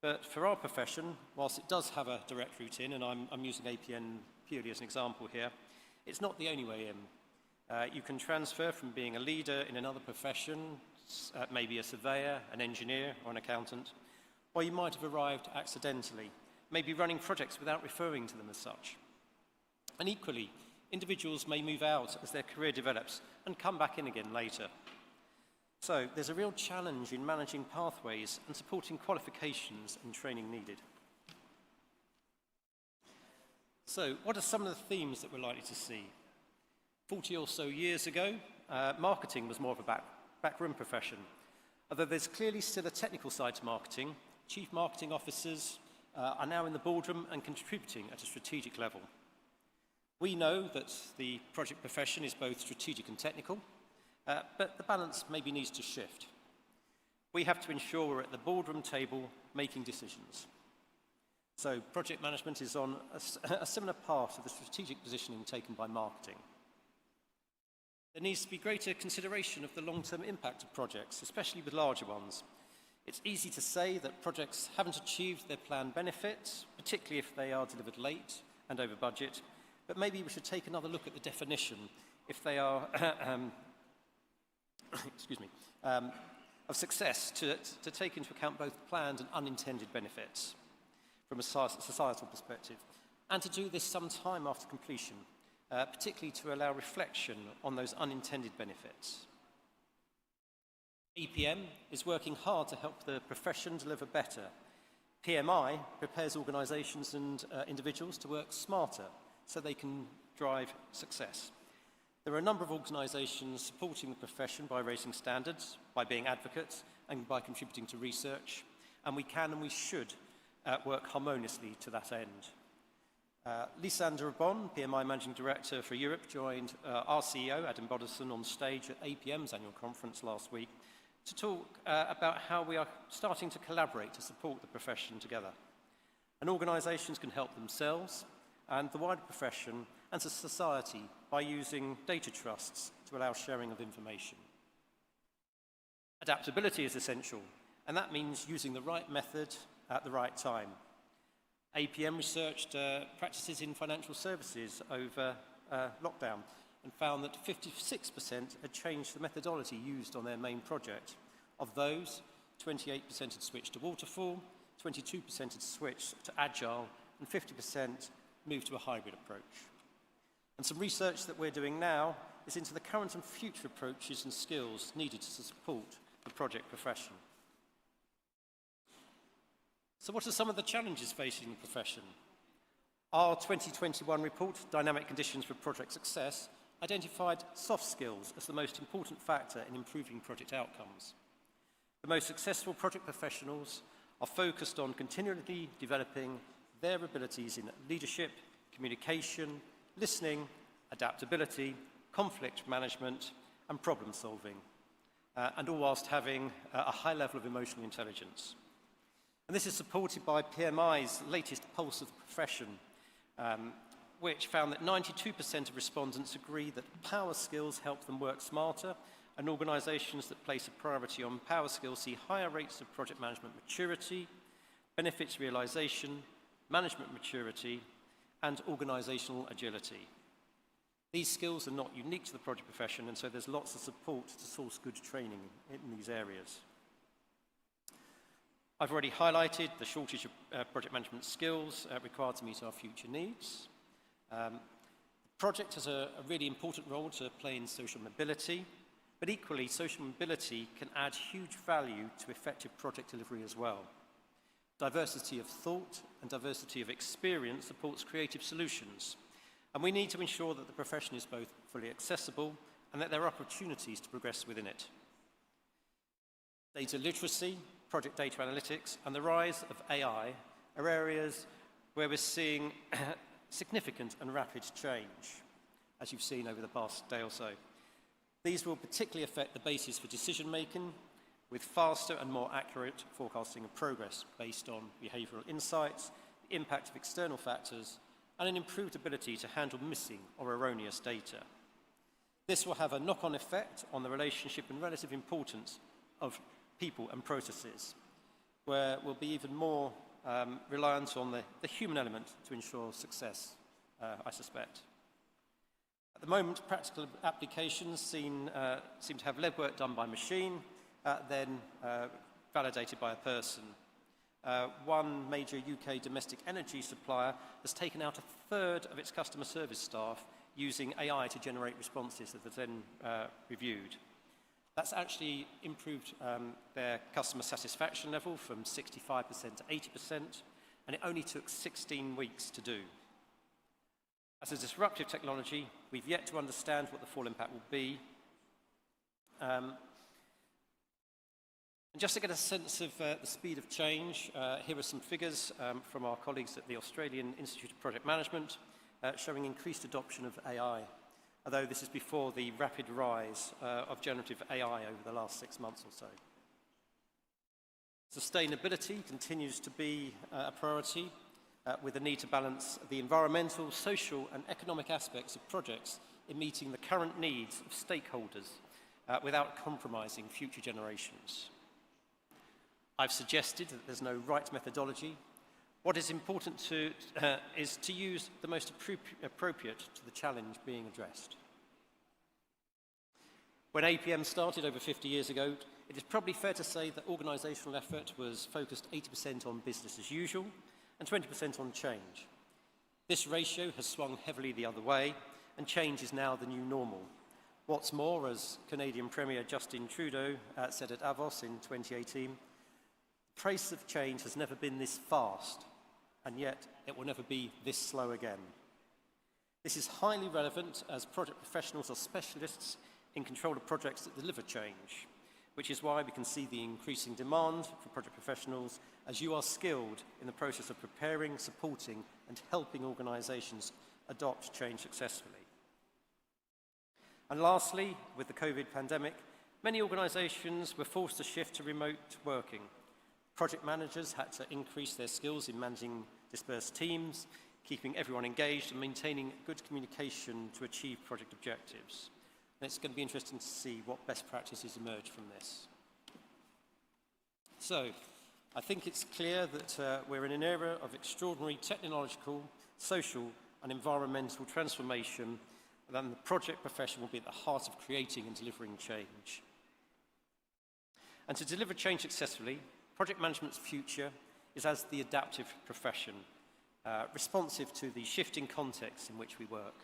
But for our profession, whilst it does have a direct route in, and I'm using APN purely as an example here, it's not the only way in. You can transfer from being a leader in another profession maybe a surveyor, an engineer, or an accountant, or you might have arrived accidentally, maybe running projects without referring to them as such. And equally, individuals may move out as their career develops and come back in again later. So there's a real challenge in managing pathways and supporting qualifications and training needed. So what are some of the themes that we're likely to see? 40 or so years ago, marketing was more of a backroom profession. Although there's clearly still a technical side to marketing, chief marketing officers are now in the boardroom and contributing at a strategic level. We know that the project profession is both strategic and technical, but the balance maybe needs to shift. We have to ensure we're at the boardroom table making decisions. So project management is on a similar part of the strategic positioning taken by marketing. There needs to be greater consideration of the long-term impact of projects, especially with larger ones. It's easy to say that projects haven't achieved their planned benefits, particularly if they are delivered late and over budget, but maybe we should take another look at the definition if they are of success to take into account both planned and unintended benefits from a societal perspective, and to do this some time after completion, particularly to allow reflection on those unintended benefits. EPM is working hard to help the profession deliver better. PMI prepares organisations and individuals to work smarter so they can drive success. There are a number of organisations supporting the profession by raising standards, by being advocates, and by contributing to research, and we can and we should work harmoniously to that end. Lysander Bon, PMI Managing Director for Europe, joined our CEO, Adam Bodderson, on stage at APM's annual conference last week to talk about how we are starting to collaborate to support the profession together. And organisations can help themselves and the wider profession and to society by using data trusts to allow sharing of information. Adaptability is essential, and that means using the right method at the right time. APM researched practices in financial services over lockdown and found that 56% had changed the methodology used on their main project. Of those, 28% had switched to waterfall, 22% had switched to Agile, and 50% moved to a hybrid approach. And some research that we're doing now is into the current and future approaches and skills needed to support the project profession. So what are some of the challenges facing the profession? Our 2021 report, Dynamic Conditions for Project Success, identified soft skills as the most important factor in improving project outcomes. The most successful project professionals are focused on continually developing their abilities in leadership, communication, listening, adaptability, conflict management, and problem solving, and all whilst having a high level of emotional intelligence. And this is supported by PMI's latest Pulse of the Profession, which found that 92% of respondents agree that power skills help them work smarter, and organisations that place a priority on power skills see higher rates of project management maturity, benefits realisation, management maturity, and organisational agility. These skills are not unique to the project profession, and so there's lots of support to source good training in these areas. I've already highlighted the shortage of project management skills required to meet our future needs. The project has a really important role to play in social mobility, but equally, social mobility can add huge value to effective project delivery as well. Diversity of thought and diversity of experience supports creative solutions, and we need to ensure that the profession is both fully accessible and that there are opportunities to progress within it. Data literacy, project data analytics, and the rise of AI are areas where we're seeing significant and rapid change, as you've seen over the past day or so. These will particularly affect the basis for decision-making, with faster and more accurate forecasting of progress based on behavioural insights, the impact of external factors, and an improved ability to handle missing or erroneous data. This will have a knock-on effect on the relationship and relative importance of people and processes, where we'll be even more reliant on the human element to ensure success, I suspect. At the moment, practical applications seem to have legwork done by machine, then validated by a person. One major UK domestic energy supplier has taken out 1/3 of its customer service staff using AI to generate responses that are then reviewed. That's actually improved their customer satisfaction level from 65% to 80%, and it only took 16 weeks to do. As a disruptive technology, we've yet to understand what the full impact will be. And just to get a sense of the speed of change, here are some figures from our colleagues at the Australian Institute of Project Management showing increased adoption of AI, although this is before the rapid rise of generative AI over the last 6 months or so. Sustainability continues to be a priority, with the need to balance the environmental, social and economic aspects of projects in meeting the current needs of stakeholders without compromising future generations. I've suggested that there's no right methodology. What is important is to use the most appropriate to the challenge being addressed. When APM started over 50 years ago, it is probably fair to say that organisational effort was focused 80% on business as usual and 20% on change. This ratio has swung heavily the other way, and change is now the new normal. What's more, as Canadian Premier Justin Trudeau said at Davos in 2018, the pace of change has never been this fast, and yet it will never be this slow again. This is highly relevant as project professionals are specialists in control of projects that deliver change, which is why we can see the increasing demand for project professionals as you are skilled in the process of preparing, supporting and helping organisations adopt change successfully. And lastly, with the COVID pandemic, many organisations were forced to shift to remote working. Project managers had to increase their skills in managing dispersed teams, keeping everyone engaged and maintaining good communication to achieve project objectives. And it's going to be interesting to see what best practices emerge from this. So, I think it's clear that we're in an era of extraordinary technological, social and environmental transformation, and the project profession will be at the heart of creating and delivering change. And to deliver change successfully, project management's future is as the adaptive profession, responsive to the shifting context in which we work.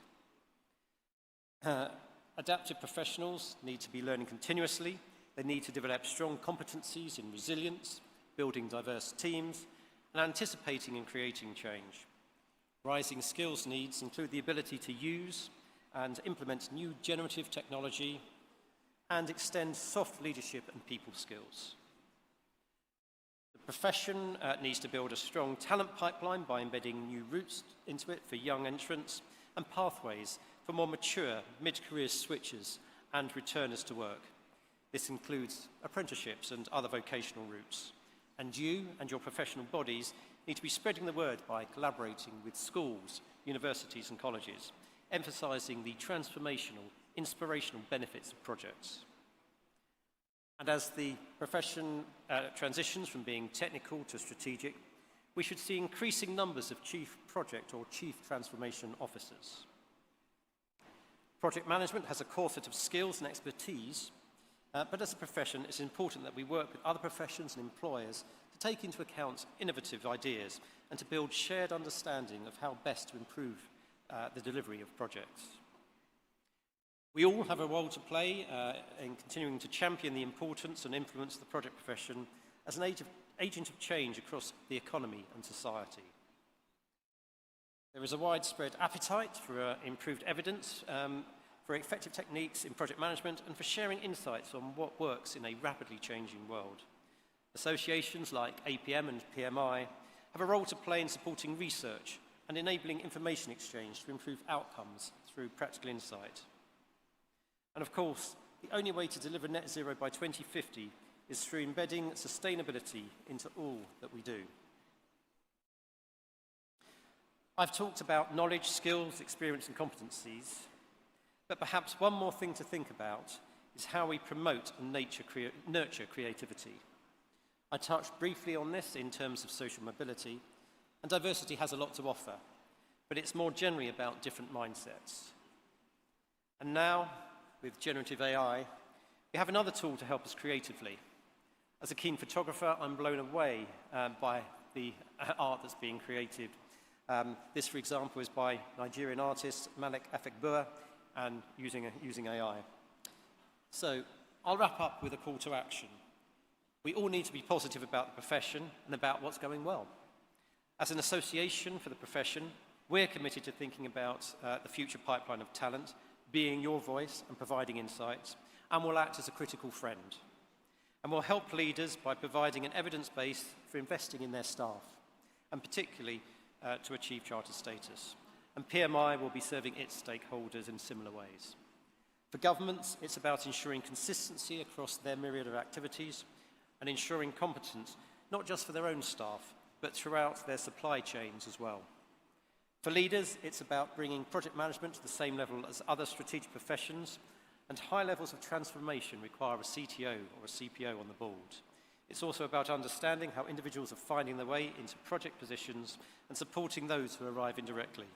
Adaptive professionals need to be learning continuously. They need to develop strong competencies in resilience, building diverse teams, and anticipating and creating change. Rising skills needs include the ability to use and implement new generative technology and extend soft leadership and people skills. The profession needs to build a strong talent pipeline by embedding new routes into it for young entrants and pathways for more mature mid-career switchers and returners to work. This includes apprenticeships and other vocational routes. And you and your professional bodies need to be spreading the word by collaborating with schools, universities and colleges, emphasising the transformational, inspirational benefits of projects. And as the profession transitions from being technical to strategic, we should see increasing numbers of chief project or chief transformation officers. Project management has a core set of skills and expertise, but as a profession, it's important that we work with other professions and employers to take into account innovative ideas and to build shared understanding of how best to improve the delivery of projects. We all have a role to play in continuing to champion the importance and influence of the project profession as an agent of change across the economy and society. There is a widespread appetite for improved evidence, for effective techniques in project management, and for sharing insights on what works in a rapidly changing world. Associations like APM and PMI have a role to play in supporting research and enabling information exchange to improve outcomes through practical insight. And of course, the only way to deliver net zero by 2050 is through embedding sustainability into all that we do. I've talked about knowledge, skills, experience and competencies, but perhaps one more thing to think about is how we promote and nurture creativity. I touched briefly on this in terms of social mobility, and diversity has a lot to offer, but it's more generally about different mindsets. And now, with generative AI, we have another tool to help us creatively. As a keen photographer, I'm blown away by the art that's being created. This, for example, is by Nigerian artist Malik Afekbua and using AI. So I'll wrap up with a call to action. We all need to be positive about the profession and about what's going well. As an association for the profession, we're committed to thinking about the future pipeline of talent, being your voice and providing insights, and will act as a critical friend. And we'll help leaders by providing an evidence base for investing in their staff, and particularly to achieve charter status. And PMI will be serving its stakeholders in similar ways. For governments, it's about ensuring consistency across their myriad of activities and ensuring competence, not just for their own staff, but throughout their supply chains as well. For leaders, it's about bringing project management to the same level as other strategic professions, and high levels of transformation require a CTO or a CPO on the board. It's also about understanding how individuals are finding their way into project positions and supporting those who arrive indirectly.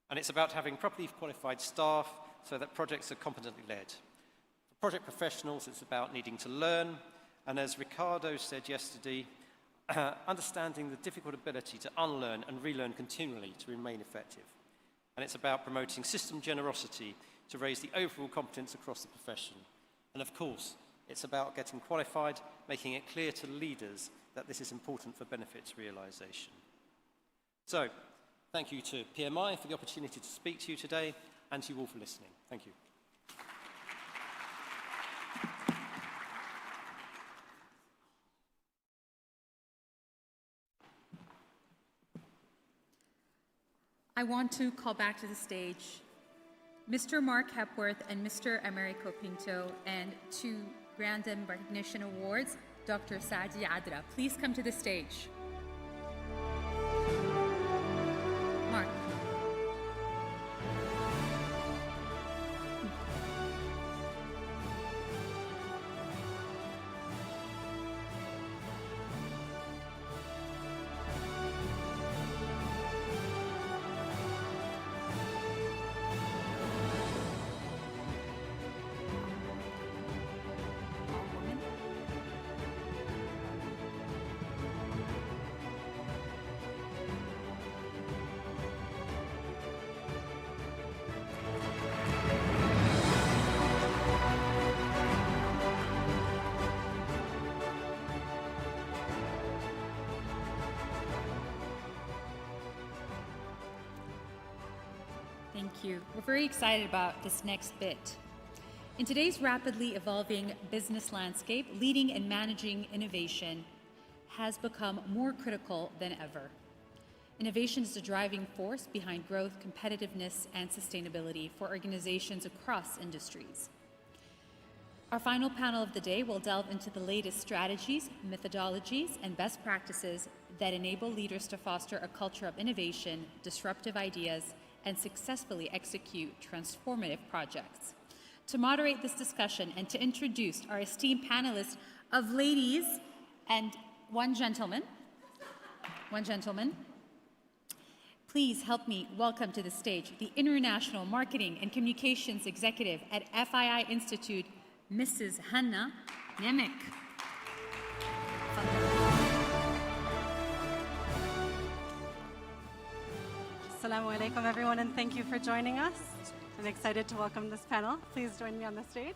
And it's about having properly qualified staff so that projects are competently led. For project professionals, it's about needing to learn, and as Ricardo said yesterday, understanding the difficult ability to unlearn and relearn continually to remain effective. And it's about promoting system generosity to raise the overall competence across the profession. And of course, it's about getting qualified, making it clear to leaders that this is important for benefits realization. So, thank you to PMI for the opportunity to speak to you today, and to you all for listening. Thank you. I want to call back to the stage Mr. Mark Hepworth and Mr. Americo Pinto, and to grant them recognition awards, Dr. Saadi Adra. Please come to the stage. Mark. Thank you. We're very excited about this next bit. In today's rapidly evolving business landscape, leading and managing innovation has become more critical than ever. Innovation is the driving force behind growth, competitiveness, and sustainability for organizations across industries. Our final panel of the day will delve into the latest strategies, methodologies, and best practices that enable leaders to foster a culture of innovation, disruptive ideas, and successfully execute transformative projects. To moderate this discussion and to introduce our esteemed panelists of ladies and one gentleman, please help me welcome to the stage the International Marketing and Communications Executive at FII Institute, Mrs. Hannah Nemek. Assalamu alaikum, everyone, and thank you for joining us. I'm excited to welcome this panel. Please join me on the stage.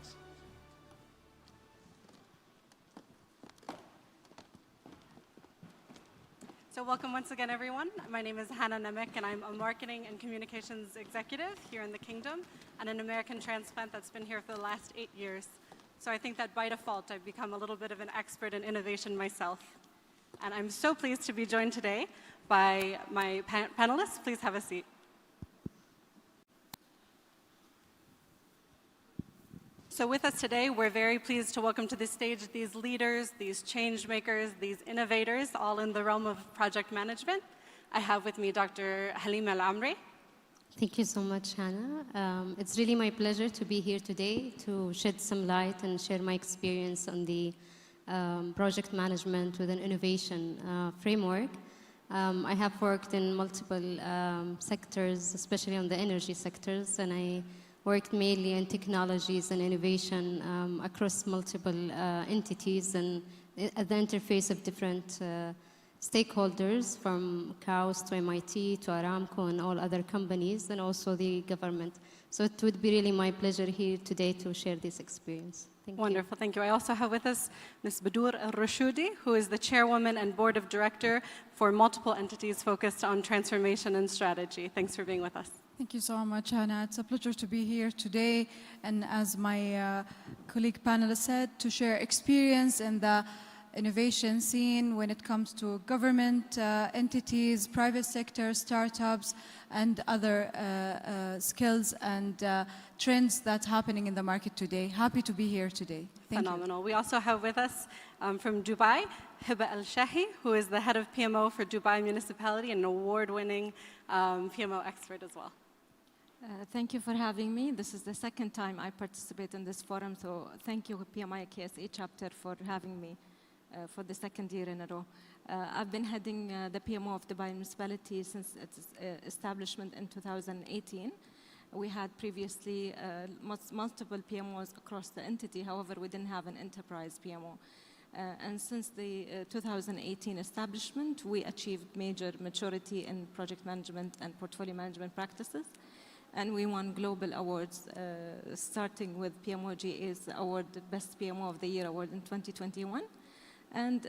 So welcome once again, everyone. My name is Hannah Nemek, and I'm a Marketing and Communications Executive here in the Kingdom, and an American transplant that's been here for the last 8 years. So I think that by default, I've become a little bit of an expert in innovation myself. And I'm so pleased to be joined today by my panelists. Please have a seat. So with us today, we're very pleased to welcome to the stage these leaders, these change makers, these innovators, all in the realm of project management. I have with me Dr. Halima Al-Amri. Thank you so much, Hannah. It's really my pleasure to be here today to shed some light and share my experience on the project management with an innovation framework. I have worked in multiple sectors, especially on the energy sectors, and I worked mainly in technologies and innovation across multiple entities and at the interface of different stakeholders, from CAUS to MIT to Aramco and all other companies, and also the government. So it would be really my pleasure here today to share this experience. Thank you. Wonderful, thank you. I also have with us Ms. Badour Al-Rashudi, who is the chairwoman and board of director for multiple entities focused on transformation and strategy. Thanks for being with us. Thank you so much, Hannah. It's a pleasure to be here today, and as my colleague panelist said, to share experience in the innovation scene when it comes to government entities, private sector, startups, and other skills and trends that's happening in the market today. Happy to be here today. Thank Phenomenal. you. We also have with us from Dubai, Hiba Al-Shahi, who is the head of PMO for Dubai Municipality and an award-winning PMO expert as well. Thank you for having me. This is the second time I participate in this forum, so thank you, PMI KSA chapter, for having me for the second year in a row. I've been heading the PMO of Dubai Municipality since its establishment in 2018. We had previously multiple PMOs across the entity. However, we didn't have an enterprise PMO. And since the 2018 establishment, we achieved major maturity in project management and portfolio management practices. And we won global awards, starting with PMOGA's award, Best PMO of the Year award in 2021. And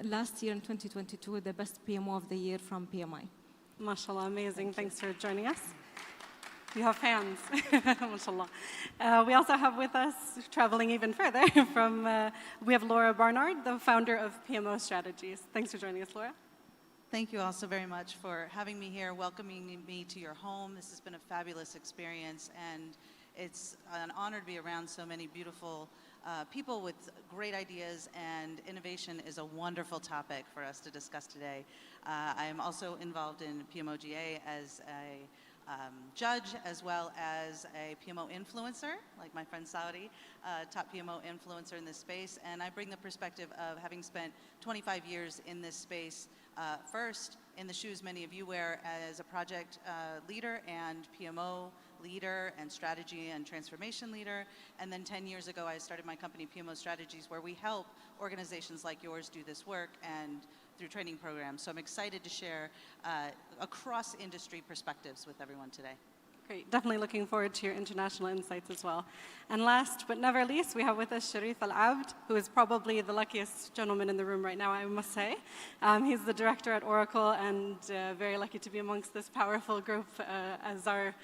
last year in 2022, the Best PMO of the Year from PMI. MashaAllah, amazing. Thanks for joining us. You have fans, mashallah. We also have with us, traveling even further, we have Laura Barnard, the founder of PMO Strategies. Thanks for joining us, Laura. Thank you also very much for having me here, welcoming me to your home. This has been a fabulous experience, and it's an honor to be around so many beautiful people with great ideas, and innovation is a wonderful topic for us to discuss today. I am also involved in PMOGA as a judge, as well as a PMO influencer, like my friend Saudi, top PMO influencer in this space. And I bring the perspective of having spent 25 years in this space, first in the shoes many of you wear as a project leader and PMO leader and strategy and transformation leader. And then 10 years ago, I started my company, PMO Strategies, where we help organizations like yours do this work and through training programs. So I'm excited to share across industry perspectives with everyone today. Great, definitely looking forward to your international insights as well. And last but never least, we have with us Sharif Al-Abd, who is probably the luckiest gentleman in the room right now, I must say. He's the director at Oracle, and very lucky to be amongst this powerful group as our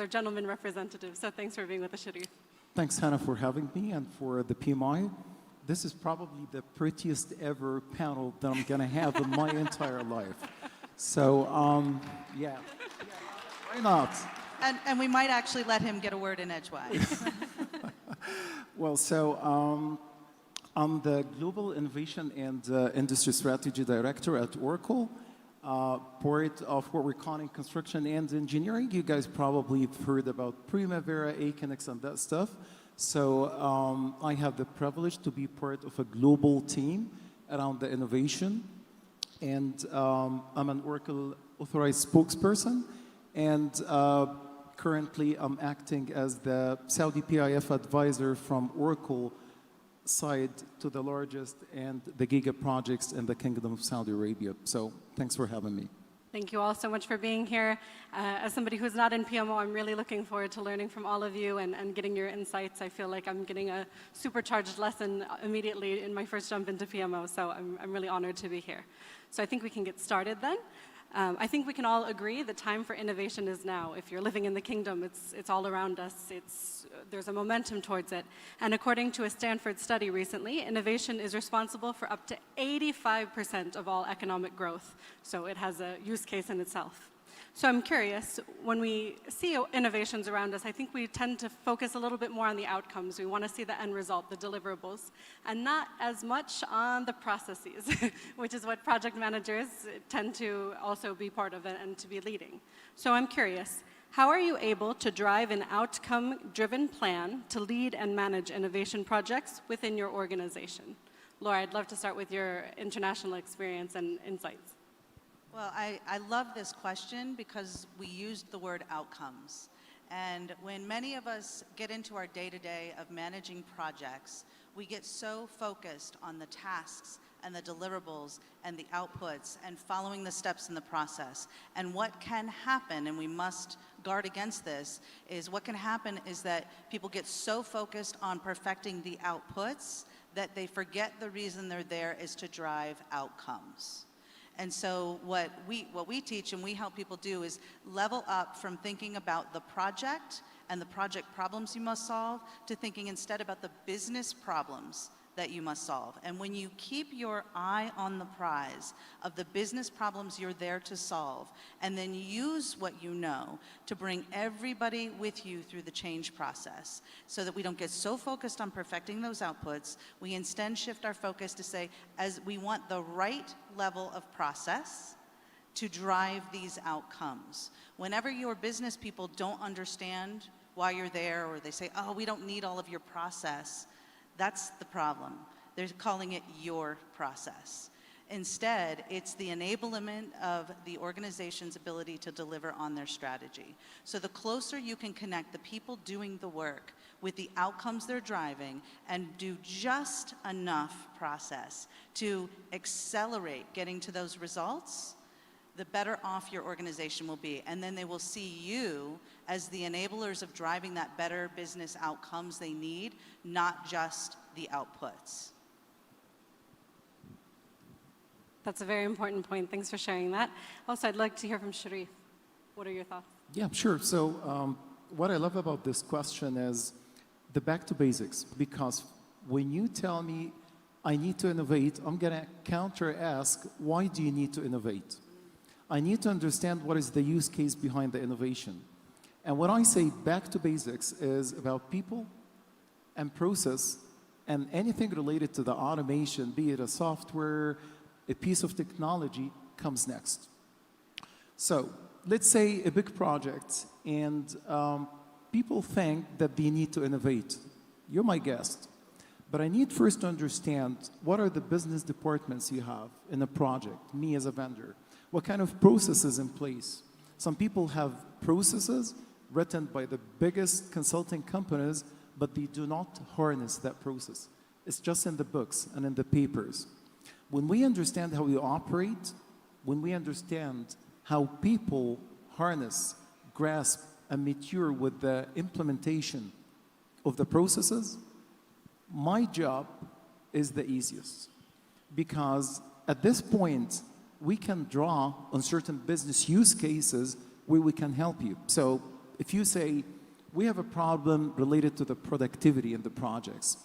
gentleman representative. So thanks for being with us, Sharif. Thanks, Hannah, for having me and for the PMI. This is probably the prettiest ever panel that I'm going to have in my entire life. So, yeah, why not? And we might actually let him get a word in edgewise. Well, so I'm the Global Innovation and Industry Strategy Director at Oracle, part of what we're calling construction and engineering. You guys probably have heard about Primavera, Aconex, and that stuff. So I have the privilege to be part of a global team around the innovation. And I'm an Oracle authorized spokesperson. And currently, I'm acting as the Saudi PIF advisor from Oracle side to the largest and the giga projects in the Kingdom of Saudi Arabia. So thanks for having me. Thank you all so much for being here. As somebody who's not in PMO, I'm really looking forward to learning from all of you and getting your insights. I feel like I'm getting a supercharged lesson immediately in my first jump into PMO, so I'm really honored to be here. So I think we can get started then. I think we can all agree the time for innovation is now. If you're living in the kingdom, it's all around us. There's a momentum towards it. And according to a Stanford study recently, innovation is responsible for up to 85% of all economic growth. So it has a use case in itself. So I'm curious, when we see innovations around us, I think we tend to focus a little bit more on the outcomes. We want to see the end result, the deliverables, and not as much on the processes, which is what project managers tend to also be part of and to be leading. So I'm curious, how are you able to drive an outcome-driven plan to lead and manage innovation projects within your organization? Laura, I'd love to start with your international experience and insights. Well, I love this question because we used the word outcomes. And when many of us get into our day-to-day of managing projects, we get so focused on the tasks and the deliverables and the outputs and following the steps in the process. And what can happen, and we must guard against this, is what can happen is that people get so focused on perfecting the outputs that they forget the reason they're there is to drive outcomes. And so what we teach and we help people do is level up from thinking about the project and the project problems you must solve to thinking instead about the business problems that you must solve. And when you keep your eye on the prize of the business problems you're there to solve, and then use what you know to bring everybody with you through the change process, so that we don't get so focused on perfecting those outputs, we instead shift our focus to say, as we want the right level of process to drive these outcomes. Whenever your business people don't understand why you're there, or they say, oh, we don't need all of your process, that's the problem. They're calling it your process. Instead, it's the enablement of the organization's ability to deliver on their strategy. So the closer you can connect the people doing the work with the outcomes they're driving and do just enough process to accelerate getting to those results, the better off your organization will be. And then they will see you as the enablers of driving that better business outcomes they need, not just the outputs. That's a very important point. Thanks for sharing that. Also, I'd like to hear from Sharif. What are your thoughts? Yeah, sure. So what I love about this question is the back to basics, because when you tell me I need to innovate, I'm going to counter ask, why do you need to innovate? I need to understand what is the use case behind the innovation. And when I say back to basics is about people and process and anything related to the automation, be it a software, a piece of technology, comes next. So let's say a big project and people think that they need to innovate. You're my guest. But I need first to understand what are the business departments you have in a project, me as a vendor. What kind of processes in place? Some people have processes written by the biggest consulting companies, but they do not harness that process. It's just in the books and in the papers. When we understand how we operate, when we understand how people harness, grasp, and mature with the implementation of the processes, my job is the easiest. Because at this point, we can draw on certain business use cases where we can help you. So if you say, we have a problem related to the productivity in the projects,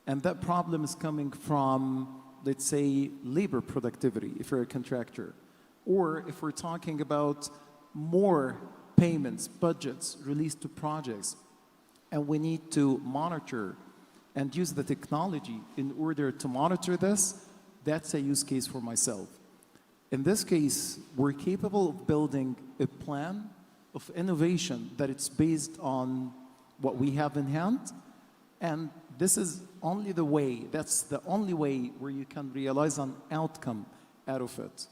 and that problem is coming from, let's say, labor productivity, if you're a contractor, or if we're talking about more payments, budgets released to projects, and we need to monitor and use the technology in order to monitor this, that's a use case for myself. In this case, we're capable of building a plan of innovation that it's based on what we have in hand. And this is only the way, that's the only way where you can realize an outcome out of it.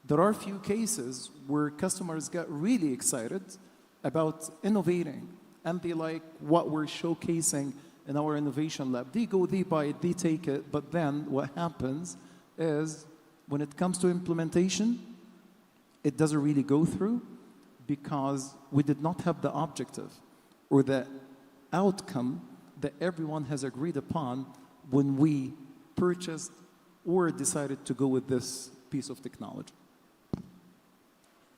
There are a few cases where customers get really excited about innovating and they like what we're showcasing in our innovation lab. They go, they buy it, they take it, but then what happens is when it comes to implementation, it doesn't really go through because we did not have the objective or the outcome that everyone has agreed upon when we purchased or decided to go with this piece of technology.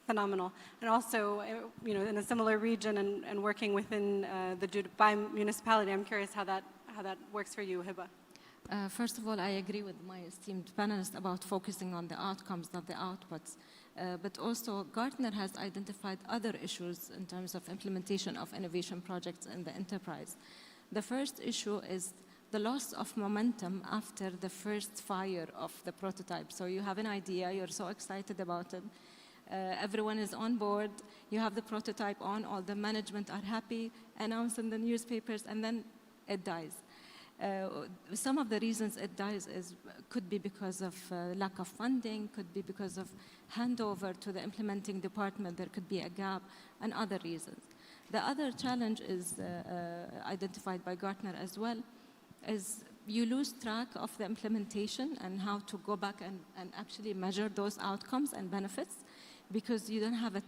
Phenomenal. And also, in a similar region and working within the Dubai municipality, I'm curious how that works for you, Hiba. First of all, I agree with my esteemed panelists about focusing on the outcomes, not the outputs. But also, Gartner has identified other issues in terms of implementation of innovation projects in the enterprise. The first issue is the loss of momentum after the first fire of the prototype. So you have an idea, you're so excited about it, everyone is on board, you have the prototype on, all the management are happy, announced in the newspapers, and then it dies. Some of the reasons it dies could be because of lack of funding, could be because of handover to the implementing department, there could be a gap, and other reasons. The other challenge is identified by Gartner as well, is you lose track of the implementation and how to go back and actually measure those outcomes and benefits, because you don't have a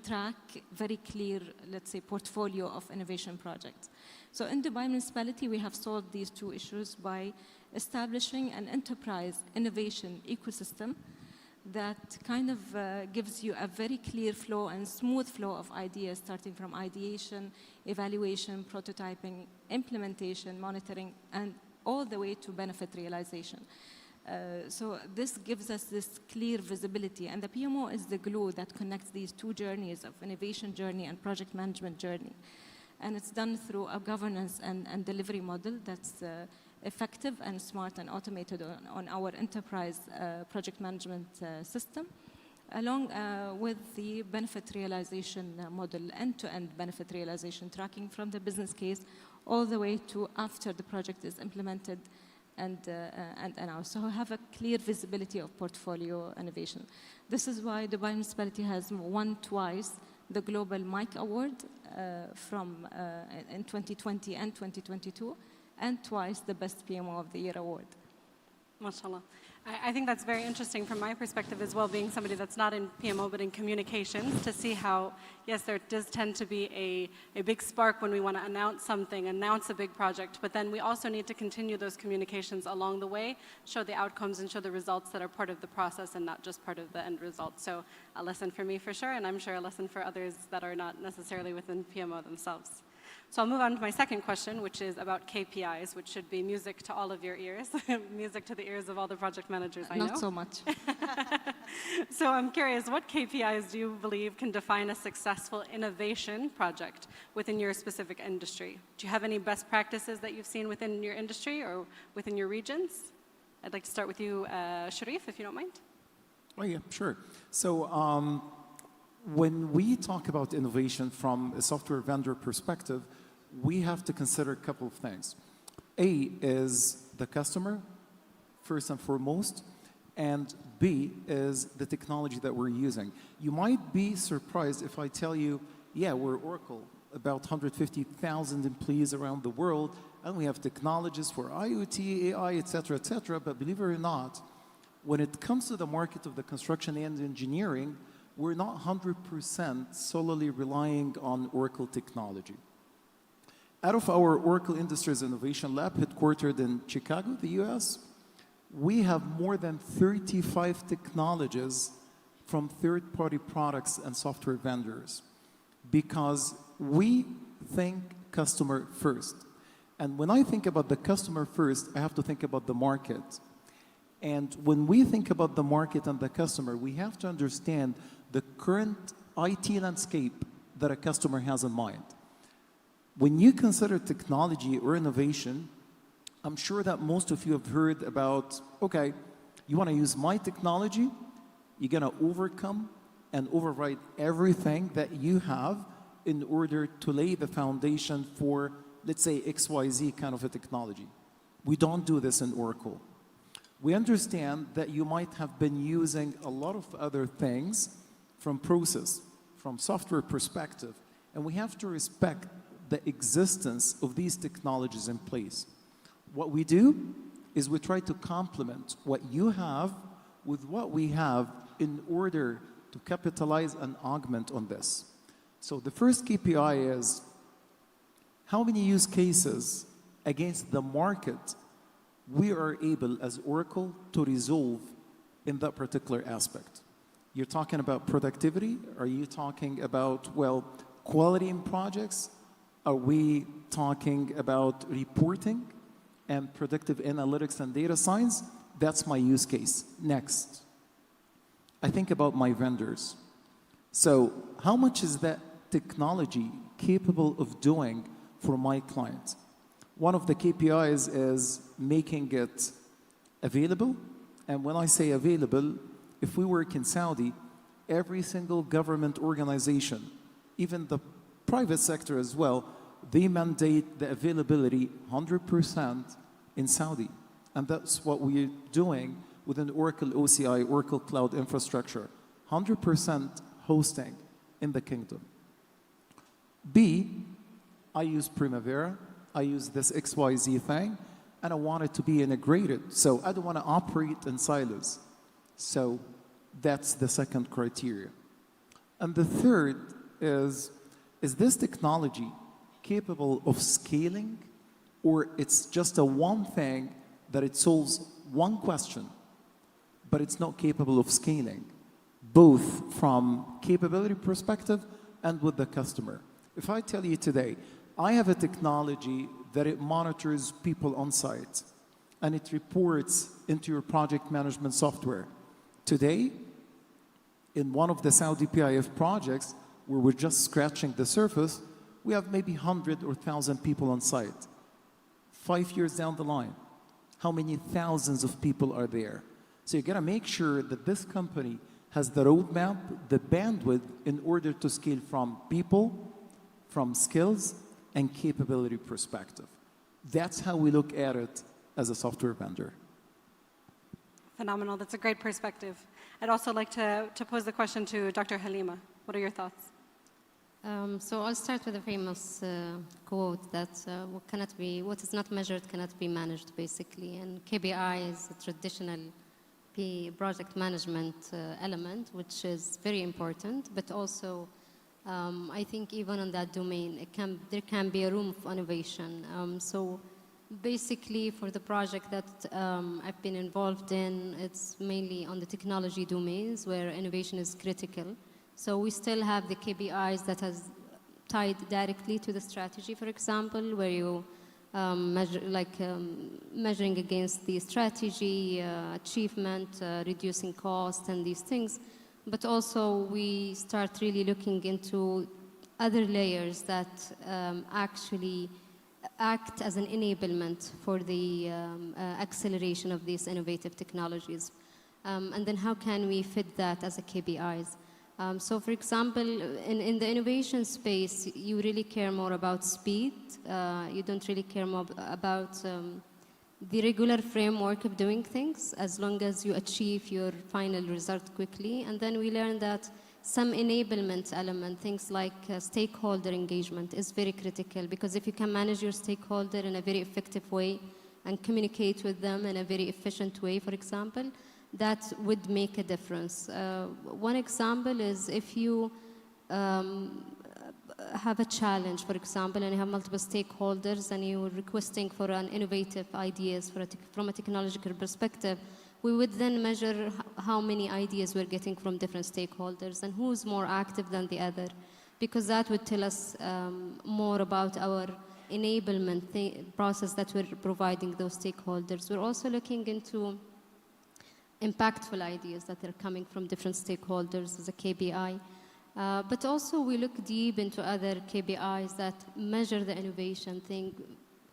very clear, let's say, portfolio of innovation projects. So in Dubai Municipality, we have solved these two issues by establishing an enterprise innovation ecosystem that kind of gives you a very clear flow and smooth flow of ideas, starting from ideation, evaluation, prototyping, implementation, monitoring, and all the way to benefit realization. So this gives us this clear visibility, and the PMO is the glue that connects these two journeys of innovation journey and project management journey. And it's done through a governance and delivery model that's effective and smart and automated on our enterprise project management system, along with the benefit realization model, end-to-end benefit realization tracking from the business case all the way to after the project is implemented and announced. So have a clear visibility of portfolio innovation. This is why Dubai Municipality has won twice the Global MIC Award in 2020 and 2022, and twice the Best PMO of the Year award. MashaAllah. I think that's very interesting from my perspective as well, being somebody that's not in PMO but in communications, to see how, yes, there does tend to be a big spark when we want to announce something, announce a big project, but then we also need to continue those communications along the way, show the outcomes and show the results that are part of the process and not just part of the end result. So a lesson for me for sure, and I'm sure a lesson for others that are not necessarily within PMO themselves. So I'll move on to my second question, which is about KPIs, which should be music to all of your ears, music to the ears of all the project managers I know. Not so much. So I'm curious, what KPIs do you believe can define a successful innovation project within your specific industry? Do you have any best practices that you've seen within your industry or within your regions? I'd like to start with you, Sharif, if you don't mind. Oh, yeah, sure. So when we talk about innovation from a software vendor perspective, we have to consider a couple of things. A is the customer, first and foremost, and B is the technology that we're using. You might be surprised if I tell you, yeah, we're Oracle, about 150,000 employees around the world, and we have technologies for IoT, AI, et cetera, but believe it or not, when it comes to the market of the construction and engineering, we're not 100% solely relying on Oracle technology. Out of our Oracle Industries Innovation Lab, headquartered in Chicago, the US, we have more than 35 technologies from third-party products and software vendors, because we think customer first. And when I think about the customer first, I have to think about the market. And when we think about the market and the customer, we have to understand the current IT landscape that a customer has in mind. When you consider technology or innovation, I'm sure that most of you have heard about, okay, you want to use my technology, you're going to overcome and override everything that you have in order to lay the foundation for, let's say, XYZ kind of a technology. We don't do this in Oracle. We understand that you might have been using a lot of other things from process, from software perspective, and we have to respect the existence of these technologies in place. What we do is we try to complement what you have with what we have in order to capitalize and augment on this. So the first KPI is how many use cases against the market we are able as Oracle to resolve in that particular aspect. You're talking about productivity? Are you talking about, well, quality in projects? Are we talking about reporting and predictive analytics and data science? That's my use case. Next, I think about my vendors. So how much is that technology capable of doing for my client? One of the KPIs is making it available. And when I say available, if we work in Saudi, every single government organization, even the private sector as well, they mandate the availability 100% in Saudi. And that's what we're doing within Oracle OCI, Oracle Cloud Infrastructure, 100% hosting in the kingdom. B, I use Primavera, I use this XYZ thing, and I want it to be integrated. So I don't want to operate in silos. So that's the second criteria. And the third is this technology capable of scaling, or it's just a one thing that it solves one question, but it's not capable of scaling, both from capability perspective and with the customer. If I tell you today, I have a technology that it monitors people on site and it reports into your project management software. Today, in one of the Saudi PIF projects, where we're just scratching the surface, we have maybe 100 or 1,000 people on site. 5 years down the line, how many thousands of people are there? So you gotta make sure that this company has the roadmap, the bandwidth in order to scale from people, from skills, and capability perspective. That's how we look at it as a software vendor. Phenomenal. That's a great perspective. I'd also like to pose the question to Dr. Halima. What are your thoughts? So I'll start with a famous quote that what is not measured cannot be managed, basically. And KPI is a traditional project management element, which is very important, but also I think even on that domain, there can be a room for innovation. So basically, for the project that I've been involved in, it's mainly on the technology domains where innovation is critical. So we still have the KPIs that has tied directly to the strategy, for example, where you measuring against the strategy, achievement, reducing cost, and these things. But also we start really looking into other layers that actually act as an enablement for the acceleration of these innovative technologies. And then how can we fit that as a KPIs? So for example, in the innovation space, you really care more about speed. You don't really care more about the regular framework of doing things, as long as you achieve your final result quickly. And then we learned that some enablement element, things like stakeholder engagement, is very critical, because if you can manage your stakeholder in a very effective way and communicate with them in a very efficient way, for example, that would make a difference. One example is if you have a challenge, for example, and you have multiple stakeholders and you're requesting for an innovative ideas from a technological perspective, we would then measure how many ideas we're getting from different stakeholders and who's more active than the other, because that would tell us more about our enablement process that we're providing those stakeholders. We're also looking into impactful ideas that are coming from different stakeholders as a KPI. But also we look deep into other KPIs that measure the innovation thing.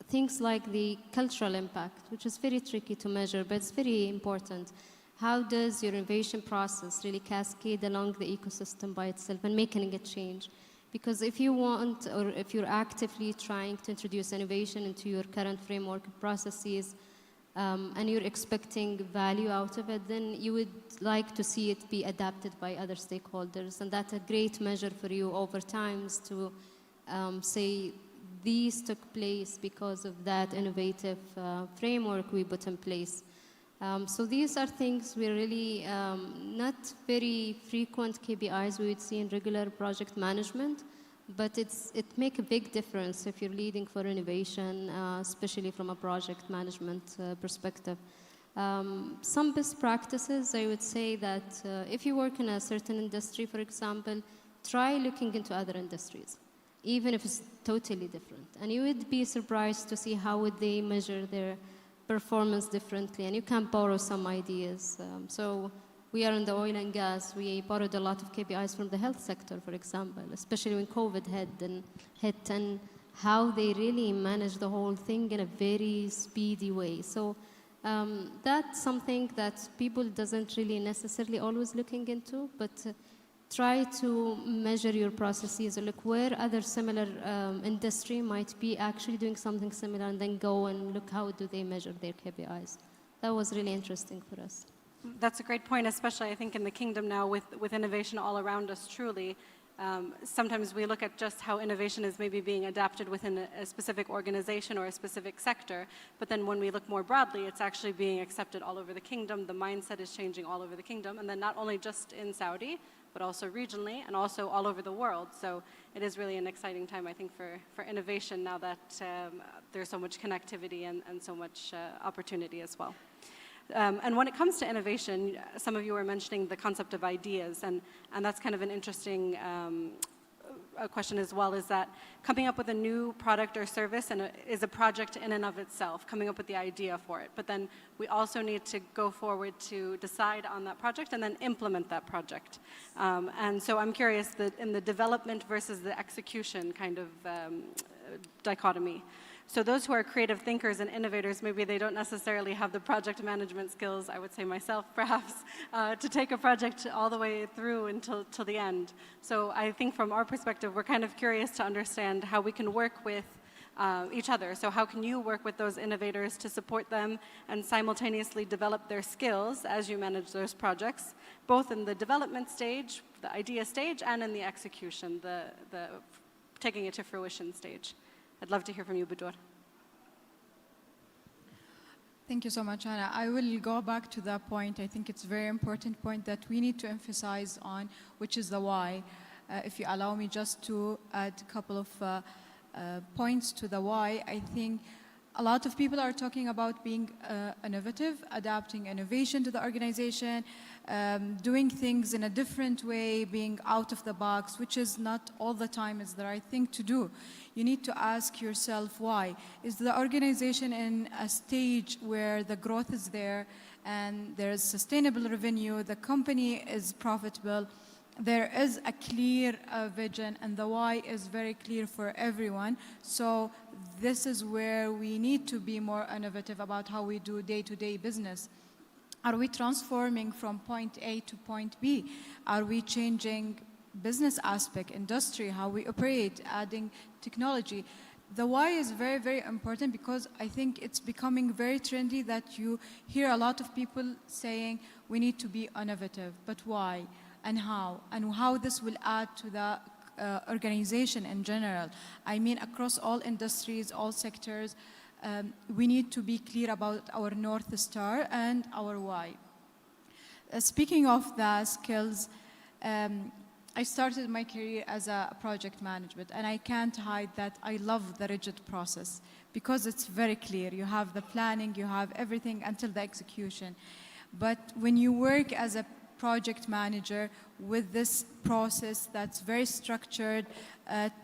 Things like the cultural impact, which is very tricky to measure, but it's very important. How does your innovation process really cascade along the ecosystem by itself and making a change? Because if you want, or if you're actively trying to introduce innovation into your current framework of processes, and you're expecting value out of it, then you would like to see it be adapted by other stakeholders. And that's a great measure for you over time, is to say, these took place because of that innovative framework we put in place. So these are things we're really not very frequent KPIs we would see in regular project management, but it makes a big difference if you're leading for innovation, especially from a project management perspective. Some best practices, I would say that if you work in a certain industry, for example, try looking into other industries, even if it's totally different. And you would be surprised to see how would they measure their performance differently, and you can borrow some ideas. So we are in the oil and gas. We borrowed a lot of KPIs from the health sector, for example, especially when COVID hit, and how they really managed the whole thing in a very speedy way. So that's something that people doesn't really necessarily always looking into, but try to measure your processes, or look where other similar industry might be actually doing something similar, and then go and look how do they measure their KPIs. That was really interesting for us. That's a great point, especially I think in the kingdom now with innovation all around us, truly. Sometimes we look at just how innovation is maybe being adapted within a specific organization or a specific sector, but then when we look more broadly, it's actually being accepted all over the kingdom. The mindset is changing all over the kingdom, and then not only just in Saudi, but also regionally and also all over the world. So it is really an exciting time, I think, for innovation now that there's so much connectivity and so much opportunity as well. And when it comes to innovation, some of you were mentioning the concept of ideas, and that's kind of an interesting question as well, is that coming up with a new product or service is a project in and of itself, coming up with the idea for it. But then we also need to go forward to decide on that project and then implement that project. And so I'm curious that in the development versus the execution kind of dichotomy. So those who are creative thinkers and innovators, maybe they don't necessarily have the project management skills, I would say myself perhaps, to take a project all the way through until the end. So I think from our perspective, we're kind of curious to understand how we can work with each other. So how can you work with those innovators to support them and simultaneously develop their skills as you manage those projects, both in the development stage, the idea stage, and in the execution, the taking it to fruition stage. I'd love to hear from you, Budur. Thank you so much, Anna. I will go back to that point. I think it's a very important point that we need to emphasize on, which is the why. If you allow me just to add a couple of points to the why, I think a lot of people are talking about being innovative, adapting innovation to the organization, doing things in a different way, being out of the box, which is not all the time is the right thing to do. You need to ask yourself why. Is the organization in a stage where the growth is there and there is sustainable revenue, the company is profitable, there is a clear vision, and the why is very clear for everyone. So this is where we need to be more innovative about how we do day-to-day business. Are we transforming from point A to point B? Are we changing business aspect, industry, how we operate, adding technology? The why is very, very important because I think it's becoming very trendy that you hear a lot of people saying we need to be innovative, but why? And how this will add to the organization in general. I mean, across all industries, all sectors, we need to be clear about our North Star and our why. Speaking of the skills, I started my career as a project management, and I can't hide that I love the rigid process because it's very clear. You have the planning, you have everything until the execution. But when you work as a project manager with this process that's very structured,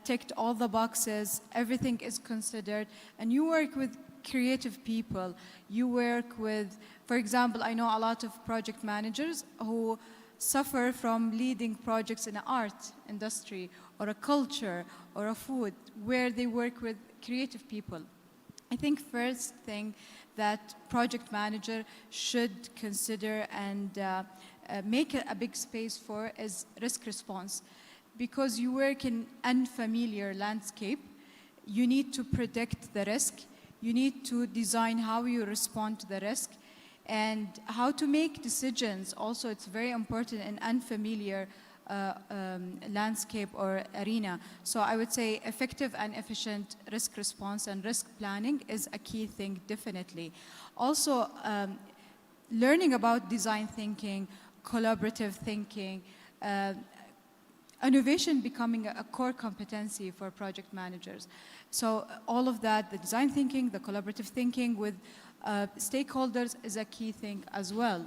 ticked all the boxes, everything is considered, and you work with creative people. You work with, for example, I know a lot of project managers who suffer from leading projects in the art industry or a culture or a food where they work with creative people. I think first thing that project manager should consider and make a big space for is risk response. Because you work in unfamiliar landscape, you need to predict the risk, you need to design how you respond to the risk, and how to make decisions. Also, it's very important in unfamiliar landscape or arena. So I would say effective and efficient risk response and risk planning is a key thing, definitely. Also, learning about design thinking, collaborative thinking, innovation becoming a core competency for project managers. So all of that, the design thinking, the collaborative thinking with stakeholders is a key thing as well.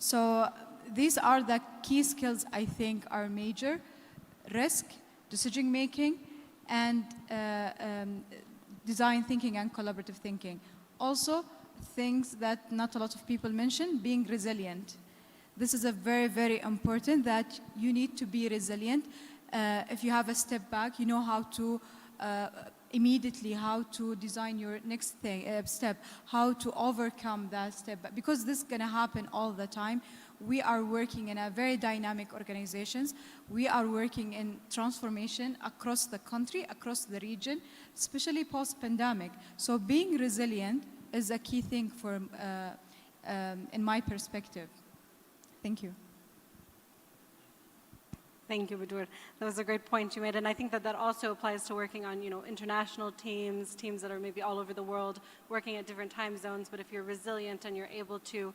So these are the key skills I think are major: risk, decision making, and design thinking and collaborative thinking. Also, things that not a lot of people mention, being resilient. This is a very, very important that you need to be resilient. If you have a step back, you know how to immediately how to design your next step, how to overcome that step, because this is going to happen all the time. We are working in a very dynamic organizations. We are working in transformation across the country, across the region, especially post-pandemic. So being resilient is a key thing for, in my perspective. Thank you. Thank you, Badur. That was a great point you made, and I think that that also applies to working on, international teams, teams that are maybe all over the world, working at different time zones. But if you're resilient and you're able to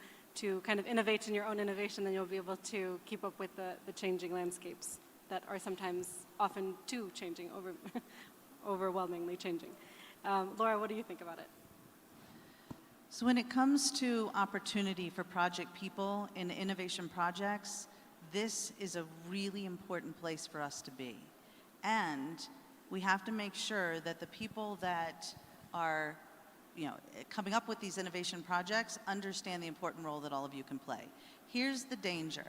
kind of innovate in your own innovation, then you'll be able to keep up with the changing landscapes that are sometimes often too changing, overwhelmingly changing. Laura, what do you think about it? So when it comes to opportunity for project people in innovation projects, this is a really important place for us to be. And we have to make sure that the people that are coming up with these innovation projects understand the important role that all of you can play. Here's the danger.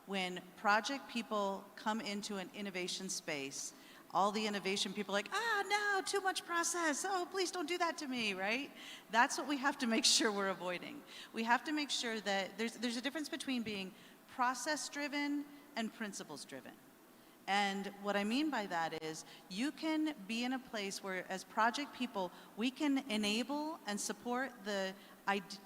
When project people come into an innovation space, all the innovation people are like, no, too much process. Oh, please don't do that to me, right? That's what we have to make sure we're avoiding. We have to make sure that there's a difference between being process-driven and principles-driven. And what I mean by that is you can be in a place where, as project people, we can enable and support the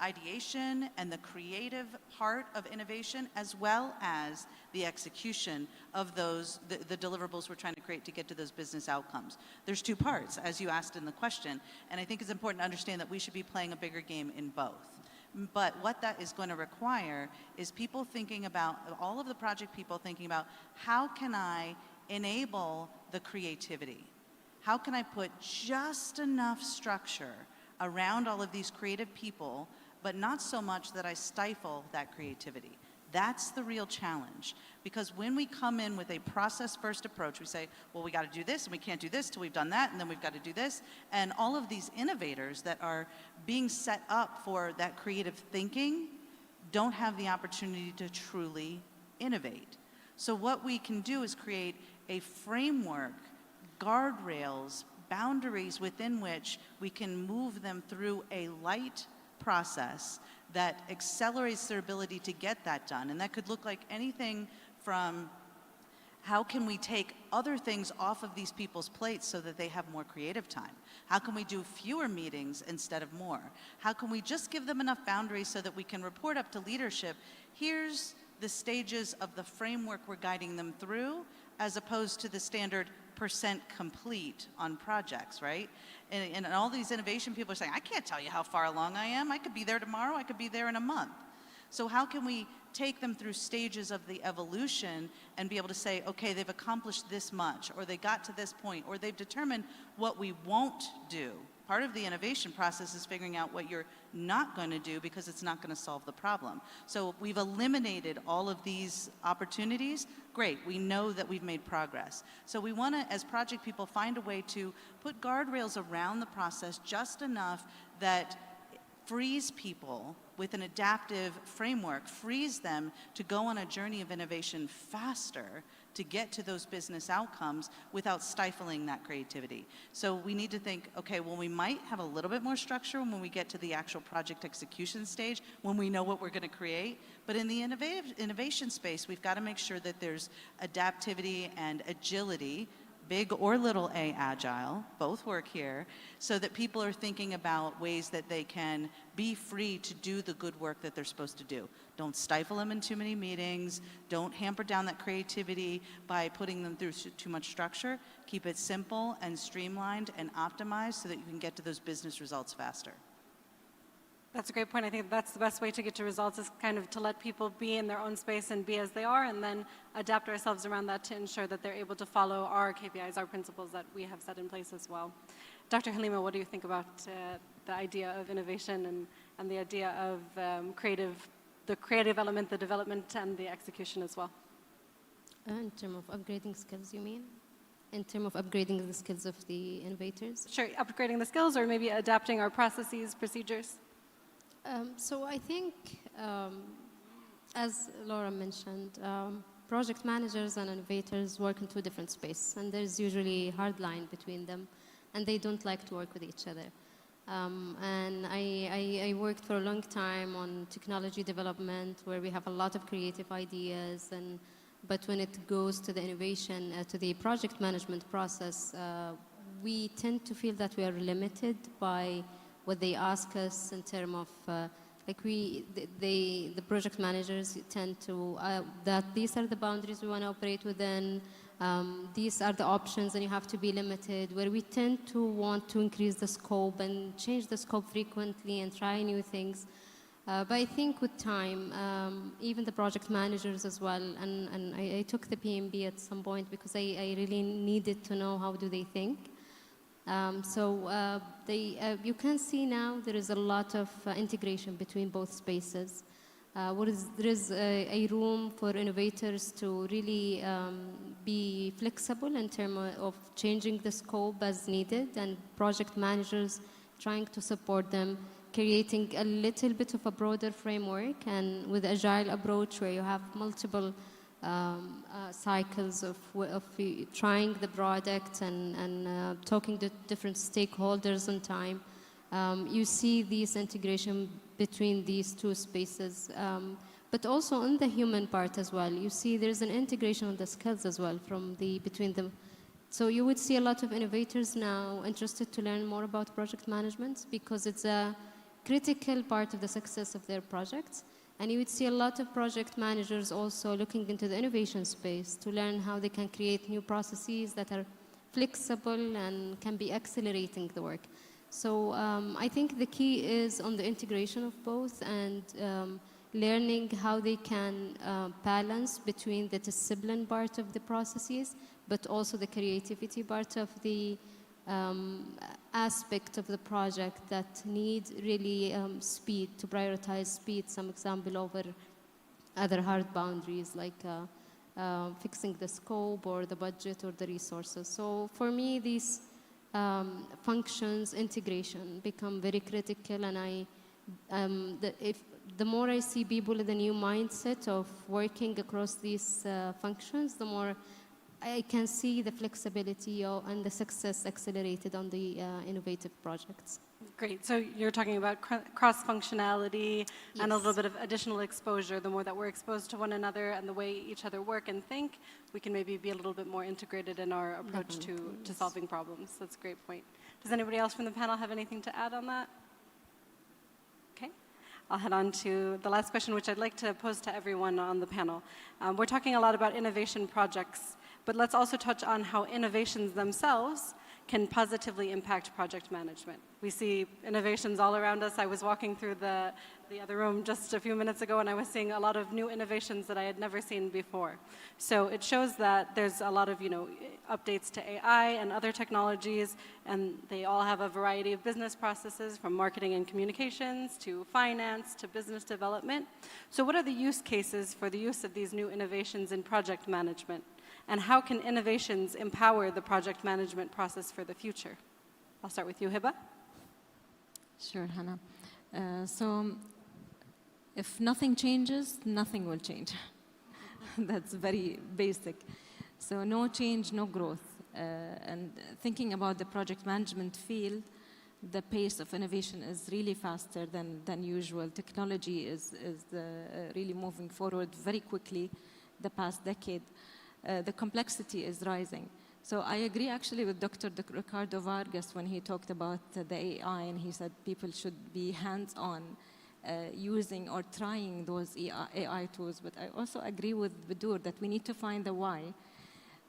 ideation and the creative part of innovation, as well as the execution of the deliverables we're trying to create to get to those business outcomes. There's two parts, as you asked in the question, and I think it's important to understand that we should be playing a bigger game in both. But what that is going to require is people thinking about, all of the project people thinking about, how can I enable the creativity? How can I put just enough structure around all of these creative people, but not so much that I stifle that creativity? That's the real challenge. Because when we come in with a process-first approach, we say, well, we got to do this, and we can't do this till we've done that, and then we've got to do this. And all of these innovators that are being set up for that creative thinking don't have the opportunity to truly innovate. So what we can do is create a framework, guardrails, boundaries within which we can move them through a light process that accelerates their ability to get that done. And that could look like anything from how can we take other things off of these people's plates so that they have more creative time? How can we do fewer meetings instead of more? How can we just give them enough boundaries so that we can report up to leadership? Here's the stages of the framework we're guiding them through, as opposed to the standard % complete on projects, right? And all these innovation people are saying, I can't tell you how far along I am. I could be there tomorrow. I could be there in a month. So how can we take them through stages of the evolution and be able to say, okay, they've accomplished this much, or they got to this point, or they've determined what we won't do. Part of the innovation process is figuring out what you're not going to do because it's not going to solve the problem. So we've eliminated all of these opportunities. Great, we know that we've made progress. So we want to, as project people, find a way to put guardrails around the process just enough that frees people with an adaptive framework, frees them to go on a journey of innovation faster to get to those business outcomes without stifling that creativity. So we need to think, okay, well, we might have a little bit more structure when we get to the actual project execution stage, when we know what we're going to create. But in the innovation space, we've got to make sure that there's adaptivity and agility, big or little a agile, both work here, so that people are thinking about ways that they can be free to do the good work that they're supposed to do. Don't stifle them in too many meetings. Don't hamper down that creativity by putting them through too much structure. Keep it simple and streamlined and optimized so that you can get to those business results faster. That's a great point. I think that's the best way to get to results, is kind of to let people be in their own space and be as they are, and then adapt ourselves around that to ensure that they're able to follow our KPIs, our principles that we have set in place as well. Dr. Halima, what do you think about the idea of innovation and the idea of the creative element, the development, and the execution as well? In terms of upgrading skills, you mean? In terms of upgrading the skills of the innovators? Sure, upgrading the skills, or maybe adapting our processes, procedures. So I think, as Laura mentioned, project managers and innovators work in two different spaces, and there's usually a hard line between them, and they don't like to work with each other. And I worked for a long time on technology development, where we have a lot of creative ideas, but when it goes to the innovation, to the project management process, we tend to feel that we are limited by what they ask us in terms of Like the project managers tend to, that these are the boundaries we want to operate within, these are the options and you have to be limited, where we tend to want to increase the scope and change the scope frequently and try new things. But I think with time, even the project managers as well, and I took the PMB at some point because I really needed to know how do they think. You can see now there is a lot of integration between both spaces. There is a room for innovators to really be flexible in terms of changing the scope as needed, and project managers trying to support them, creating a little bit of a broader framework, and with agile approach where you have multiple cycles of trying the product and talking to different stakeholders on time. You see this integration between these two spaces, but also on the human part as well. You see there's an integration of the skills as well between them. So you would see a lot of innovators now interested to learn more about project management because it's a critical part of the success of their projects. And you would see a lot of project managers also looking into the innovation space to learn how they can create new processes that are flexible and can be accelerating the work. So I think the key is on the integration of both and learning how they can balance between the discipline part of the processes, but also the creativity part of the aspect of the project that need really speed, to prioritize speed, some example over other hard boundaries like fixing the scope or the budget or the resources. So for me, these functions integration become very critical, and the more I see people with a new mindset of working across these functions, the more I can see the flexibility and the success accelerated on the innovative projects. Great. So you're talking about cross-functionality and a little bit of additional exposure. The more that we're exposed to one another and the way each other work and think, we can maybe be a little bit more integrated in our approach to solving problems. That's a great point. Does anybody else from the panel have anything to add on that? Okay. I'll head on to the last question, which I'd like to pose to everyone on the panel. We're talking a lot about innovation projects, but let's also touch on how innovations themselves can positively impact project management. We see innovations all around us. I was walking through the other room just a few minutes ago, and I was seeing a lot of new innovations that I had never seen before. So it shows that there's a lot of updates to AI and other technologies, and they all have a variety of business processes, from marketing and communications to finance to business development. So what are the use cases for the use of these new innovations in project management? And how can innovations empower the project management process for the future? I'll start with you, Hiba. Sure, Hannah. So if nothing changes, nothing will change. That's very basic. So no change, no growth. And thinking about the project management field, the pace of innovation is really faster than usual. Technology is really moving forward very quickly the past decade. The complexity is rising. So I agree actually with Dr. Ricardo Vargas when he talked about the AI, and he said people should be hands-on using or trying those AI tools. But I also agree with Badur that we need to find the why.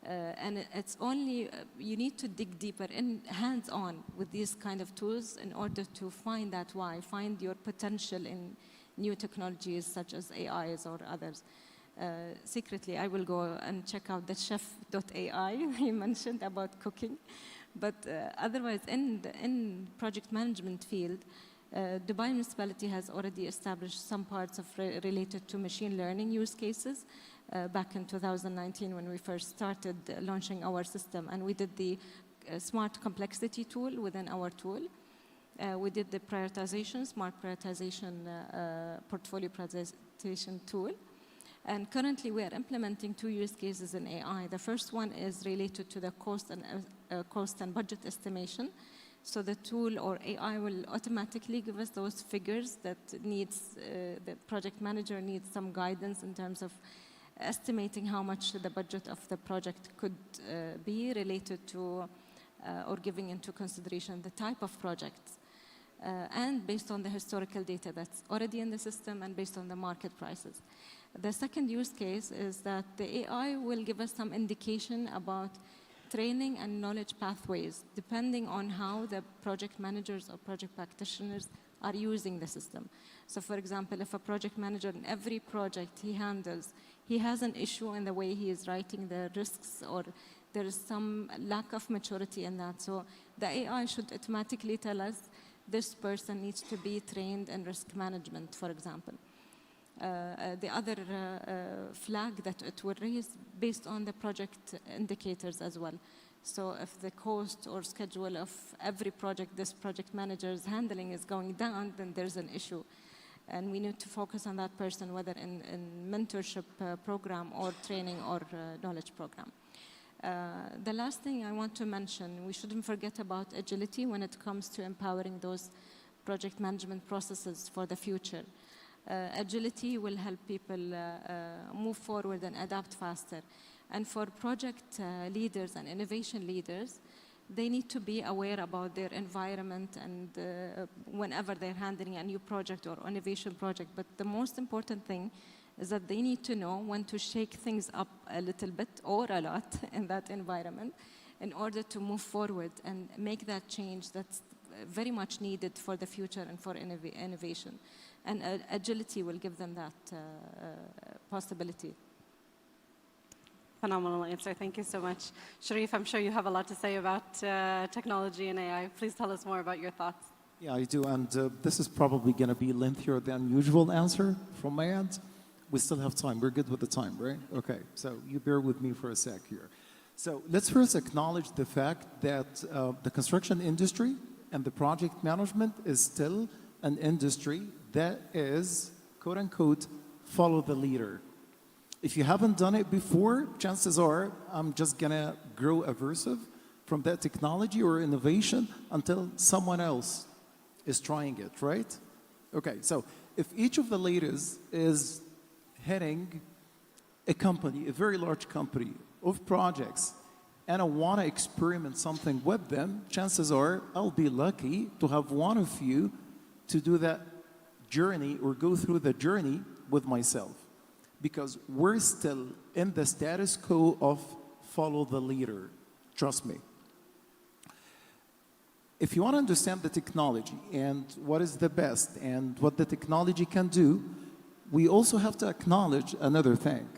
And it's only, you need to dig deeper in hands-on with these kind of tools in order to find that why, find your potential in new technologies such as AIs or others. Secretly, I will go and check out the chef.ai he mentioned about cooking. But otherwise, in project management field, Dubai municipality has already established some parts of related to machine learning use cases back in 2019 when we first started launching our system. And we did the smart complexity tool within our tool. We did the prioritization, smart prioritization, portfolio prioritization tool. And currently, we are implementing 2 use cases in AI. The first one is related to the cost and budget estimation. So the tool or AI will automatically give us those figures that the project manager needs some guidance in terms of estimating how much the budget of the project could be related to or giving into consideration the type of projects. and based on the historical data that's already in the system and based on the market prices. The second use case is that the AI will give us some indication about training and knowledge pathways, depending on how the project managers or project practitioners are using the system. So for example, if a project manager in every project he handles, he has an issue in the way he is writing the risks, or there is some lack of maturity in that. So the AI should automatically tell us this person needs to be trained in risk management, for example. The other flag that it will raise based on the project indicators as well. So if the cost or schedule of every project this project manager is handling is going down, then there's an issue. And we need to focus on that person, whether in mentorship program or training or knowledge program. The last thing I want to mention, we shouldn't forget about agility when it comes to empowering those project management processes for the future. Agility will help people move forward and adapt faster. And for project leaders and innovation leaders, they need to be aware about their environment and whenever they're handling a new project or innovation project. But the most important thing is that they need to know when to shake things up a little bit or a lot in that environment in order to move forward and make that change that's very much needed for the future and for innovation. And agility will give them that possibility. Phenomenal answer. Thank you so much. Sharif, I'm sure you have a lot to say about technology and AI. Please tell us more about your thoughts. Yeah, I do. And this is probably going to be lengthier than usual answer from my end. We still have time. We're good with the time, right? Okay. So you bear with me for a sec here. So let's first acknowledge the fact that the construction industry and the project management is still an industry that is, quote unquote, follow the leader. If you haven't done it before, chances are I'm just gonna grow aversive from that technology or innovation until someone else is trying it, right? Okay, so if each of the leaders is heading a company, a very large company of projects, and I want to experiment something with them, chances are I'll be lucky to have one of you to do that journey or go through the journey with myself. Because we're still in the status quo of follow the leader. Trust me. If you want to understand the technology and what is the best and what the technology can do, we also have to acknowledge another thing.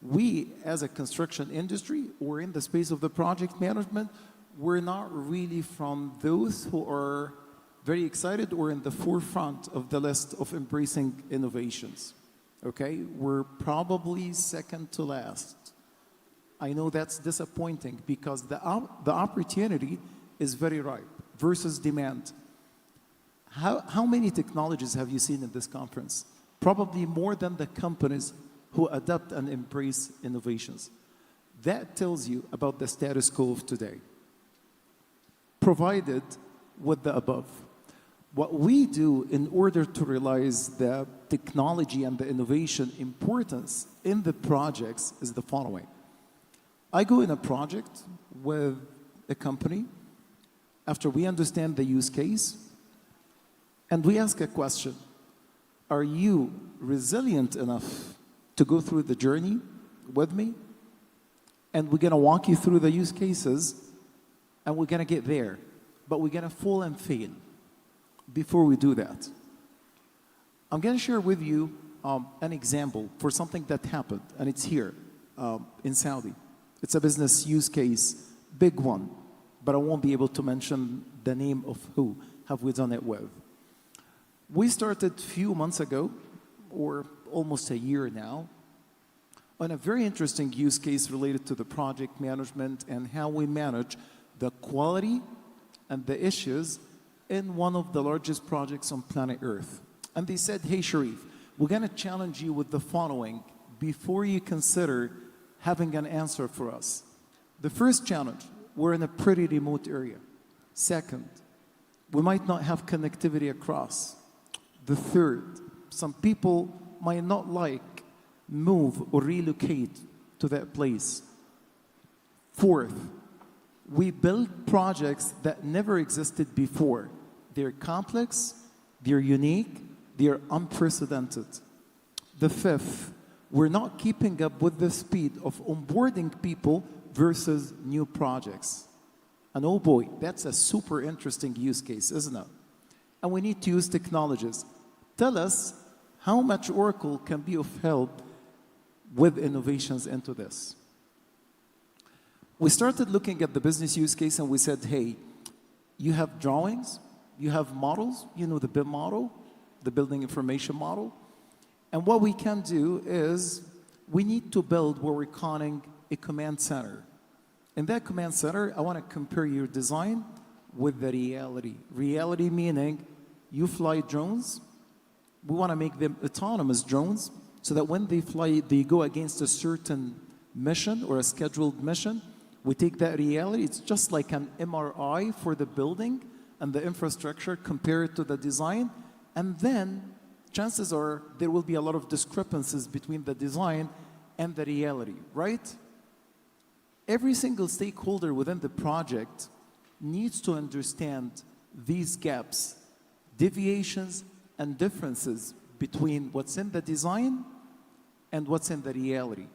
We, as a construction industry, or in the space of the project management, we're not really from those who are very excited or in the forefront of the list of embracing innovations. Okay, we're probably second to last. I know that's disappointing because the opportunity is very ripe versus demand. How many technologies have you seen in this conference? Probably more than the companies who adapt and embrace innovations. That tells you about the status quo of today, provided with the above. What we do in order to realize the technology and the innovation importance in the projects is the following. I go in a project with a company after we understand the use case, and we ask a question. Are you resilient enough to go through the journey with me? And we're going to walk you through the use cases, and we're going to get there. But we're going to fall and fail before we do that. I'm going to share with you an example for something that happened, and it's here in Saudi. It's a business use case, big one, but I won't be able to mention the name of who have we done it with. We started a few months ago, or almost a year now, on a very interesting use case related to the project management and how we manage the quality and the issues in one of the largest projects on planet Earth. And they said, hey, Sharif, we're going to challenge you with the following before you consider having an answer for us. The first challenge, we're in a pretty remote area. Second, we might not have connectivity across. The third, some people might not like move or relocate to that place. Fourth, we build projects that never existed before. they're complex, they're unique, they're unprecedented. The fifth, we're not keeping up with the speed of onboarding people versus new projects. And oh boy, that's a super interesting use case, isn't it? And we need to use technologies. Tell us how much Oracle can be of help with innovations into this. We started looking at the business use case and we said, hey, you have drawings, you have models, you know the BIM model, the building information model. And what we can do is we need to build what we're calling a command center. In that command center, I want to compare your design with the reality. Reality meaning you fly drones. We want to make them autonomous drones so that when they fly, they go against a certain mission or a scheduled mission. We take that reality. It's just like an MRI for the building and the infrastructure, compare it to the design. And then chances are there will be a lot of discrepancies between the design and the reality, right? Every single stakeholder within the project needs to understand these gaps, deviations, and differences between what's in the design and what's in the reality,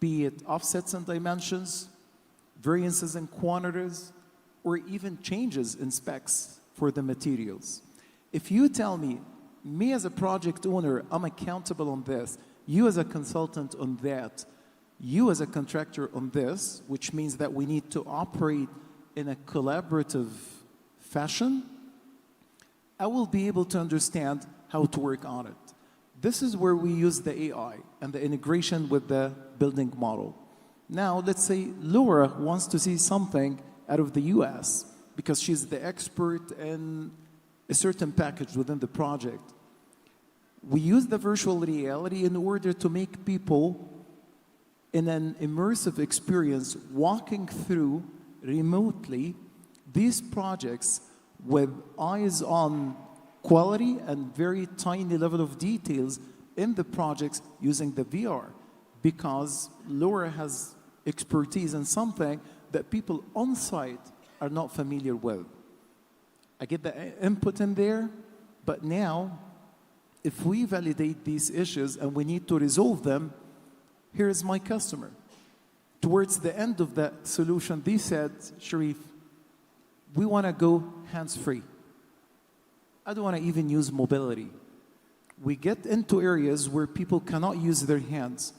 be it offsets and dimensions, variances in quantities, or even changes in specs for the materials. If you tell me as a project owner, I'm accountable on this, you as a consultant on that, you as a contractor on this, which means that we need to operate in a collaborative fashion, I will be able to understand how to work on it. This is where we use the AI and the integration with the building model. Now, let's say Laura wants to see something out of the US because she's the expert in a certain package within the project. We use the virtual reality in order to make people in an immersive experience walking through remotely these projects with eyes on quality and very tiny level of details in the projects using the VR, because Laura has expertise in something that people on site are not familiar with. I get the input in there, but now if we validate these issues and we need to resolve them, here is my customer. Towards the end of that solution, they said, Sharif, we want to go hands-free. I don't want to even use mobility. We get into areas where people cannot use their hands,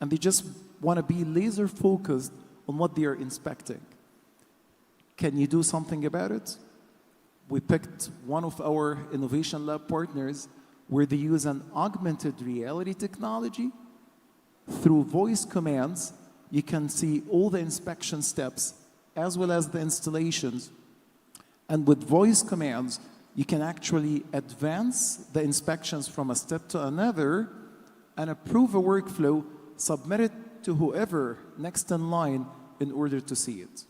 and they just want to be laser focused on what they are inspecting. Can you do something about it? We picked one of our Innovation Lab partners where they use an augmented reality technology. Through voice commands, you can see all the inspection steps as well as the installations. And with voice commands, you can actually advance the inspections from a step to another and approve a workflow, submit it to whoever next in line in order to see it.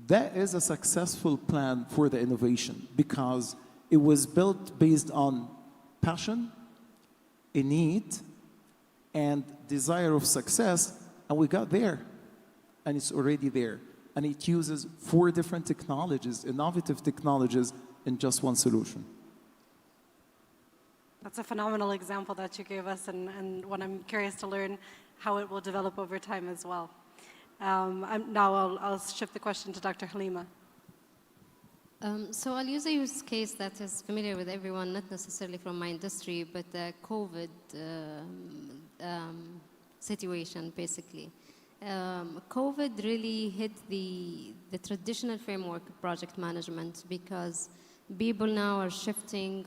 That is a successful plan for the innovation because it was built based on passion, a need, and desire of success, and we got there, and it's already there. And it uses 4 different technologies, innovative technologies, in just one solution. That's a phenomenal example that you gave us, and one I'm curious to learn how it will develop over time as well. Now I'll shift the question to Dr. Halima. So I'll use a use case that is familiar with everyone, not necessarily from my industry, but the COVID situation, basically. COVID really hit the traditional framework of project management because people now are shifting,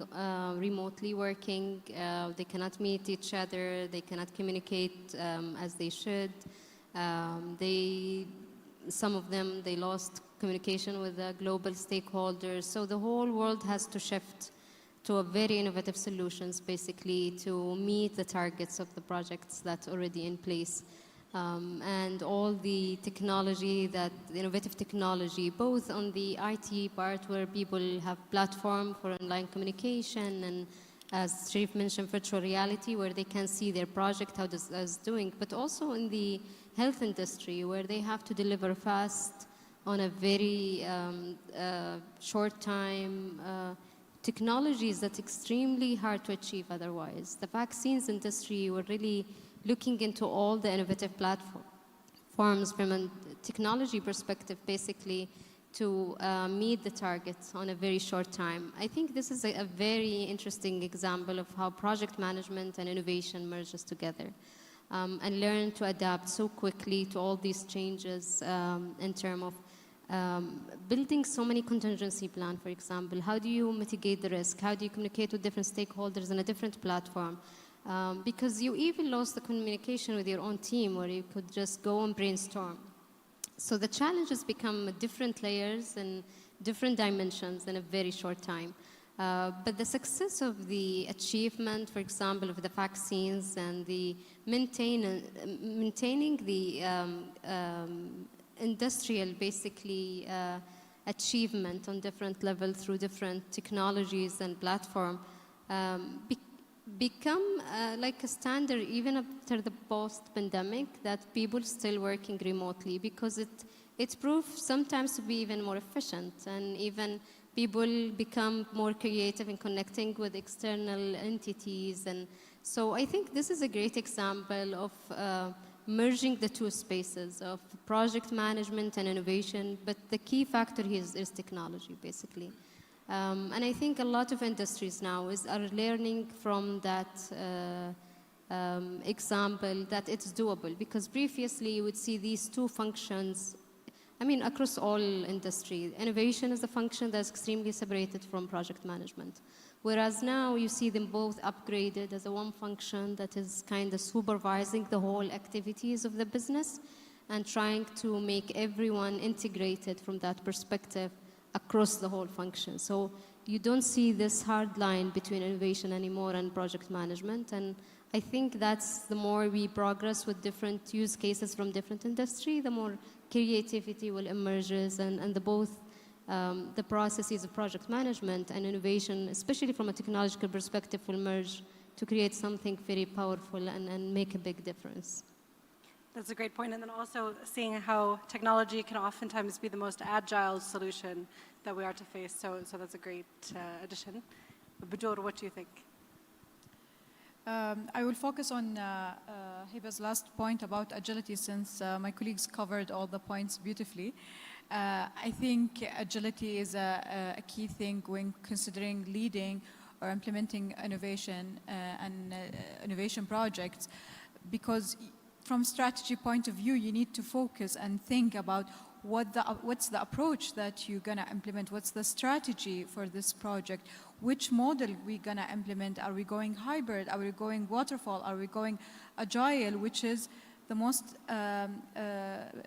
remotely working. They cannot meet each other. They cannot communicate as they should. Some of them, they lost communication with the global stakeholders. So the whole world has to shift to a very innovative solutions, basically, to meet the targets of the projects that's already in place. And all the technology, the innovative technology, both on the IT part where people have platform for online communication and, as Sharif mentioned, virtual reality where they can see their project, how this is doing, but also in the health industry where they have to deliver fast on a very short time, technologies that's extremely hard to achieve otherwise. The vaccines industry were really looking into all the innovative platforms from a technology perspective, basically, to meet the targets on a very short time. I think this is a very interesting example of how project management and innovation merges together and learn to adapt so quickly to all these changes in terms of building so many contingency plan, for example. How do you mitigate the risk? How do you communicate with different stakeholders on a different platform? Because you even lost the communication with your own team where you could just go and brainstorm. So the challenges become different layers and different dimensions in a very short time. But the success of the achievement, for example, of the vaccines and the maintaining the industrial, basically, achievement on different levels through different technologies and platform become like a standard even after the post-pandemic, that people still working remotely, because it proves sometimes to be even more efficient, and even people become more creative in connecting with external entities. And so I think this is a great example of merging the two spaces of project management and innovation, but the key factor here is technology, basically. And I think a lot of industries now are learning from that example that it's doable, because previously you would see these two functions, I mean, across all industry. Innovation is a function that's extremely separated from project management. Whereas now you see them both upgraded as a one function that is kind of supervising the whole activities of the business and trying to make everyone integrated from that perspective across the whole function. So you don't see this hard line between innovation anymore and project management. And I think that's the more we progress with different use cases from different industry, the more creativity will emerge, and the processes of project management and innovation, especially from a technological perspective, will merge to create something very powerful and make a big difference. That's a great point. And then also seeing how technology can oftentimes be the most agile solution that we are to face. So that's a great addition. Bajour, what do you think? I will focus on Hiba's last point about agility, since my colleagues covered all the points beautifully. I think agility is a key thing when considering leading or implementing innovation and innovation projects, because from strategy point of view, you need to focus and think about what's the approach that you're going to implement, what's the strategy for this project, which model we're going to implement. Are we going hybrid? Are we going waterfall? Are we going agile, which is the most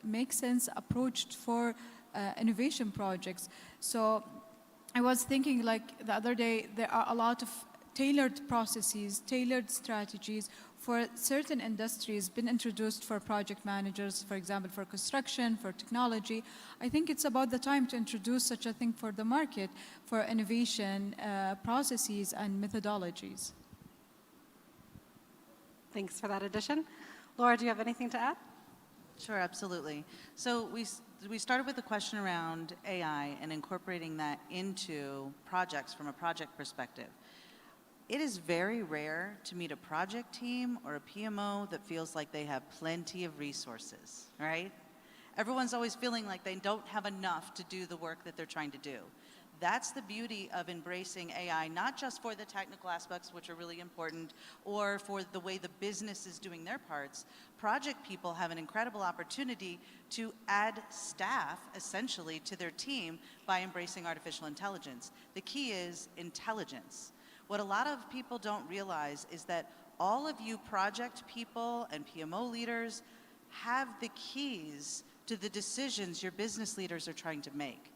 make sense approach for innovation projects? So I was thinking, like the other day, there are a lot of tailored processes, tailored strategies for certain industries been introduced for project managers, for example, for construction, for technology. I think it's about the time to introduce such a thing for the market, for innovation processes and methodologies. Thanks for that addition. Laura, do you have anything to add? Sure, absolutely. So we started with a question around AI and incorporating that into projects from a project perspective. It is very rare to meet a project team or a PMO that feels like they have plenty of resources, right? Everyone's always feeling like they don't have enough to do the work that they're trying to do. That's the beauty of embracing AI, not just for the technical aspects, which are really important, or for the way the business is doing their parts. Project people have an incredible opportunity to add staff, essentially, to their team by embracing artificial intelligence. The key is intelligence. What a lot of people don't realize is that all of you project people and PMO leaders have the keys to the decisions your business leaders are trying to make.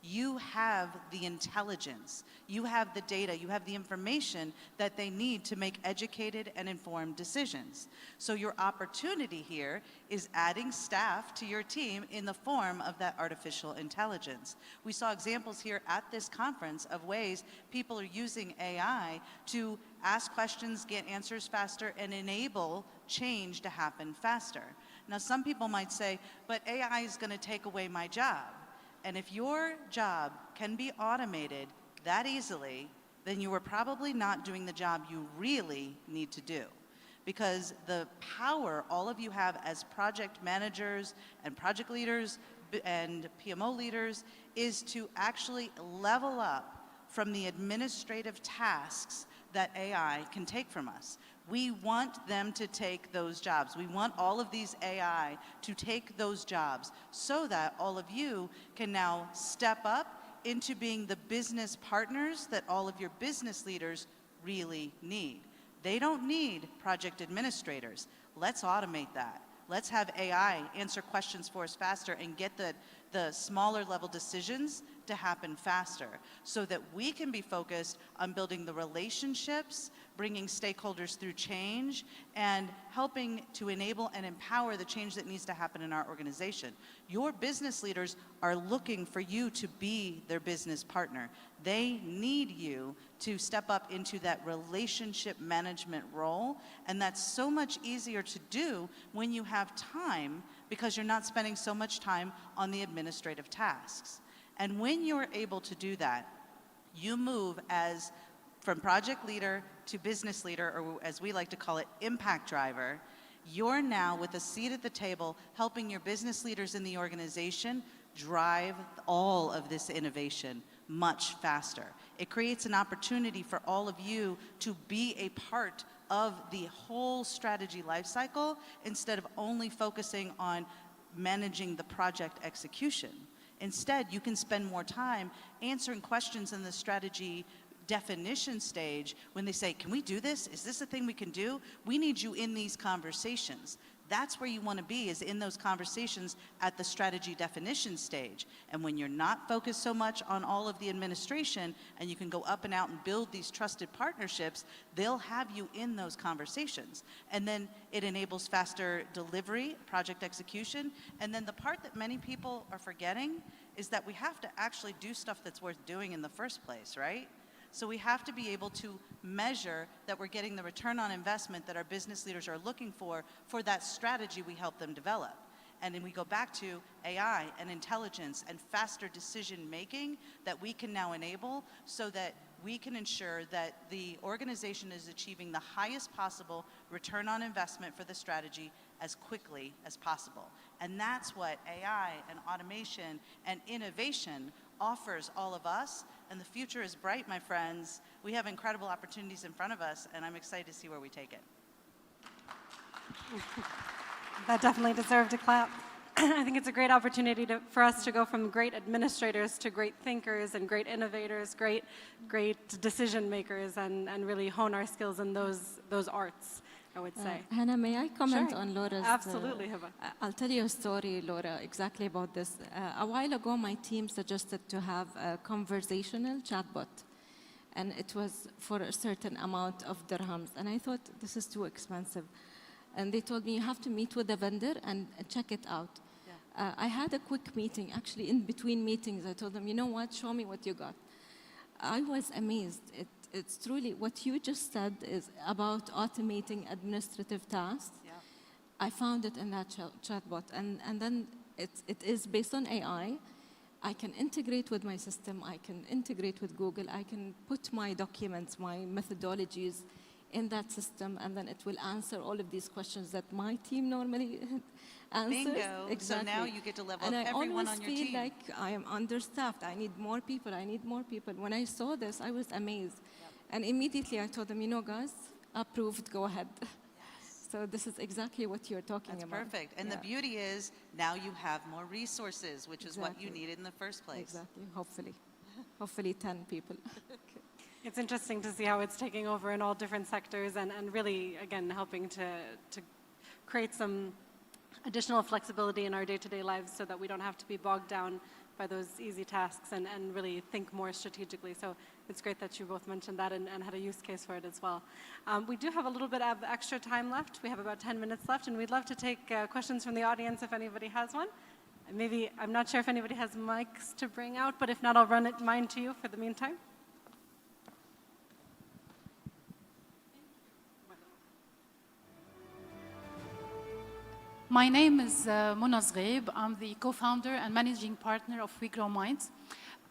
You have the intelligence, you have the data, you have the information that they need to make educated and informed decisions. So your opportunity here is adding staff to your team in the form of that artificial intelligence. We saw examples here at this conference of ways people are using AI to ask questions, get answers faster, and enable change to happen faster. Now, some people might say, but AI is going to take away my job. And if your job can be automated that easily, then you are probably not doing the job you really need to do. Because the power all of you have as project managers and project leaders and PMO leaders is to actually level up from the administrative tasks that AI can take from us. We want them to take those jobs. We want all of these AI to take those jobs so that all of you can now step up into being the business partners that all of your business leaders really need. They don't need project administrators. Let's automate that. Let's have AI answer questions for us faster and get the smaller level decisions to happen faster so that we can be focused on building the relationships, bringing stakeholders through change, and helping to enable and empower the change that needs to happen in our organization. Your business leaders are looking for you to be their business partner. They need you to step up into that relationship management role, and that's so much easier to do when you have time because you're not spending so much time on the administrative tasks. And when you're able to do that, you move from project leader to business leader, or as we like to call it, impact driver. You're now with a seat at the table helping your business leaders in the organization drive all of this innovation much faster. It creates an opportunity for all of you to be a part of the whole strategy lifecycle instead of only focusing on managing the project execution. Instead, you can spend more time answering questions in the strategy definition stage when they say, can we do this? Is this a thing we can do? We need you in these conversations. That's where you want to be, is in those conversations at the strategy definition stage. And when you're not focused so much on all of the administration and you can go up and out and build these trusted partnerships, they'll have you in those conversations. And then it enables faster delivery, project execution. And then the part that many people are forgetting is that we have to actually do stuff that's worth doing in the first place, right? So we have to be able to measure that we're getting the return on investment that our business leaders are looking for that strategy we help them develop. And then we go back to AI and intelligence and faster decision making that we can now enable so that we can ensure that the organization is achieving the highest possible return on investment for the strategy as quickly as possible. And that's what AI and automation and innovation offers all of us. And the future is bright, my friends. We have incredible opportunities in front of us, and I'm excited to see where we take it. That definitely deserved a clap. I think it's a great opportunity for us to go from great administrators to great thinkers and great innovators, great decision makers, and really hone our skills in those arts, I would say. Hannah, may I comment Sure. on Laura's? Absolutely, Hiba. I'll tell you a story, Laura, exactly about this. A while ago, my team suggested to have a conversational chatbot, and it was for a certain amount of dirhams. And I thought, this is too expensive. And they told me, you have to meet with the vendor and check it out. Yeah. I had a quick meeting, actually in between meetings. I told them, you know what, show me what you got. I was amazed. It's truly, what you just said is about automating administrative tasks. Yeah. I found it in that chatbot. And then it is based on AI. I can integrate with my system. I can integrate with Google. I can put my documents, my methodologies in that system, and then it will answer all of these questions that my team normally answers. Bingo. Exactly. So now you get to level and up everyone on your team. I always feel like I am understaffed. I need more people. I need more people. When I saw this, I was amazed. Yep. And immediately I told them, you know, guys, approved, go ahead. Yes. So this is exactly what you're talking about. That's perfect. And the beauty is now you have more resources, which is what you needed in the first place. Exactly. Hopefully. Hopefully 10 people. It's interesting to see how it's taking over in all different sectors and really, again, helping to create some additional flexibility in our day-to-day lives so that we don't have to be bogged down by those easy tasks and really think more strategically. So it's great that you both mentioned that and had a use case for it as well. We do have a little bit of extra time left. We have about 10 minutes left, and we'd love to take questions from the audience if anybody has one. Maybe, I'm not sure if anybody has mics to bring out, but if not, I'll run mine to you for the meantime. My name is Mona Zghaib. I'm the co-founder and managing partner of We Grow Minds.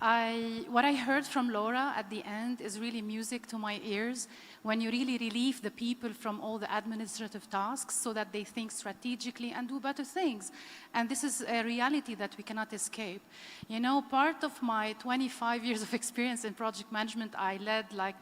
What I heard from Laura at the end is really music to my ears when you really relieve the people from all the administrative tasks so that they think strategically and do better things. And this is a reality that we cannot escape. You know, part of my 25 years of experience in project management, I led like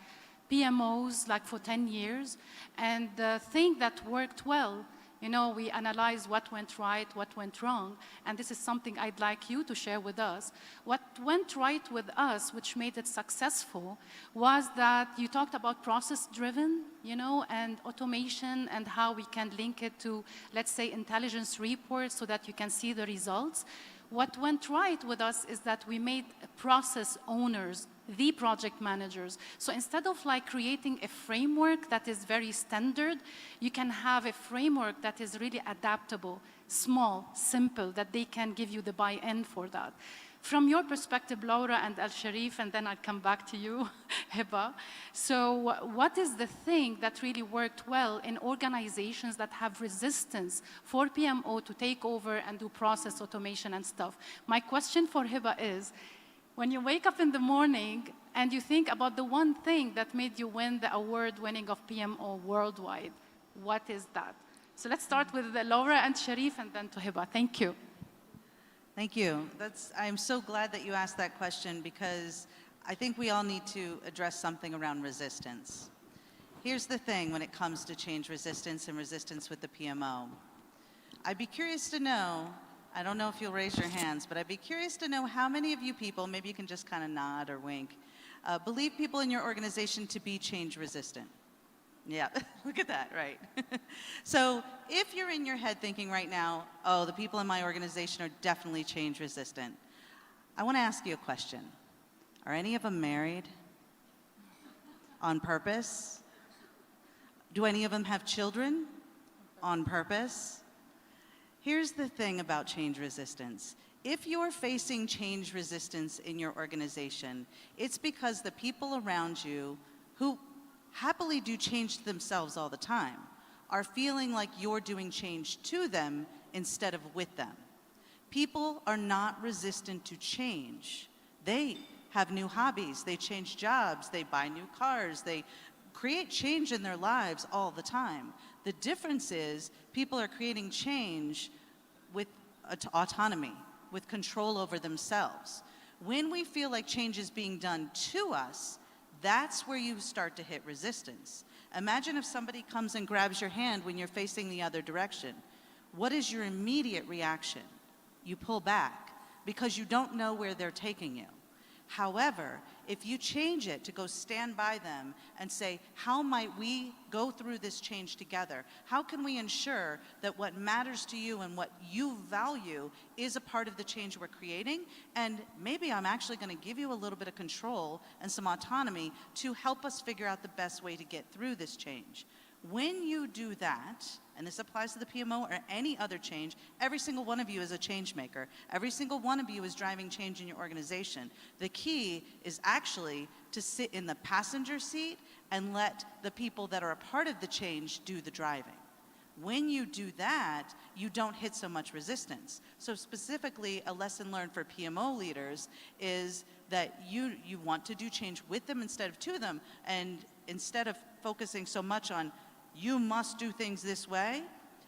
PMOs like for 10 years. And the thing that worked well, you know, we analyzed what went right, what went wrong, and this is something I'd like you to share with us. What went right with us, which made it successful, was that you talked about process-driven, you know, and automation and how we can link it to, let's say, intelligence reports so that you can see the results. What went right with us is that we made process owners the project managers. So instead of like creating a framework that is very standard, you can have a framework that is really adaptable, small, simple, that they can give you the buy-in for that. From your perspective, Laura and Al-Sharif, and then I'll come back to you, Hiba. So what is the thing that really worked well in organizations that have resistance for PMO to take over and do process automation and stuff? My question for Hiba is, when you wake up in the morning and you think about the one thing that made you win the award winning of PMO worldwide, what is that? So let's start with Laura and Sharif and then to Hiba. Thank you. Thank you. I'm so glad that you asked that question because I think we all need to address something around resistance. Here's the thing when it comes to change resistance and resistance with the PMO. I'd be curious to know, I don't know if you'll raise your hands, but I'd be curious to know how many of you people, maybe you can just kind of nod or wink, believe people in your organization to be change resistant. Yeah, look at that, right. So if you're in your head thinking right now, oh, the people in my organization are definitely change resistant, I want to ask you a question. Are any of them married? On purpose? Do any of them have children? On purpose? Here's the thing about change resistance. If you're facing change resistance in your organization, it's because the people around you who happily do change themselves all the time are feeling like you're doing change to them instead of with them. People are not resistant to change. They have new hobbies, they change jobs, they buy new cars, they create change in their lives all the time. The difference is people are creating change with autonomy, with control over themselves. When we feel like change is being done to us, that's where you start to hit resistance. Imagine if somebody comes and grabs your hand when you're facing the other direction. What is your immediate reaction? You pull back because you don't know where they're taking you. However, if you change it to go stand by them and say, how might we go through this change together? How can we ensure that what matters to you and what you value is a part of the change we're creating? And maybe I'm actually going to give you a little bit of control and some autonomy to help us figure out the best way to get through this change. When you do that, and this applies to the PMO or any other change, every single one of you is a change maker. Every single one of you is driving change in your organization. The key is actually to sit in the passenger seat and let the people that are a part of the change do the driving. When you do that, you don't hit so much resistance. So specifically, a lesson learned for PMO leaders is that you want to do change with them instead of to them, and instead of focusing so much on you must do things this way,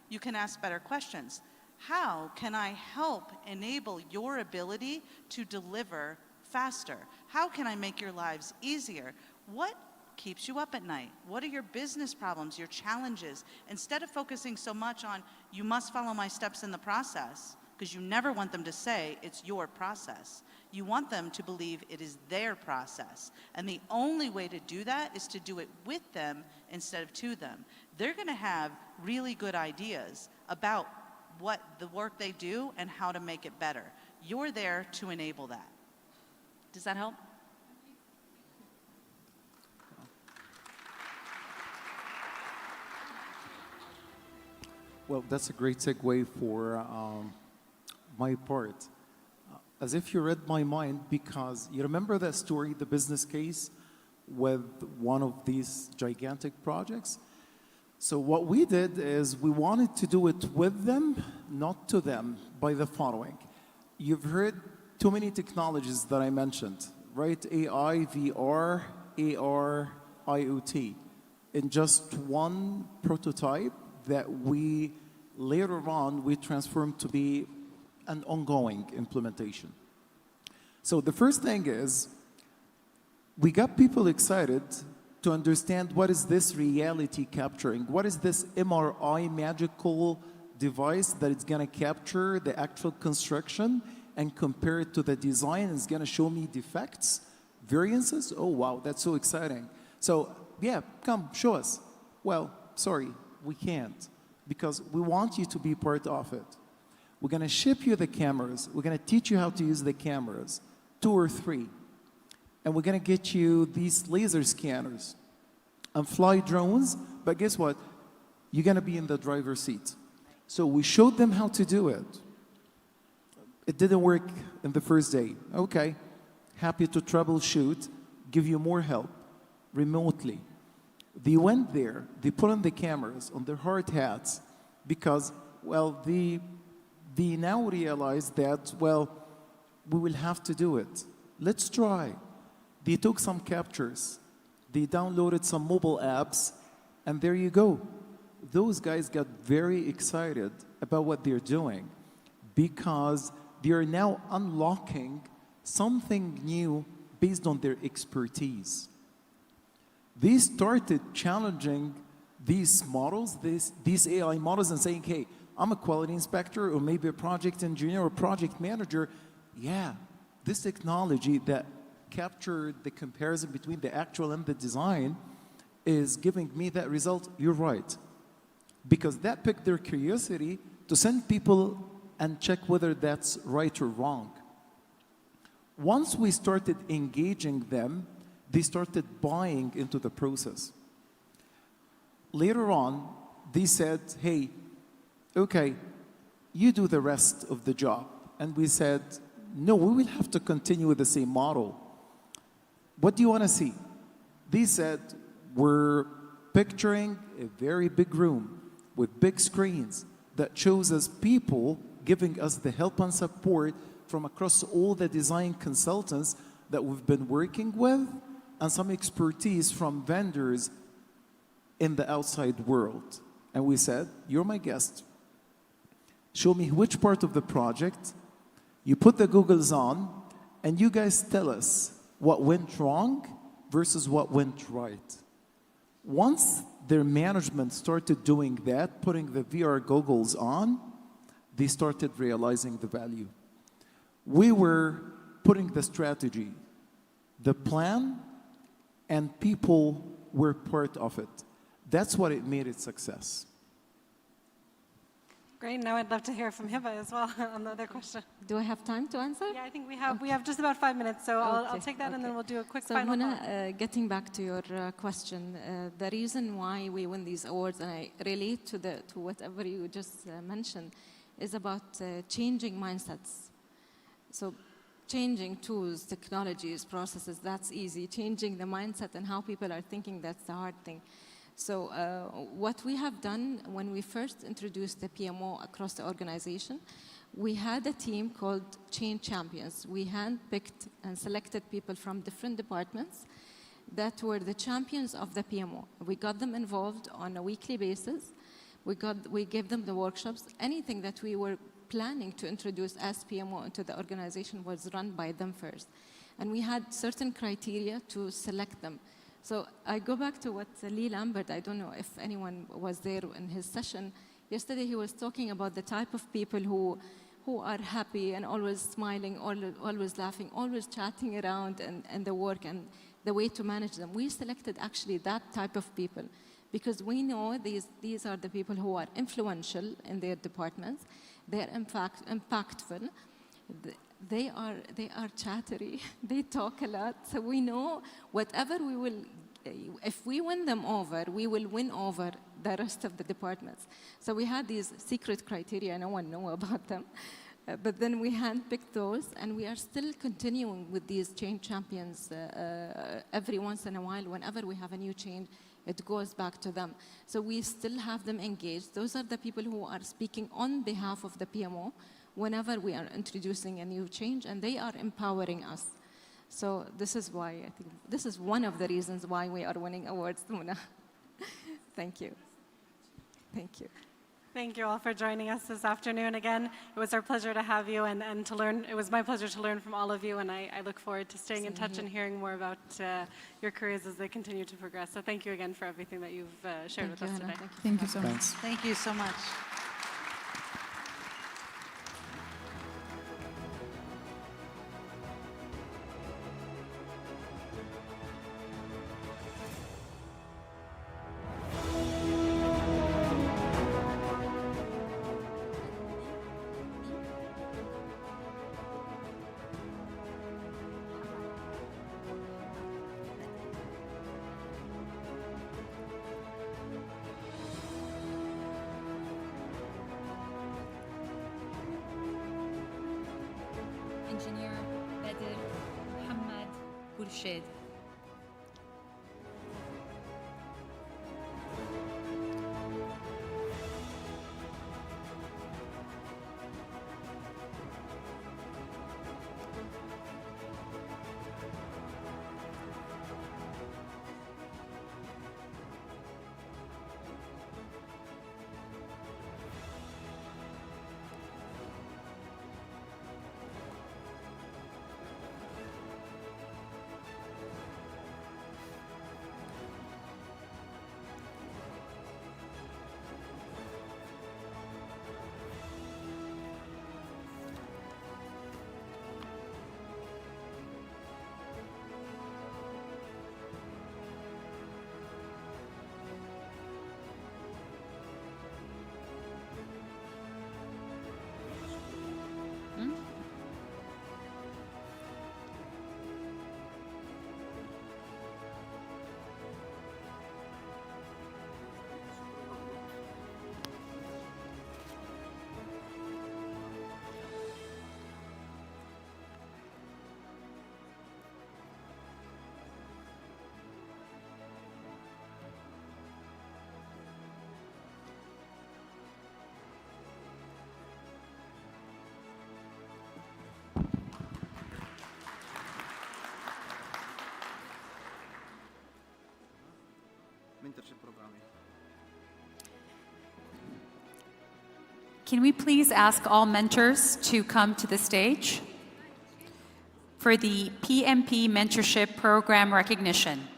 you can ask better questions. How can I help enable your ability to deliver faster? How can I make your lives easier? What keeps you up at night? What are your business problems, your challenges? Instead of focusing so much on you must follow my steps in the process, because you never want them to say it's your process. You want them to believe it is their process. And the only way to do that is to do it with them instead of to them. They're going to have really good ideas about what the work they do and how to make it better. You're there to enable that. Does that help? Well, that's a great segue for my part. As if you read my mind, because you remember that story, the business case, with one of these gigantic projects? So what we did is we wanted to do it with them, not to them, by the following. You've heard too many technologies that I mentioned, right? AI, VR, AR, IoT. In just one prototype that we later on we transformed to be an ongoing implementation. So the first thing is we got people excited to understand what is this reality capturing? What is this MRI magical device that it's going to capture the actual construction and compare it to the design? It's going to show me defects, variances. Oh, wow, that's so exciting. So, yeah, come, show us. Well, sorry, we can't because we want you to be part of it. We're going to ship you the cameras. We're going to teach you how to use the cameras, 2 or 3. And we're going to get you these laser scanners and fly drones. But guess what? You're going to be in the driver's seat. So we showed them how to do it. It didn't work in the first day. Okay, happy to troubleshoot, give you more help remotely. They went there, they put on the cameras, on their hard hats, because, well, they now realize that, well, we will have to do it. Let's try. They took some captures. They downloaded some mobile apps, and there you go. Those guys got very excited about what they're doing because they are now unlocking something new based on their expertise. They started challenging these models, these AI models, and saying, hey, I'm a quality inspector or maybe a project engineer or project manager. Yeah, this technology that captured the comparison between the actual and the design is giving me that result. You're right. Because that piqued their curiosity to send people and check whether that's right or wrong. Once we started engaging them, they started buying into the process. Later on, they said, hey, okay, you do the rest of the job. And we said, no, we will have to continue with the same model. What do you want to see? They said, we're picturing a very big room with big screens that shows us people giving us the help and support from across all the design consultants that we've been working with and some expertise from vendors in the outside world. And we said, you're my guest. Show me which part of the project. You put the goggles on, and you guys tell us what went wrong versus what went right. Once their management started doing that, putting the VR goggles on, they started realizing the value. We were putting the strategy, the plan, and people were part of it. That's what it made it success. Great. Now I'd love to hear from Hiba as well on the other question. Do I have time to answer? Yeah, I think we have just about 5 minutes, so I'll take that and then we'll do a quick final thought. Getting back to your question, the reason why we win these awards, and I relate to whatever you just mentioned, is about changing mindsets. So changing tools, technologies, processes, that's easy. Changing the mindset and how people are thinking, that's the hard thing. So what we have done when we first introduced the PMO across the organization, we had a team called Change Champions. We handpicked and selected people from different departments that were the champions of the PMO. We got them involved on a weekly basis. We gave them the workshops. Anything that we were planning to introduce as PMO into the organization was run by them first. And we had certain criteria to select them. So I go back to what Lee Lambert, I don't know if anyone was there in his session. Yesterday he was talking about the type of people who are happy and always smiling, always laughing, always chatting around and the work and the way to manage them. We selected actually that type of people because we know these are the people who are influential in their departments. They're impactful. They are chattery. They talk a lot. So we know whatever we will, if we win them over, we will win over the rest of the departments. So we had these secret criteria. No one knew about them. But then we handpicked those, and we are still continuing with these change champions every once in a while. Whenever we have a new change, It goes back to them. So we still have them engaged. Those are the people who are speaking on behalf of the PMO whenever we are introducing a new change, and they are empowering us. So this is why I think this is one of the reasons why we are winning awards, Muna. Thank you. Thank you. Thank you all for joining us this afternoon. Again, it was our pleasure to have you and to learn. It was my pleasure to learn from all of you, and I look forward to staying in touch and hearing more about your careers as they continue to progress. So thank you again for everything that you've shared with us today. Thank you so much. Thank you so much. Engineer Badr Muhammad Khurshid. Mentorship program. Can we please ask all mentors to come to the stage for the PMP Mentorship Program recognition?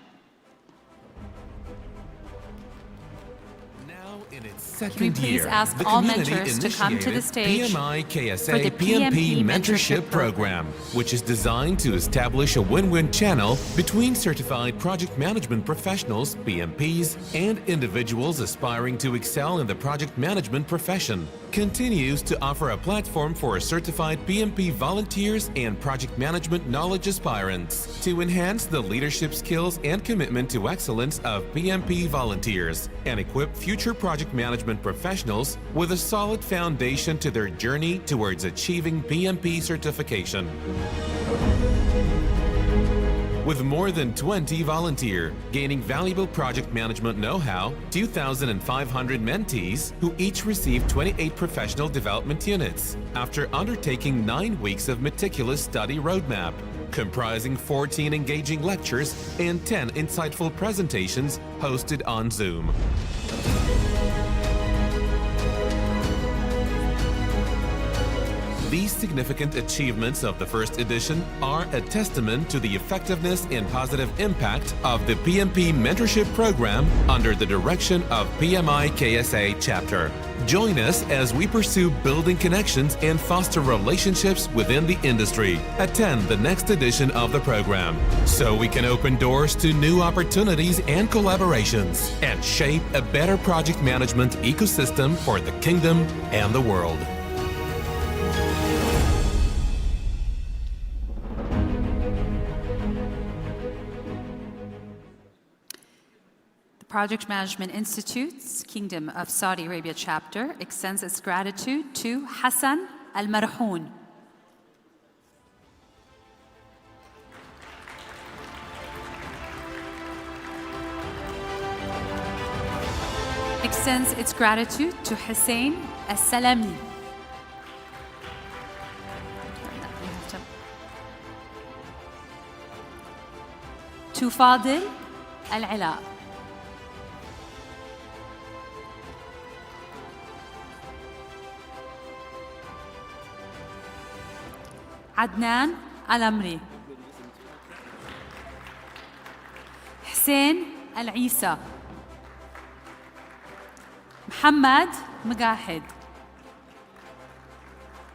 Second please year, ask the all community mentors to come to the initiated stage PMI for KSA the PMP PMP Mentorship Mentorship Program, which is designed to establish a win-win channel between certified project management professionals, PMPs, and individuals aspiring to excel in the project management profession. Continues to offer a platform for certified PMP volunteers and project management knowledge aspirants to enhance the leadership skills and commitment to excellence of PMP volunteers and equip future project management professionals with a solid foundation to their journey towards achieving PMP certification. With more than 20 volunteers, gaining valuable project management know-how, 2,500 mentees who each received 28 professional development units after undertaking 9 weeks of meticulous study roadmap, comprising 14 engaging lectures and 10 insightful presentations hosted on Zoom. These significant achievements of the first edition are a testament to the effectiveness and positive impact of the PMP Mentorship Program under the direction of PMI KSA Chapter. Join us as we pursue building connections and foster relationships within the industry. Attend the next edition of the program so we can open doors to new opportunities and collaborations and shape a better project management ecosystem for the kingdom and the world. Project Management Institute's Kingdom of Saudi Arabia chapter extends its gratitude to Hassan Al-Marhoun. extends its gratitude to Hussein Al-Salami. To Fadil Al-Ala. عدنان الأمري. حسين العيسى. محمد مقاحد.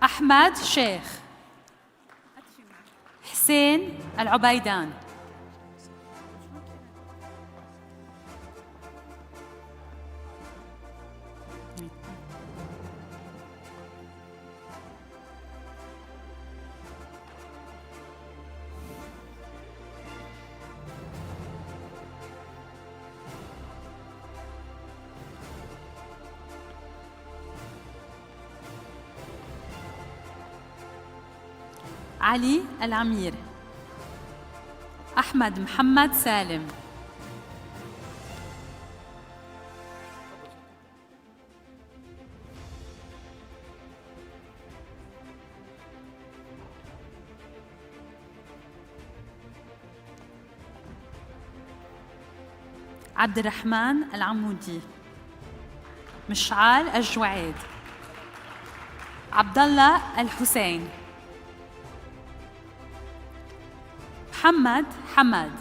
أحمد شيخ. حسين العبيدان. علي العمير. أحمد محمد سالم. عبد الرحمن العمودي. مشعل الجوعيد. عبد الله الحسين. محمد حمد.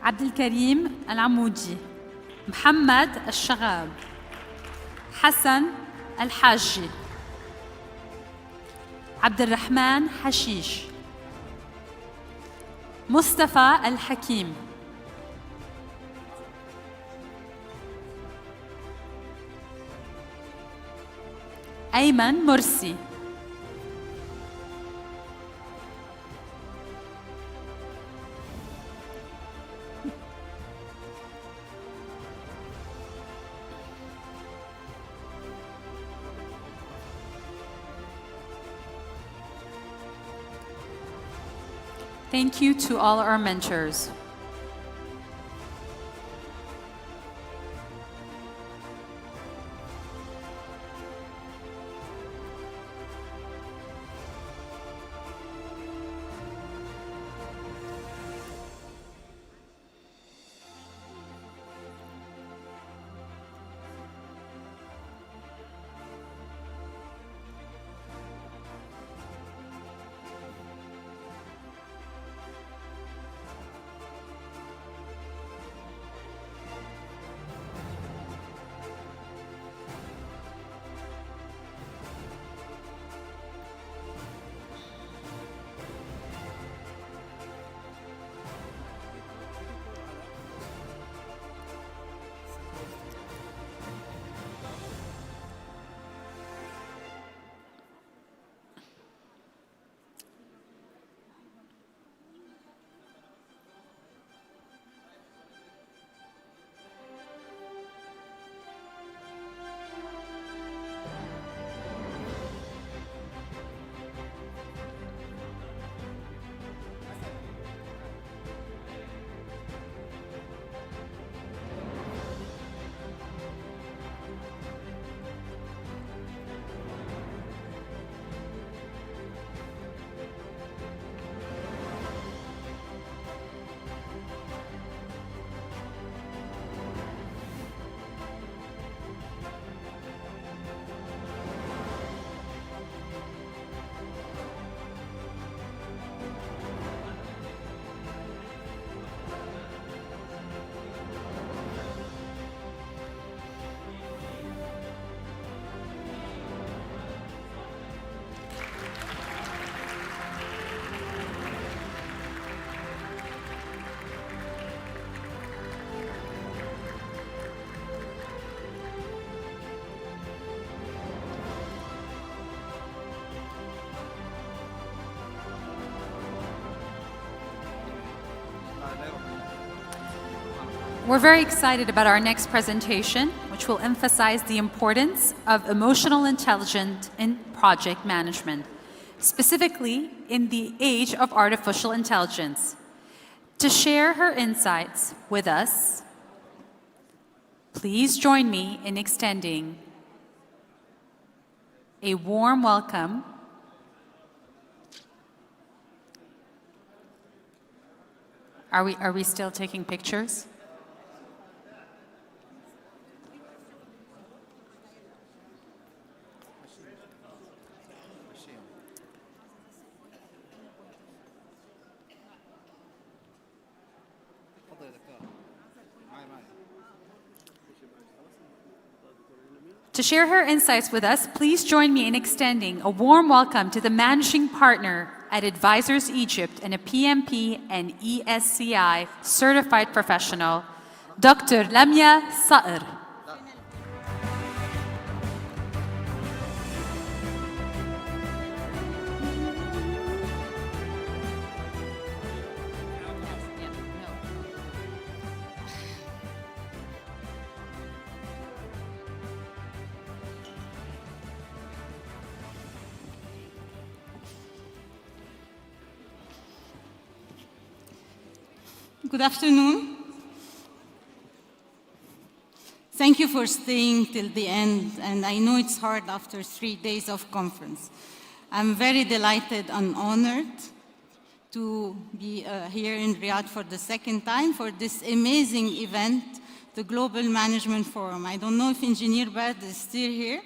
عبد الكريم العمودي. محمد الشغاب. حسن الحاجي. عبد الرحمن حشيش. مصطفى الحكيم. أيمن مرسي. Thank you to all our mentors. We're very excited about our next presentation, which will emphasize the importance of emotional intelligence in project management, specifically in the age of artificial intelligence. To share her insights with us, please join me in extending a warm welcome Are we still taking pictures? To share her insights with us, please join me in extending a warm welcome to the managing partner at Advisors Egypt and a PMP and ESCI certified professional, Dr. Lamia Sa'ir. Good afternoon. Thank you for staying till the end, and I know it's hard after 3 days of conference. I'm very delighted and honored to be here in Riyadh for the second time for this amazing event, the Global Management Forum. I don't know if Engineer Bad is still here,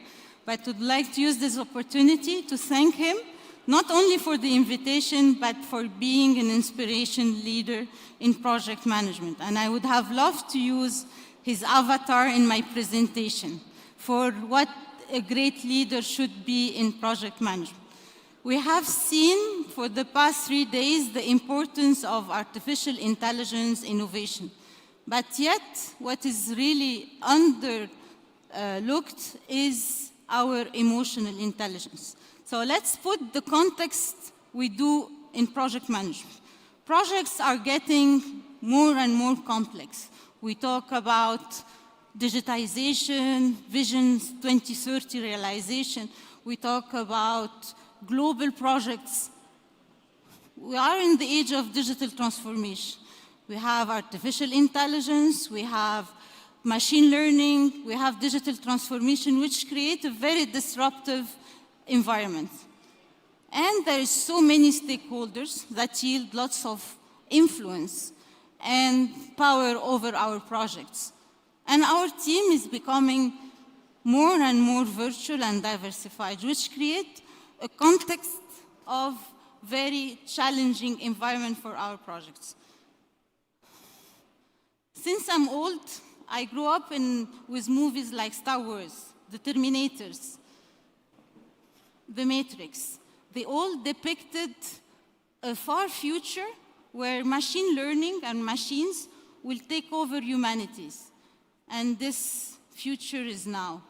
but would like to use this opportunity to thank him, not only for the invitation, but for being an inspiration leader in project management. And I would have loved to use his avatar in my presentation for what a great leader should be in project management. We have seen for the past 3 days the importance of artificial intelligence innovation. But yet, what is really underlooked is our emotional intelligence. So let's put the context we do in project management. Projects are getting more and more complex. We talk about digitization, visions 2030 realization. We talk about global projects. We are in the age of digital transformation. We have artificial intelligence, we have machine learning, we have digital transformation, which create a very disruptive environment. And there is so many stakeholders that yield lots of influence and power over our projects. And our team is becoming more and more virtual and diversified, which create a context of very challenging environment for our projects. Since I'm old, I grew up with movies like Star Wars, The Terminators, The Matrix. They all depicted a far future where machine learning and machines will take over humanities. And this future is now.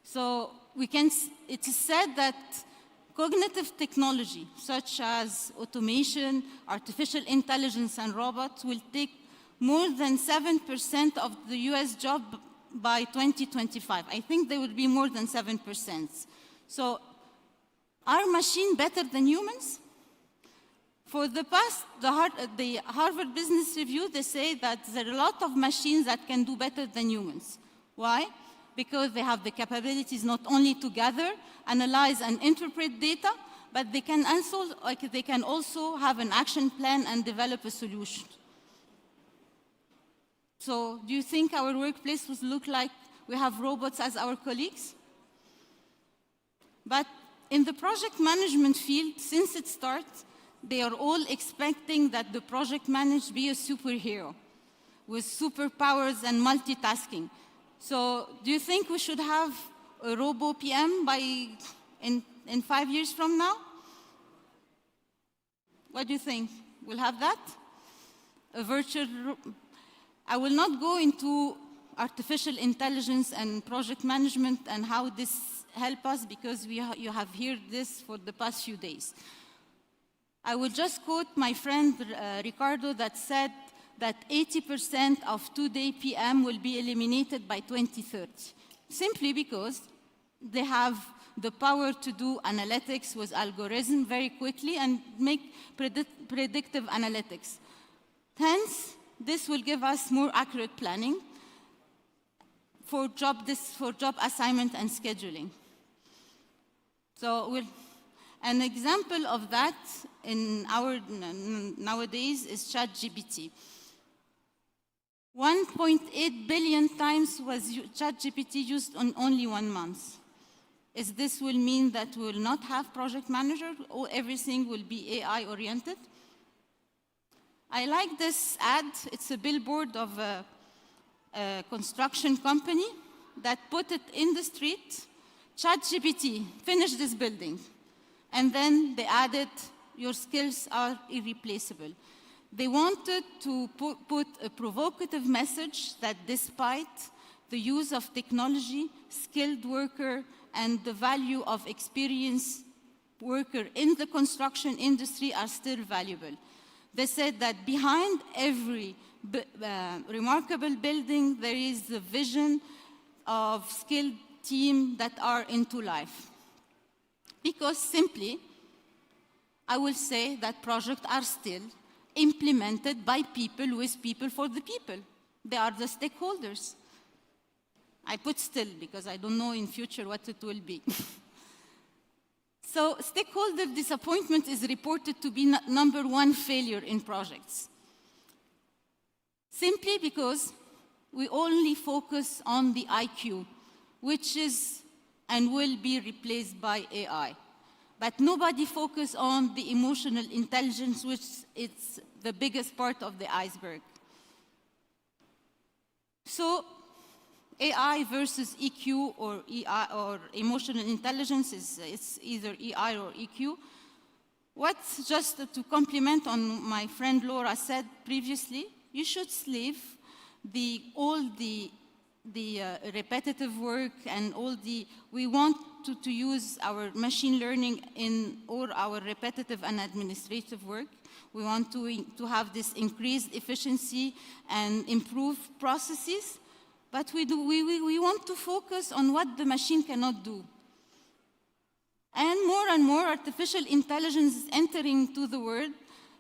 So it is said that cognitive technology, such as automation, artificial intelligence, and robots, will take more than 7% of the US job by 2025. I think they will be more than 7%. So are machines better than humans? For the past, the Harvard Business Review, they say that there are a lot of machines that can do better than humans. Why? Because they have the capabilities not only to gather, analyze, and interpret data, but they can also have an action plan and develop a solution. So do you think our workplace will look like we have robots as our colleagues? But in the project management field, since it starts, they are all expecting that the project manager be a superhero with superpowers and multitasking. So do you think we should have a robo PM in 5 years from now? What do you think? We'll have that? A virtual... I will not go into artificial intelligence and project management and how this help us because you have heard this for the past few days. I will just quote my friend Ricardo that said that 80% of two-day PM will be eliminated by 2030, simply because they have the power to do analytics with algorithm very quickly and make predictive analytics. Hence, this will give us more accurate planning for job assignment and scheduling. So an example of that in our nowadays is ChatGPT. 1.8 billion times was ChatGPT used on only 1 month. Is this will mean that we will not have project manager or everything will be AI oriented? I like this ad. It's a billboard of a construction company that put it in the street, ChatGPT, finish this building. And then they added, your skills are irreplaceable. They wanted to put a provocative message that despite the use of technology, skilled worker, and the value of experienced worker in the construction industry are still valuable. They said that behind every remarkable building, there is the vision of skilled team that are into life. Because simply, I will say that projects are still implemented by people with people for the people. They are the stakeholders. I put still because I don't know in future what it will be. So stakeholder disappointment is reported to be #1 failure in projects. Simply because we only focus on the IQ, which is and will be replaced by AI. But nobody focuses on the emotional intelligence, which is the biggest part of the iceberg. So AI versus EQ or EI or emotional intelligence it's either EI or EQ. What's just to complement on my friend Laura said previously, you should leave all the repetitive work and we want to use our machine learning in all our repetitive and administrative work. We want to have this increased efficiency and improve processes. But we want to focus on what the machine cannot do. And more artificial intelligence is entering into the world.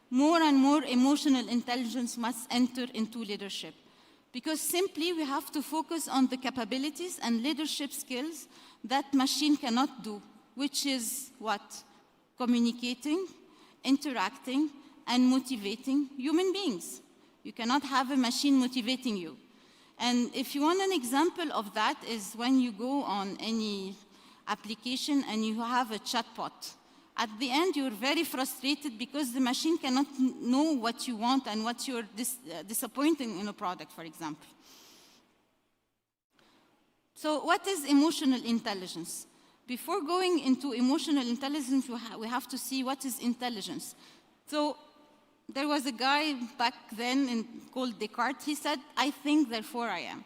More and more emotional intelligence must enter into leadership. Because simply we have to focus on the capabilities and leadership skills that machine cannot do, which is what? Communicating, interacting, and motivating human beings. You cannot have a machine motivating you. And if you want an example of that is when you go on any application and you have a chatbot. At the end, you're very frustrated because the machine cannot know what you want and what you're disappointing in a product, for example. So what is emotional intelligence? Before going into emotional intelligence, we have to see what is intelligence. So there was a guy back then called Descartes. He said, I think, therefore I am.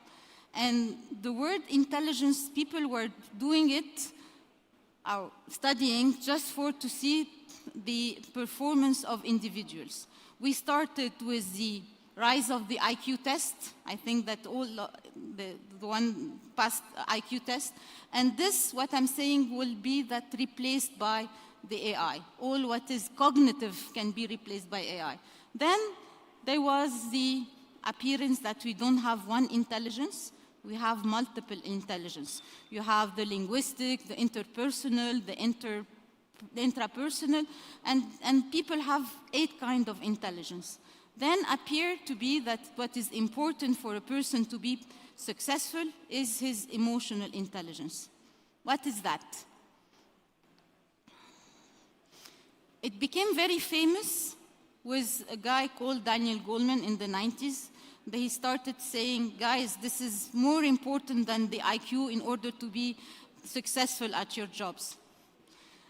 And the word intelligence, people were doing it, studying just to see the performance of individuals. We started with the rise of the IQ test. I think that all the one passed IQ test. And this, what I'm saying, will be that replaced by the AI. All what is cognitive can be replaced by AI. Then there was the appearance that we don't have one intelligence, we have multiple intelligence. You have the linguistic, the interpersonal, the intrapersonal, and people have 8 kinds of intelligence. Then appear to be that what is important for a person to be successful is his emotional intelligence. What is that? It became very famous with a guy called Daniel Goleman in the 90s. He started saying, guys, this is more important than the IQ in order to be successful at your jobs.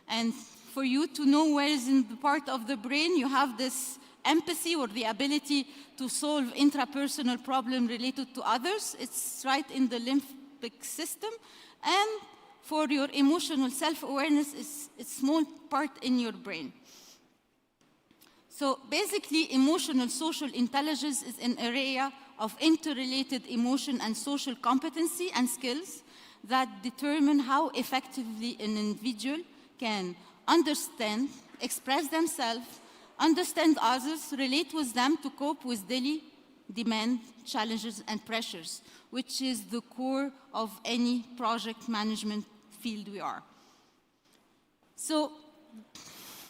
And for you to know where is in the part of the brain, you have this empathy or the ability to solve intrapersonal problems related to others. It's right in the limbic system. And for your emotional self-awareness, it's a small part in your brain. So basically, emotional social intelligence is an area of interrelated emotion and social competency and skills that determine how effectively an individual can understand, express themselves, understand others, relate with them to cope with daily demand, challenges, and pressures, which is the core of any project management field we are. So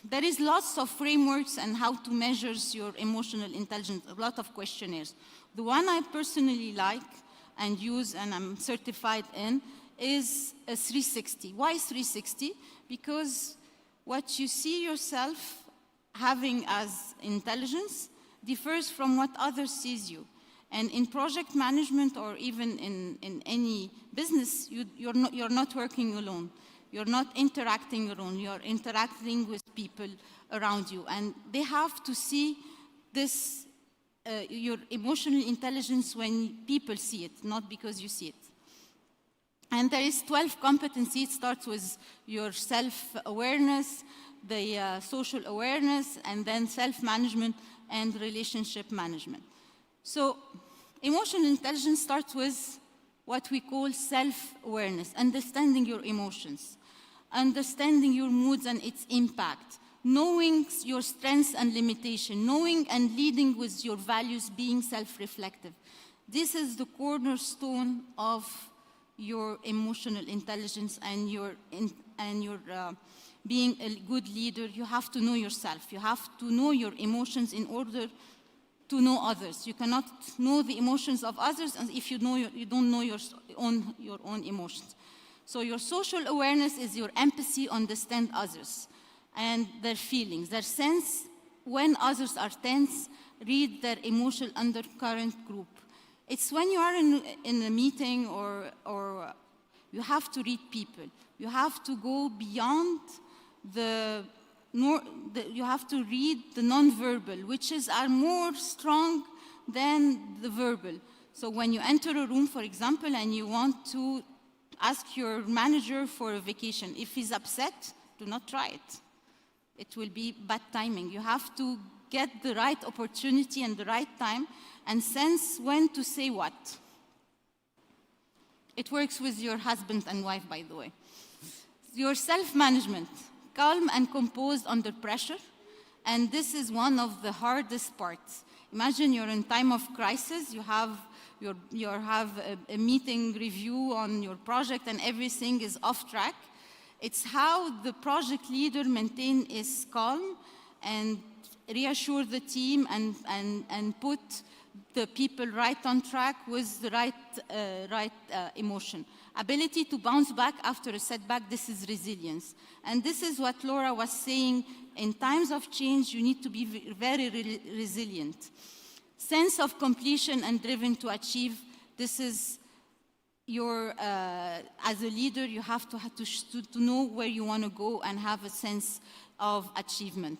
there is lots of frameworks and how to measure your emotional intelligence, a lot of questionnaires. The one I personally like and use and I'm certified in is a 360. Why 360? Because what you see yourself having as intelligence differs from what others sees you. And in project management or even in any business, you're not working alone. You're not interacting alone. You're interacting with people around you. And they have to see this, your emotional intelligence when people see it, not because you see it. And there is 12 competencies. It starts with your self-awareness, the social awareness, and then self-management and relationship management. So emotional intelligence starts with what we call self-awareness, understanding your emotions, understanding your moods and its impact, knowing your strengths and limitations, knowing and leading with your values, being self-reflective. This is the cornerstone of your emotional intelligence and your being a good leader. You have to know yourself. You have to know your emotions in order to know others. You cannot know the emotions of others if you don't know your own emotions. So your social awareness is your empathy, understand others and their feelings, their sense when others are tense, read their emotional undercurrent group. It's when you are in a meeting or you have to read people. You have to go beyond you have to read the non-verbal, which are more strong than the verbal. So when you enter a room, for example, and you want to ask your manager for a vacation, if he's upset, do not try it. It will be bad timing. You have to get the right opportunity and the right time and sense when to say what. It works with your husband and wife, by the way. Your self-management, calm and composed under pressure. And this is one of the hardest parts. Imagine you're in time of crisis, you have a meeting review on your project and everything is off track. It's how the project leader maintain his calm and reassure the team and put the people right on track with the right emotion. Ability to bounce back after a setback, this is resilience. And this is what Laura was saying, in times of change, you need to be very resilient. Sense of completion and driven to achieve, this is your, as a leader, you have to know where you want to go and have a sense of achievement.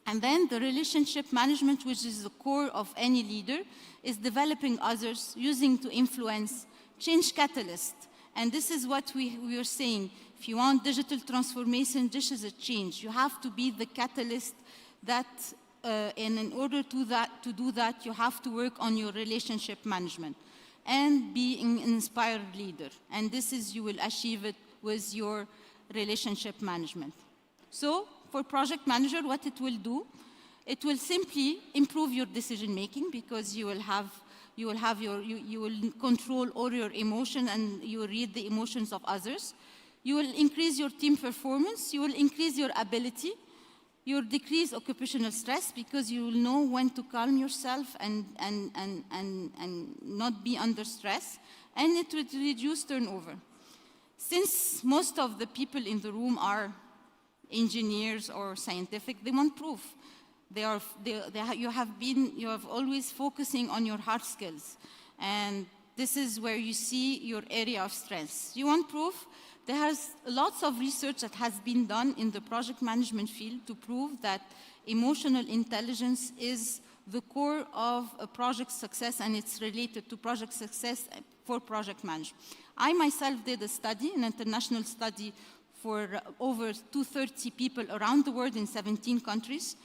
And then the relationship management, which is the core of any leader, is developing others, using to influence, change catalyst. And this is what we are saying. If you want digital transformation, this is a change. You have to be the catalyst that, and in order to do that, you have to work on your relationship management and be an inspired leader. And this is, you will achieve it with your relationship management. So, for project manager, what it will do, it will simply improve your decision making because you will control all your emotion and you will read the emotions of others. You will increase your team performance. You will increase your ability. You will decrease occupational stress because you will know when to calm yourself and not be under stress. And it will reduce turnover. Since most of the people in the room are engineers or scientific, they want proof. You have always focusing on your hard skills. And this is where you see your area of strengths. You want proof? There has lots of research that has been done in the project management field to prove that emotional intelligence is the core of a project success and it's related to project success for project management. I myself did a study, an international study for over 230 people around the world in 17 countries.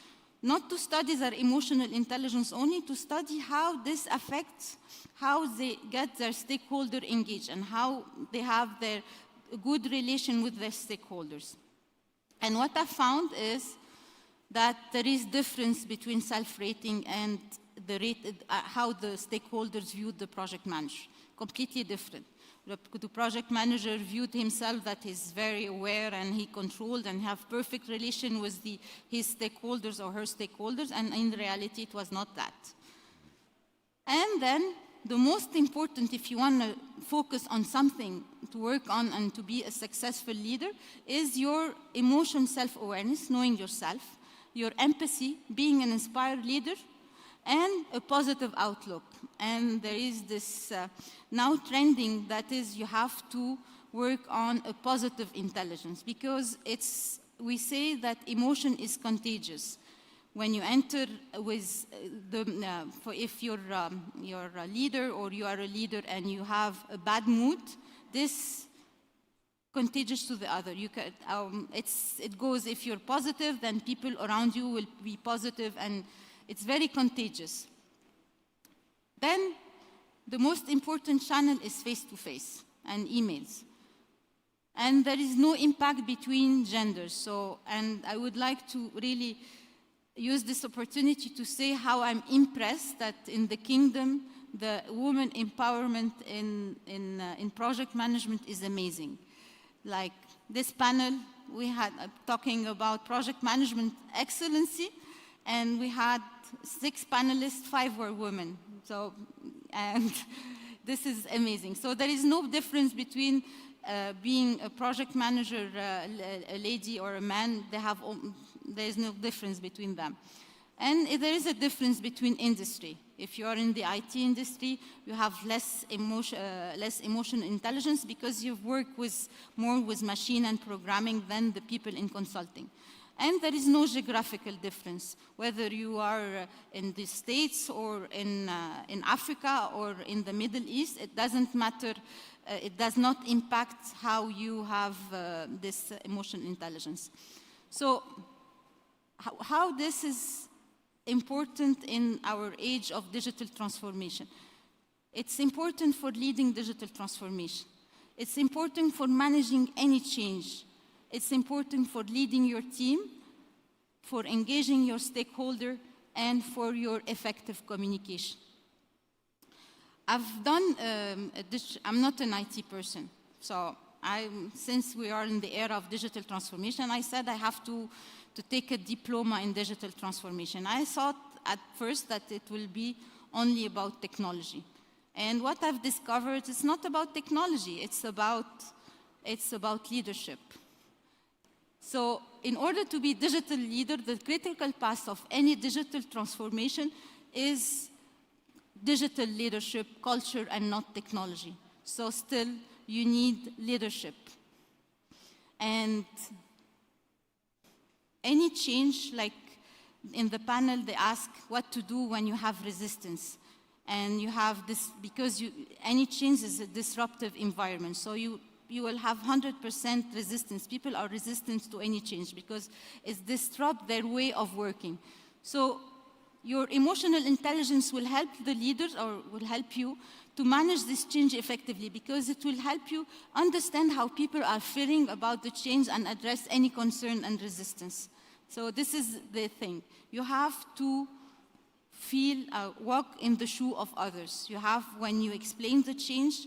not to study their emotional intelligence only, to study how this affects how they get their stakeholder engaged and how they have their good relation with their stakeholders. And what I found is that there is difference between self-rating and how the stakeholders viewed the project manager, completely different. The project manager viewed himself that he's very aware and he controlled and have perfect relation with his stakeholders or her stakeholders, and in reality it was not that. And then the most important, if you want to focus on something to work on and to be a successful leader, is your emotion self-awareness, knowing yourself, your empathy, being an inspired leader, and a positive outlook. And there is this now trending that is you have to work on a positive intelligence, because we say that emotion is contagious. When you enter with if you're a leader or you are a leader and you have a bad mood, this contagious to the other. It goes, if you're positive, then people around you will be positive, and it's very contagious. Then the most important channel is face-to-face and emails. And there is no impact between genders. And I would like to really use this opportunity to say how I'm impressed that in the kingdom, the women empowerment in project management is amazing. Like this panel, we had talking about project management excellency, and we had 6 panelists, 5 were women. And this is amazing. So there is no difference between being a project manager, a lady or a man. There is no difference between them. And there is a difference between industry. If you are in the IT industry, you have less emotional intelligence because you work more with machine and programming than the people in consulting. And there is no geographical difference, whether you are in the States or in Africa or in the Middle East. It doesn't matter. It does not impact how you have this emotional intelligence. So how this is important in our age of digital transformation. It's important for leading digital transformation. It's important for managing any change. It's important for leading your team, for engaging your stakeholder, and for your effective communication. I've done, I'm not an IT person, so since we are in the era of digital transformation, I said I have to take a diploma in digital transformation. I thought at first that it will be only about technology. And what I've discovered is not about technology, it's about leadership. So in order to be digital leader, the critical path of any digital transformation is digital leadership, culture, and not technology. So still, you need leadership. And any change, like in the panel, they ask what to do when you have resistance. And you have this, because any change is a disruptive environment. So you will have 100% resistance. People are resistant to any change because it disrupts their way of working. So your emotional intelligence will help the leaders or will help you to manage this change effectively, because it will help you understand how people are feeling about the change and address any concern and resistance. So this is the thing. You have to walk in the shoe of others. You have, when you explain the change,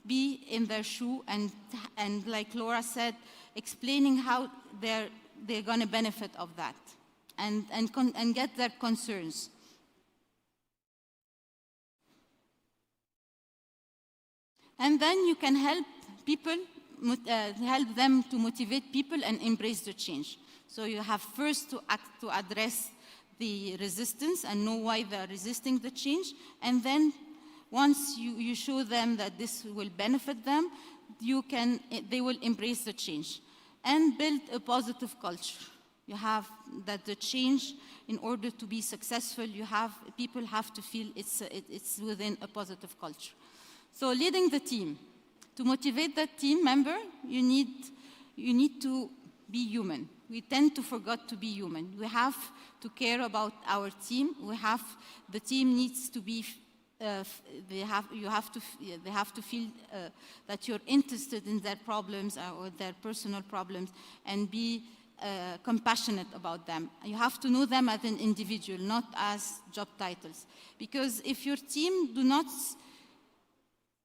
be in their shoe and like Laura said, explaining how they're going to benefit of that and get their concerns. And then you can help people, help them to motivate people and embrace the change. So you have first to address the resistance and know why they're resisting the change. And then once you show them that this will benefit them, they will embrace the change. And build a positive culture. You have that the change, in order to be successful, people have to feel it's within a positive culture. So leading the team. To motivate that team member, you need to be human. We tend to forget to be human. We have to care about our team. The team needs to be, they have to feel that you're interested in their problems or their personal problems and be compassionate about them. You have to know them as an individual, not as job titles. Because if your team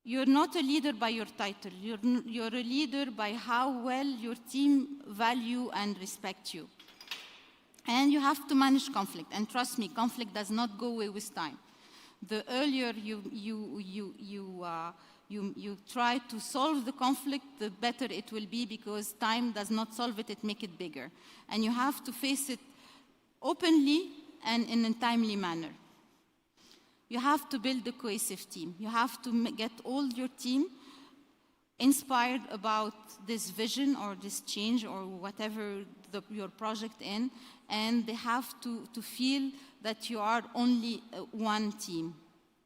you're not a leader by your title. You're a leader by how well your team value and respect you. And you have to manage conflict. And trust me, conflict does not go away with time. The earlier you try to solve the conflict, the better it will be, because time does not solve it, it makes it bigger. And you have to face it openly and in a timely manner. You have to build a cohesive team. You have to get all your team inspired about this vision or this change or whatever your project in, and they have to feel that you are only one team,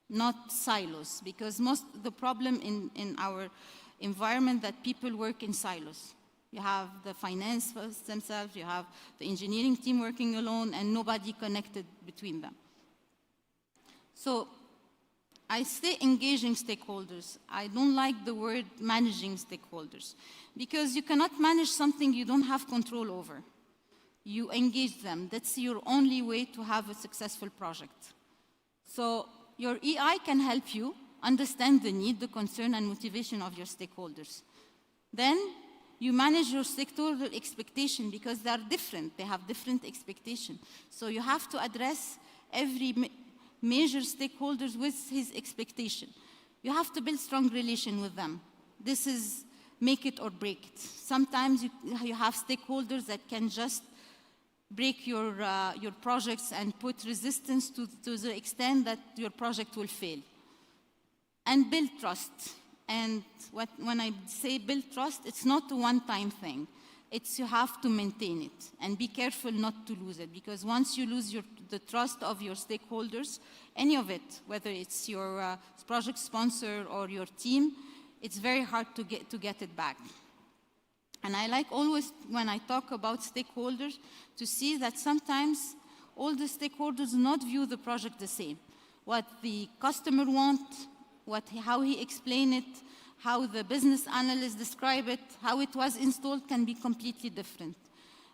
not silos, because the problem in our environment that people work in silos. You have the finance themselves, you have the engineering team working alone, and nobody connected between them. So I say engaging stakeholders. I don't like the word managing stakeholders, because you cannot manage something you don't have control over. You engage them. That's your only way to have a successful project. So your EI can help you understand the need, the concern, and motivation of your stakeholders. Then you manage your stakeholder expectation, because they are different. They have different expectations. So you have to address every major stakeholders with his expectation. You have to build strong relation with them. This is make it or break it. Sometimes you have stakeholders that can just break your projects and put resistance to the extent that your project will fail. And build trust. And when I say build trust, it's not a one-time thing. You have to maintain it and be careful not to lose it, because once you lose the trust of your stakeholders, any of it, whether it's your project sponsor or your team, it's very hard to get it back. And I like always, when I talk about stakeholders, to see that sometimes all the stakeholders do not view the project the same. What the customer wants, how he explains it, how the business analysts describe it, how it was installed can be completely different.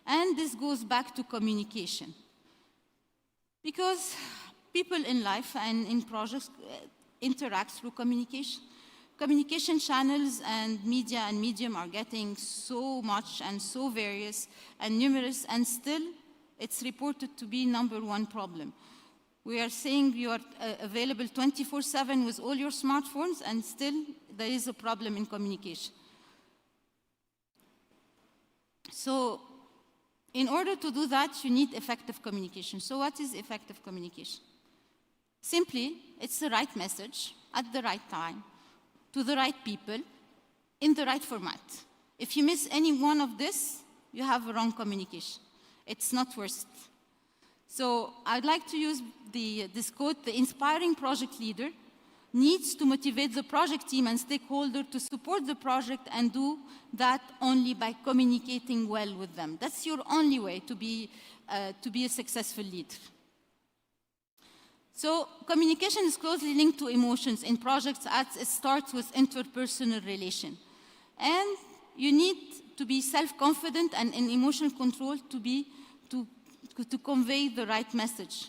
And this goes back to communication. Because people in life and in projects interact through communication. Communication channels and media and medium are getting so much and so various and numerous, and still it's reported to be #1 problem. We are saying you are available 24/7 with all your smartphones, and still there is a problem in communication. So in order to do that, you need effective communication. So what is effective communication? Simply, it's the right message at the right time, to the right people, in the right format. If you miss any one of this, you have a wrong communication. It's not worth it. So I'd like to use this quote: the inspiring project leader needs to motivate the project team and stakeholder to support the project, and do that only by communicating well with them. That's your only way to be a successful leader. So communication is closely linked to emotions in projects, as it starts with interpersonal relation. And you need to be self-confident and in emotional control to convey the right message.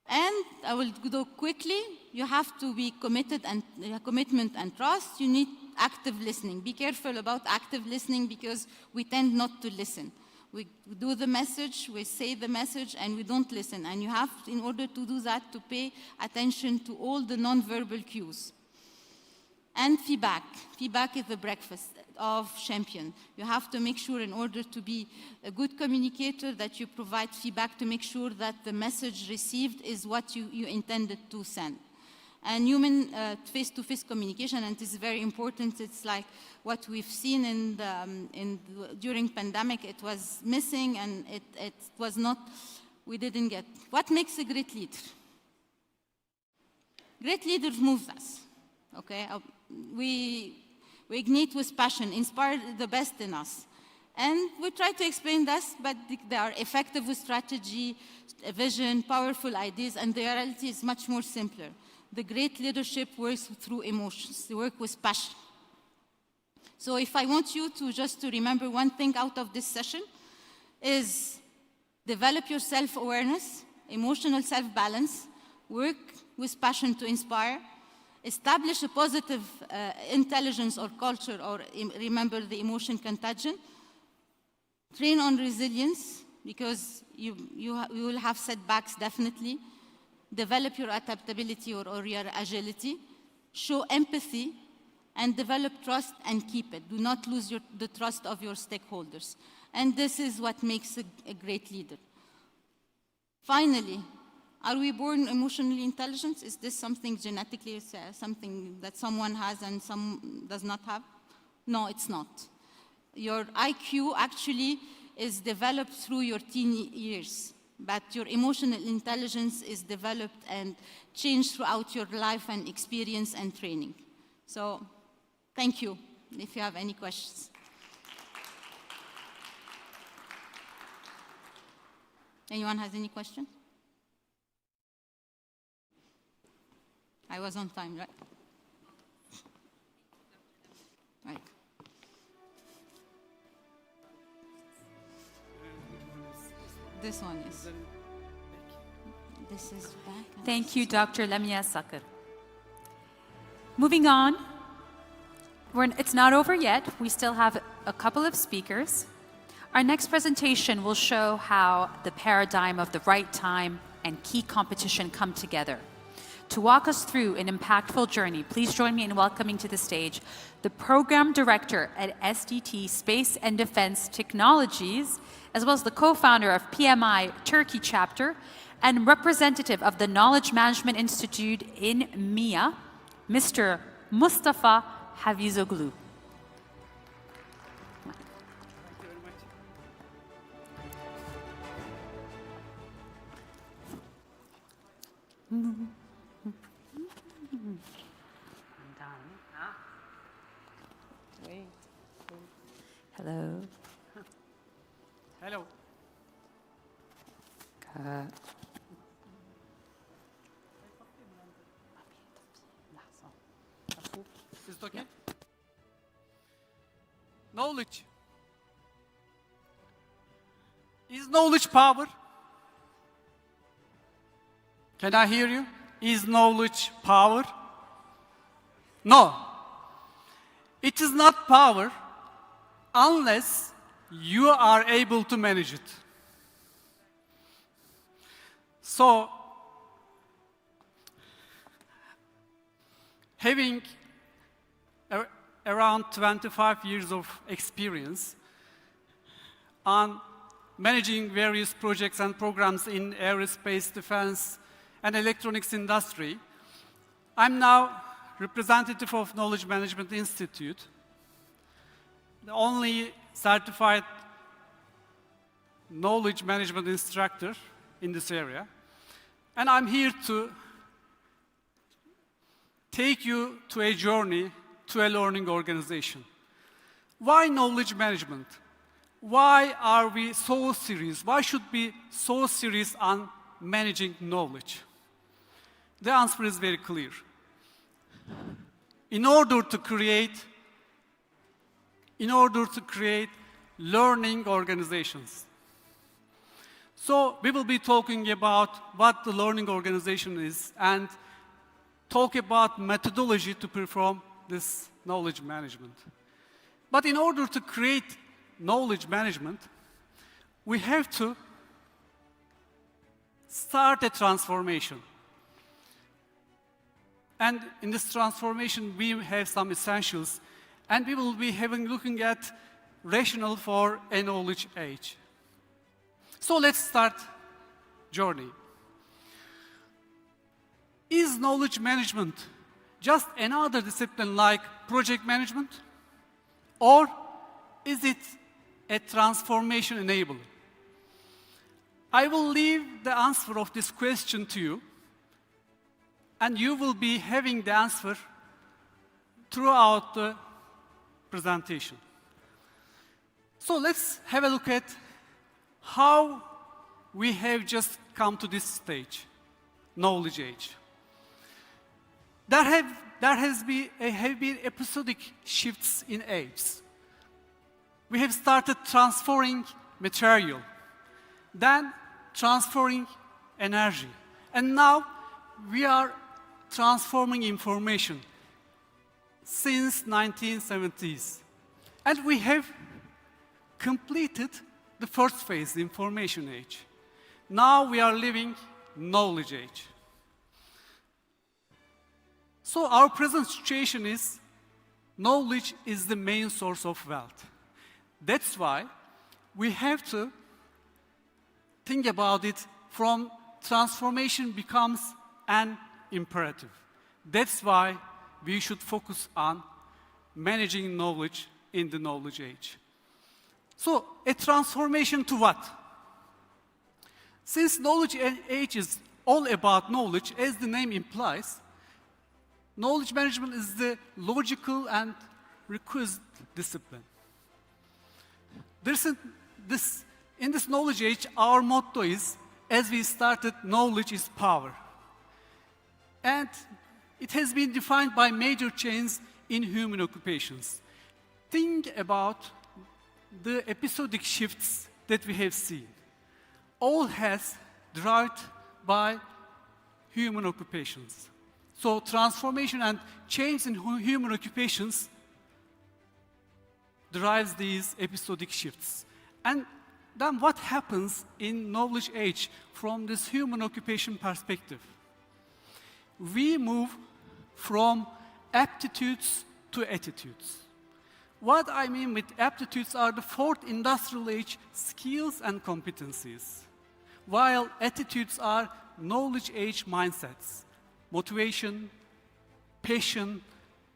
And I will go quickly. You have to be committed and commitment and trust. You need active listening. Be careful about active listening, because we tend not to listen. We do the message, we say the message, and we don't listen. And you have, in order to do that, to pay attention to all the non-verbal cues. And feedback. Feedback is the breakfast of champion. You have to make sure, in order to be a good communicator, that you provide feedback to make sure that the message received is what you intended to send. And human face-to-face communication, and this is very important. It's like what we've seen during pandemic. It was missing, and it was not, we didn't get. What makes a great leader? Great leaders move us, okay? We We ignite with passion, inspire the best in us. And we try to explain this, but they are effective with strategy, vision, powerful ideas, and the reality is much more simpler. The great leadership works through emotions. They work with passion. So if I want you to just to remember one thing out of this session is develop your self-awareness, emotional self-balance, work with passion to inspire, establish a positive intelligence or culture, or remember the emotion contagion, train on resilience, because you will have setbacks definitely, develop your adaptability or your agility, show empathy, and develop trust and keep it. Do not lose the trust of your stakeholders. And this is what makes a great leader. Finally, are we born emotionally intelligent? Is this something genetically, something that someone has and some does not have? No, it's not. Your IQ actually is developed through your teen years, but your emotional intelligence is developed and changed throughout your life and experience and training. So, thank you, if you have any questions. Anyone has any questions? I was on time, right? Right. This one is. This is back. Thank you, Dr. Lamia Sakr. Moving on, it's not over yet. We still have a couple of speakers. Our next presentation will show how the paradigm of the right time and key competition come together. To walk us through an impactful journey, please join me in welcoming to the stage the Program Director at SDT Space and Defense Technologies, as well as the co-founder of PMI Turkey chapter and representative of the Knowledge Management Institute in MIA, Mr. Mustafa Hafizoglu. Hello. Hello. Is it okay? Yeah. Knowledge. Is knowledge power? Can I hear you? Is knowledge power? No. It is not power unless you are able to manage it. So, having around 25 years of experience on managing various projects and programs in aerospace, defense, and electronics industry, I'm now representative of Knowledge Management Institute, the only certified knowledge management instructor in this area. And I'm here to take you to a journey to a learning organization. Why knowledge management? Why are we so serious? Why should we be so serious on managing knowledge? The answer is very clear. In order to create learning organizations. So we will be talking about what the learning organization is and talk about methodology to perform this knowledge management. But in order to create knowledge management, we have to start a transformation. And in this transformation, we have some essentials, and we will be looking at rationale for a knowledge age. So let's start journey. Is knowledge management just another discipline like project management? Or is it a transformation enabler? I will leave the answer of this question to you, and you will be having the answer throughout the presentation. So let's have a look at how we have just come to this stage, knowledge age. There have been episodic shifts in age. We have started transferring material, then transferring energy, and now we are transforming information since 1970s. And we have completed the first phase, the information age. Now we are living knowledge age. So our present situation is knowledge is the main source of wealth. That's why we have to think about it from transformation becomes an imperative. That's why we should focus on managing knowledge in the knowledge age. So, a transformation to what? Since knowledge age is all about knowledge, as the name implies, knowledge management is the logical and requisite discipline. In this knowledge age, our motto is, as we started, knowledge is power. And it has been defined by major chains in human occupations. Think about the episodic shifts that we have seen. All has derived by human occupations. So transformation and change in human occupations derives these episodic shifts. And then what happens in knowledge age from this human occupation perspective? We move from aptitudes to attitudes. What I mean with aptitudes are the fourth industrial age skills and competencies, while attitudes are knowledge age mindsets, motivation, passion,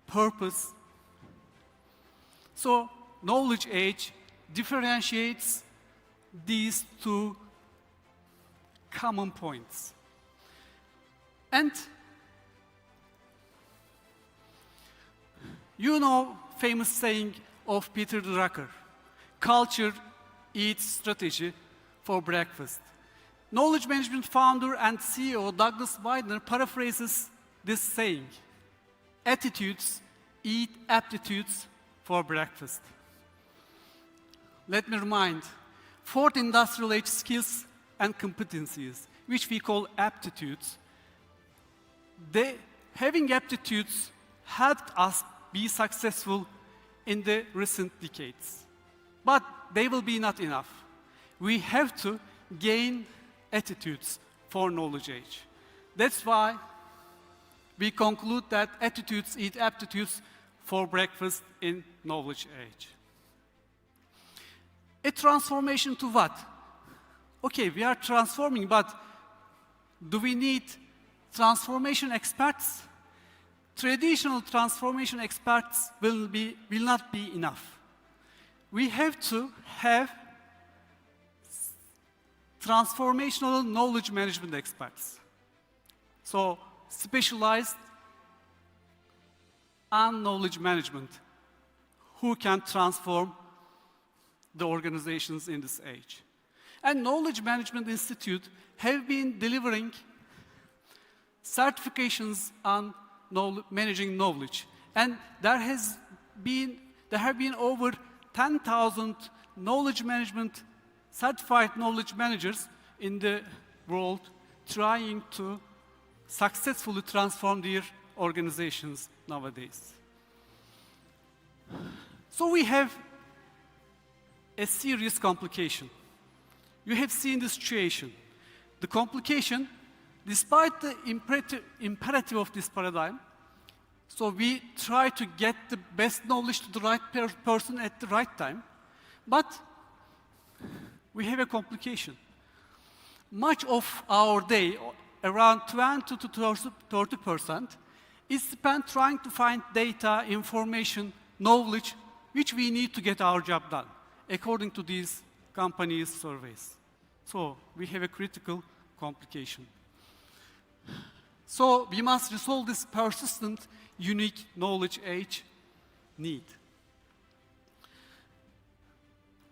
purpose. So knowledge age differentiates these two common points. And you know famous saying of Peter Drucker, culture eats strategy for breakfast. Knowledge management founder and CEO Douglas Widener paraphrases this saying, attitudes eat aptitudes for breakfast. Let me remind, fourth industrial age skills and competencies, which we call aptitudes, having aptitudes helped us be successful in the recent decades. But they will be not enough. We have to gain attitudes for knowledge age. That's why we conclude that attitudes eat aptitudes for breakfast in knowledge age. A transformation to what? Okay, we are transforming, but do we need transformation experts? Traditional transformation experts will not be enough. We have to have transformational knowledge management experts. So specialized on knowledge management who can transform the organizations in this age. And Knowledge Management Institute have been delivering certifications on managing knowledge. And there have been over 10,000 knowledge management, certified knowledge managers in the world trying to successfully transform their organizations nowadays. So we have a serious complication. You have seen the situation. The complication, despite the imperative of this paradigm, so we try to get the best knowledge to the right person at the right time, but we have a complication. Much of our day, around 20 to 30%, is spent trying to find data, information, knowledge, which we need to get our job done, according to these companies' surveys. So we have a critical complication. So we must resolve this persistent, unique knowledge age need.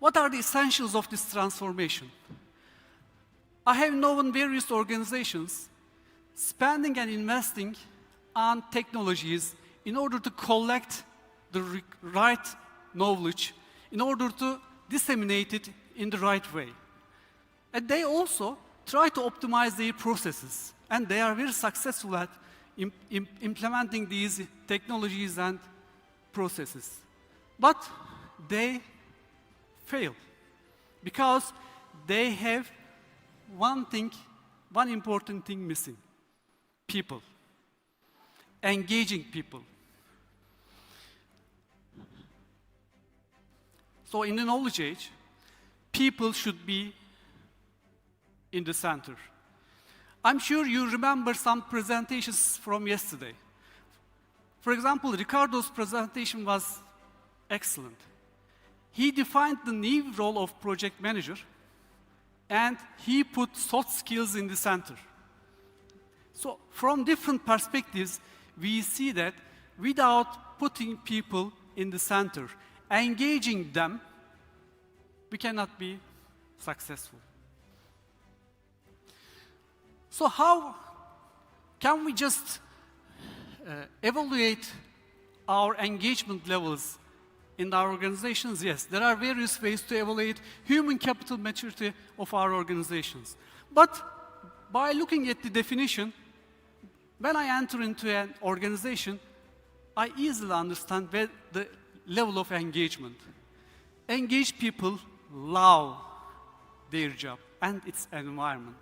What are the essentials of this transformation? I have known various organizations spending and investing on technologies in order to collect the right knowledge, in order to disseminate it in the right way. And they also try to optimize their processes, and they are very successful at implementing these technologies and processes. But they fail because they have one important thing missing: people, engaging people. So in the knowledge age, people should be in the center. I'm sure you remember some presentations from yesterday. For example, Ricardo's presentation was excellent. He defined the new role of project manager, and he put soft skills in the center. So from different perspectives, we see that without putting people in the center, engaging them, we cannot be successful. So how can we just evaluate our engagement levels in our organizations? Yes, there are various ways to evaluate human capital maturity of our organizations. But by looking at the definition, when I enter into an organization, I easily understand where the level of engagement. Engaged people love their job and its environment.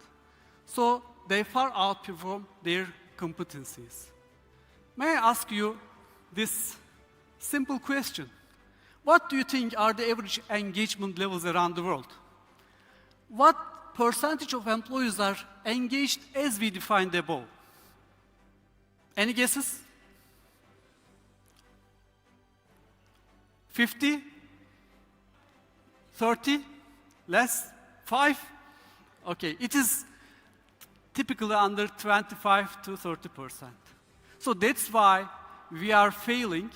So they far outperform their competencies. May I ask you this simple question? What do you think are the average engagement levels around the world? What percentage of employees are engaged as we defined above? Any guesses? 50? 30? Less? 5? Okay, it is typically under 25 to 30%. So that's why we are failing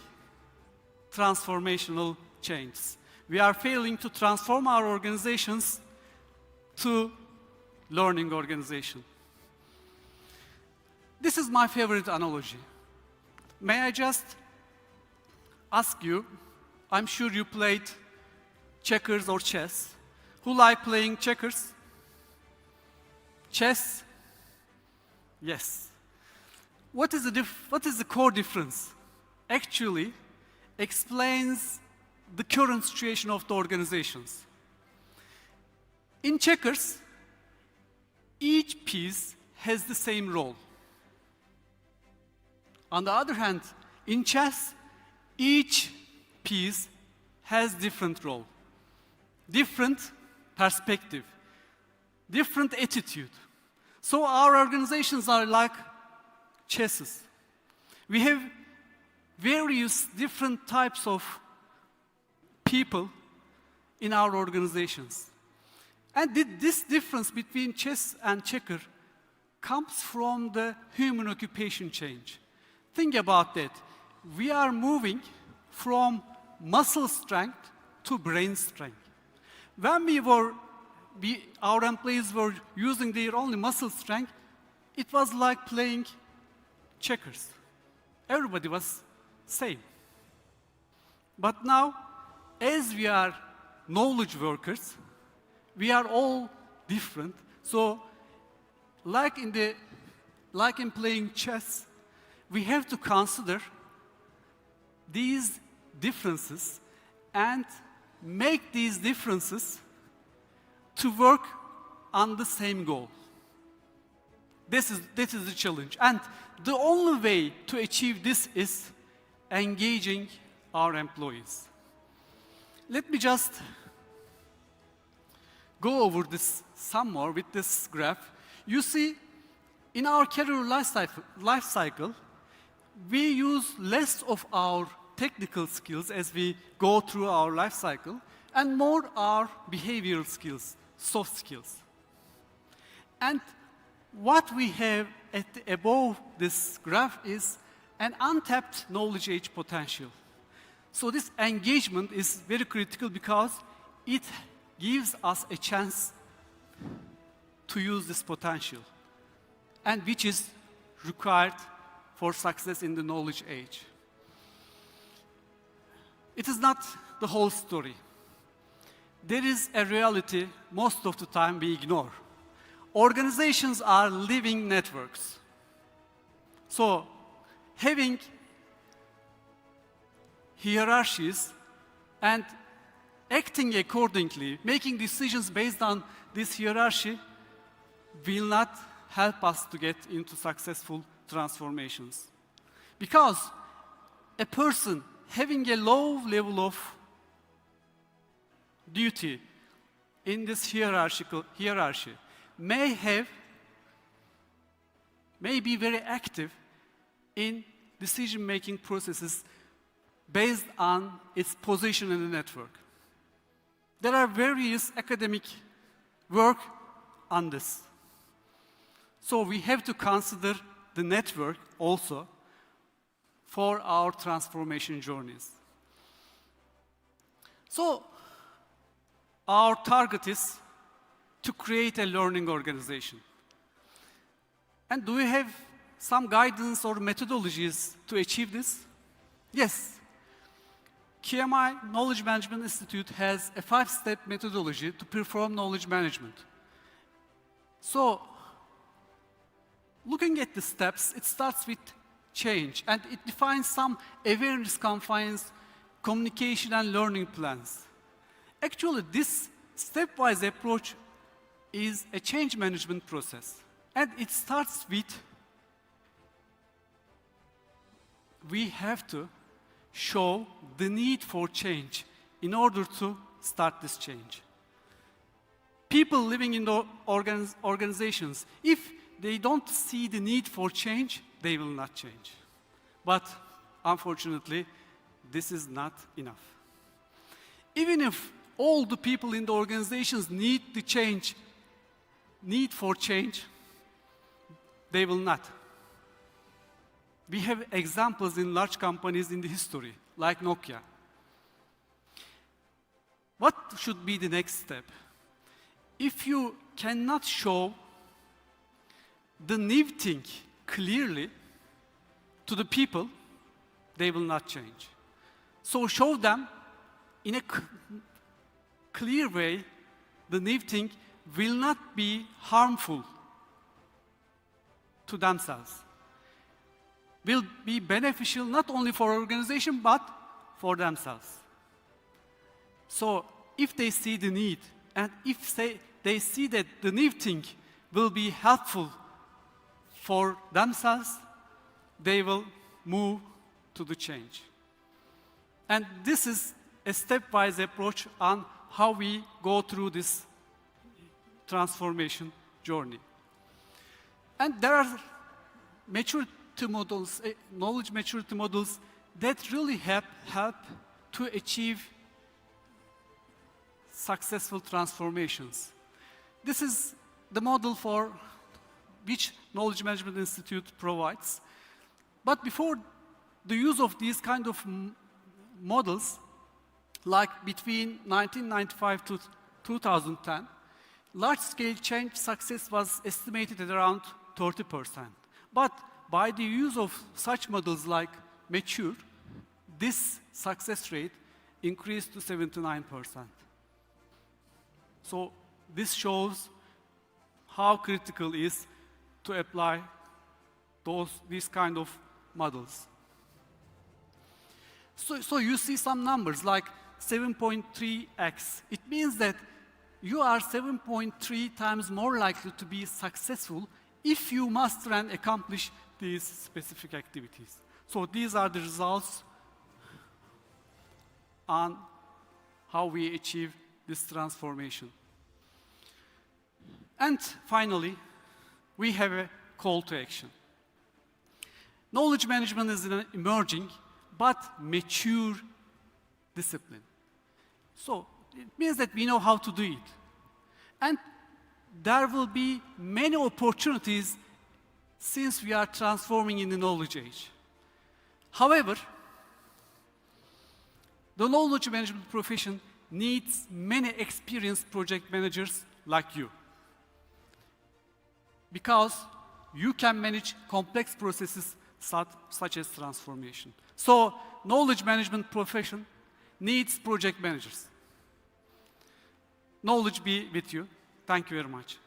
transformational change. We are failing to transform our organizations to learning organization. This is my favorite analogy. May I just ask you, I'm sure you played checkers or chess. Who like playing checkers? Chess? Yes. What is the core difference? Actually, explains the current situation of the organizations. In checkers, each piece has the same role. On the other hand, in chess, each piece has different role, different perspective, different attitude. So our organizations are like chesses. We have various different types of people in our organizations. And this difference between chess and checker comes from the human occupation change. Think about that. We are moving from muscle strength to brain strength. When our employees were using their only muscle strength, it was like playing checkers. Everybody was same. But now, as we are knowledge workers, we are all different. So, like in playing chess, we have to consider these differences and make these differences to work on the same goal. This is the challenge. And the only way to achieve this is engaging our employees. Let me just go over this some more with this graph. You see, in our career life cycle, we use less of our technical skills as we go through our life cycle, and more our behavioral skills, soft skills. And what we have above this graph is an untapped knowledge age potential. So this engagement is very critical because it gives us a chance to use this potential, and which is required for success in the knowledge age. It is not the whole story. There is a reality most of the time we ignore. Organizations are living networks. So having hierarchies and acting accordingly, making decisions based on this hierarchy will not help us to get into successful transformations. Because a person having a low level of duty in this hierarchy may be very active in decision-making processes based on its position in the network. There are various academic work on this. So we have to consider the network also for our transformation journeys. So our target is to create a learning organization. And do we have some guidance or methodologies to achieve this? Yes. QMI Knowledge Management Institute has a 5-step methodology to perform knowledge management. So, looking at the steps, it starts with change, and it defines some awareness campaigns, communication and learning plans. Actually, this stepwise approach is a change management process, and it starts with we have to show the need for change in order to start this change. People living in the organizations, if they don't see the need for change, they will not change. But unfortunately, this is not enough. Even if all the people in the organizations need for change, they will not. We have examples in large companies in the history, like Nokia. What should be the next step? If you cannot show the new thing clearly to the people, they will not change. So show them in a clear way the new thing will not be harmful to themselves. Will be beneficial not only for organization but for themselves. So if they see the need and if they see that the new thing will be helpful for themselves, they will move to the change. And this is a stepwise approach on how we go through this transformation journey. And there are maturity models, knowledge maturity models that really help to achieve successful transformations. This is the model for which Knowledge Management Institute provides. But before the use of these kind of models, like between 1995 to 2010, large-scale change success was estimated at around 30%. But by the use of such models like Mature, this success rate increased to 79%. So this shows how critical it is to apply these kind of models. So you see some numbers like 7.3x. It means that you are 7.3 times more likely to be successful if you master and accomplish these specific activities. So these are the results on how we achieve this transformation. And finally, we have a call to action. Knowledge management is an emerging but mature discipline. So it means that we know how to do it. And there will be many opportunities since we are transforming in the knowledge age. However, the knowledge management profession needs many experienced project managers like you. Because you can manage complex processes such as transformation. So, knowledge management profession needs project managers. Knowledge be with you. Thank you very much.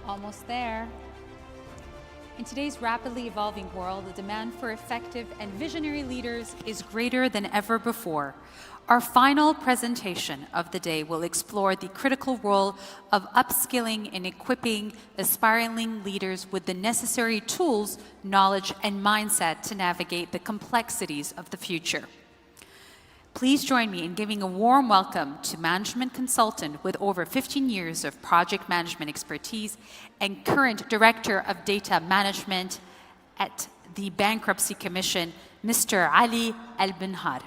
Almost there. In today's rapidly evolving world, the demand for effective and visionary leaders is greater than ever before. Our final presentation of the day will explore the critical role of upskilling and equipping aspiring leaders with the necessary tools, knowledge, and mindset to navigate the complexities of the future. Please join me in giving a warm welcome to management consultant with over 15 years of project management expertise and current director of data management at the Bankruptcy Commission, Mr. Ali Al-Benhar.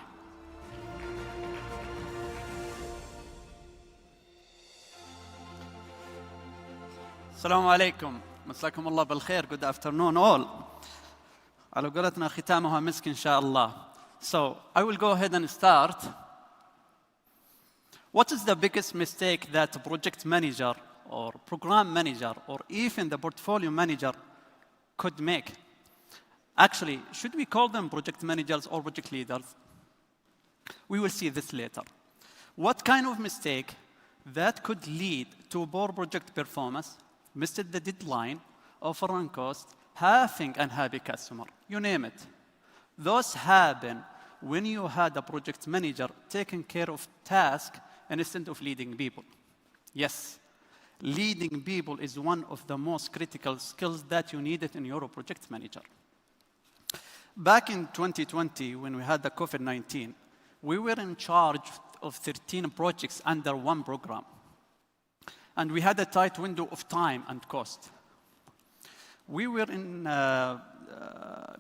السلام عليكم مساكم الله بالخير. Good afternoon all. على قولتنا ختامها مسك إن شاء الله. So I will go ahead and start. What is the biggest mistake that a project manager or program manager or even the portfolio manager could make? Actually, should we call them project managers or project leaders? We will see this later. What kind of mistake that could lead to poor project performance, missed the deadline, overrun cost, having unhappy customer, you name it. Those happen when you had a project manager taking care of tasks instead of leading people. Yes, leading people is one of the most critical skills that you needed in your project manager. Back in 2020, when we had the COVID-19, we were in charge of 13 projects under one program. And we had a tight window of time and cost. We were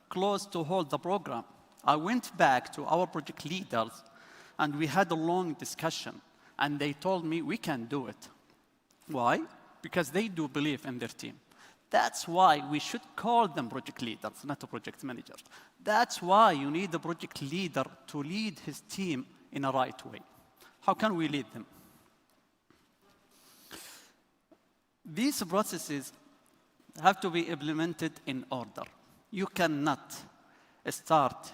close to hold the program. I went back to our project leaders and we had a long discussion. And they told me we can do it. Why? Because they do believe in their team. That's why we should call them project leaders, not a project manager. That's why you need a project leader to lead his team in a right way. How can we lead them? These processes have to be implemented in order. You cannot start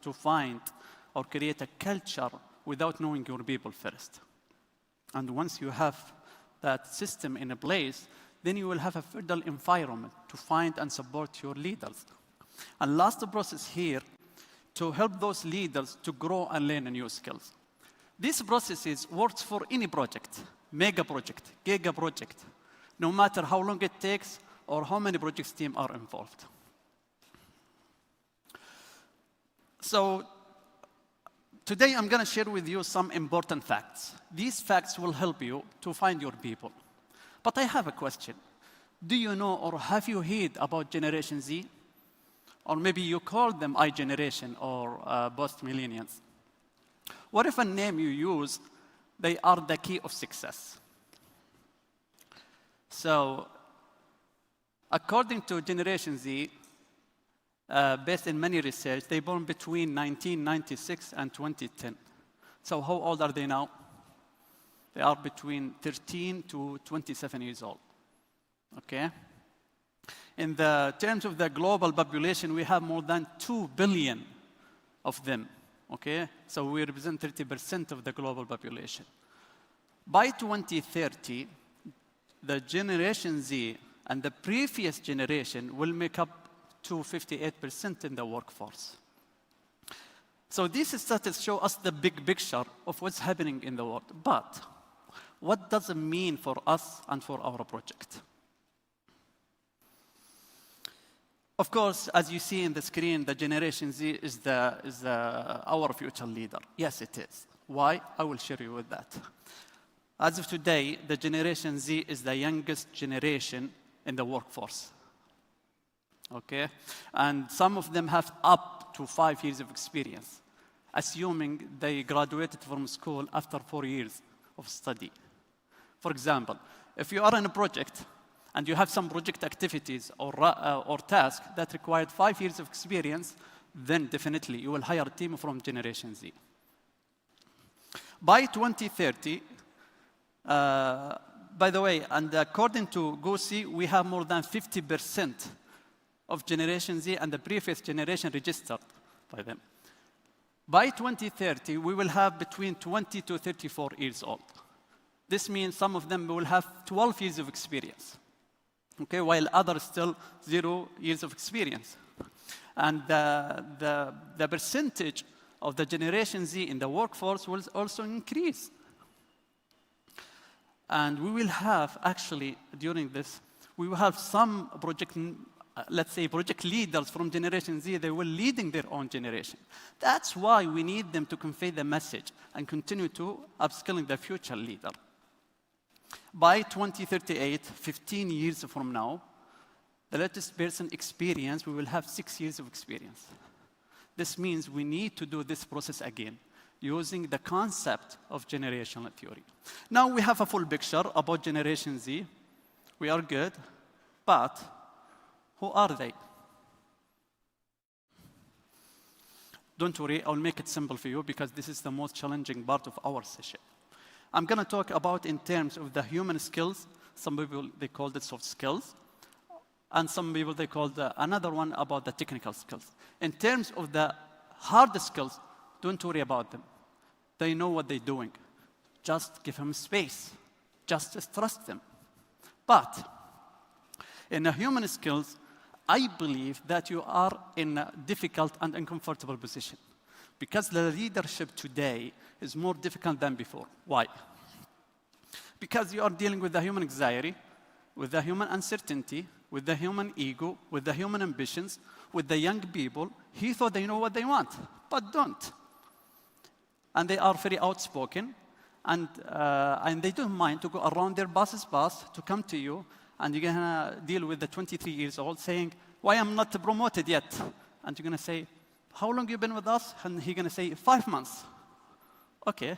to find or create a culture without knowing your people first. And once you have that system in place, then you will have a fertile environment to find and support your leaders. And last process here, to help those leaders to grow and learn new skills. These processes works for any project, mega project, giga project, no matter how long it takes or how many projects team are involved. So today I'm going to share with you some important facts. These facts will help you to find your people. But I have a question. Do you know or have you heard about Generation Z? Or maybe you call them I generation or post-millennials. What if a name you use, they are the key of success? So, according to Generation Z, based in many research, they born between 1996 and 2010. So how old are they now? They are between 13 to 27 years old. Okay? In the terms of the global population, we have more than 2 billion of them. Okay? So we represent 30% of the global population. By 2030, the Generation Z and the previous generation will make up to 58% in the workforce. So these statistics show us the big picture of what's happening in the world. But what does it mean for us and for our project? Of course, as you see in the screen, the Generation Z is our future leader. Yes, it is. Why? I will share you with that. As of today, the Generation Z is the youngest generation in the workforce. Okay? And some of them have up to 5 years of experience. assuming they graduated from school after 4 years of study. For example, if you are in a project and you have some project activities or tasks that required 5 years of experience, then definitely you will hire a team from Generation Z. By 2030, by the way, and according to GOSI, we have more than 50% of Generation Z and the previous generation registered by them. By 2030, we will have between 20 to 34 years old. This means some of them will have 12 years of experience, okay, while others still 0 years of experience. And the percentage of the Generation Z in the workforce will also increase. And we will have, actually, during this, we will have some project, let's say, project leaders from Generation Z, they were leading their own generation. That's why we need them to convey the message and continue to upskilling the future leader. By 2038, 15 years from now, the latest person experience, we will have 6 years of experience. This means we need to do this process again, using the concept of generational theory. Now we have a full picture about Generation Z. We are good, but who are they? Don't worry, I'll make it simple for you because this is the most challenging part of our session. I'm going to talk about in terms of the human skills. Some people, they call it soft skills. And some people, they call another one about the technical skills. In terms of the hard skills, don't worry about them. They know what they're doing. Just give them space. Just trust them. But in the human skills, I believe that you are in a difficult and uncomfortable position because the leadership today is more difficult than before. Why? Because you are dealing with the human anxiety, with the human uncertainty, with the human ego, with the human ambitions, with the young people. He thought they know what they want, but don't. And they are very outspoken, and they don't mind to go around their boss's boss to come to you, and you're gonna deal with the 23 years old saying, why I'm not promoted yet? And you're gonna say, how long you been with us? And he's gonna say, 5 months. Okay.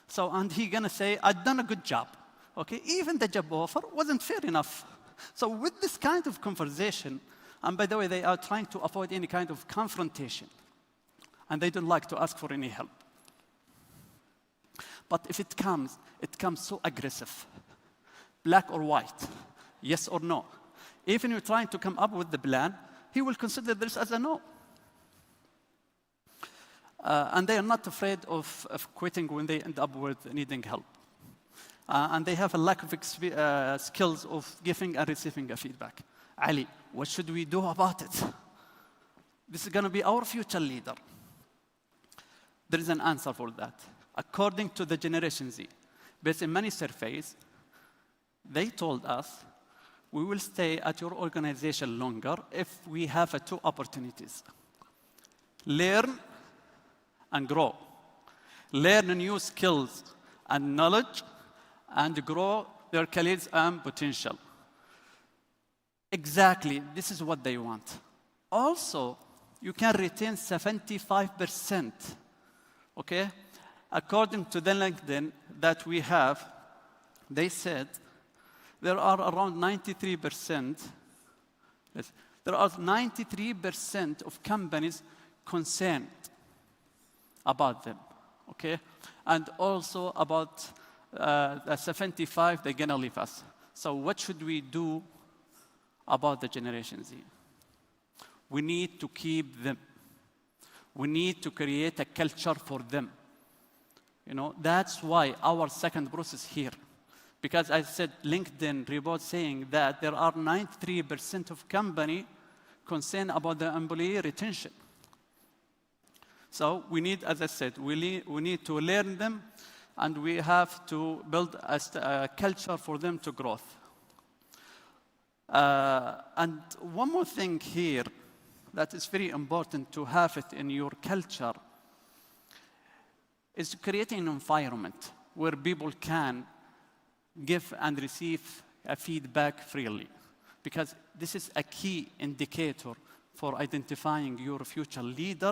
So, and he's gonna say, I've done a good job. Okay, even the job offer wasn't fair enough. So with this kind of conversation, and by the way, they are trying to avoid any kind of confrontation, and they don't like to ask for any help. But if it comes so aggressive, black or white, yes or no. Even if you're trying to come up with the plan, he will consider this as a no. And they are not afraid of quitting when they end up with needing help. And they have a lack of skills of giving and receiving a feedback. Ali, what should we do about it? This is going to be our future leader. There is an answer for that. According to the Generation Z, based on many surveys, they told us, we will stay at your organization longer if we have 2 opportunities. Learn and grow. Learn new skills and knowledge, and grow their careers and potential. Exactly, this is what they want. Also, you can retain 75%, okay? According to the LinkedIn that we have, they said there are around 93%, there are 93% of companies concerned about them, okay? And also about 75, they're gonna leave us. So what should we do about the Generation Z? We need to keep them. We need to create a culture for them. You know, that's why our second process here. Because I said LinkedIn report saying that there are 93% of company concerned about the employee retention. So we need, as I said, we need to learn them, and we have to build a culture for them to grow. And one more thing here that is very important to have it in your culture is creating an environment where people can give and receive a feedback freely. Because this is a key indicator for identifying your future leader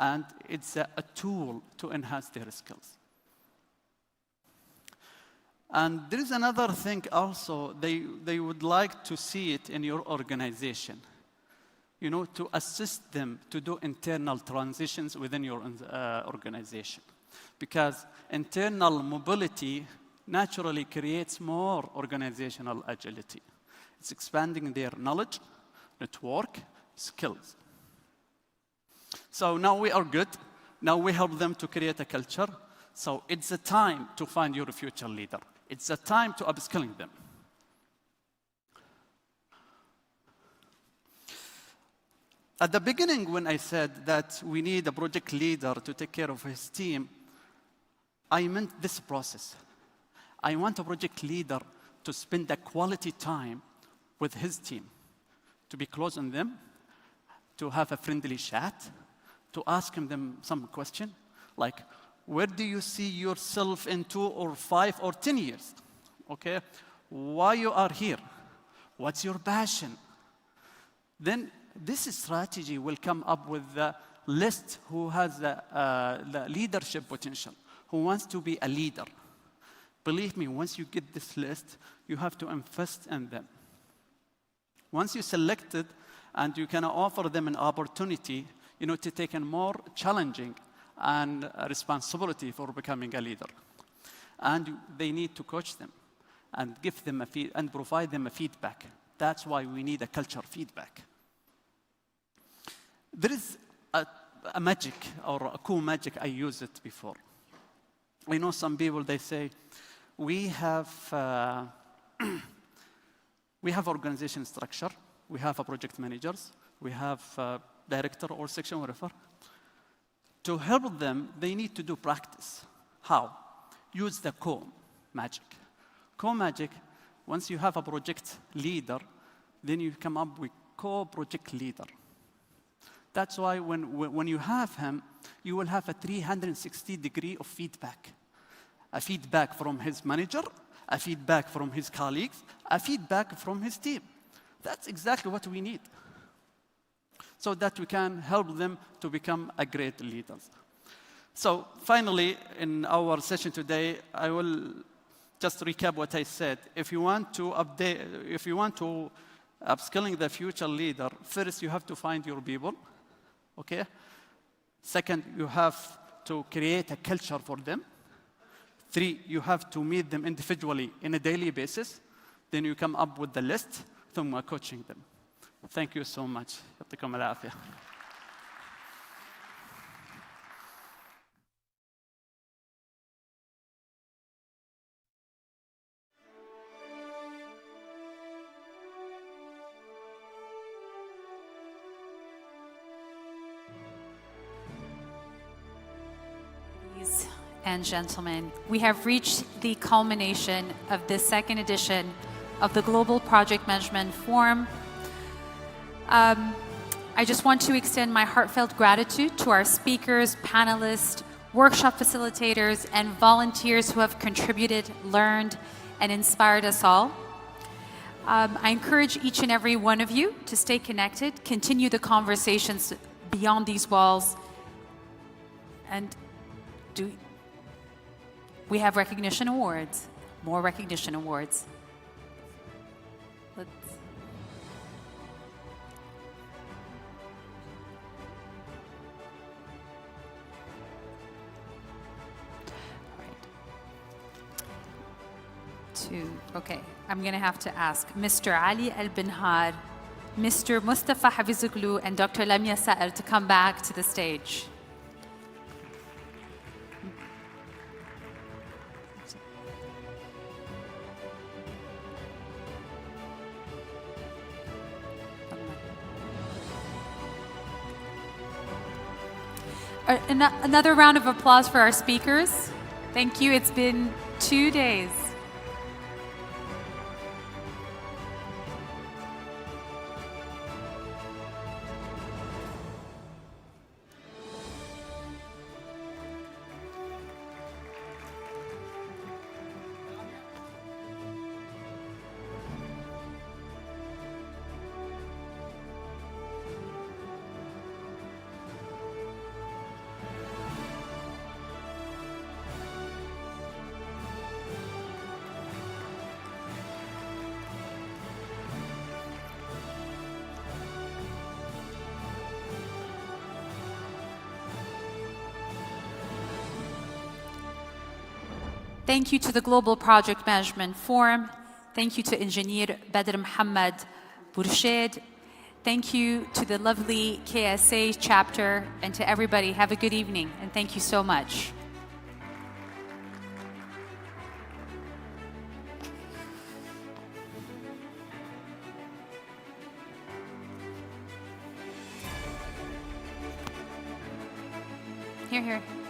and it's a tool to enhance their skills. And there is another thing also, they would like to see it in your organization, you know, to assist them to do internal transitions within your organization. Because internal mobility naturally creates more organizational agility. It's expanding their knowledge, network, skills. So now we are good. Now we help them to create a culture. So it's a time to find your future leader. It's a time to upskilling them. At the beginning, when I said that we need a project leader to take care of his team, I meant this process. I want a project leader to spend a quality time with his team, to be close on them, to have a friendly chat, to ask them some question, like, where do you see yourself in 2 or 5 or 10 years? Okay? Why you are here? What's your passion? Then this strategy will come up with the list who has the leadership potential, who wants to be a leader. Believe me, once you get this list, you have to invest in them. Once you select it, and you can offer them an opportunity, you know, to take a more challenging and responsibility for becoming a leader. And they need to coach them and give them and provide them a feedback. That's why we need a culture feedback. There is a magic, or a cool magic, I used it before. I know some people, they say, we have organization structure, we have a project managers, we have a director or section, whatever. To help them, they need to do practice. How? Use the co-magic. Co-magic, once you have a project leader, then you come up with co-project leader. That's why when you have him, you will have a 360-degree of feedback. A feedback from his manager, a feedback from his colleagues, a feedback from his team. That's exactly what we need, so that we can help them to become a great leaders. So finally, in our session today, I will just recap what I said. If you want to upskilling the future leader, first you have to find your people, okay? Second, you have to create a culture for them. 3, you have to meet them individually on a daily basis. Then you come up with the list, ثم coaching them. Thank you so much. يعطيكم العافية. Ladies and gentlemen, we have reached the culmination of this second edition of the Global Project Management Forum. I just want to extend my heartfelt gratitude to our speakers, panelists, workshop facilitators, and volunteers who have contributed, learned, and inspired us all. I encourage each and every one of you to stay connected, continue the conversations beyond these walls, and we have recognition awards, more recognition awards. Okay, I'm going to have to ask Mr. Ali Al-Binhar, Mr. Mustafa Hafizoglu, and Dr. Lamia Sa'er to come back to the stage. Another round of applause for our speakers. Thank you. It's been 2 days. Thank you to the Global Project Management Forum. Thank you to Engineer Badr Mohammed Burshed. Thank you to the lovely KSA chapter, and to everybody. Have a good evening, and thank you so much. Here, here.